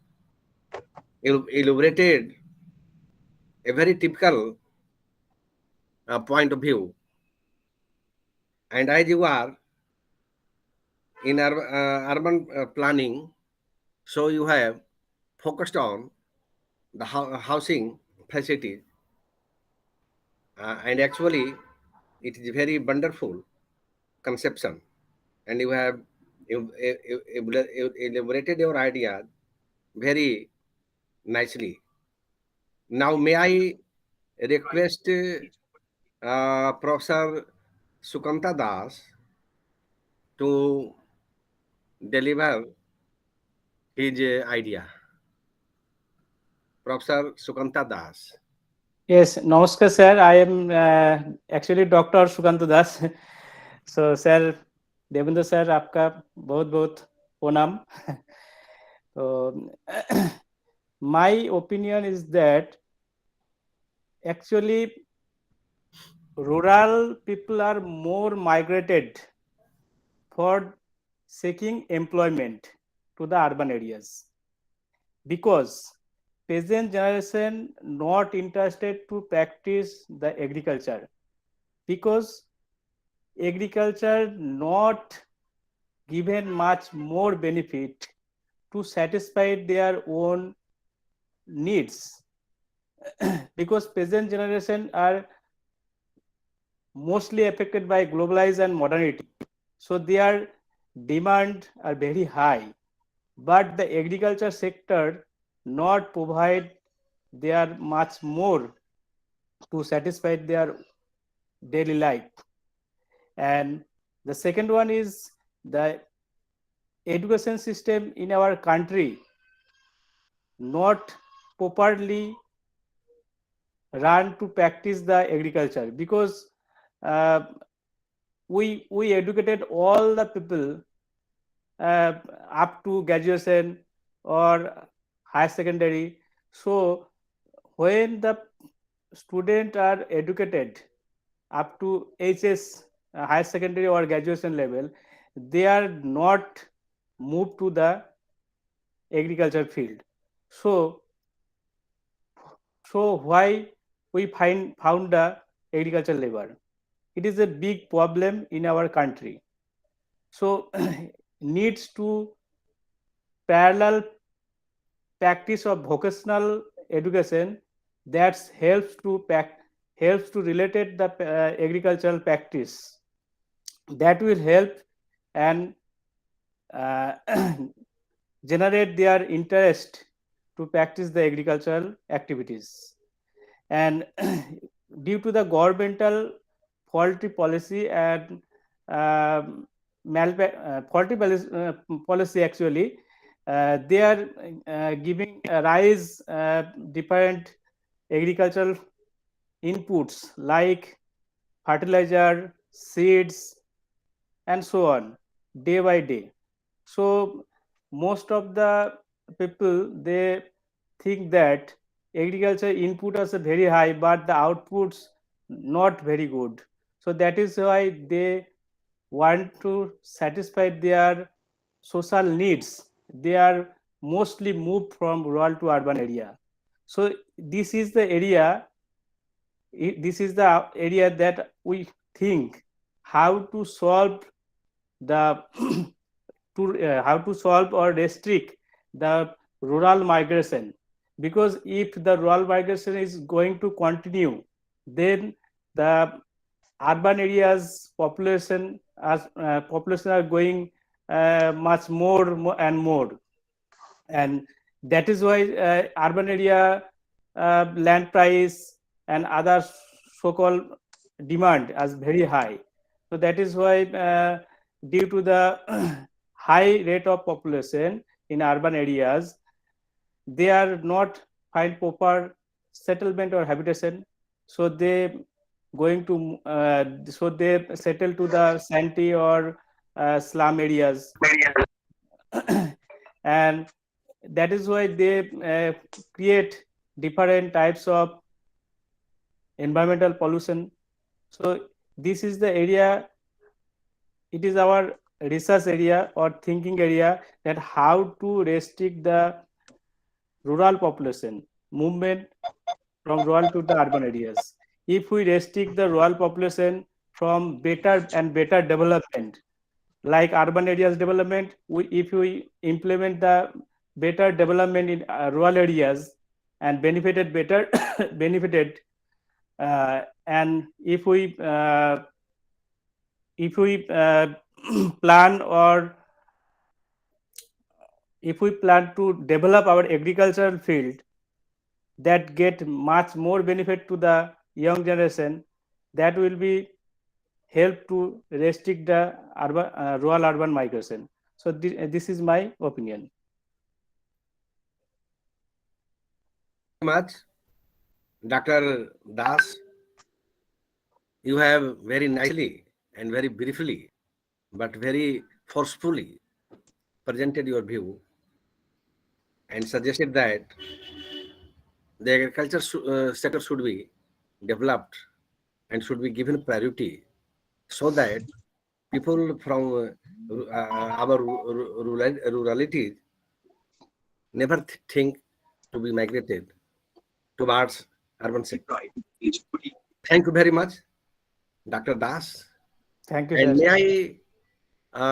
elaborated a very typical point of view, and as you are in urban planning, so you have focused on the housing facilities, and actually it is a very wonderful conception, and you have elaborated your idea very nicely. Now may I request Professor Sukanta Das to deliver his idea. Professor Sukanta Das. Yes, Namaskar sir. I am actually Dr. Sukanta Das. So sir, Devendra sir आपका बहुत बहुत प्रणाम. So my opinion is that actually rural people are more migrated for seeking employment to the urban areas, because present generation not interested to practice the agriculture, because agriculture not given much more benefit to satisfy their own needs, because present generation are mostly affected by globalized and modernity, so their demand are very high, but the agriculture sector not provide their much more to satisfy their daily life. And the second one is the education system in our country not properly run to practice the agriculture, because we educated all the people up to graduation or higher secondary. So when the students are educated up to HS, higher secondary or graduation level, they are not moved to the agriculture field. So why we found the agricultural labor? It is a big problem in our country. So needs to parallel practice of vocational education that helps to relate the agricultural practice, that will help and generate their interest to practice the agricultural activities. And due to the governmental faulty policy and faulty policy, actually they are giving a rise different agricultural inputs like fertilizer, seeds, and so on day by day. So most of the people, they think that agriculture input is very high, but the outputs not very good. So that is why they want to satisfy their social needs. They are mostly moved from rural to urban area. So this is the area that we think how to solve the how to solve or restrict the rural migration, because if the rural migration is going to continue, then the urban areas population are going much more and more, and that is why urban area land price and other so-called demand is very high. So that is why due to the high rate of population in urban areas, they are not find proper settlement or habitation, so they going to so they settle to the shanty or slum areas. And that is why they create different types of environmental pollution. So this is the area, it is our research area or thinking area, that how to restrict the rural population movement from rural to the urban areas. If we restrict the rural population from better and better development, like urban areas development, if we implement the better development in rural areas and benefited better benefited, and if we plan or if we plan to develop our agricultural field that get much more benefit to the young generation, that will be help to restrict the urban, rural urban migration. So this is my opinion. Much, Dr. Das. You have very nicely and very briefly, but very forcefully presented your view and suggested that the agriculture sector should be developed and should be given priority so that people from our ruralities never think to be migrated towards urban sector. Thank you very much, Dr. Das. Thank you, And sir. may I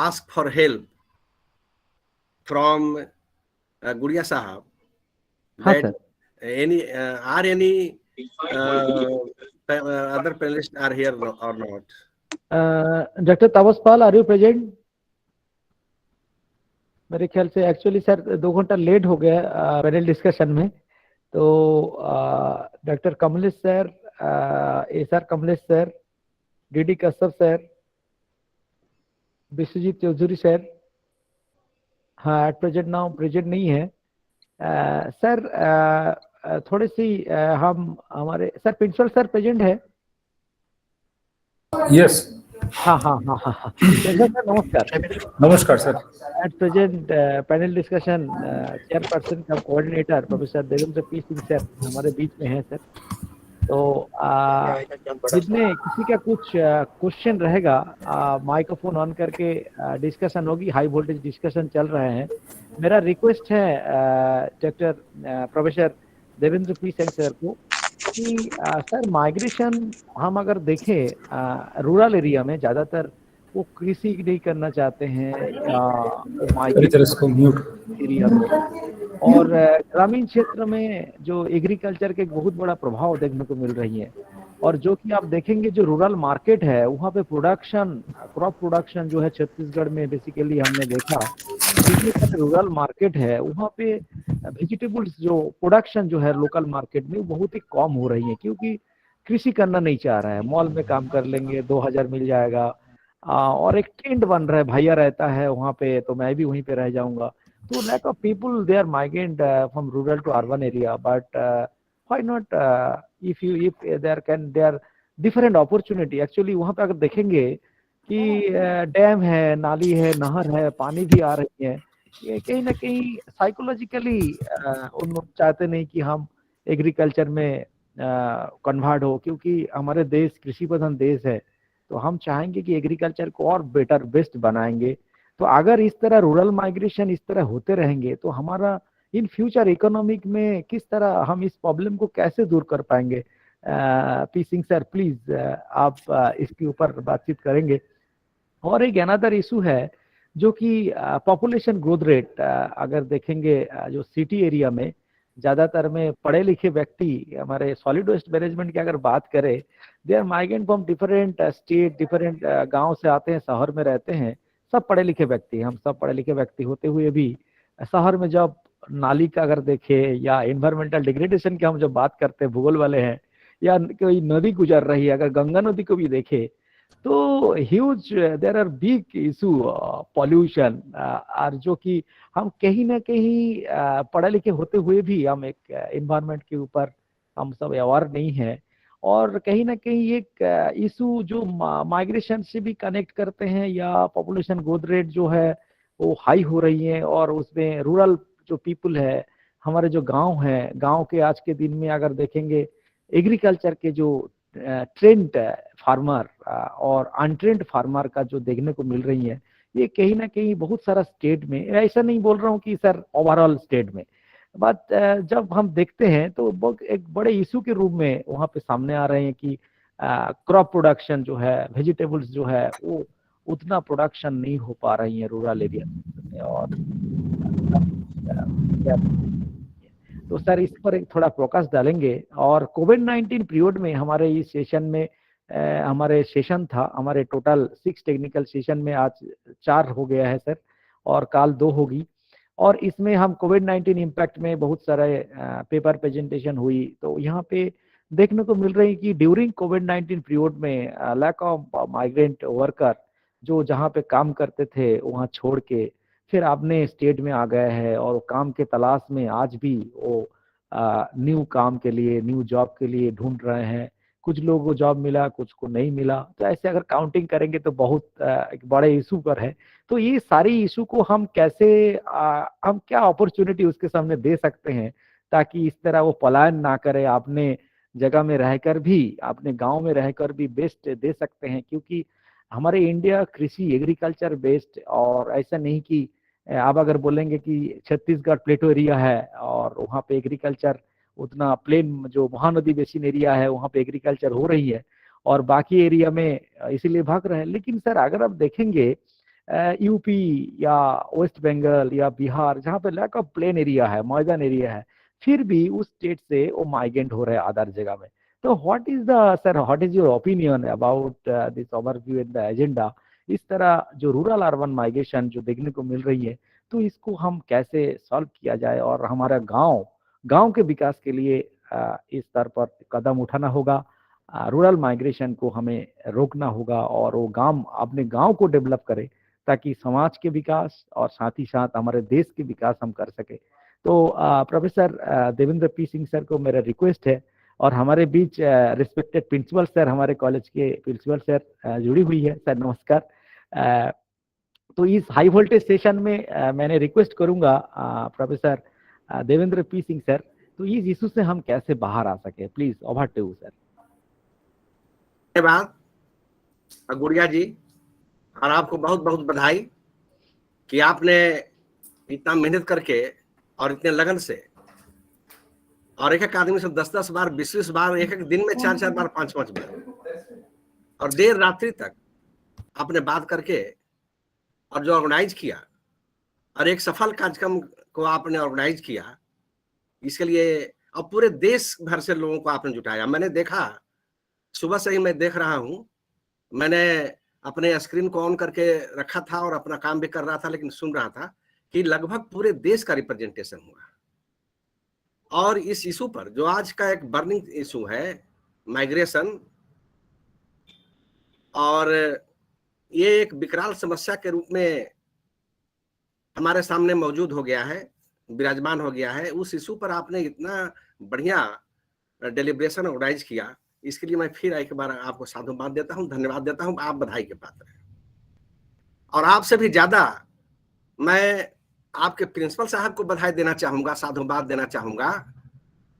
ask for help from Guria Sahab हाँ that sir, are any other panelists are here or not? Doctor Tapas Pal, are you present? मेरे ख्याल से actually sir 2 घंटा late हो गया panel discussion में, तो doctor Kamlesh sir, S R. Kamlesh sir, D D. Kashyap sir, Biswajit Chaudhary sir, हाँ एट प्रेजेंट नाउ प्रेजेंट नहीं है। सर थोड़ी सी हम हमारे सर प्रिंसिपल सर प्रेजेंट है? यस। हाँ हाँ हाँ हाँ हाँ सर नमस्कार। नमस्कार sir. At present panel discussion chairperson का coordinator professor Devendra P Singh sir हमारे बीच में है सर। तो जितने किसी का कुछ क्वेश्चन रहेगा माइक्रोफोन ऑन करके डिस्कशन होगी, हाई वोल्टेज डिस्कशन चल रहे हैं। मेरा रिक्वेस्ट है doctor professor Devendra P Singh sir को कि सर माइग्रेशन हम अगर देखें रूरल एरिया में ज़्यादातर वो कृषि नहीं करना चाहते हैं या वो माइग्रेट एरिया में, और ग्रामीण क्षेत्र में जो एग्रीकल्चर के एक बहुत बड़ा प्रभाव देखने को मिल रही है। और जो कि आप देखेंगे जो रूरल मार्केट है वहाँ पे प्रोडक्शन, क्रॉप प्रोडक्शन जो है छत्तीसगढ़ में बेसिकली हमने देखा जितने सारे रूरल मार्केट है वहाँ पे वेजिटेबल्स जो प्रोडक्शन जो है लोकल मार्केट में वो बहुत ही कम हो रही है, क्योंकि कृषि करना नहीं चाह रहा है। मॉल में काम कर लेंगे, 2000 मिल जाएगा, और एक ट्रेंड बन रहा है, भैया रहता है वहाँ पे तो मैं भी वहीं पे रह जाऊंगा। तो lack of people they are migrant from rural to urban area, but why not if there are different opportunity। Actually वहाँ पे अगर देखेंगे कि डैम है, नाली है, नहर है, पानी भी आ रही है, ये कहीं ना कहीं साइकोलॉजिकली उन लोग चाहते नहीं कि हम एग्रीकल्चर में कन्वर्ट हो, क्योंकि हमारे देश कृषि प्रधान देश है, तो हम चाहेंगे कि एग्रीकल्चर को और बेटर बेस्ट बनाएंगे। तो अगर इस तरह रूरल माइग्रेशन इस तरह होते रहेंगे तो हमारा इन फ्यूचर इकोनॉमिक में किस तरह हम इस प्रॉब्लम को कैसे दूर कर पाएंगे? पी सिंह सर प्लीज आप इसके ऊपर बातचीत करेंगे। और एक अनदर इशू है जो कि पॉपुलेशन ग्रोथ रेट अगर देखेंगे जो सिटी एरिया में ज़्यादातर में पढ़े लिखे व्यक्ति, हमारे सॉलिड वेस्ट मैनेजमेंट की अगर बात करें, they are migrant from different state, different गांव से आते हैं, शहर में रहते हैं, सब पढ़े लिखे व्यक्ति। हम सब पढ़े लिखे व्यक्ति होते हुए भी शहर में जब नाली का अगर देखें या इन्वायरमेंटल डिग्रेडेशन की हम जब बात करते हैं, भूगोल वाले हैं, या कोई नदी गुजर रही है, अगर गंगा नदी को भी देखे तो huge there are big issue pollution, और जो कि हम कहीं ना कहीं पढ़े लिखे होते हुए भी हम एक इन्वायरमेंट के ऊपर हम सब अवेयर नहीं है। और कहीं ना कहीं एक इशू जो माइग्रेशन से भी कनेक्ट करते हैं, या पॉपुलेशन ग्रोथ रेट जो है वो हाई हो रही है, और उसमें रूरल जो पीपल है, हमारे जो गांव है, गांव के आज के दिन में अगर देखेंगे एग्रीकल्चर के जो ट्रेंड फार्मर और अनट्रेंड फार्मर का जो देखने को मिल रही है, ये कहीं ना कहीं बहुत सारा स्टेट में, ऐसा नहीं बोल रहा हूँ कि सर ओवरऑल स्टेट में, बट जब हम देखते हैं तो एक बड़े इशू के रूप में वहाँ पे सामने आ रहे हैं कि क्रॉप प्रोडक्शन जो है, वेजिटेबल्स जो है, वो उतना प्रोडक्शन नहीं हो पा रही है रूरल एरिया में। और तो सर इस पर एक थोड़ा फोकस डालेंगे। और कोविड-19 पीरियड में हमारे इस सेशन में हमारे सेशन था, हमारे टोटल 6 टेक्निकल सेशन में आज 4 हो गया है सर, और कल 2 होगी। और इसमें हम कोविड-19 इम्पैक्ट में बहुत सारे पेपर प्रेजेंटेशन हुई, तो यहाँ पे देखने को मिल रही है कि ड्यूरिंग कोविड-19 पीरियड में लैक ऑफ माइग्रेंट वर्कर जो जहाँ पे काम करते थे वहाँ छोड़ के फिर अपने स्टेट में आ गए हैं, और काम के तलाश में आज भी वो न्यू काम के लिए, न्यू जॉब के लिए ढूंढ रहे हैं। कुछ लोगों को जॉब मिला, कुछ को नहीं मिला, तो ऐसे अगर काउंटिंग करेंगे तो बहुत एक बड़े इशू पर है। तो ये सारी इशू को हम कैसे हम क्या अपॉर्चुनिटी उसके सामने दे सकते हैं ताकि इस तरह वो पलायन ना करे, आपने जगह में रहकर भी, अपने गांव में रहकर भी बेस्ट दे सकते हैं, क्योंकि हमारे इंडिया कृषि एग्रीकल्चर बेस्ड, और ऐसा नहीं कि आप अगर बोलेंगे कि छत्तीसगढ़ प्लेटो एरिया है और वहाँ पे एग्रीकल्चर उतना प्लेन, जो महानदी बेसिन एरिया है वहाँ पे एग्रीकल्चर हो रही है और बाकी एरिया में इसीलिए भाग रहे हैं। लेकिन सर अगर आप देखेंगे यूपी या वेस्ट बंगाल या बिहार, जहाँ पे लैक ऑफ प्लेन एरिया है, मैदान एरिया है, फिर भी उस स्टेट से वो माइग्रेंट हो रहे हैं अदर जगह में। तो what is the sir, what is your opinion about this overview in the agenda? इस तरह जो रूरल अर्बन माइग्रेशन जो देखने को मिल रही है, तो इसको हम कैसे सॉल्व किया जाए और हमारा गांव के विकास के लिए इस स्तर पर कदम उठाना होगा, रूरल माइग्रेशन को हमें रोकना होगा और वो गांव अपने गांव को डेवलप करे ताकि समाज के विकास और साथ ही साथ हमारे देश के विकास हम कर सके। तो professor Devendra P Singh sir को मेरा रिक्वेस्ट है, और हमारे बीच रिस्पेक्टेड प्रिंसिपल सर, हमारे कॉलेज के प्रिंसिपल सर जुड़ी हुई है। सर नमस्कार। तो इस हाई वोल्टेज सेशन में मैंने रिक्वेस्ट करूंगा professor Devendra P Singh sir, तो इस इशू से हम कैसे बाहर आ सके, please over to you sir. धन्यवाद गुड़िया जी, और आपको बहुत बहुत बधाई कि आपने इतना मेहनत करके और इतने लगन से, और एक एक आदमी से 10-10 बार 20-20 बार, एक एक दिन में 4-4 बार 5-5 बार और देर रात्रि तक आपने बात करके और जो ऑर्गेनाइज किया और एक सफल कार्यक्रम को आपने ऑर्गेनाइज किया, इसके लिए अब पूरे देश भर से लोगों को आपने जुटाया। मैंने देखा, सुबह से ही मैं देख रहा हूं, मैंने अपने स्क्रीन को ऑन करके रखा था और अपना काम भी कर रहा था, लेकिन सुन रहा था कि लगभग पूरे देश का रिप्रेजेंटेशन हुआ। और इस इशू पर जो आज का एक बर्निंग इशू है माइग्रेशन, और ये एक विकराल समस्या के रूप में हमारे सामने मौजूद हो गया है, विराजमान हो गया है, उस इशू पर आपने इतना बढ़िया डेलिब्रेशन ऑर्गेनाइज किया, इसके लिए मैं फिर एक बार आपको साधुवाद देता हूं, धन्यवाद देता हूं। आप बधाई के पात्र हैं। और आपसे भी ज्यादा मैं आपके प्रिंसिपल साहब को बधाई देना चाहूंगा, साधुवाद देना चाहूंगा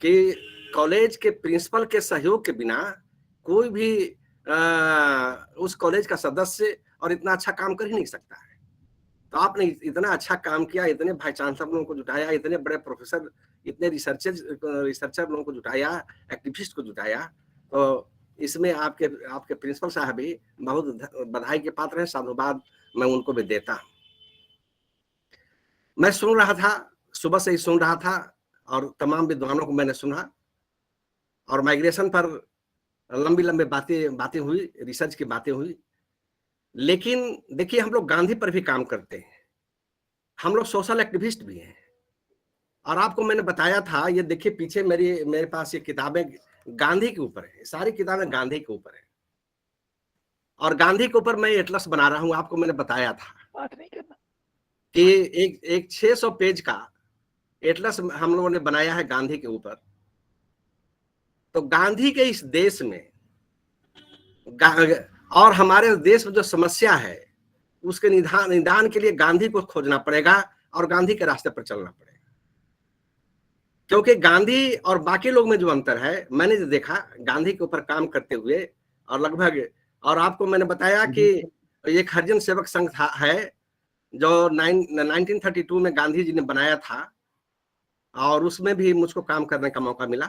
कि कॉलेज के प्रिंसिपल के सहयोग के बिना कोई भी उस कॉलेज का सदस्य और इतना अच्छा काम कर ही नहीं सकता है। तो आपने इतना अच्छा काम किया, इतने भाई चांसलर लोगों को जुटाया, इतने बड़े प्रोफेसर, इतने रिसर्चर लोगों को जुटाया, एक्टिविस्ट को जुटाया, तो इसमें आपके प्रिंसिपल साहब भी बहुत बधाई के पात्र हैं, साधुवाद मैं उनको भी देता हूं। मैं सुन रहा था, सुबह से ही सुन रहा था, और तमाम विद्वानों को मैंने सुना, और माइग्रेशन पर लंबी लंबी बातें हुई, रिसर्च की बातें हुई। लेकिन देखिए, हम लोग गांधी पर भी काम करते हैं, हम लोग सोशल एक्टिविस्ट भी हैं, और आपको मैंने बताया था, ये देखिए पीछे मेरे पास ये किताबें गांधी के ऊपर है, सारी किताबें गांधी के ऊपर है, और गांधी के ऊपर मैं एटलस बना रहा हूं। आपको मैंने बताया था कि एक 600 पेज का एटलस हम लोगों ने बनाया है गांधी के ऊपर। तो गांधी के इस देश में और हमारे देश में जो समस्या है, उसके निदान के लिए गांधी को खोजना पड़ेगा और गांधी के रास्ते पर चलना पड़ेगा। क्योंकि गांधी और बाकी लोग में जो अंतर है, मैंने जो देखा गांधी के ऊपर काम करते हुए, और लगभग, और आपको मैंने बताया कि एक हरिजन सेवक संघ है जो 1932 में गांधी जी ने बनाया था, और उसमें भी मुझको काम करने का मौका मिला।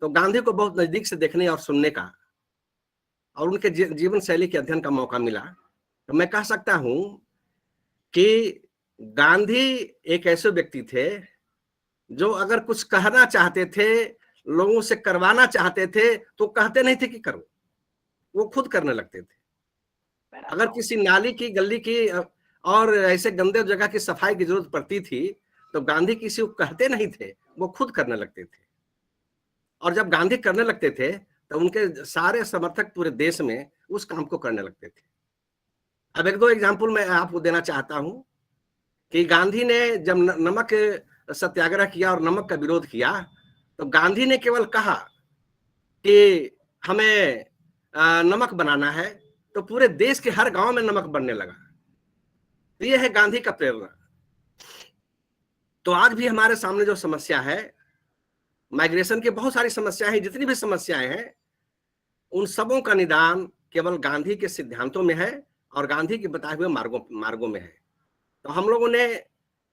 तो गांधी को बहुत नजदीक से देखने और सुनने का, और उनके जीवन शैली के अध्ययन का मौका मिला। तो मैं कह सकता हूं कि गांधी एक ऐसे व्यक्ति थे जो अगर कुछ कहना चाहते थे, लोगों से करवाना चाहते थे, तो कहते नहीं थे कि करो, वो खुद करने लगते थे। अगर किसी नाली की, गली की और ऐसे गंदे जगह की सफाई की जरूरत पड़ती थी, तो गांधी किसी को कहते नहीं थे, वो खुद करने लगते थे। और जब गांधी करने लगते थे, तो उनके सारे समर्थक पूरे देश में उस काम को करने लगते थे। अब एक दो एग्जाम्पल मैं आपको देना चाहता हूं कि गांधी ने जब नमक सत्याग्रह किया और नमक का विरोध किया, तो गांधी ने केवल कहा कि हमें नमक बनाना है, तो पूरे देश के हर गांव में नमक बनने लगा। तो यह है गांधी का प्रेरणा। तो आज भी हमारे सामने जो समस्या है, माइग्रेशन की बहुत सारी समस्याएं हैं, जितनी भी समस्याएं हैं उन सबों का निदान केवल गांधी के सिद्धांतों में है और गांधी के बताए हुए मार्गों में है। तो हम लोगों ने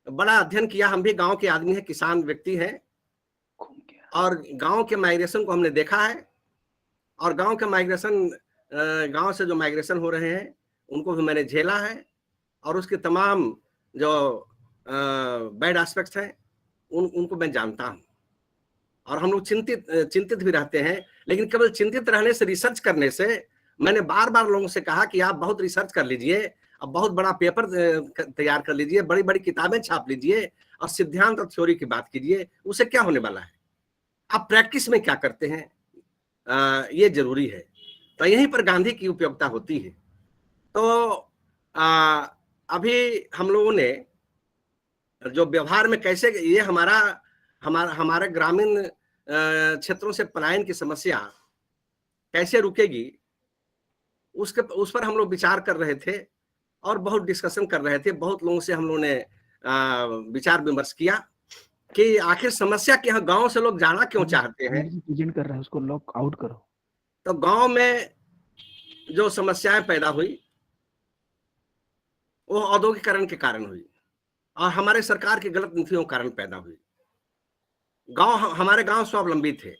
बड़ा अध्ययन किया, हम भी गांव के आदमी हैं, किसान व्यक्ति हैं, और गांव के माइग्रेशन को हमने देखा है, और गांव के माइग्रेशन, गांव से जो माइग्रेशन हो रहे हैं उनको भी मैंने झेला है, और उसके तमाम जो बैड एस्पेक्ट्स हैं उनको मैं जानता हूं। और हम लोग चिंतित भी रहते हैं, लेकिन केवल चिंतित रहने से, रिसर्च करने से, मैंने बार बार लोगों से कहा कि आप बहुत रिसर्च कर लीजिए, अब बहुत बड़ा पेपर तैयार कर लीजिए, बड़ी बड़ी किताबें छाप लीजिए और सिद्धांत और थ्योरी की बात कीजिए, उससे क्या होने वाला है, आप प्रैक्टिस में क्या करते हैं, ये जरूरी है। तो यहीं पर गांधी की उपयोगिता होती है। तो अभी हम लोगों ने जो व्यवहार में कैसे ये हमारे ग्रामीण क्षेत्रों से पलायन की समस्या कैसे रुकेगी, उस पर हम लोग विचार कर रहे थे और बहुत डिस्कशन कर रहे थे। बहुत लोगों से हम लोगों ने विचार विमर्श किया कि आखिर समस्या क्या है, गांव से लोग जाना क्यों चाहते हैं। प्रेजेंट कर रहा है, उसको लॉक आउट करो। तो गांव में जो समस्याएं पैदा हुई वो औद्योगिकरण के कारण हुई और हमारे सरकार की गलत नीतियों के कारण पैदा हुई। हमारे गांव स्वावलंबी थे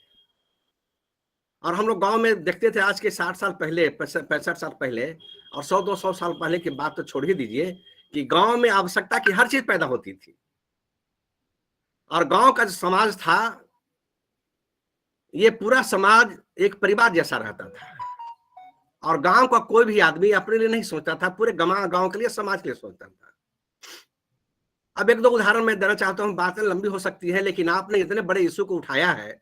और हम लोग गांव में देखते थे, आज के 60 साल पहले, 65 साल पहले और 100-200 साल पहले की बात तो छोड़ ही दीजिए, कि गांव में आवश्यकता की हर चीज पैदा होती थी और गांव का जो समाज था, ये पूरा समाज एक परिवार जैसा रहता था और गांव का कोई भी आदमी अपने लिए नहीं सोचता था, पूरे गांव के लिए, समाज के लिए सोचता था। अब एक दो उदाहरण मैं देना चाहता हूं, बातें लंबी हो सकती है, लेकिन आपने इतने बड़े इश्यू को उठाया है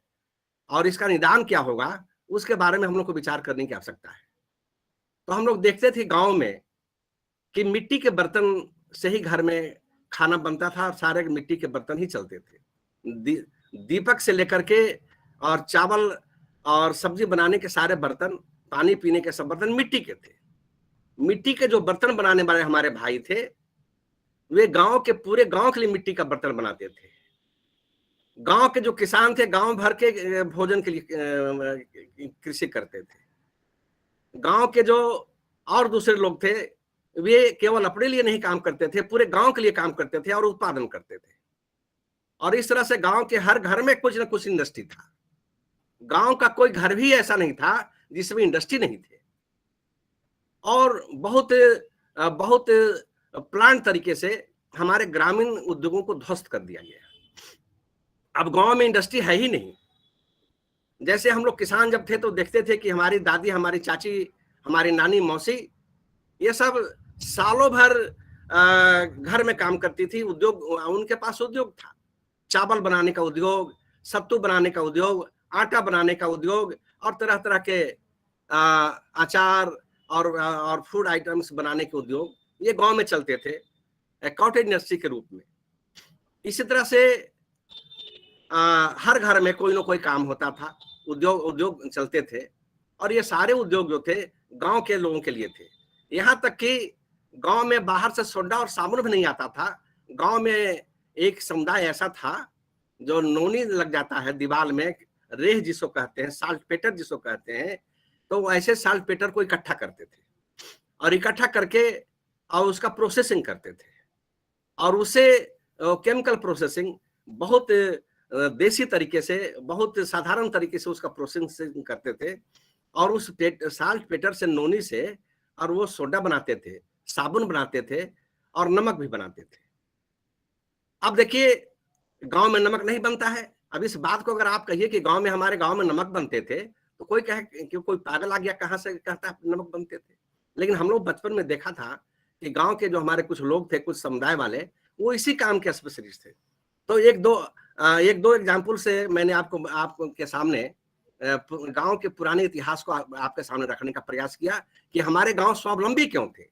और इसका निदान क्या होगा उसके बारे में हम लोग को विचार करने की आवश्यकता है। तो हम लोग देखते थे गांव में कि मिट्टी के बर्तन से ही घर में खाना बनता था और सारे मिट्टी के बर्तन ही चलते थे। दीपक से लेकर के और चावल और सब्जी बनाने के सारे बर्तन, पानी पीने के सब बर्तन मिट्टी के थे। मिट्टी के जो बर्तन बनाने वाले हमारे भाई थे, वे गांव के पूरे गांव के लिए मिट्टी का बर्तन बनाते थे। गांव के जो किसान थे, गांव भर के भोजन के लिए कृषि करते थे। गांव के जो और दूसरे लोग थे, वे केवल अपने लिए नहीं काम करते थे, पूरे गांव के लिए काम करते थे और उत्पादन करते थे। और इस तरह से गांव के हर घर में कुछ न कुछ इंडस्ट्री था। गांव का कोई घर भी ऐसा नहीं था जिसमें इंडस्ट्री नहीं थे। और बहुत प्लान तरीके से हमारे ग्रामीण उद्योगों को ध्वस्त कर दिया गया। अब गांव में इंडस्ट्री है ही नहीं। जैसे हम लोग किसान जब थे तो देखते थे कि हमारी दादी, हमारी चाची, हमारी नानी, मौसी, ये सब सालों भर घर में काम करती थी। उद्योग, उनके पास उद्योग था, चावल बनाने का उद्योग, सत्तू बनाने का उद्योग, आटा बनाने का उद्योग और तरह तरह के अचार और फूड आइटम्स बनाने के उद्योग, ये गांव में चलते थे कॉटेज इंडस्ट्री के रूप में। इसी तरह से हर घर में कोई ना कोई काम होता था, उद्योग चलते थे और ये सारे उद्योग जो थे गांव के लोगों के लिए थे। यहाँ तक कि गांव में बाहर से सोडा और साबुन भी नहीं आता था। गांव में एक समुदाय ऐसा था जो नोनी लग जाता है दीवार में, रेह जिसको कहते हैं, साल्ट पेटर जिसको कहते हैं, तो ऐसे साल्ट पेटर को इकट्ठा करते थे और इकट्ठा करके और उसका प्रोसेसिंग करते थे और उसे केमिकल प्रोसेसिंग बहुत देसी तरीके से, बहुत साधारण तरीके से उसका प्रोसेसिंग करते थे और उस साल्ट पेटर से, नोनी से, और वो सोडा बनाते थे, साबुन बनाते थे और नमक भी बनाते थे। अब देखिए गांव में नमक नहीं बनता है। अब इस बात को अगर आप कहिए कि हमारे गांव में नमक बनते थे, तो कोई कहे कि कोई पागल आ गया, कहां से कहता है नमक बनते थे। लेकिन हम लोग बचपन में देखा था कि गांव के जो हमारे कुछ लोग थे, कुछ समुदाय वाले, वो इसी काम के स्पेशलिस्ट थे। तो एक दो एग्जाम्पल से मैंने आपके सामने गांव के पुराने इतिहास को आपके सामने रखने का प्रयास किया कि हमारे गांव स्वावलंबी क्यों थे,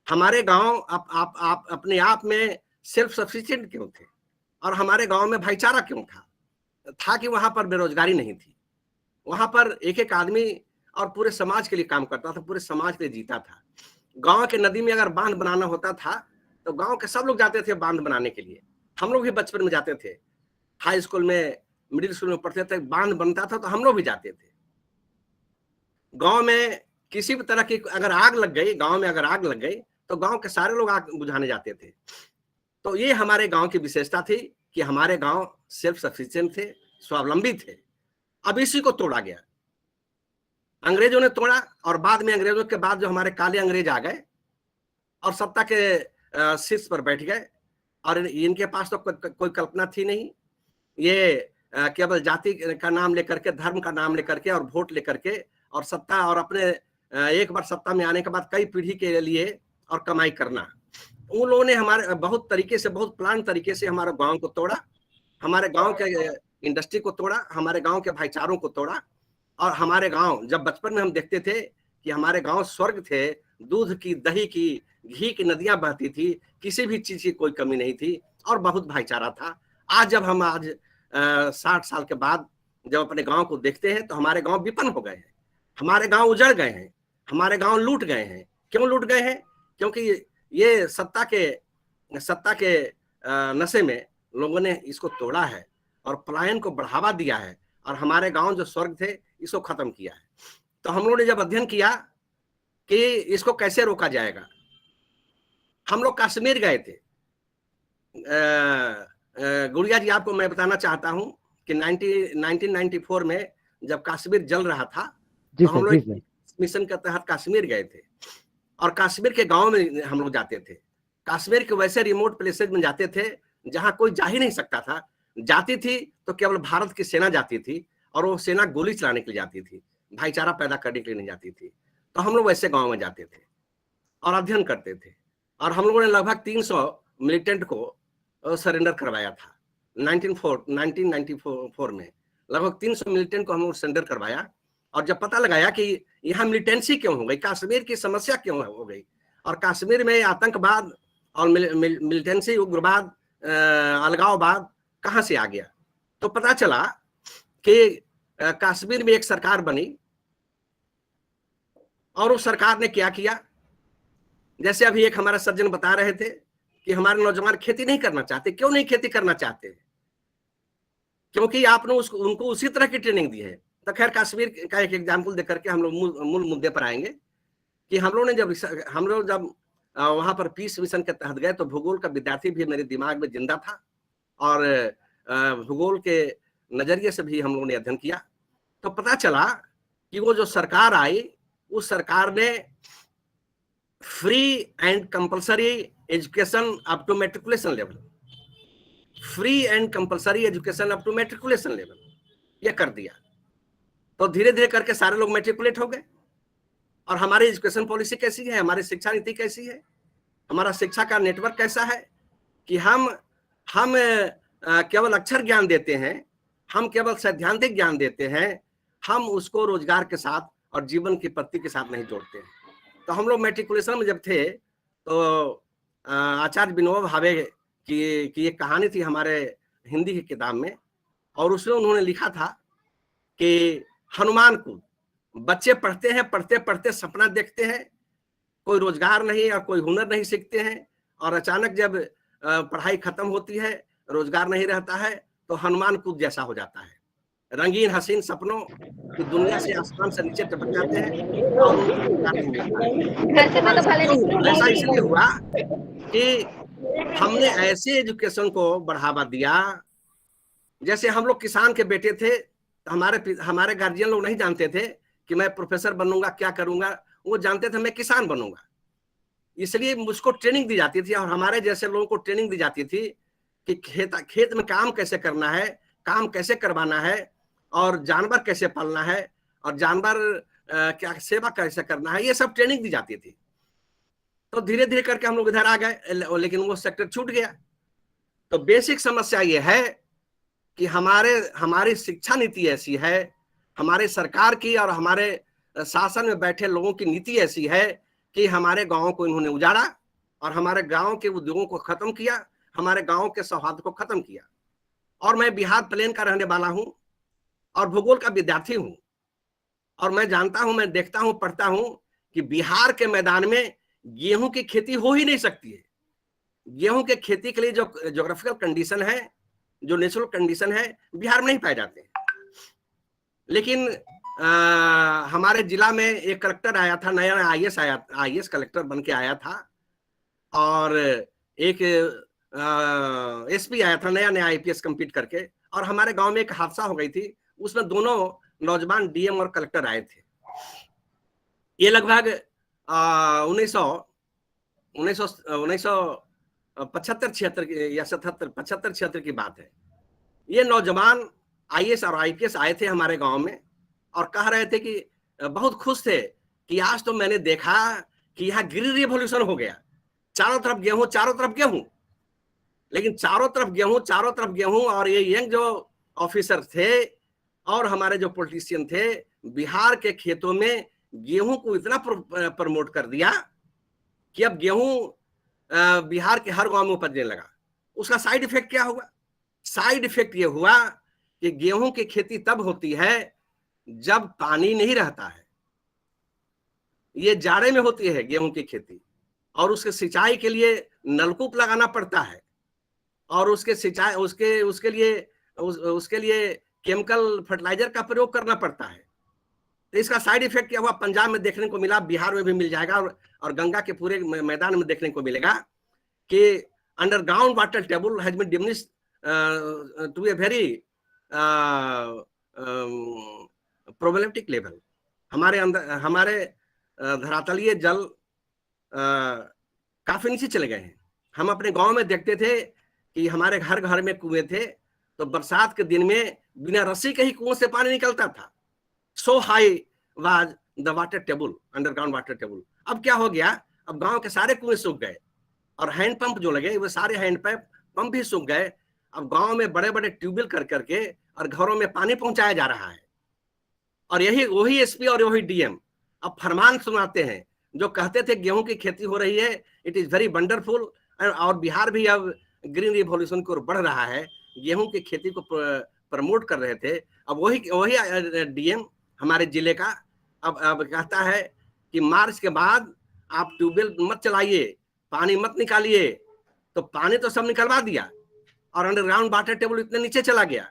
हमारे गांव आप अपने आप में सेल्फ सफिशिएंट क्यों थे और हमारे गांव में भाईचारा क्यों था कि वहां पर बेरोजगारी नहीं थी। वहां पर एक एक आदमी और पूरे समाज के लिए काम करता था, पूरे समाज के लिए जीता था। गांव के नदी में अगर बांध बनाना होता था तो गांव के सब लोग जाते थे बांध बनाने के लिए। हम लोग भी बचपन में जाते थे। हाई स्कूल में मिडिल स्कूल में पढ़ते थे, बांध बनता था तो हम लोग भी जाते थे। गांव में किसी भी तरह की अगर आग लग गई, गांव में अगर आग लग गई तो गांव के सारे लोग आग बुझाने जाते थे। तो ये हमारे गांव की विशेषता थी कि हमारे गांव सेल्फ सफिशिएंट थे, स्वावलंबी थे। अब इसी को तोड़ा गया, अंग्रेजों ने तोड़ा, और बाद में अंग्रेजों के बाद जो हमारे काले अंग्रेज आ गए और सत्ता के शीर्ष पर बैठ गए, और इनके पास तो कोई कल्पना थी नहीं। ये केवल जाति का नाम लेकर के, धर्म का नाम लेकर के और वोट लेकर के और सत्ता, और अपने एक बार सत्ता में आने के बाद कई पीढ़ी के लिए और कमाई करना। उन लोगों ने हमारे बहुत तरीके से, बहुत प्लान तरीके से हमारे गांव को तोड़ा, हमारे गांव के इंडस्ट्री को तोड़ा, हमारे गांव के भाईचारों को तोड़ा। और हमारे गांव, जब बचपन में हम देखते थे कि हमारे गांव स्वर्ग थे, दूध की, दही की, घी की नदियां बहती थी, किसी भी चीज की कोई कमी नहीं थी और बहुत भाईचारा था। आज जब हम 60 साल के बाद जब अपने गांव को देखते हैं तो हमारे गांव विपन्न हो गए हैं, हमारे गांव उजड़ गए हैं, हमारे गांव लूट गए हैं। क्यों लूट गए हैं? क्योंकि ये सत्ता के नशे में लोगों ने इसको तोड़ा है और पलायन को बढ़ावा दिया है, और हमारे गांव जो स्वर्ग थे इसको खत्म किया है। तो हम लोगों ने जब अध्ययन किया कि इसको कैसे रोका जाएगा, हम लोग कश्मीर गए थे। गुड़िया जी, आपको मैं बताना चाहता हूं कि 1994 में जब कश्मीर जल रहा था तो हम लोग मिशन के तहत कश्मीर गए थे, और कश्मीर के गांव में हम लोग जाते थे। कश्मीर के वैसे रिमोट प्लेसेज में जाते थे जहां कोई जा ही नहीं सकता था। जाती थी तो केवल भारत की सेना जाती थी, और वो सेना गोली चलाने के लिए जाती थी, भाईचारा पैदा करने के लिए नहीं जाती थी। तो हम लोग वैसे गांव में जाते थे और अध्ययन करते थे, और हम लोगों ने लगभग 300 मिलिटेंट को सरेंडर करवाया था। 1994 में लगभग 300 मिलिटेंट को हम लोग सरेंडर करवाया, और जब पता लगाया कि यहाँ मिलिटेंसी क्यों हो गई, कश्मीर की समस्या क्यों हो गई, और कश्मीर में आतंकवाद और मिलिटेंसी, उग्रवाद, अलगाववाद कहाँ से आ गया, तो पता चला कि कश्मीर में एक सरकार बनी, और उस सरकार ने क्या किया, जैसे अभी एक हमारा सज्जन बता रहे थे कि हमारे नौजवान खेती नहीं करना चाहते। क्यों नहीं खेती करना चाहते? क्योंकि आपने उनको उसी तरह की ट्रेनिंग दी है। तो खैर, कश्मीर का एक एग्जाम्पल देकर के हम लोग मूल मुद्दे पर आएंगे कि हम लोग जब वहां पर पीस मिशन के तहत गए तो भूगोल का विद्यार्थी भी मेरे दिमाग में जिंदा था, और भूगोल के नजरिए से भी हम लोगों ने अध्ययन किया। तो पता चला कि वो जो सरकार आई, उस सरकार ने free and compulsory education up to matriculation level, free and compulsory education up to matriculation level ये कर दिया। तो धीरे धीरे करके सारे लोग मैट्रिकुलेट हो गए। और हमारी एजुकेशन पॉलिसी कैसी है, हमारी शिक्षा नीति कैसी है, हमारा शिक्षा का नेटवर्क कैसा है कि हम केवल अक्षर ज्ञान देते हैं, हम केवल सैद्धांतिक ज्ञान देते हैं, हम उसको रोजगार के साथ और जीवन की पद्धति के साथ नहीं जोड़ते हैं। तो हम लोग मैट्रिकुलेशन में जब थे तो आचार्य विनोबा भावे की एक कहानी थी हमारे हिंदी की किताब में, और उसमें उन्होंने लिखा था कि हनुमान को बच्चे पढ़ते हैं, पढ़ते पढ़ते सपना देखते हैं, कोई रोजगार नहीं और कोई हुनर नहीं सीखते हैं, और अचानक जब पढ़ाई खत्म होती है, रोजगार नहीं रहता है, तो हनुमान कूद जैसा हो जाता है। रंगीन हसीन सपनों की दुनिया से आसमान से नीचे टपक जाते हैं और उनको रोजगार नहीं मिलता है। ऐसा इसलिए हुआ कि हमने ऐसे एजुकेशन को बढ़ावा दिया। जैसे हम लोग किसान के बेटे थे, हमारे गार्जियन लोग नहीं जानते थे कि मैं प्रोफेसर बनूंगा, क्या करूंगा, वो जानते थे मैं किसान बनूंगा। इसलिए मुझको ट्रेनिंग दी जाती थी, और हमारे जैसे लोगों को ट्रेनिंग दी जाती थी कि खेत में काम कैसे करना है, काम कैसे करवाना है, और जानवर कैसे पालना है, और जानवर क्या सेवा कैसे करना है, ये सब ट्रेनिंग दी जाती थी। तो धीरे धीरे करके हम लोग इधर आ गए, लेकिन वो सेक्टर छूट गया। तो बेसिक समस्या ये है कि हमारी शिक्षा नीति ऐसी है, हमारे सरकार की और हमारे शासन में बैठे लोगों की नीति ऐसी है कि हमारे गांवों को इन्होंने उजाड़ा और हमारे गांव के उद्योगों को खत्म किया, हमारे गांव के सौहार्द को खत्म किया। और मैं बिहार प्लेन का रहने वाला हूं और भूगोल का विद्यार्थी हूं, और मैं जानता हूं, मैं देखता हूं, पढ़ता हूं कि बिहार के मैदान में गेहूं की खेती हो ही नहीं सकती है। गेहूं के खेती के लिए जो ज्योग्राफिकल कंडीशन है, जो नेचुरल कंडीशन है बिहार में नहीं पाए जाते हैं। लेकिन हमारे जिला में एक कलेक्टर आया था, नया आईएएस कलेक्टर बन के आया था, और एक एसपी आया था नया आईपीएस कंप्लीट करके, और हमारे गांव में एक हादसा हो गई थी, उसमें दोनों नौजवान डीएम और कलेक्टर आए थे। ये लगभग 1975-76 या 75-76 की बात है। ये नौजवान आईएएस और आईपीएस आए थे हमारे गांव में और कह रहे थे कि बहुत खुश थे कि आज तो मैंने देखा कि यहाँ ग्रीन रिवॉल्यूशन हो गया, चारों तरफ गेहूं, चारों तरफ गेहूं। लेकिन चारों तरफ गेहूं, और ये यंग जो ऑफिसर थे और हमारे जो पॉलिटिशियन थे, बिहार के खेतों में गेहूं को इतना प्रमोट कर दिया कि अब गेहूं बिहार के हर गांव में उपजने लगा। उसका साइड इफेक्ट क्या हुआ? साइड इफेक्ट ये हुआ कि गेहूं की खेती तब होती है जब पानी नहीं रहता है। ये जाड़े में होती है गेहूं की खेती, और उसके सिंचाई के लिए नलकूप लगाना पड़ता है, और उसके सिंचाई उसके लिए केमिकल फर्टिलाइजर का प्रयोग करना पड़ता है। तो इसका साइड इफेक्ट क्या हुआ? पंजाब में देखने को मिला, बिहार में भी मिल जाएगा, और गंगा के पूरे मैदान में देखने को मिलेगा कि underground water table has been diminished to a very problematic level. हमारे धरातलीय जल काफी नीचे चले गए हैं। हम अपने गांव में देखते थे कि हमारे हर घर में कुएं थे, तो बरसात के दिन में बिना रस्सी के ही कुओं से पानी निकलता था। So high was the water table, underground water table. अब क्या हो गया? अब गांव के सारे कुएं सूख गए, और हैंडपंप जो लगे वो सारे हैंडपंप भी सूख गए। अब गांव में बड़े बड़े ट्यूबवेल कर करके और घरों में पानी पहुंचाया जा रहा है, और वही एसपी और वही डीएम अब फरमान सुनाते हैं जो कहते थे गेहूं की खेती हो रही है, इट इज वेरी वंडरफुल, और बिहार भी अब ग्रीन रिवॉल्यूशन की ओर बढ़ रहा है, गेहूं की खेती को प्रमोट कर रहे थे। अब वही डीएम हमारे जिले का अब कहता है कि मार्च के बाद आप ट्यूबवेल मत चलाइए, पानी मत निकालिए। तो पानी तो सब निकलवा दिया, और अंडरग्राउंड वाटर टेबल इतने नीचे चला गया।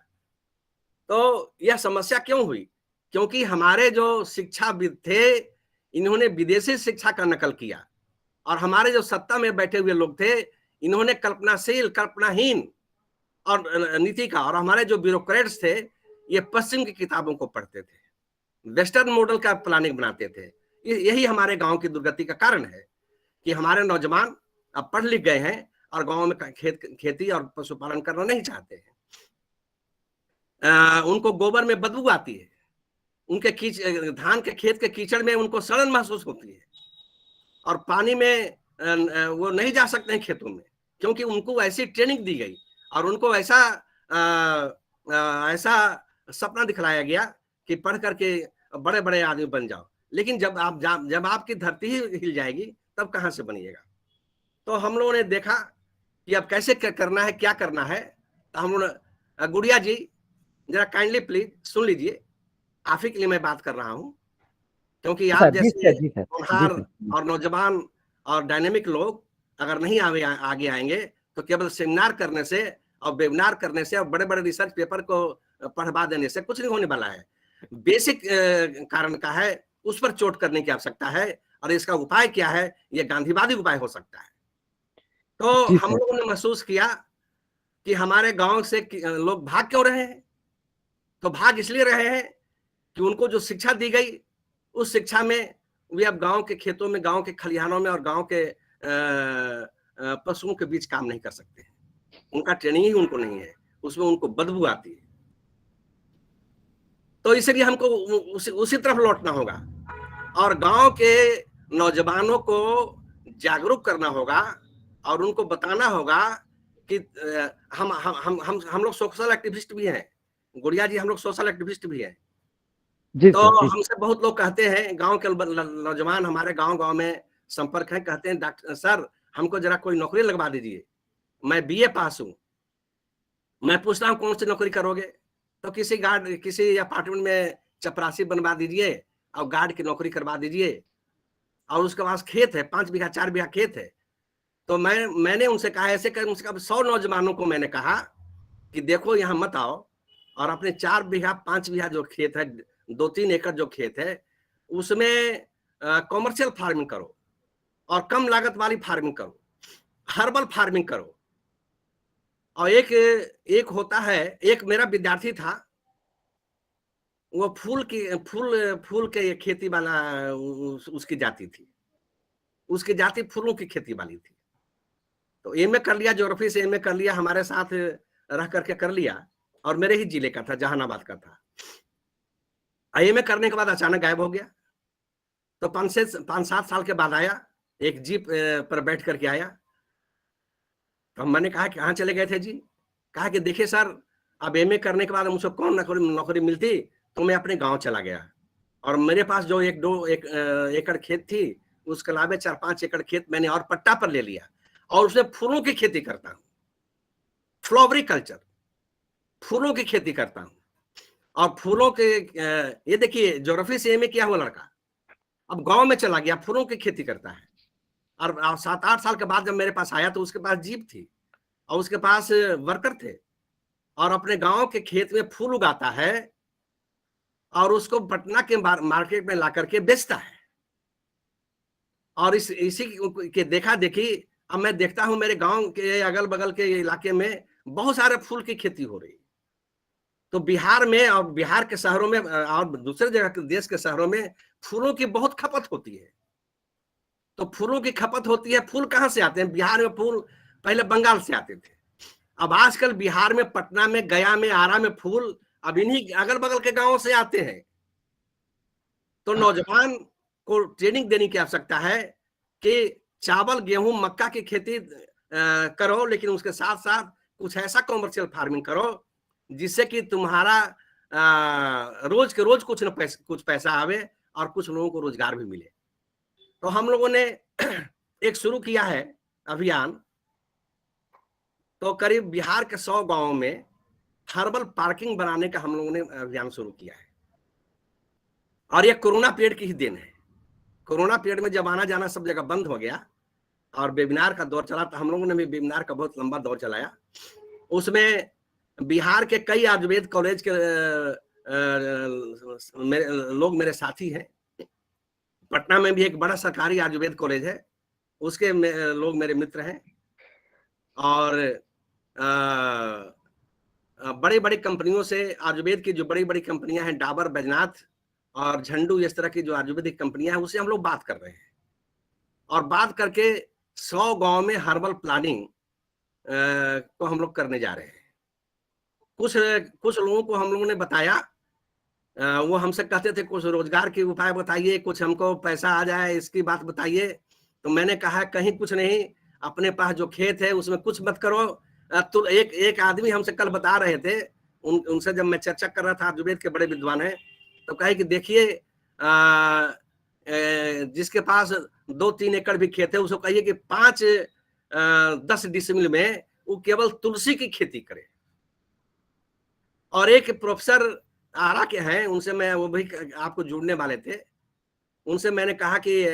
तो यह समस्या क्यों हुई? क्योंकि हमारे जो शिक्षाविद थे, इन्होंने विदेशी शिक्षा का नकल किया, और हमारे जो सत्ता में बैठे हुए लोग थे, इन्होंने कल्पनाहीन और नीति का, और हमारे जो ब्यूरोक्रेट्स थे, ये पश्चिम की किताबों को पढ़ते थे, वेस्टर्न मॉडल का प्लानिंग बनाते थे। यही हमारे गांव की दुर्गति का कारण है कि हमारे नौजवान अब पढ़ लिख गए हैं और गांव में खेती और पशुपालन करना नहीं चाहते हैं। उनको गोबर में बदबू आती है, उनके धान के खेत के कीचड़ में उनको सड़न महसूस होती है, और पानी में वो नहीं जा सकते हैं खेतों में, क्योंकि उनको ऐसी ट्रेनिंग दी गई और उनको ऐसा सपना दिखलाया गया कि पढ़ करके बड़े बड़े आदमी बन जाओ। लेकिन जब आपकी धरती ही हिल जाएगी तब कहाँ से बनिएगा? तो हम लोगों ने देखा कि अब कैसे करना है, क्या करना है। तो हम लोग, गुड़िया जी जरा काइंडली प्लीज सुन लीजिए, आप ही के लिए मैं बात कर रहा हूँ, क्योंकि आप जैसे होनहार और नौजवान और डायनेमिक लोग अगर नहीं आगे आएंगे तो केवल सेमिनार करने से और वेबिनार करने से और बड़े बड़े रिसर्च पेपर को पढ़वा देने से कुछ नहीं होने वाला है। बेसिक कारण का है, उस पर चोट करने की आवश्यकता है, और इसका उपाय क्या है? ये गांधीवादी उपाय हो सकता है। तो हम लोगों ने महसूस किया कि हमारे गांव से लोग भाग क्यों रहे हैं? तो भाग इसलिए रहे हैं कि उनको जो शिक्षा दी गई, उस शिक्षा में वे अब गांव के खेतों में, गांव के खलिहानों में और गांव के पशुओं के बीच काम नहीं कर सकते। उनका ट्रेनिंग ही उनको नहीं है, उसमें उनको बदबू आती है। तो इसलिए हमको उसी तरफ लौटना होगा, और गांव के नौजवानों को जागरूक करना होगा, और उनको बताना होगा कि हम लोग सोशल एक्टिविस्ट भी हैं। गुड़िया जी, हम लोग सोशल एक्टिविस्ट भी हैं। तो हमसे बहुत लोग कहते हैं, गांव के नौजवान हमारे गांव में संपर्क है, कहते हैं डॉक्टर सर हमको जरा कोई नौकरी लगवा दीजिए, मैं बीए पास हूं। मैं पूछता हूं कौन सी नौकरी करोगे? तो किसी अपार्टमेंट में चपरासी बनवा दीजिए और गार्ड की नौकरी करवा दीजिए, और उसके पास खेत है, 5 बीघा 4 बीघा खेत है। तो मैंने उनसे कहा, ऐसे कर 100 नौजवानों को मैंने कहा कि देखो यहाँ मत आओ, और अपने 4 बीघा 5 बीघा जो खेत है, 2-3 एकड़ जो खेत है, उसमें कॉमर्शियल फार्मिंग करो और कम लागत वाली फार्मिंग करो, हर्बल फार्मिंग करो। और एक होता है, एक मेरा विद्यार्थी था, वो फूल के खेती वाला उसकी जाति थी, उसकी जाति फूलों की खेती वाली थी। तो एमए कर लिया, ज्योग्राफी से एमए कर लिया, हमारे साथ रह करके कर लिया, और मेरे ही जिले का था, जहानाबाद का था। एमए करने के बाद अचानक गायब हो गया। तो 5-7 साल के बाद आया, एक जीप पर बैठ करके आया। तो मैंने कहा कि कहाँ चले गए थे जी? कहा कि देखिए सर, अब एमए करने के बाद मुझे कौन नौकरी मिलती, तो मैं अपने गांव चला गया, और मेरे पास जो 1-2 एकड़ खेत थी, उसके अलावा 4-5 एकड़ खेत मैंने और पट्टा पर ले लिया, और उसमें फूलों की खेती करता हूँ, फ्लोरिकल्चर, फूलों की खेती करता हूँ। और फूलों के ये देखिए, ज्योग्राफी से एमए किया हुआ लड़का अब गांव में चला गया, फूलों की खेती करता है। और 7-8 साल के बाद जब मेरे पास आया, तो उसके पास जीप थी और उसके पास वर्कर थे, और अपने गांव के खेत में फूल उगाता है और उसको पटना के मार्केट में ला करके बेचता है। और इसी के देखा देखी अब मैं देखता हूं मेरे गांव के अगल बगल के इलाके में बहुत सारे फूल की खेती हो रही। तो बिहार में और बिहार के शहरों में और दूसरे जगह के देश के शहरों में फूलों की बहुत खपत होती है। तो फूलों की खपत होती है, फूल कहाँ से आते हैं? बिहार में फूल पहले बंगाल से आते थे, अब आजकल बिहार में, पटना में, गया में, आरा में फूल अब इन्हीं अगल बगल के गांवों से आते हैं। तो नौजवान को ट्रेनिंग देने की आवश्यकता है कि चावल, गेहूं, मक्का की खेती करो, लेकिन उसके साथ साथ कुछ ऐसा कॉमर्शियल फार्मिंग करो जिससे कि तुम्हारा रोज के रोज कुछ पैसा आवे और कुछ लोगों को रोजगार भी मिले। तो हम लोगों ने एक शुरू किया है अभियान। तो करीब बिहार के 100 गांवों में हर्बल पार्किंग बनाने का हम लोगों ने अभियान शुरू किया है। और ये कोरोना पीरियड की ही देन है। कोरोना पीरियड में जब आना जाना सब जगह बंद हो गया और वेबिनार का दौर चला, तो हम लोगों ने भी वेबिनार का बहुत लंबा दौर चलाया। उसमें बिहार के कई आयुर्वेद कॉलेज के लोग मेरे साथी हैं। पटना में भी एक बड़ा सरकारी आयुर्वेद कॉलेज है, उसके लोग मेरे मित्र हैं। और बड़ी बड़ी कंपनियों से, आयुर्वेद की जो बड़ी बड़ी कंपनियां हैं, डाबर, बैजनाथ और झंडू, इस तरह की जो आयुर्वेदिक कंपनियां हैं, उससे हम लोग बात कर रहे हैं। और बात करके 100 गांव में हर्बल प्लानिंग को हम लोग करने जा रहे हैं। कुछ लोगों को हम लोगों ने बताया, वो हमसे कहते थे कुछ रोजगार के उपाय बताइए, कुछ हमको पैसा आ जाए इसकी बात बताइए। तो मैंने कहा कहीं कुछ नहीं, अपने पास जो खेत है उसमें कुछ मत करो। तो एक आदमी हमसे कल बता रहे थे, उनसे जब मैं चर्चा कर रहा था, आयुर्वेद के बड़े विद्वान हैं, तो कहे कि देखिए जिसके पास 2-3 एकड़ भी खेत है, उसको कहिए कि 5-10 डिसमिल में वो केवल तुलसी की खेती करे। और एक प्रोफ.S.R के हैं, उनसे मैं, वो भी आपको जुड़ने वाले थे, उनसे मैंने कहा कि,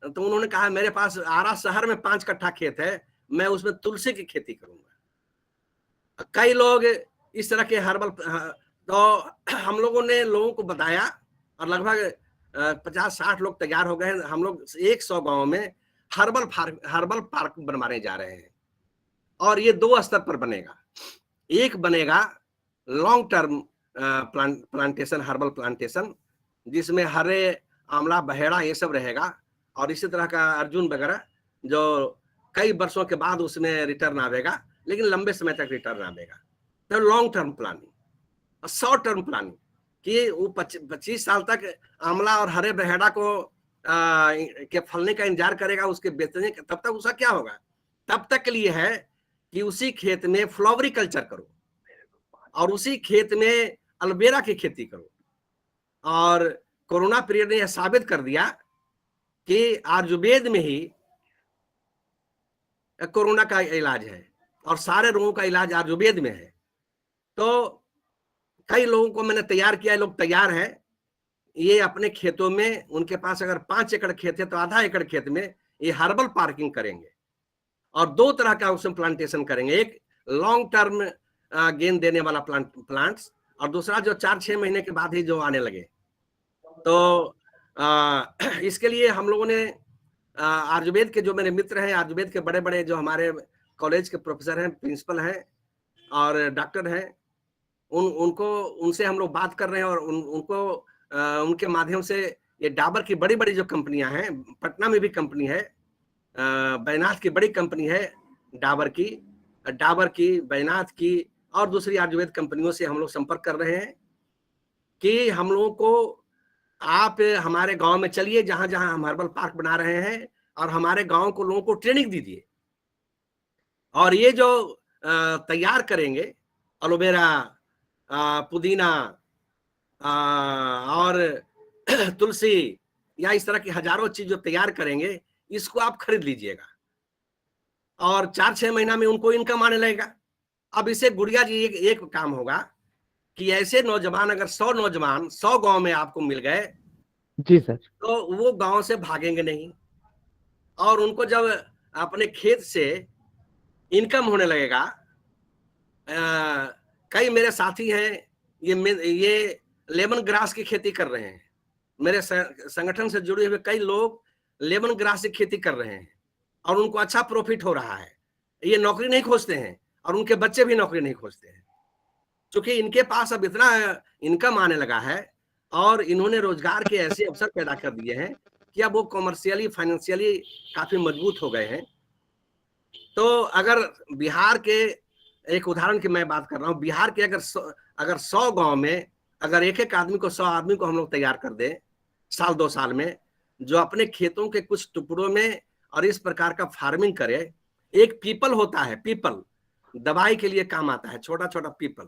तो उन्होंने कहा मेरे पास आरा शहर में 5 कट्ठा खेत है, मैं उसमें तुलसी की खेती करूंगा। कई लोग इस तरह के हर्बल, तो हम लोगों ने लोगों को बताया और लगभग 50-60 लोग तैयार हो गए। हम लोग 100 गांव में हर्बल पार्क बनवाने जा रहे हैं। और ये 2 स्तर पर बनेगा। एक बनेगा long term plantation, herbal plantation, जिसमें हरे, आंवला, बहेड़ा ये सब रहेगा, और इसी तरह का अर्जुन वगैरह, जो कई वर्षों के बाद उसमें रिटर्न आवेगा, लेकिन लंबे समय तक रिटर्न आवेगा। तो लॉन्ग टर्म प्लानिंग और शॉर्ट टर्म प्लानिंग कि वो 25 साल तक आंवला और हरे बहेड़ा को के फलने का इंतजार करेगा, उसके बेचने का। तब तक उसका क्या होगा? तब तक के लिए है कि उसी खेत में फ्लोरिकल्चर करो और उसी खेत में एलोवेरा की खेती करो। और कोरोना पीरियड ने यह साबित कर दिया कि आयुर्वेद में ही कोरोना का इलाज है और सारे रोगों का इलाज आयुर्वेद में है। तो कई लोगों को मैंने तैयार किया, लोग तैयार हैं। ये अपने खेतों में, उनके पास अगर 5 एकड़ खेत है तो आधा एकड़ खेत में ये हर्बल पार्किंग करेंगे और 2 तरह का उसमें प्लांटेशन करेंगे। एक लॉन्ग टर्म गेंद देने वाला प्लांट्स, और दूसरा जो 4-6 महीने के बाद ही जो आने लगे। तो इसके लिए हम लोगों ने आयुर्वेद के जो मेरे मित्र हैं, आयुर्वेद के बड़े बड़े जो हमारे कॉलेज के प्रोफेसर हैं, प्रिंसिपल हैं और डॉक्टर हैं, उनसे हम लोग बात कर रहे हैं और उनको उनके माध्यम से ये डाबर की बड़ी बड़ी जो कंपनियां हैं, पटना में भी कंपनी है, बैनाथ की बड़ी कंपनी है डाबर की, बैनाथ की और दूसरी आयुर्वेद कंपनियों से हम लोग संपर्क कर रहे हैं कि हम लोगों को आप हमारे गांव में चलिए, जहां जहां हम हर्बल पार्क बना रहे हैं, और हमारे गांव को लोगों को ट्रेनिंग दीजिए, और ये जो तैयार करेंगे एलोवेरा, पुदीना और तुलसी या इस तरह की हजारों चीज जो तैयार करेंगे, इसको आप खरीद लीजिएगा और 4-6 महीना में उनको इनकम आने लगेगा। अब इसे गुड़िया जी एक काम होगा कि ऐसे नौजवान, अगर 100 नौजवान 100 गांव में आपको मिल गए, जी सर, तो वो गांव से भागेंगे नहीं, और उनको जब अपने खेत से इनकम होने लगेगा। कई मेरे साथी हैं, ये लेमन ग्रास की खेती कर रहे हैं, मेरे संगठन से जुड़े हुए कई लोग लेमन ग्रास की खेती कर रहे हैं और उनको अच्छा प्रॉफिट हो रहा है। ये नौकरी नहीं खोजते हैं और उनके बच्चे भी नौकरी नहीं खोजते हैं, क्योंकि इनके पास अब इतना इनकम आने लगा है और इन्होंने रोजगार के ऐसे अवसर पैदा कर दिए हैं कि अब वो कॉमर्शियली, फाइनेंशियली काफी मजबूत हो गए हैं। तो अगर बिहार के, एक उदाहरण की मैं बात कर रहा हूँ, बिहार के अगर 100 गांव में अगर एक आदमी को, 100 आदमी को हम लोग तैयार कर दें साल 2 साल में, जो अपने खेतों के कुछ टुकड़ों में और इस प्रकार का फार्मिंग करे। एक पीपल होता है, पीपल दवाई के लिए काम आता है, छोटा छोटा पीपल,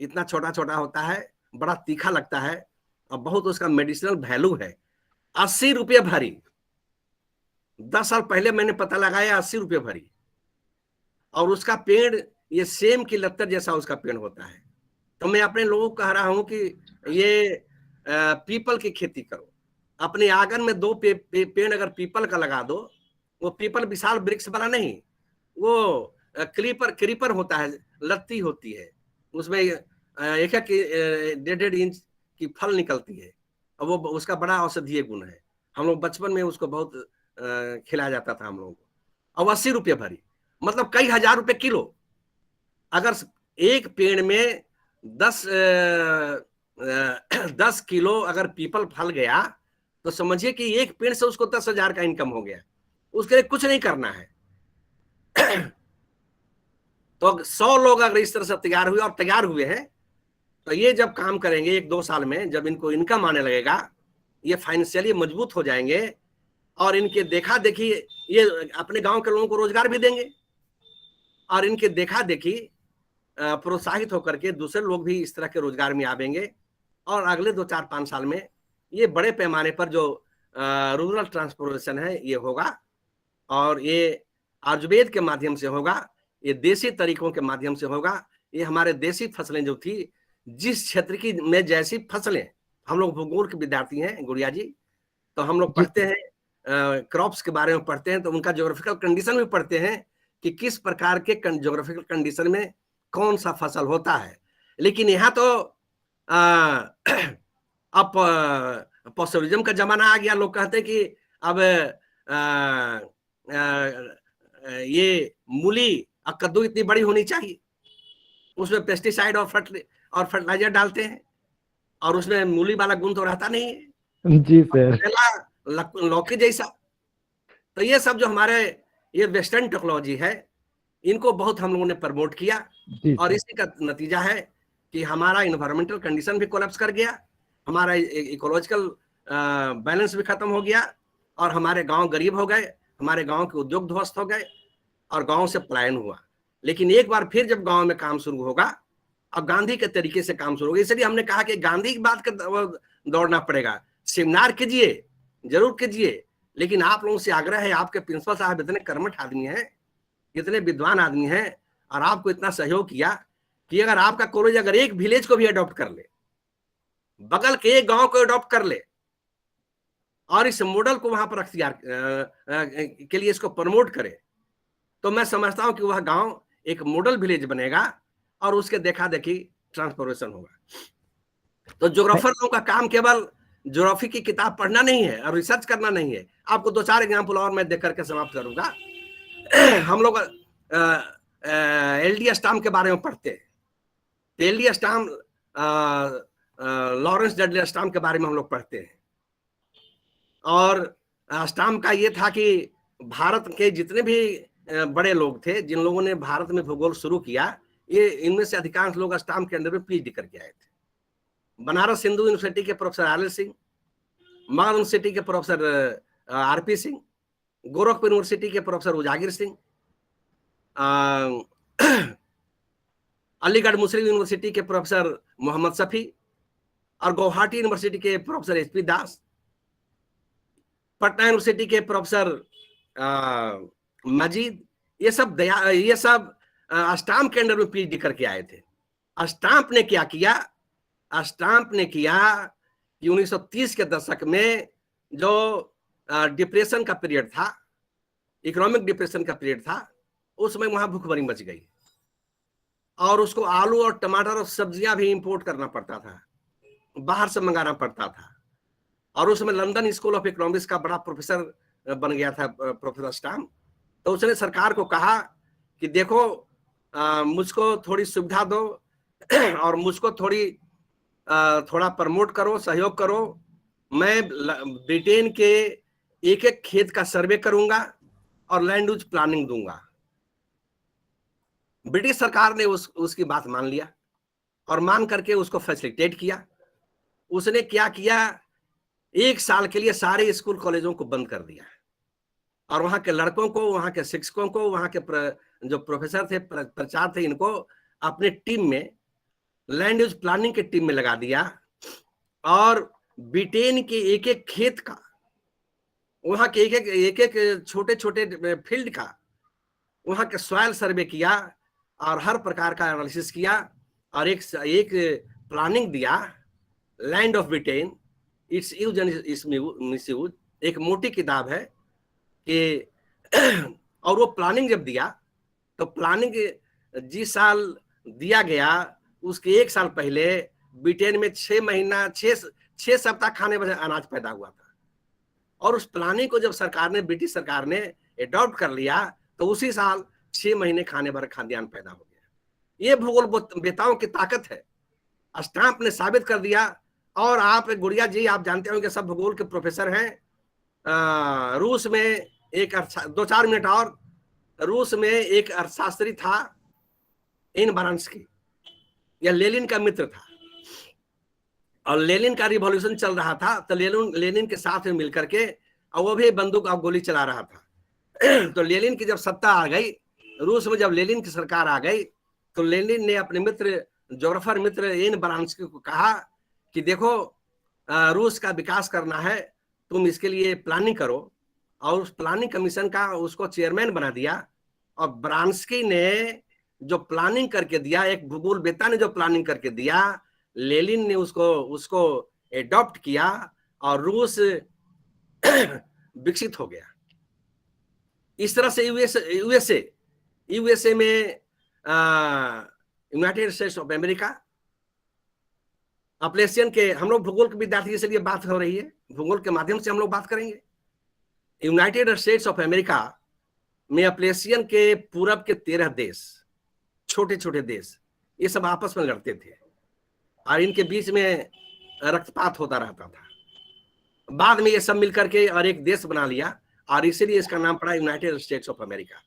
इतना छोटा छोटा होता है, बड़ा तीखा लगता है और बहुत उसका मेडिसिनल वैल्यू है। 80 रुपये भरी, 10 साल पहले मैंने पता लगाया 80 रुपये भरी, और उसका पेड़ ये सेम की लत्तर जैसा उसका पेड़ होता है। तो मैं अपने लोगों को कह रहा हूं कि ये पीपल की खेती करो, अपने आंगन में 2 पेड़ अगर पीपल का लगा दो, वो पीपल विशाल वृक्ष वाला नहीं, वो क्रीपर होता है, लत्ती होती है, उसमें 1-1 इंच की फल निकलती है और वो उसका बड़ा औषधीय गुण है। हम लोग बचपन में उसको बहुत खिलाया जाता था हम लोगों को। और 80 रुपये भरी, मतलब कई हजार रुपए किलो। अगर एक पेड़ में 10 किलो अगर पीपल फल गया, तो समझिए कि एक पेड़ से उसको 10,000 का इनकम हो गया। उसके लिए कुछ नहीं करना है। तो 100 लोग अगर इस तरह से तैयार हुए और तैयार हुए हैं, तो ये जब काम करेंगे 1-2 साल में, जब इनको इनकम आने लगेगा, ये फाइनेंशियली मजबूत हो जाएंगे और इनके देखा देखी ये अपने गांव के लोगों को रोजगार भी देंगे और इनके देखा देखी प्रोत्साहित होकर के दूसरे लोग भी इस तरह के रोजगार में आवेंगे और अगले 2-4-5 साल में ये बड़े पैमाने पर जो रूरल ट्रांसफॉर्मेशन है ये होगा, और ये आयुर्वेद के माध्यम से होगा, ये देसी तरीकों के माध्यम से होगा। ये हमारे देसी फसलें जो थी, जिस क्षेत्र की में जैसी फसलें, हम लोग भूगोल के विद्यार्थी हैं गुड़िया जी, तो हम लोग पढ़ते हैं क्रॉप्स के बारे में पढ़ते हैं, तो उनका ज्योग्राफिकल कंडीशन भी पढ़ते हैं कि किस प्रकार के ज्योग्राफिकल कंडीशन में कौन सा फसल होता है। लेकिन यहाँ तो अब पॉस्चरिज्म का जमाना आ गया। लोग कहते हैं कि अब ये मूली और कद्दू इतनी बड़ी होनी चाहिए, उसमें पेस्टिसाइड और फर्टिलाइजर डालते हैं और उसमें मूली वाला गुण तो रहता नहीं है। जी सर, लौकी जैसा। तो ये सब जो हमारे ये वेस्टर्न टेक्नोलॉजी है, इनको बहुत हम लोगों ने प्रमोट किया और इसी का नतीजा है कि हमारा इन्वायरमेंटल कंडीशन भी कोलैप्स कर गया, हमारा इकोलॉजिकल बैलेंस भी खत्म हो गया और हमारे गांव गरीब हो गए, हमारे गांव के उद्योग ध्वस्त हो गए और गांव से पलायन हुआ। लेकिन एक बार फिर जब गांव में काम शुरू होगा, अब गांधी के तरीके से काम शुरू होगा। इसलिए हमने कहा कि गांधी की बात कर दौड़ना पड़ेगा। सेमिनार कीजिए, जरूर कीजिए, लेकिन आप लोगों से आग्रह है, आपके प्रिंसिपल साहब इतने कर्मठ आदमी हैं, इतने विद्वान आदमी हैं और आपको इतना सहयोग किया कि अगर आपका कॉलेज अगर एक विलेज को भी अडॉप्ट कर ले, बगल के एक गांव को अडॉप्ट कर ले और इस मॉडल को वहां पर अख्तियार के लिए इसको प्रमोट करे, तो मैं समझता हूं कि वह गांव एक मॉडल विलेज बनेगा और उसके देखा देखी ट्रांसफॉर्मेशन होगा। तो ज्योग्राफरों का काम केवल ज्योग्राफी की किताब पढ़ना नहीं है और रिसर्च करना नहीं है। आपको 2-4 एग्जाम्पल और मैं देख करके समाप्त करूंगा। हम लोग एलडी स्टाम्प के बारे में पढ़ते हैं। L D Stamp Lawrence Dudley Stamp के बारे में हम लोग पढ़ते हैं। और स्टाम्प का ये था कि भारत के जितने भी बड़े लोग थे, जिन लोगों ने भारत में भूगोल शुरू किया, ये इनमें से अधिकांश लोग स्टाम्प के अंडर में पीएचडी करके आए थे। बनारस हिंदू यूनिवर्सिटी के professor R L. Singh, Magadh university के professor R P. Singh, Gorakhpur university के professor Ujagir Singh, Aligarh Muslim university के प्रोफेसर मोहम्मद सफी और गुवाहाटी यूनिवर्सिटी के professor H P. Das, Patna university के प्रोफेसर मजीद, ये सब स्टाम्प के अंडर में पीएचडी करके आए थे। स्टाम्प ने क्या किया? स्टाम्प ने किया कि 1930 के दशक में जो डिप्रेशन का पीरियड था, इकोनॉमिक डिप्रेशन का पीरियड था, उसमें वहां भूखमरी मच गई और उसको आलू और टमाटर और सब्जियां भी इंपोर्ट करना पड़ता था, बाहर से मंगाना पड़ता था। और उसमें लंदन स्कूल ऑफ इकोनॉमिक्स का बड़ा प्रोफेसर बन गया था प्रोफेसर स्टाम्प। तो उसने सरकार को कहा कि देखो मुझको थोड़ी सुविधा दो और मुझको थोड़ा प्रमोट करो, सहयोग करो। मैं ब्रिटेन के एक एक खेत का सर्वे करूंगा और लैंड यूज प्लानिंग दूंगा। ब्रिटिश सरकार ने उसकी बात मान लिया और मान करके उसको फैसिलिटेट किया। उसने क्या किया? 1 साल के लिए सारे स्कूल कॉलेजों को बंद कर दिया और वहां के लड़कों को, वहां के शिक्षकों को, वहां के जो प्रोफेसर थे, प्रचार थे, इनको अपने टीम में, लैंड यूज प्लानिंग के टीम में लगा दिया और ब्रिटेन के एक एक खेत का, वहां के एक एक छोटे छोटे फील्ड का, वहां के सॉइल सर्वे किया और हर प्रकार का एनालिसिस किया और एक प्लानिंग दिया, land of Britain, it's use and it's misuse. एक मोटी किताब है कि और वो प्लानिंग जब दिया तो प्लानिंग जिस साल दिया गया उसके 1 साल पहले ब्रिटेन में 6 सप्ताह खाने बजाय अनाज पैदा हुआ था। और उस प्लानिंग को जब ब्रिटिश सरकार ने एडॉप्ट कर लिया तो उसी साल 6 महीने खाने भर खाद्यान्न पैदा हो गया। ये भूगोल बेताओं की ताकत है, स्टाम्प ने साबित कर दिया। और आप गुड़िया जी, आप जानते हो कि सब भूगोल के प्रोफेसर हैं। रूस में एक 2-4 मिनट और, रूस में एक अर्थशास्त्री था इन वाराणसी, यह लेनिन का मित्र था और लेनिन का रिवॉल्यूशन चल रहा था। तो लेनिन के साथ में मिलकर के, और वो भी बंदूक और गोली चला रहा था। तो लेनिन की जब सत्ता आ गई रूस में, जब लेनिन की सरकार आ गई, तो लेनिन ने अपने मित्र, ज्योग्राफर मित्र इन वाराणसी को कहा कि देखो रूस का विकास करना है, तुम इसके लिए प्लानिंग करो। और उस प्लानिंग कमीशन का उसको चेयरमैन बना दिया। और वाराणसी ने जो प्लानिंग करके दिया, एक भूगोल वेत्ता ने जो प्लानिंग करके दिया, लेनिन ने उसको एडॉप्ट किया और रूस विकसित हो गया। इस तरह से यूएसए में United states of America, Appalachian के, हम लोग भूगोल के विद्यार्थी इसलिए बात हो रही है, भूगोल के माध्यम से हम लोग बात करेंगे। यूनाइटेड स्टेट्स ऑफ अमेरिका में अपलेशियन के पूरब के 13 देश, छोटे छोटे देश, ये सब आपस में लड़ते थे और इनके बीच में रक्तपात होता रहता था। बाद में ये सब मिलकर के और एक देश बना लिया और इसीलिए इसका नाम पड़ा यूनाइटेड स्टेट्स ऑफ अमेरिका।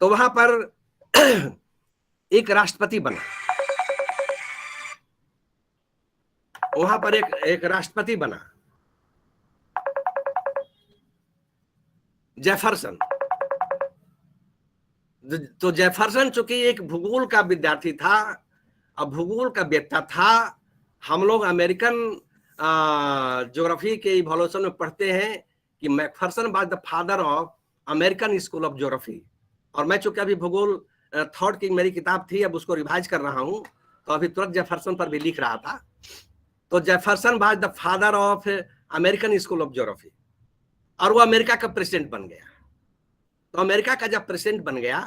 तो वहां पर एक राष्ट्रपति बना, वहां पर एक राष्ट्रपति बना, जेफरसन। तो जेफरसन चूंकि एक भूगोल का विद्यार्थी था और भूगोल का वेत्ता था। हम लोग अमेरिकन ज्योग्राफी के इवोल्यूशन में पढ़ते हैं कि McPherson was the father of American school of geography. और मैं चूंकि अभी भूगोल थॉट की मेरी किताब थी, अब उसको रिवाइज कर रहा हूं, तो अभी तुरंत जेफरसन पर भी लिख रहा था। तो Jefferson was the father of American school of geography और वो अमेरिका का प्रेसिडेंट बन गया। तो अमेरिका का जब प्रेसिडेंट बन गया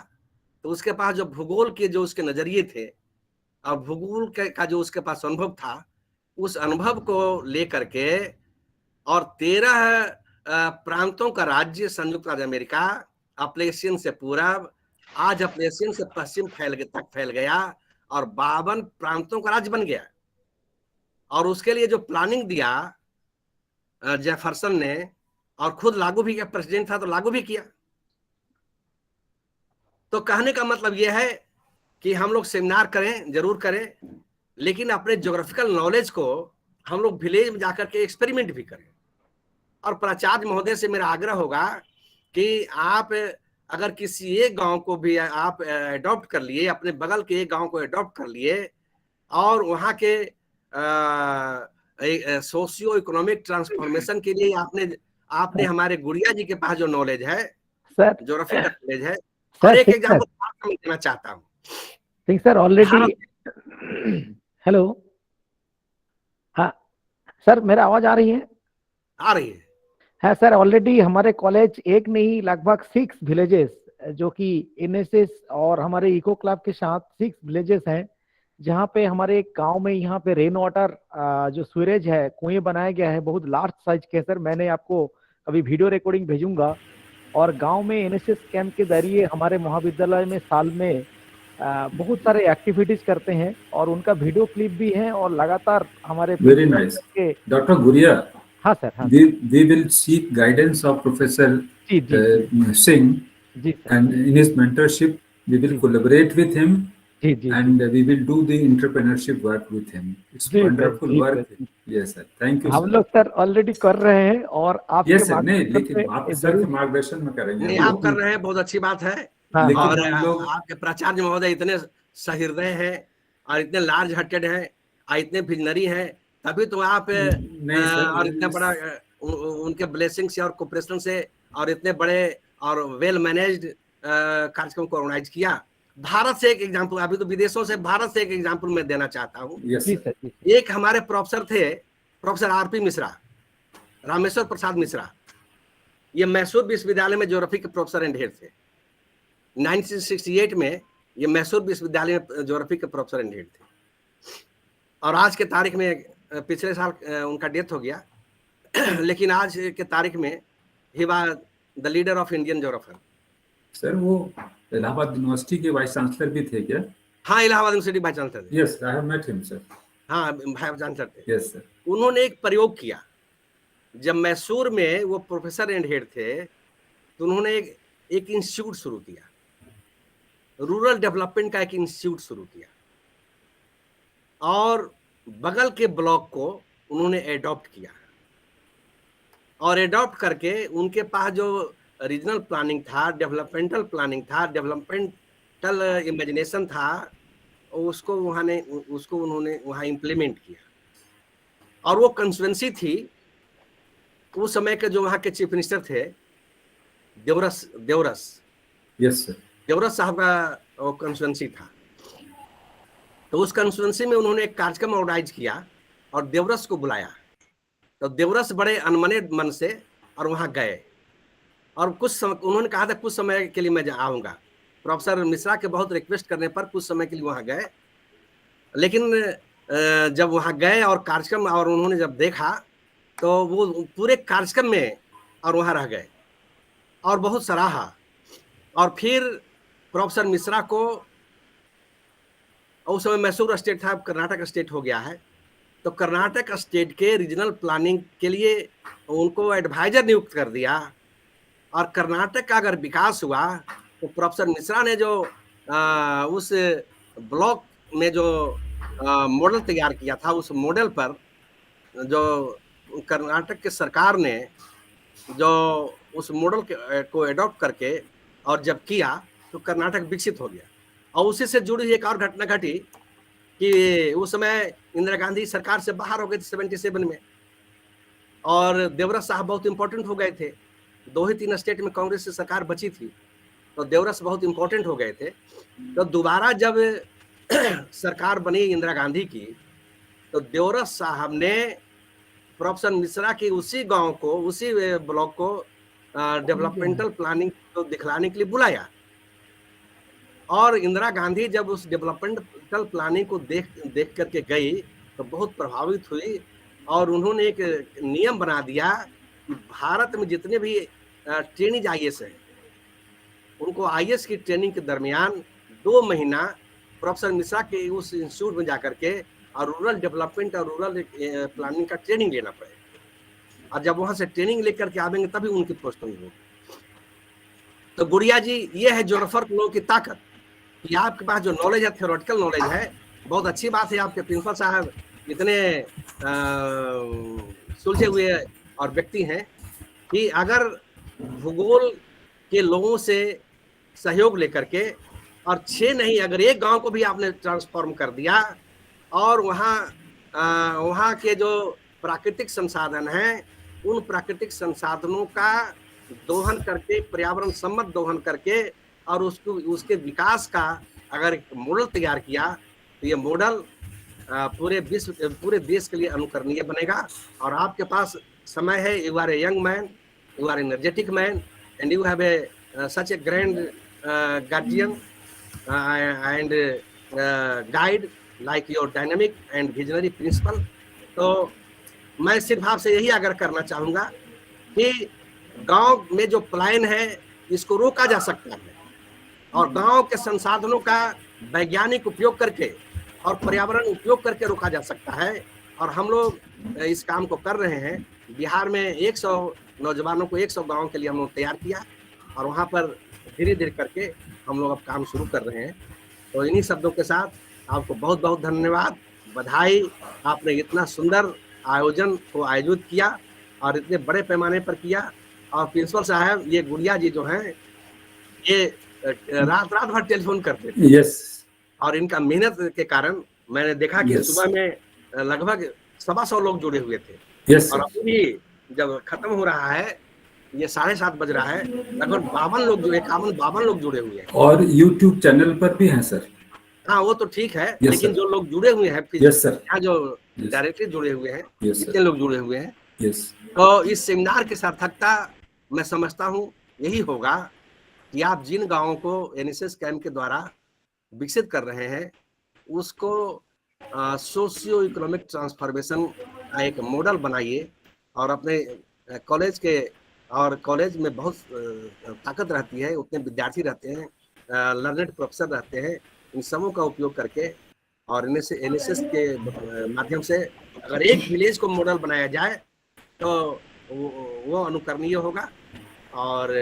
तो उसके पास जो भूगोल के जो उसके नजरिए थे और भूगोल का जो उसके पास अनुभव था, उस अनुभव को लेकर के और 13 प्रांतों का राज्य संयुक्त राज्य अमेरिका, अपलेशियन से पूरब, आज अपलेशियन से पश्चिम तक फैल गया और 52 प्रांतों का राज्य बन गया। और उसके लिए जो प्लानिंग दिया जेफरसन ने, और खुद लागू भी किया, प्रेसिडेंट था तो लागू भी किया। तो कहने का मतलब यह है कि हम लोग सेमिनार करें, जरूर करें, लेकिन अपने ज्योग्राफिकल नॉलेज को हम लोग विलेज में जाकर के एक्सपेरिमेंट भी करें। और प्राचार्य महोदय से मेरा आग्रह होगा कि आप अगर किसी एक गांव को भी आप अडॉप्ट कर लिए, अपने बगल के एक गांव को अडॉप्ट कर लिए और वहां के सोशियो इकोनॉमिक ट्रांसफॉर्मेशन के लिए आपने हमारे गुड़िया जी के पास जो नॉलेज है, सर, ज्योग्राफिकल नॉलेज है, सर, और एक सिंह एग्जाम्पल मैं देना चाहता हूँ। सिंह सर ऑलरेडी, हेलो, हाँ सर, मेरा आवाज आ रही है? आ रही है। हाँ सर, ऑलरेडी हमारे कॉलेज एक नहीं लगभग 6 विलेजेस जो कि एनएसएस और हमारे इको क्लब के साथ 6 विलेजेस हैं, जहाँ पे हमारे एक गांव में यहाँ पे रेन वाटर जो सीवरेज है, कुएं बनाया गया है, बहुत लार्ज साइज के। सर मैंने आपको अभी वीडियो रिकॉर्डिंग भेजूंगा। और गांव में एनएसएस कैंप के जरिए हमारे महाविद्यालय में साल में बहुत सारे एक्टिविटीज करते हैं और उनका वीडियो क्लिप भी है और लगातार हमारे Very nice. Dr. Guria, हाँ सर, हाँ we will seek guidance of Professor Singh, and in his mentorship, we will collaborate with him, and we will do the entrepreneurship work with him. It's wonderful work. Yes sir, thank you हम sir. लोग sir already कर रहे हैं और आपके Yes sir, नहीं मार्गदर्शन लेकिन आप पे सर के जरूर। मार्गदर्शन में करेंगे नहीं, हम आप लोग। कर रहे हैं, बहुत अच्छी बात है। हाँ, और लेकिन हम लोग आपके प्राचार्य महोदय इतने सहृदय हैं और इतने लार्ज हार्टेड हैं और इतने विजनरी हैं, तभी तो आप नहीं सर, और इतना बड़ा उनके ब्लेसिंग से और कोऑपरेशन से और इतने बड़े और वेल मैनेज्ड कार्यक्रम को ऑर्गेनाइज किया। भारत से एक एग्जाम्पल, अभी तो विदेशों से, भारत से एक एग्जाम्पल मैं देना चाहता हूँ। एक हमारे प्रोफेसर थे, प्रोफ.S.R. R.P. मिश्रा, रामेश्वर प्रसाद मिश्रा। ये मैसूर विश्वविद्यालय में ज्योग्राफी के प्रोफेसर एंड हेड थे। 1968 में ये मैसूर विश्वविद्यालय में ज्योग्राफी के प्रोफेसर एंड हेड थे। और आज के तारीख में, पिछले साल उनका डेथ हो गया, लेकिन आज के तारीख में he was the leader of Indian geographer. Sir वो इलाहाबाद यूनिवर्सिटी के वाइस चांसलर भी थे क्या? हाँ, इलाहाबाद यूनिवर्सिटी वाइस चांसलर थे। Yes, I have met him sir. हाँ, वाइस चांसलर थे। Yes sir. उन्होंने एक प्रयोग किया, जब मैसूर में वो प्रोफेसर एंड हेड थे तो उन्होंने एक इंस्टीट्यूट शुरू किया, रूरल डेवलपमेंट का एक इंस्टीट्यूट शुरू किया, और बगल के ब्लॉक को उन्होंने एडॉप्ट किया। और एडॉप्ट करके उनके पास जो रीजनल प्लानिंग था, डेवलपमेंटल प्लानिंग था, डेवलपमेंटल इमेजिनेशन था, उसको उन्होंने वहाँ इम्प्लीमेंट किया। और वो कंस्टिट्यूएंसी थी, उस समय के जो वहाँ के चीफ मिनिस्टर थे देवरस। Yes sir. देवरस साहब का वो कंस्टिट्यूएंसी था। तो उस कंस्टिट्यूएंसी में उन्होंने एक कार्यक्रम ऑर्गेनाइज किया और देवरस को बुलाया। तो देवरस बड़े अनमने मन से और वहाँ गए, और कुछ समय उन्होंने कहा था कुछ समय के लिए मैं आऊँगा। प्रोफेसर मिश्रा के बहुत रिक्वेस्ट करने पर कुछ समय के लिए वहाँ गए, लेकिन जब वहाँ गए और कार्यक्रम और उन्होंने जब देखा तो वो पूरे कार्यक्रम में और वहाँ रह गए और बहुत सराहा। और फिर प्रोफेसर मिश्रा को, उस समय मैसूर स्टेट था, कर्नाटक स्टेट हो गया है, तो कर्नाटक स्टेट के रीजनल प्लानिंग के लिए उनको एडवाइजर नियुक्त कर दिया। और कर्नाटक का अगर विकास हुआ तो प्रोफेसर मिश्रा ने जो उस ब्लॉक में जो मॉडल तैयार किया था, उस मॉडल पर जो कर्नाटक के सरकार ने जो उस मॉडल को एडॉप्ट करके और जब किया तो कर्नाटक विकसित हो गया। और उसी से जुड़ी एक और घटना घटी कि उस समय इंदिरा गांधी सरकार से बाहर हो गए थे 77 में, और देवरस साहब बहुत इंपॉर्टेंट हो गए थे। 2 ही 3 स्टेट में कांग्रेस की सरकार बची थी, तो देवरस बहुत इंपॉर्टेंट हो गए थे। तो दोबारा जब सरकार बनी इंदिरा गांधी की, तो देवरस साहब ने प्रोफेसर मिश्रा की उसी गांव को, उसी ब्लॉक को डेवलपमेंटल प्लानिंग को दिखलाने के लिए बुलाया। और इंदिरा गांधी जब उस डेवलपमेंटल प्लानिंग को देख करके गई तो बहुत प्रभावित हुई और उन्होंने एक नियम बना दिया कि भारत में जितने भी ट्रेनिंग आईएएस है उनको आईएएस की ट्रेनिंग के दरमियान 2 महीना प्रोफेसर मिश्रा के उस इंस्टीट्यूट में जाकर के और रूरल डेवलपमेंट और रूरल प्लानिंग का ट्रेनिंग लेना पड़ेगा और जब वहां से ट्रेनिंग लेकर के आवेंगे तभी उनकी पोस्टिंग होगी। तो गुड़िया जी, ये है जो रेफर लोगों की ताकत कि आपके पास जो नॉलेज है, थ्योरेटिकल नॉलेज है। बहुत अच्छी बात है आपके प्रिंसिपल साहब इतने सुलझे हुए और व्यक्ति हैं कि अगर भूगोल के लोगों से सहयोग लेकर के और 6 नहीं अगर एक गांव को भी आपने ट्रांसफॉर्म कर दिया और वहाँ के जो प्राकृतिक संसाधन हैं उन प्राकृतिक संसाधनों का दोहन करके, पर्यावरण सम्मत दोहन करके और उसके विकास का अगर एक मॉडल तैयार किया तो ये मॉडल पूरे देश के लिए अनुकरणीय बनेगा। और आपके पास समय है, you are a young man, you are energetic man and you have a such a grand guardian and guide like your dynamic and visionary principal। तो मैं सिर्फ आपसे यही आग्रह करना चाहूँगा कि गांव में जो पलायन है इसको रोका जा सकता है और गांव के संसाधनों का वैज्ञानिक उपयोग करके और पर्यावरण उपयोग करके रोका जा सकता है। और हम लोग इस काम को कर रहे हैं। बिहार में 100 नौजवानों को 100 गाँव के लिए हम लोग तैयार किया और वहाँ पर धीरे धीरे करके हम लोग अब काम शुरू कर रहे हैं। तो इन्हीं शब्दों के साथ आपको बहुत बहुत धन्यवाद, बधाई। आपने इतना सुंदर आयोजन को आयोजित किया और इतने बड़े पैमाने पर किया। और प्रिंसिपल साहब, ये गुड़िया जी जो हैं ये रात भर टेलीफोन करते थे। यस। और इनका मेहनत के कारण मैंने देखा कि सुबह में लगभग 125 लोग जुड़े हुए थे। यस। और अभी भी जब खत्म हो रहा है, ये 7:30 बज रहा है, लगभग 52 लोग जुड़े हुए हैं। और यूट्यूब चैनल पर भी हैं सर। हाँ, वो तो ठीक है, yes, लेकिन sir. जो लोग जुड़े हुए हैं yes, sir. यहाँ जो डायरेक्टली जुड़े हुए हैं, yes, कितने लोग जुड़े हुए हैं। yes. तो इस सेमिनार की सार्थकता मैं समझता हूँ यही होगा कि आप जिन गाँवों को एनएसएस कैंप के द्वारा विकसित कर रहे हैं उसको सोशियो इकोनॉमिक ट्रांसफॉर्मेशन का एक मॉडल बनाइए और अपने कॉलेज में बहुत ताकत रहती है, उतने विद्यार्थी रहते हैं, लर्नेड प्रोफेसर रहते हैं, इन सबों का उपयोग करके और एनएसएस के माध्यम से अगर एक विलेज को मॉडल बनाया जाए तो वो अनुकरणीय होगा और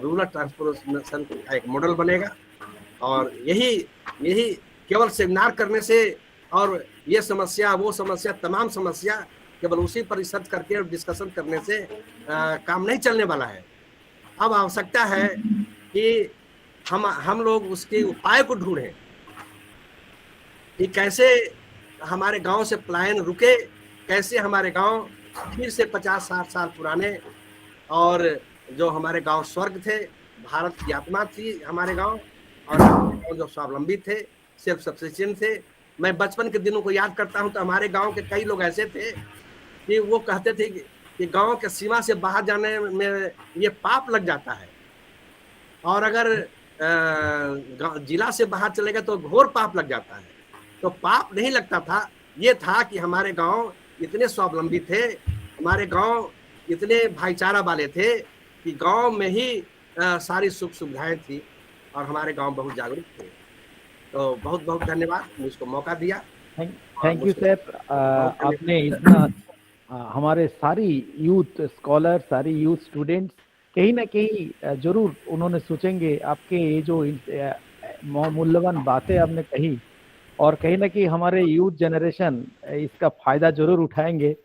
रूरल ट्रांसफॉर्मेशन का एक मॉडल बनेगा। और यही केवल सेमिनार करने से और ये समस्या वो समस्या तमाम समस्या केवल उसी पर रिसर्च करके और डिस्कशन करने से काम नहीं चलने वाला है। अब आवश्यकता है कि हम लोग उसके उपाय को ढूंढें कि कैसे हमारे गांव से पलायन रुके, कैसे हमारे गांव फिर से 50-60 साल पुराने और जो हमारे गांव स्वर्ग थे, भारत की आत्मा थी हमारे गांव, और जो स्वावलंबी थे, सेल्फ सफिशिएंट थे। मैं बचपन के दिनों को याद करता हूं तो हमारे गांव के कई लोग ऐसे थे कि वो कहते थे कि गांव के सीमा से बाहर जाने में ये पाप लग जाता है और अगर जिला से बाहर चलेगा तो घोर पाप लग जाता है। तो पाप नहीं लगता था, ये था कि हमारे गांव इतने स्वावलंबी थे, हमारे गांव इतने भाईचारा वाले थे कि गांव में ही सारी सुख सुविधाएं थी और हमारे गांव बहुत जागरूक थे। तो बहुत बहुत धन्यवाद मुझको मौका दिया। Thank you sir. आपने इतना हमारे सारी यूथ स्कॉलर, सारी यूथ स्टूडेंट्स कहीं ना कहीं जरूर उन्होंने सोचेंगे आपके ये जो मूल्यवान बातें आपने कही और कहीं ना कहीं हमारे यूथ जनरेशन इसका फायदा जरूर उठाएंगे।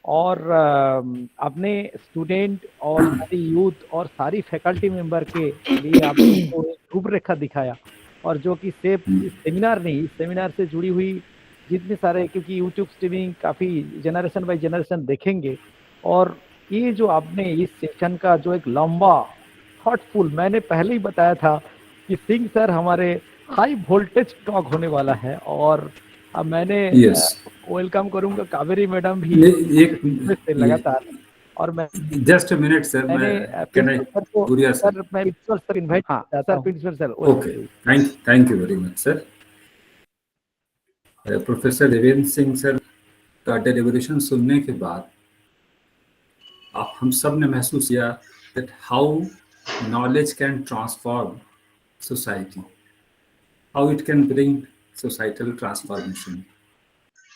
और आपने स्टूडेंट और सारी यूथ और सारी फैकल्टी मेंबर के लिए आपको एक रूपरेखा दिखाया और जो कि सिर्फ इस सेमिनार नहीं, इस सेमिनार से जुड़ी हुई जितने सारे, क्योंकि यूट्यूब स्ट्रीमिंग काफ़ी जनरेशन बाय जनरेशन देखेंगे और ये जो आपने इस सेशन का जो एक लंबा थॉटफुल, मैंने पहले ही बताया था कि सिंह सर हमारे हाई वोल्टेज टॉक होने वाला है और अब मैंने वेलकम करूंगा कावेरी मैडम भी लगातार और मैं जस्ट अ मिनट सर, मैंने प्रिंसिपल सर को गुड़िया सर मैं principal sir invite sir principal sir okay, thank you very much sir. Professor Devendra Singh sir का डेलिब्रेशन सुनने के बाद आप हम सब ने महसूस किया that how knowledge can transform society, how it can bring societal transformation.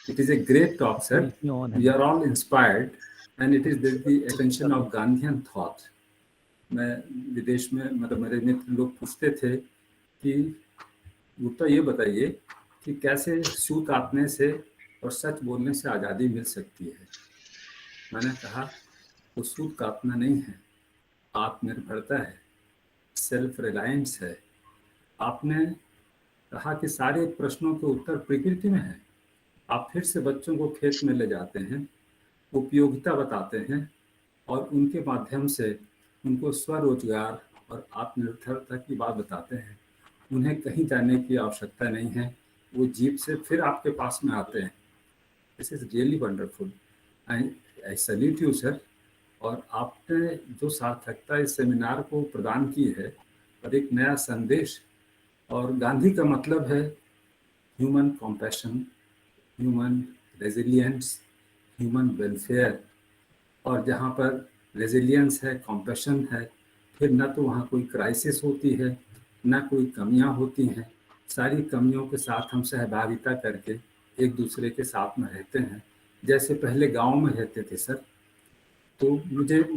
It is a great talk, sir. We are all inspired and it is the extension of Gandhian thought. मैं विदेश में मतलब मेरे मित्र लोग पूछते थे कि गुप्ता ये बताइए कि कैसे सूत काटने से और सच बोलने से आज़ादी मिल सकती है। मैंने कहा वो सूत काटना नहीं है, आत्मनिर्भरता है, सेल्फ रिलायंस है। आपने कहा कि सारे प्रश्नों के उत्तर प्रकृति में है। आप फिर से बच्चों को खेत में ले जाते हैं, उपयोगिता बताते हैं और उनके माध्यम से उनको स्वरोजगार और आत्मनिर्भरता की बात बताते हैं। उन्हें कहीं जाने की आवश्यकता नहीं है, वो जीप से फिर आपके पास में आते हैं। This is really wonderful, I salute you sir. और आपने जो सार्थकता इस सेमिनार को प्रदान की है और एक नया संदेश, और गांधी का मतलब है human compassion, human resilience, human welfare. और जहाँ पर रेजिलियंस है, कॉम्पैशन है, फिर ना तो वहाँ कोई क्राइसिस होती है, ना कोई कमियाँ होती हैं। सारी कमियों के साथ हम सहभागिता करके एक दूसरे के साथ में रहते हैं, जैसे पहले गांव में रहते थे सर। तो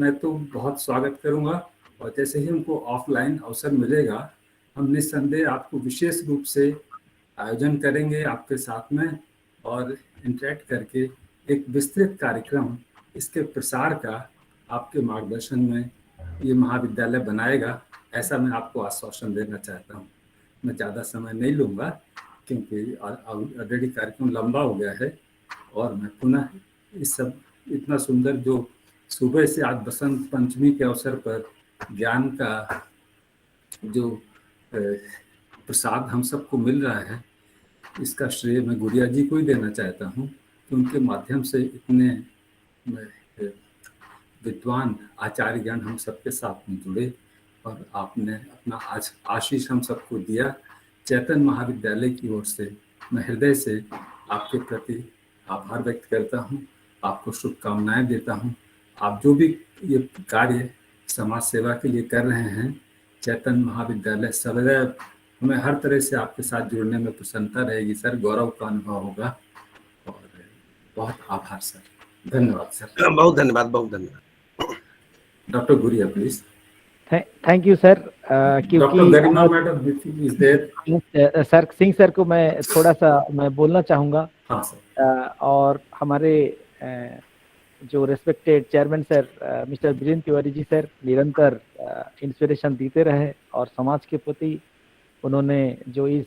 मैं तो बहुत स्वागत करूंगा, और जैसे ही हमको ऑफलाइन अवसर मिलेगा हम निस्संदेह आपको विशेष रूप से आयोजन करेंगे आपके साथ में, और इंटरेक्ट करके एक विस्तृत कार्यक्रम इसके प्रसार का आपके मार्गदर्शन में ये महाविद्यालय बनाएगा, ऐसा मैं आपको आश्वासन देना चाहता हूँ। मैं ज़्यादा समय नहीं लूँगा क्योंकि ऑलरेडी कार्यक्रम लंबा हो गया है, और मैं पुनः इस सब इतना सुंदर जो सुबह से आज बसंत पंचमी के अवसर पर ज्ञान का जो प्रसाद हम सबको मिल रहा है, इसका श्रेय मैं गुड़िया जी को ही देना चाहता हूँ कि उनके माध्यम से इतने विद्वान आचार्यगण हम सबके साथ में जुड़े, और आपने अपना आज आशीष हम सबको दिया। चैतन्य महाविद्यालय की ओर से मैं हृदय से आपके प्रति आभार व्यक्त करता हूँ, आपको शुभकामनाएं देता हूँ। आप जो भी ये कार्य समाज सेवा के लिए कर रहे हैं, चैतन्य महाविद्यालय सदैव हमें हर तरह से आपके साथ जुड़ने में प्रसन्नता रहेगी सर, गौरव का अनुभव होगा। और बहुत आभार सर, धन्यवाद सर। बहुत धन्यवाद, बहुत धन्यवाद। डॉक्टर गुड़िया प्लीज। Thank you sir. क्योंकि सर सिंह सर को मैं थोड़ा सा मैं बोलना चाहूँगा। हाँ सर। और हमारे जो respected chairman sir mister Virendra Tiwari ji sir निरंतर इंस्पिरेशन देते रहे, और समाज के प्रति उन्होंने जो इस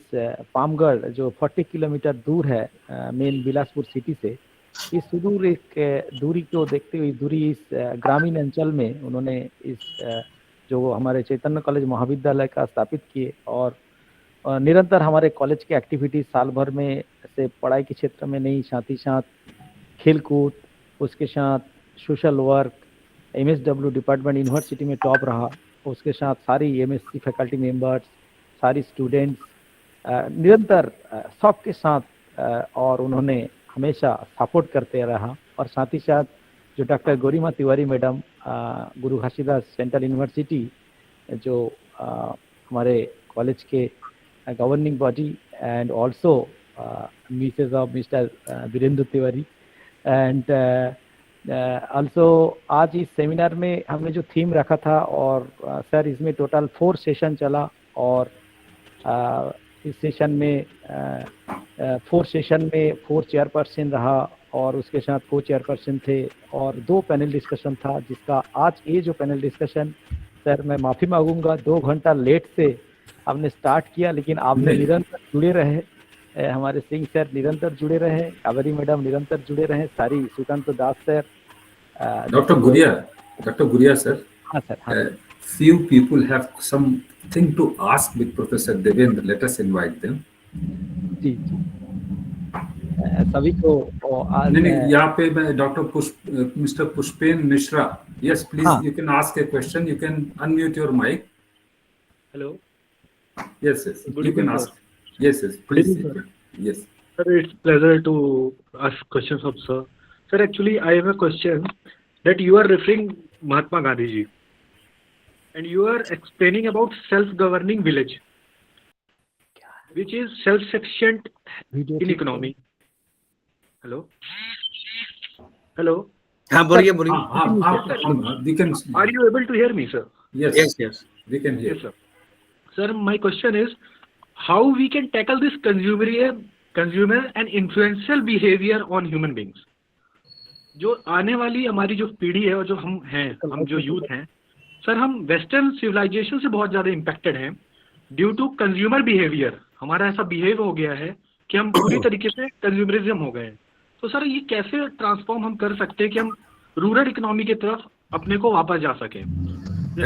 पामगढ़ जो 40 किलोमीटर दूर है मेन बिलासपुर सिटी से, इस सुदूर एक दूरी को देखते हुए दूरी इस ग्रामीण अंचल में उन्होंने इस जो हमारे चैतन्य कॉलेज महाविद्यालय का स्थापित किए, और निरंतर हमारे कॉलेज के एक्टिविटीज साल भर में से पढ़ाई के क्षेत्र में नहीं, साथ ही साथ खेलकूद, उसके साथ social work, MSW department university में टॉप रहा, उसके साथ सारी MSc फैकल्टी मेंबर्स, सारी स्टूडेंट्स निरंतर सबके साथ, और उन्होंने हमेशा सपोर्ट करते रहा। और साथ ही साथ जो डॉक्टर गौरीमा तिवारी मैडम गुरु घासीदास सेंट्रल यूनिवर्सिटी, जो हमारे कॉलेज के governing body, and also Mrs of Mr Virendra Tiwari, and also आज इस सेमिनार में हमने जो थीम रखा था, और सर इसमें टोटल 4 सेशन चला, और इस सेशन में 4 सेशन में 4 चेयरपर्सन रहा, और उसके साथ को चेयरपर्सन थे, और 2 पैनल डिस्कशन था, जिसका आज ये जो पैनल डिस्कशन सर मैं माफ़ी मांगूंगा 2 घंटा लेट से हमने स्टार्ट किया, लेकिन आपने निरंतर जुड़े रहे, हमारे सिंह सर निरंतर जुड़े रहे, कावेरी मैडम निरंतर जुड़े रहे, सारी सुकांत दास सर, डॉक्टर गुड़िया सर। हाँ सर। हाँ few people have something to ask with Professor Devendra. Let us invite them. जी सभी को आज नहीं, यहाँ पे मैं mister Pushpen Mishra Yes, please. You can ask a question. You can unmute your mic. Hello. Yes, yes. Good You can evening, ask. sir. Yes, yes. Good Please. evening, sir. Yes. Sir, it's pleasure to ask questions of sir. Sir, actually, I have a question that you are referring Mahatma Gandhi ji, and you are explaining about self-governing village, which is self-sufficient in economy. Hello. Hello. हाँ, बोलिए बोलिए. Are you able to hear me, sir? Yes. Yes, yes. We can hear. Yes, sir. Sir, my question is, how we can tackle this consumer and influential behavior on human beings? जो आने वाली हमारी जो पीढ़ी है और जो हम हैं, हम जो यूथ हैं, सर, हम वेस्टर्न सिविलाइजेशन से बहुत ज़्यादा इम्पैक्टेड हैं ड्यू टू कंज्यूमर बिहेवियर. हमारा ऐसा बिहेव हो गया है कि हम पूरी तरीके से कंज्यूमरिज्म हो गए हैं. तो सर, ये कैसे ट्रांसफॉर्म हम कर सकते हैं कि हम रूरल इकोनॉमी की तरफ अपने को वापस जा सकें?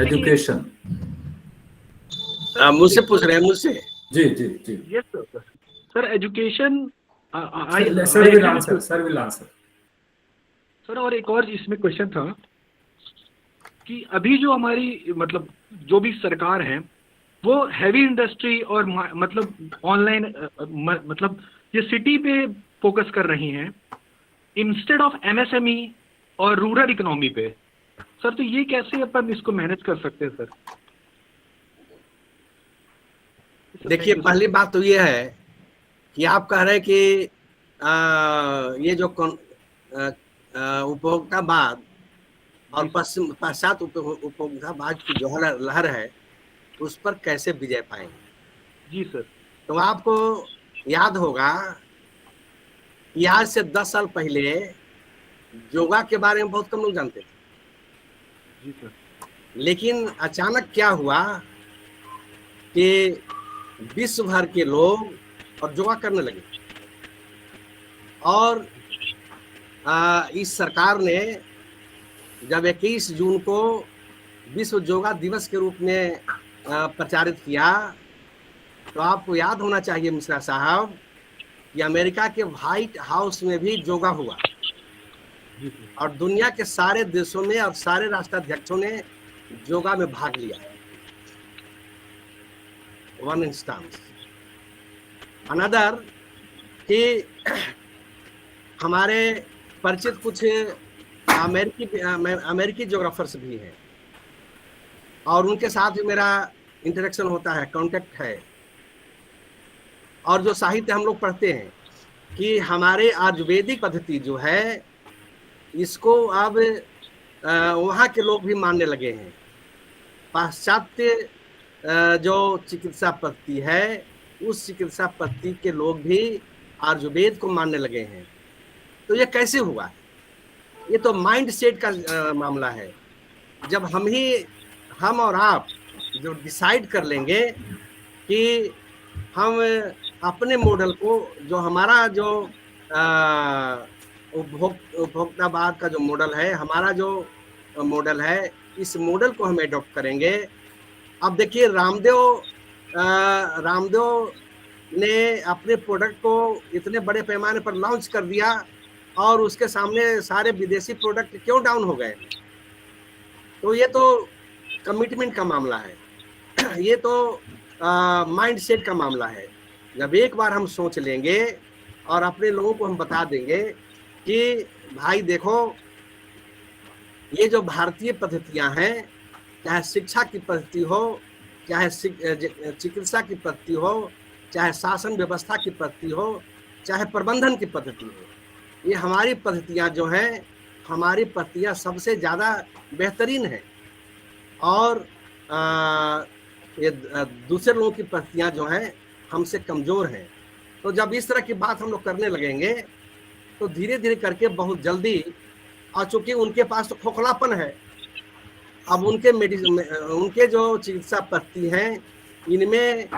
एजुकेशन. मुझसे पूछ रहे हैं, मुझसे? जी जी जी. Yes sir. Sir, education. Sir will answer. Sir will answer. Sir, और एक और इसमें क्वेश्चन था कि अभी जो हमारी मतलब जो भी सरकार है वो हैवी इंडस्ट्री और मतलब ऑनलाइन मतलब ये सिटी पे फोकस कर रही हैं इंस्टेड ऑफ एमएसएमई और रूरल इकोनॉमी पे. सर, तो ये कैसे अपन इसको मैनेज कर सकते हैं सर? देखिए, पहली बात तो ये है कि आप कह रहे हैं कि ये जो उपभोक्तावाद और पश्चात उपभोक्तावाद की जो लहर है उस पर कैसे विजय पाएंगे. जी सर. तो आपको याद होगा कि आज से 10 साल पहले योगा के बारे में बहुत कम लोग जानते थे. जी सर. लेकिन अचानक क्या हुआ कि विश्व भर के लोग और योगा करने लगे और इस सरकार ने जब 21 जून को विश्व योगा दिवस के रूप में प्रचारित किया तो आपको याद होना चाहिए मिश्रा साहब कि अमेरिका के व्हाइट हाउस में भी योगा हुआ और दुनिया के सारे देशों में और सारे राष्ट्राध्यक्षों ने योगा में भाग लिया. One instance. अनदर कि हमारे परिचित कुछ अमेरिकी ज्योग्राफर्स भी हैं और उनके साथ भी मेरा इंटरेक्शन होता है, कांटेक्ट है. और जो साहित्य हम लोग पढ़ते हैं कि हमारे आयुर्वेदिक पद्धति जो है इसको अब वहाँ के लोग भी मानने लगे हैं. पाश्चात्य जो चिकित्सा पद्धति है उस चिकित्सा पद्धति के लोग भी आयुर्वेद को मानने लगे हैं. तो ये कैसे हुआ? ये तो माइंड सेट का मामला है. जब हम और आप जो डिसाइड कर लेंगे कि हम अपने मॉडल को, जो हमारा जो उपभोक्तावाद का जो मॉडल है, हमारा जो मॉडल है, इस मॉडल को हम एडॉप्ट करेंगे. अब देखिए, रामदेव ने अपने प्रोडक्ट को इतने बड़े पैमाने पर लॉन्च कर दिया और उसके सामने सारे विदेशी प्रोडक्ट क्यों डाउन हो गए? तो ये तो कमिटमेंट का मामला है, ये तो माइंड सेट का मामला है. जब एक बार हम सोच लेंगे और अपने लोगों को हम बता देंगे कि भाई देखो, ये जो भारतीय पद्धतियां हैं, चाहे शिक्षा की पद्धति हो, चाहे चिकित्सा की पद्धति हो, चाहे शासन व्यवस्था की पद्धति हो, चाहे प्रबंधन की पद्धति हो, ये हमारी पद्धतियां जो हैं, हमारी पद्धतियां सबसे ज़्यादा बेहतरीन हैं और ये दूसरे लोगों की पद्धतियां जो हैं हमसे कमज़ोर हैं. तो जब इस तरह की बात हम लोग करने लगेंगे तो धीरे धीरे करके बहुत जल्दी, और चूँकि उनके पास तो खोखलापन है, अब उनके जो चिकित्सा पद्धति हैं इनमें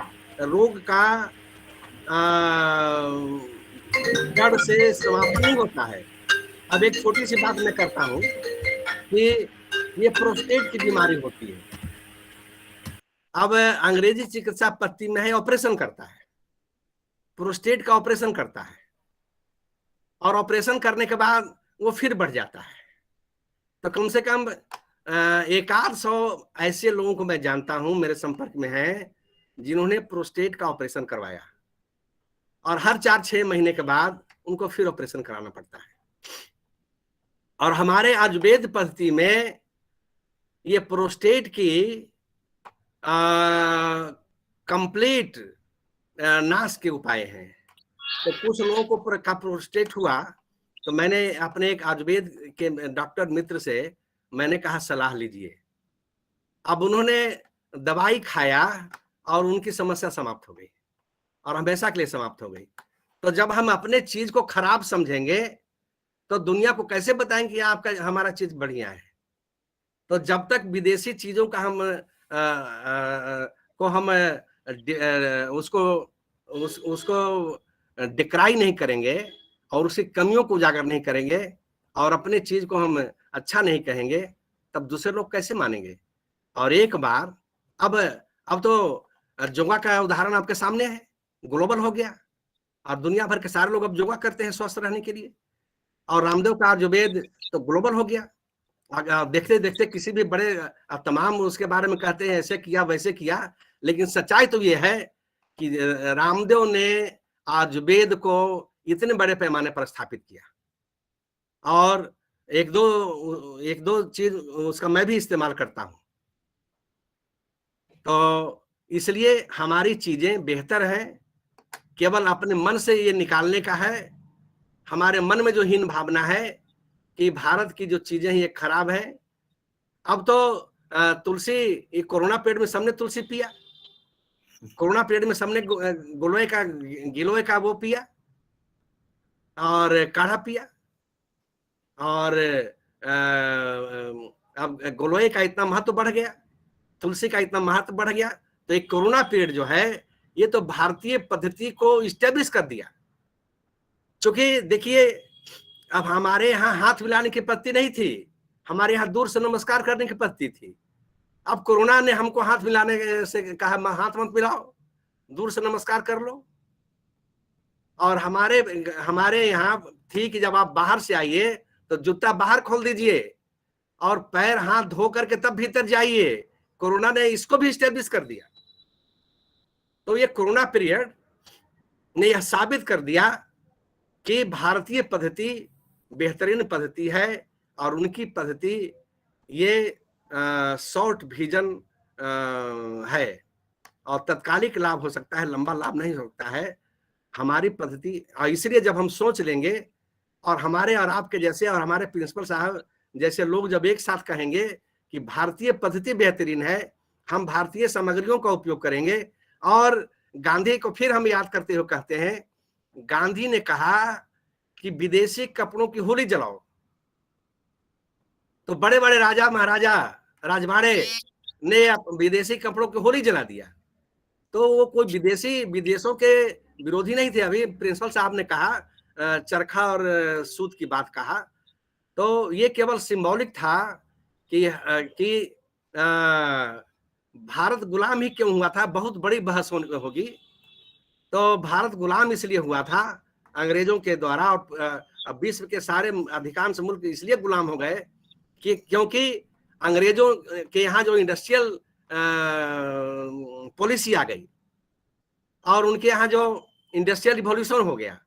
रोग का जड़ से समाप्त नहीं होता है. अब एक छोटी सी बात मैं करता हूँ कि ये प्रोस्टेट की बीमारी होती है. अब अंग्रेजी चिकित्सा पद्धति में है ऑपरेशन करता है, प्रोस्टेट का ऑपरेशन करता है और ऑपरेशन करने के बाद वो फिर बढ़ जाता है. तो कम से कम एक आध 100 ऐसे लोगों को मैं जानता हूं, मेरे संपर्क में हैं, जिन्होंने प्रोस्टेट का ऑपरेशन करवाया और हर 4-6 महीने के बाद उनको फिर ऑपरेशन कराना पड़ता है। और हमारे आयुर्वेद पद्धति में ये प्रोस्टेट की कंप्लीट नाश के उपाय हैं। तो कुछ लोगों को का प्रोस्टेट हुआ, तो मैंने अपने एक आयुर्वेद के डॉक्टर मित्र से मैंने कहा सलाह लीजिए। अब उन्होंने दवाई खाया और उनकी समस्या समाप्त हो गई, और हमेशा के लिए समाप्त हो गई। तो जब हम अपने चीज को खराब समझेंगे तो दुनिया को कैसे बताएंगे कि आपका हमारा चीज बढ़िया है? तो जब तक विदेशी चीजों का उसको डिक्राई नहीं करेंगे और उसकी कमियों को उजागर नहीं करेंगे और अपने चीज को हम अच्छा नहीं कहेंगे, तब दूसरे लोग कैसे मानेंगे? और एक बार अब तो योगा का उदाहरण आपके सामने है, ग्लोबल हो गया और दुनिया भर के सारे लोग अब योगा करते हैं स्वस्थ रहने के लिए। और रामदेव का आयुर्वेद तो ग्लोबल हो गया। देखते देखते किसी भी बड़े तमाम उसके बारे में कहते हैं ऐसे किया वैसे किया, लेकिन सच्चाई तो ये है कि रामदेव ने आयुर्वेद को इतने बड़े पैमाने पर स्थापित किया। और एक दो चीज उसका मैं भी इस्तेमाल करता हूं। तो इसलिए हमारी चीजें बेहतर हैं, केवल अपने मन से ये निकालने का है। हमारे मन में जो हीन भावना है कि भारत की जो चीजें हैं ये खराब है। अब तो तुलसी, ये कोरोना पीरियड में सबने तुलसी पिया, कोरोना पीरियड में सबने गिलोय का वो पिया और काढ़ा पिया। और अब गिलोय का इतना महत्व बढ़ गया, तुलसी का इतना महत्व बढ़ गया। तो एक कोरोना पीरियड जो है ये तो भारतीय पद्धति को इस्टेब्लिश कर दिया। क्योंकि देखिए, अब हमारे यहाँ हाथ मिलाने की पद्धति नहीं थी, हमारे यहाँ दूर से नमस्कार करने की पद्धति थी। अब कोरोना ने हमको हाथ मिलाने से कहा हाथ मत मिलाओ, दूर से नमस्कार कर लो। और हमारे यहाँ थी कि जब आप बाहर से आइए तो जूता बाहर खोल दीजिए और पैर हाथ धो करके तब भीतर जाइए। कोरोना ने इसको भी इस्टेब्लिश कर दिया। तो ये कोरोना पीरियड ने यह साबित कर दिया कि भारतीय पद्धति बेहतरीन पद्धति है और उनकी पद्धति ये शॉर्ट विजन है और तत्कालिक लाभ हो सकता है, लंबा लाभ नहीं हो सकता है हमारी पद्धति। इसलिए जब हम सोच लेंगे और हमारे और आपके जैसे और हमारे प्रिंसिपल साहब जैसे लोग जब एक साथ कहेंगे कि भारतीय पद्धति बेहतरीन है, हम भारतीय सामग्रियों का उपयोग करेंगे। और गांधी को फिर हम याद करते हुए कहते हैं, गांधी ने कहा कि विदेशी कपड़ों की होली जलाओ। तो बड़े बड़े राजा महाराजा राजवाड़े ने विदेशी कपड़ों की होली जला दिया। तो वो कोई विदेशों के विरोधी नहीं थे। अभी प्रिंसिपल साहब ने कहा चरखा और सूत की बात कहा, तो ये केवल सिंबॉलिक था कि भारत गुलाम ही क्यों हुआ था। बहुत बड़ी बहस होगी। तो भारत गुलाम इसलिए हुआ था अंग्रेजों के द्वारा, और विश्व के सारे अधिकांश मुल्क इसलिए गुलाम हो गए कि क्योंकि अंग्रेजों के यहाँ जो इंडस्ट्रियल पॉलिसी आ गई और उनके यहाँ जो इंडस्ट्रियल रिवॉल्यूशन हो गया,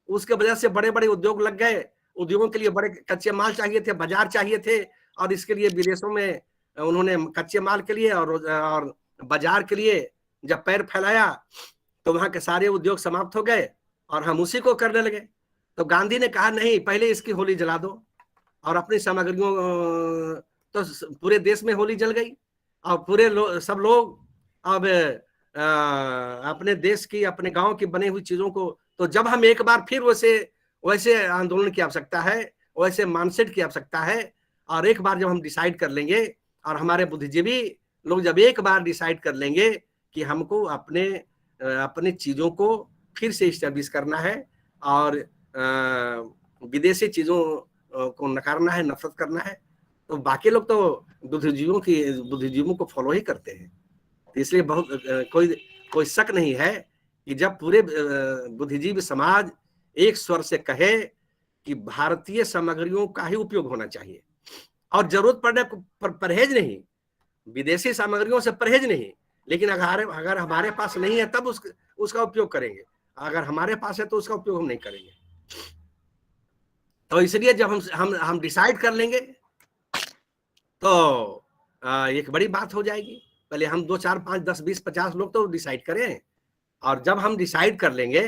उसके वजह से बड़े बड़े उद्योग लग गए। उद्योगों के लिए बड़े कच्चे माल चाहिए थे, बाजार चाहिए थे, और इसके लिए विदेशों में उन्होंने कच्चे माल के लिए और बाजार के लिए जब पैर फैलाया तो वहां के सारे उद्योग समाप्त हो गए और हम उसी को करने लगे। तो गांधी ने कहा नहीं, पहले इसकी होली जला दो। और अपनी सामग्रियों तो पूरे देश में होली जल गई और पूरे सब लोग अब अपने देश की, अपने गांव की बनी हुई चीजों को। तो जब हम एक बार फिर वैसे आंदोलन की आवश्यकता है, वैसे माइंडसेट की आवश्यकता है। और एक बार जब हम डिसाइड कर लेंगे और हमारे बुद्धिजीवी लोग जब एक बार डिसाइड कर लेंगे कि हमको अपने चीजों को फिर से स्टैब्लिश करना है और विदेशी चीजों को नकारना है, नफरत करना है, तो बाकी लोग तो बुद्धिजीवों को फॉलो ही करते हैं। तो इसलिए बहुत कोई शक नहीं है कि जब पूरे बुद्धिजीवी समाज एक स्वर से कहे कि भारतीय सामग्रियों का ही उपयोग होना चाहिए और जरूरत पड़ने पर परहेज नहीं, विदेशी सामग्रियों से परहेज नहीं, लेकिन अगर हमारे पास नहीं है तब उसका उपयोग करेंगे, अगर हमारे पास है तो उसका उपयोग हम नहीं करेंगे। तो इसलिए जब हम डिसाइड कर लेंगे तो एक बड़ी बात हो जाएगी। पहले हम 2, 4, 5, 10, 20, 50 लोग तो डिसाइड करें, और जब हम डिसाइड कर लेंगे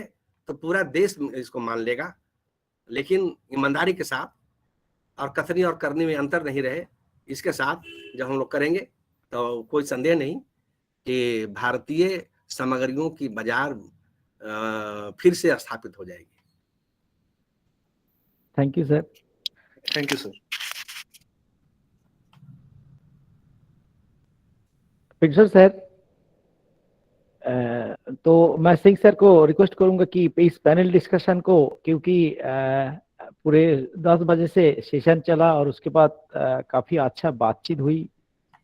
तो पूरा देश इसको मान लेगा, लेकिन ईमानदारी के साथ और कथनी और करनी में अंतर नहीं रहे, इसके साथ जब हम लोग करेंगे तो कोई संदेह नहीं कि भारतीय सामग्रियों की बाजार फिर से स्थापित हो जाएगी। Thank you sir. Thank you sir. Picture sir, तो मैं सिंह सर को रिक्वेस्ट करूंगा कि इस पैनल डिस्कशन को, क्योंकि पूरे 10 बजे से सेशन चला और उसके बाद काफ़ी अच्छा बातचीत हुई,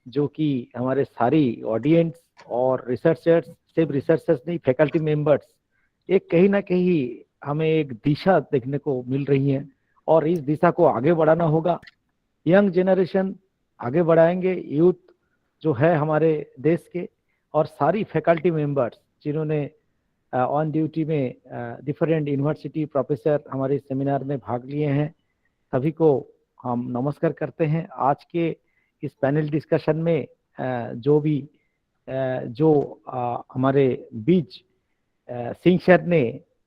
जो कि हमारे सारी ऑडियंस और रिसर्चर्स, सिर्फ रिसर्चर्स नहीं, फैकल्टी मेंबर्स, एक कहीं ना कहीं हमें एक दिशा देखने को मिल रही है, और इस दिशा को आगे बढ़ाना होगा। यंग जनरेशन आगे बढ़ाएंगे, यूथ जो है हमारे देश के, और सारी फैकल्टी मेंबर्स जिन्होंने ऑन ड्यूटी में डिफरेंट यूनिवर्सिटी प्रोफेसर हमारे सेमिनार में भाग लिए हैं, सभी को हम नमस्कार करते हैं। आज के इस पैनल डिस्कशन में हमारे बीच सिंह सर ने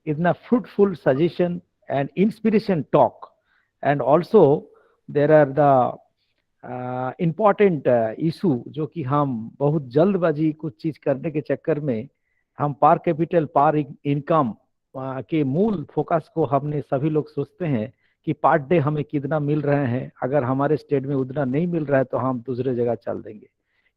इतना fruitful suggestion and inspiration talk, and also there are the important issue जो कि हम बहुत जल्दबाजी कुछ चीज करने के चक्कर में हम पर कैपिटल पर इनकम के मूल फोकस को हमने सभी लोग सोचते हैं कि पर डे हमें कितना मिल रहे हैं, अगर हमारे स्टेट में उतना नहीं मिल रहा है तो हम दूसरे जगह चल देंगे।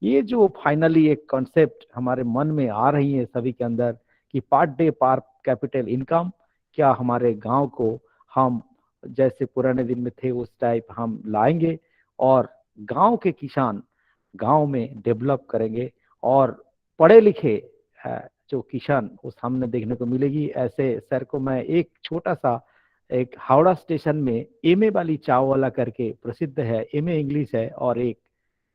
ये जो फाइनली एक कॉन्सेप्ट हमारे मन में आ रही है सभी के अंदर कि पर डे पर कैपिटल इनकम, क्या हमारे गांव को हम जैसे पुराने दिन में थे उस टाइप हम लाएंगे, और गांव के किसान गांव में डेवलप करेंगे, और पढ़े लिखे जो किसान वो सामने देखने को मिलेगी। ऐसे सर को मैं एक छोटा सा, एक हावड़ा स्टेशन में एमए वाली चाय वाला करके प्रसिद्ध है, एमए इंग्लिश है और एक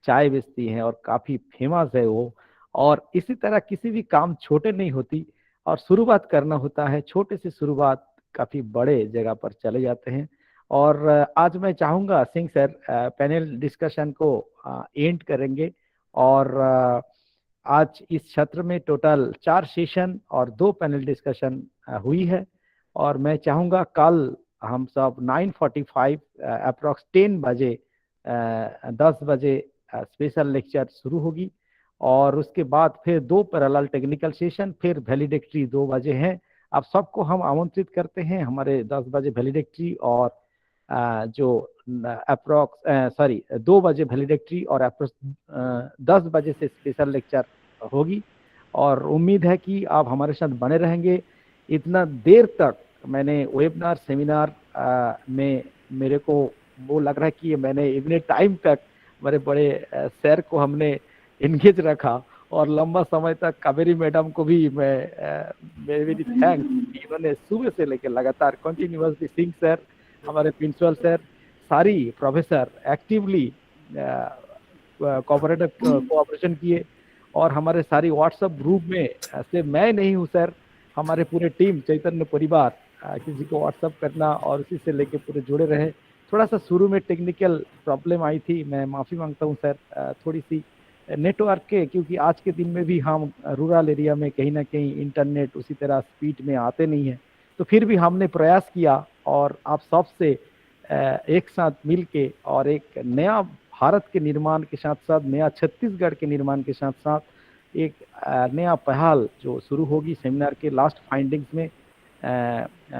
चाय बेचती है और काफी फेमस है वो। और इसी तरह किसी भी काम छोटे नहीं होती, और शुरुआत करना होता है, छोटे से शुरुआत काफी बड़े जगह पर चले जाते हैं। और आज मैं चाहूंगा सिंह सर पैनल डिस्कशन को एंड करेंगे, और आज इस सत्र में टोटल 4 सेशन और 2 पैनल डिस्कशन हुई है, और मैं चाहूंगा कल हम सब 9:45 अप्रॉक्स 10 बजे 10 बजे स्पेशल लेक्चर शुरू होगी, और उसके बाद फिर 2 पैरेलल टेक्निकल सेशन, फिर वैलिडेटरी 2 बजे हैं। आप सबको हम आमंत्रित करते हैं हमारे 10 बजे वैलिडेटरी और जो अप्रॉक्स 2 बजे वैलिडेटरी और अप्रॉक्स 10 बजे से स्पेशल लेक्चर होगी, और उम्मीद है कि आप हमारे साथ बने रहेंगे। इतना देर तक मैंने वेबिनार सेमिनार में मेरे को वो लग रहा है कि मैंने इतने टाइम तक मेरे बड़े सर को हमने एंगेज रखा, और लंबा समय तक कावेरी मैडम को भी मैं मेरी थैंक्स, इन्होंने सुबह से लेकर लगातार कंटिन्यूअसली, सिंह सर, हमारे प्रिंसिपल सर, सारी प्रोफेसर एक्टिवली कोऑपरेशन किए, और हमारे सारी व्हाट्सएप ग्रुप में से मैं नहीं हूँ सर, हमारे पूरे टीम चैतन्य परिवार किसी को व्हाट्सएप करना और उसी से लेके पूरे जुड़े रहे। थोड़ा सा शुरू में टेक्निकल प्रॉब्लम आई थी, मैं माफ़ी मांगता हूँ सर, थोड़ी सी नेटवर्क के, क्योंकि आज के दिन में भी हम रूरल एरिया में कहीं ना कहीं इंटरनेट उसी तरह स्पीड में आते नहीं है, तो फिर भी हमने प्रयास किया, और आप सबसे एक साथ मिल के और एक नया भारत के निर्माण के साथ साथ नया छत्तीसगढ़ के निर्माण के साथ साथ एक नया पहल जो शुरू होगी सेमिनार के लास्ट फाइंडिंग्स में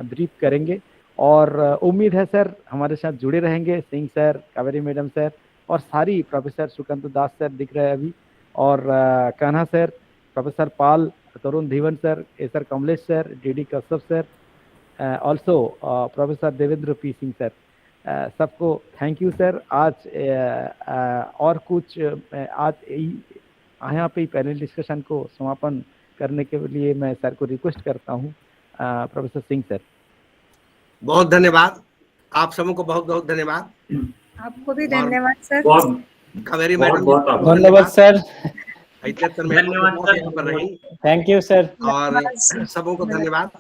ब्रीफ करेंगे। और उम्मीद है सर हमारे साथ जुड़े रहेंगे, Singh sir, Kaveri madam sir, और सारी प्रोफेसर सुकांत दास सर दिख रहे हैं अभी, और Kanha sir, professor Pal, Tarun Dhivan sir, sir Kamlesh sir, D Kashyap sir, also professor Devendra P Singh sir, सबको थैंक यू सर। आज और कुछ आज यहाँ पे पैनल डिस्कशन को समापन करने के लिए मैं सर को रिक्वेस्ट करता हूँ, प्रोफेसर सिंह सर। बहुत धन्यवाद, आप सबों को बहुत बहुत धन्यवाद। आपको भी धन्यवाद सर। कावेरी मैडम जी, धन्यवाद सर। इतने मेहमान के यहाँ पर रही। Thank you sir. और सबों को धन्यवाद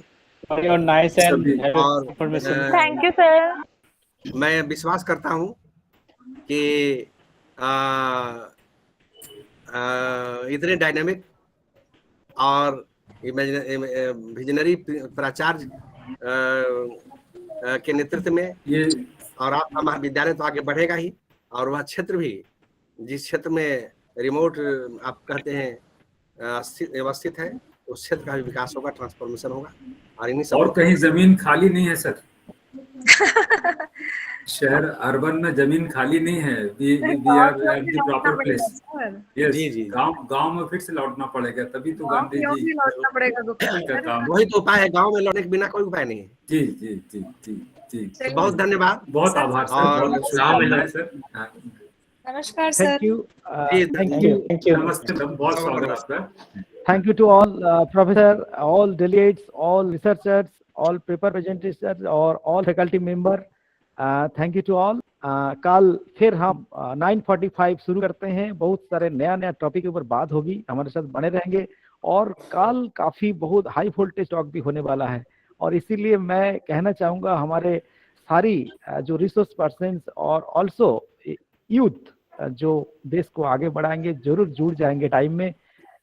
फॉर योर नाइस एंड और इंफॉर्मेशन। Thank you sir. मैं विश्वास करता हूँ कि इतने डायनामिक और विजनरी प्राचार्य के नेतृत्व में और आपका महाविद्यालय तो आगे बढ़ेगा ही, और वह क्षेत्र भी जिस क्षेत्र में रिमोट आप कहते हैं व्यवस्थित है, उस क्षेत्र का भी विकास होगा, ट्रांसफॉर्मेशन होगा। और इन्हीं सब और कहीं जमीन खाली नहीं है सर। शहर अर्बन में जमीन खाली नहीं है। We are at the proper place. Yes, गांव में फिर से लौटना पड़ेगा, तभी तो गांधी जी का काम। वही तो उपाय है, गांव में लौटने के बिना कोई उपाय नहीं है। जी जी जी जी जी। तो बहुत धन्यवाद, बहुत आभार सर। और शुभकामनाएं सर। नमस्कार sir. Thank you. Thank you. नमस्ते मैडम, बहुत स्वागत आपका। Thank you to all professor, all delegates, all researchers, all paper presenters, और all faculty member. Thank you to all. कल फिर हम 9:45 शुरू करते हैं। बहुत सारे नया टॉपिक के ऊपर बात होगी, हमारे साथ बने रहेंगे। और कल काफी बहुत हाई वोल्टेज टॉक भी होने वाला है, और इसीलिए मैं कहना चाहूँगा हमारे सारी जो रिसोर्स पर्सन और ऑल्सो यूथ जो देश को आगे बढ़ाएंगे, जरूर जुड़ जाएंगे टाइम में।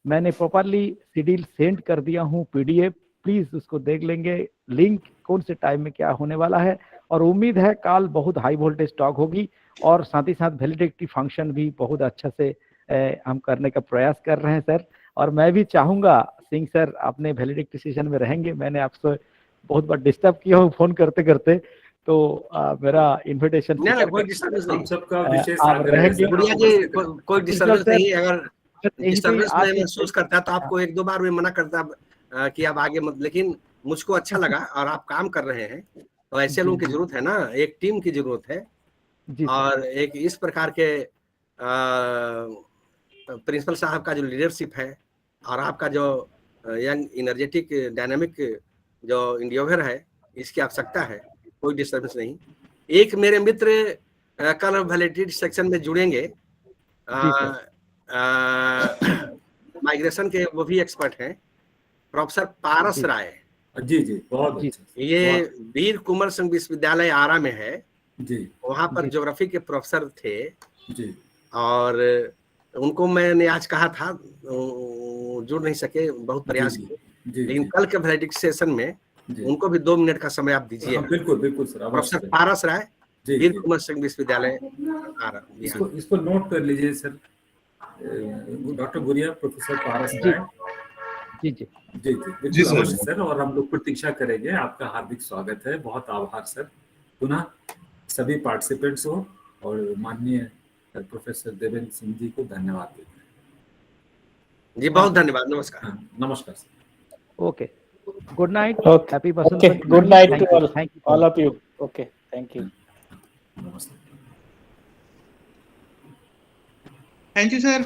मैंने प्रॉपरली शेड्यूल सेंड कर दिया हूँ PDF, प्लीज उसको देख लेंगे, लिंक कौन से टाइम में क्या होने वाला है। और उम्मीद है कल बहुत हाई वोल्टेज टॉक होगी, और साथ ही साथ वैलिडिटी फंक्शन भी बहुत अच्छा से हम करने का प्रयास कर रहे हैं सर। और मैं भी चाहूँगा सिंह सर अपने वैलिडिटी सेशन में रहेंगे। मैंने आपसे बहुत बार डिस्टर्ब किया हूँ फोन करते करते, तो मेरा इन्विटेशन कोई डिस्टर्बेंस नहीं, सबका विशेष आप रहेंगे। गुड़िया जी, कोई डिस्टर्बेंस नहीं। अगर डिस्टर्बेंस में महसूस करता तो आपको 1-2 बार में मना करता कि आप आगे मत, लेकिन मुझको अच्छा लगा और आप काम कर रहे हैं, तो ऐसे लोगों की जरूरत है ना, एक टीम की जरूरत है। और एक इस प्रकार के प्रिंसिपल साहब का जो लीडरशिप है और आपका जो यंग एनर्जेटिक डायनामिक जो इंडियोवर है, इसकी आवश्यकता है। कोई डिस्टर्बेंस नहीं। एक मेरे मित्र कल वैलिडिटी सेक्शन में जुड़ेंगे, माइग्रेशन के वो भी एक्सपर्ट हैं, प्रोफेसर पारस राय। जी जी, बहुत अच्छा। ये वीर कुंवर सिंह विश्वविद्यालय आरा में है जी, वहाँ पर ज्योग्राफी के प्रोफेसर थे जी। और उनको मैंने आज कहा था, जुड़ नहीं सके, बहुत प्रयास किए, लेकिन कल के वैलिडिटी सेशन में उनको भी 2 मिनट का समय आप दीजिए। बिल्कुल बिल्कुल सर। प्रोफेसर पारस राय, वीर कुंवर सिंह विश्वविद्यालय आरा। इसको नोट कर लीजिए सर। डॉक्टर गुड़िया, प्रोफेसर पारस राय। जी जी जी जी जी अवश्य सर। और हम लोग प्रतीक्षा करेंगे। आपका हार्दिक स्वागत है। बहुत आभार सर। पुनः सभी पार्टिसिपेंट्स को और माननीय प्रोफेसर देवेंद्र सिंह जी को धन्यवाद देते हैं। जी बहुत धन्यवाद। नमस्कार। नमस्कार sir. Okay, good night, happy okay, good night to all of you. Okay, thank you. नमस्ते। Thank you sir.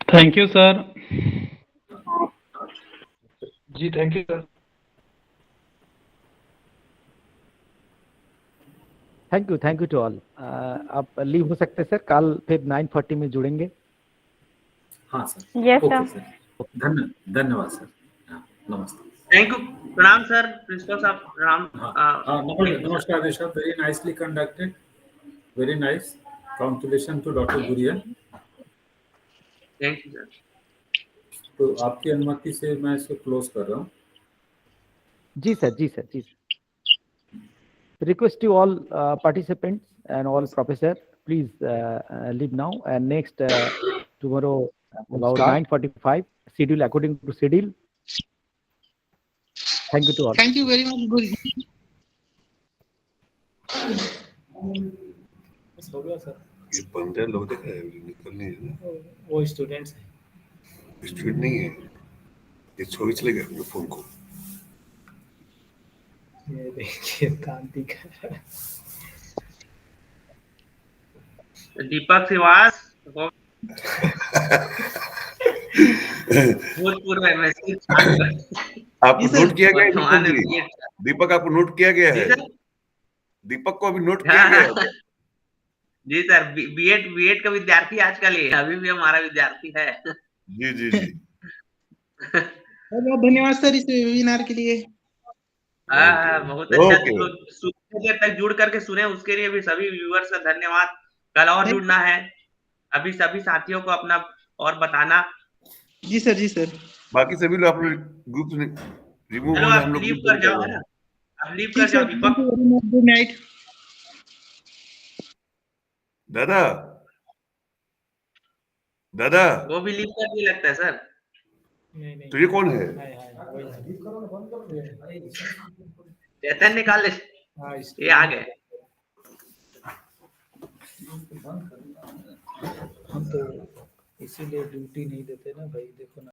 Thank you sir. जी thank you sir. Thank you to all. आप लीव हो सकते सर, कल फिर 9:40 में जुड़ेंगे। हाँ सर। Yes okay sir. धन्यवाद सर। नमस्ते। Thank you. प्रणाम सर, प्रिंसिपल साहब प्रणाम। नमस्कार Rishabh, very nicely conducted, very nice. Congratulation to doctor गुड़िया। Thank you sir. तो आपकी अनुमति से मैं इसको क्लोज कर रहा हूँ। जी सर, जी सर, जी sir. Request to all participants and all professor, please leave now, and next tomorrow about 9:45 schedule according to schedule. Thank you to all. Thank you very much गुरु। हो गया सर। ये 15 लोग देखा है, निकलने है ना। वो स्टूडेंट्स हैं। स्टूडेंट नहीं है, ये छोड़ चले गए अपने फोन को। ये देखिए कांति का दीपक श्रीवास भूतपूर्व MSc आपको नोट किया गया है वर्तमान दीपक में जी? बीएड दीपक आपको नोट किया गया जी है? सर। दीपक को अभी नोट किया गया है? जी सर, बीएड का विद्यार्थी आजकल ही अभी भी हमारा विद्यार्थी है। जी जी जी। बहुत बहुत धन्यवाद सर इस वेबिनार के लिए। बहुत अच्छा, ओके। जो सुनने देर तक जुड़ करके सुने उसके लिए भी सभी व्यूअर्स का धन्यवाद। कल और जुड़ना है, अभी सभी साथियों को अपना और बताना। जी सर, जी सर। बाकी सभी लोग आप लोग ग्रुप से रिमूव चलो हो जाए, आप हम लोग लीव ग्रुप कर बंद जाओ, कर है रहे ना, हैं। आप लीव ठीक कर जाओ सर, दीपक। Good night. दादा दादा, वो भी लीव कर दिए लगता है सर। तो ये कौन है? चैतन्य निकाल, ये आ गए। हम तो इसीलिए ड्यूटी नहीं देते ना भाई, देखो ना।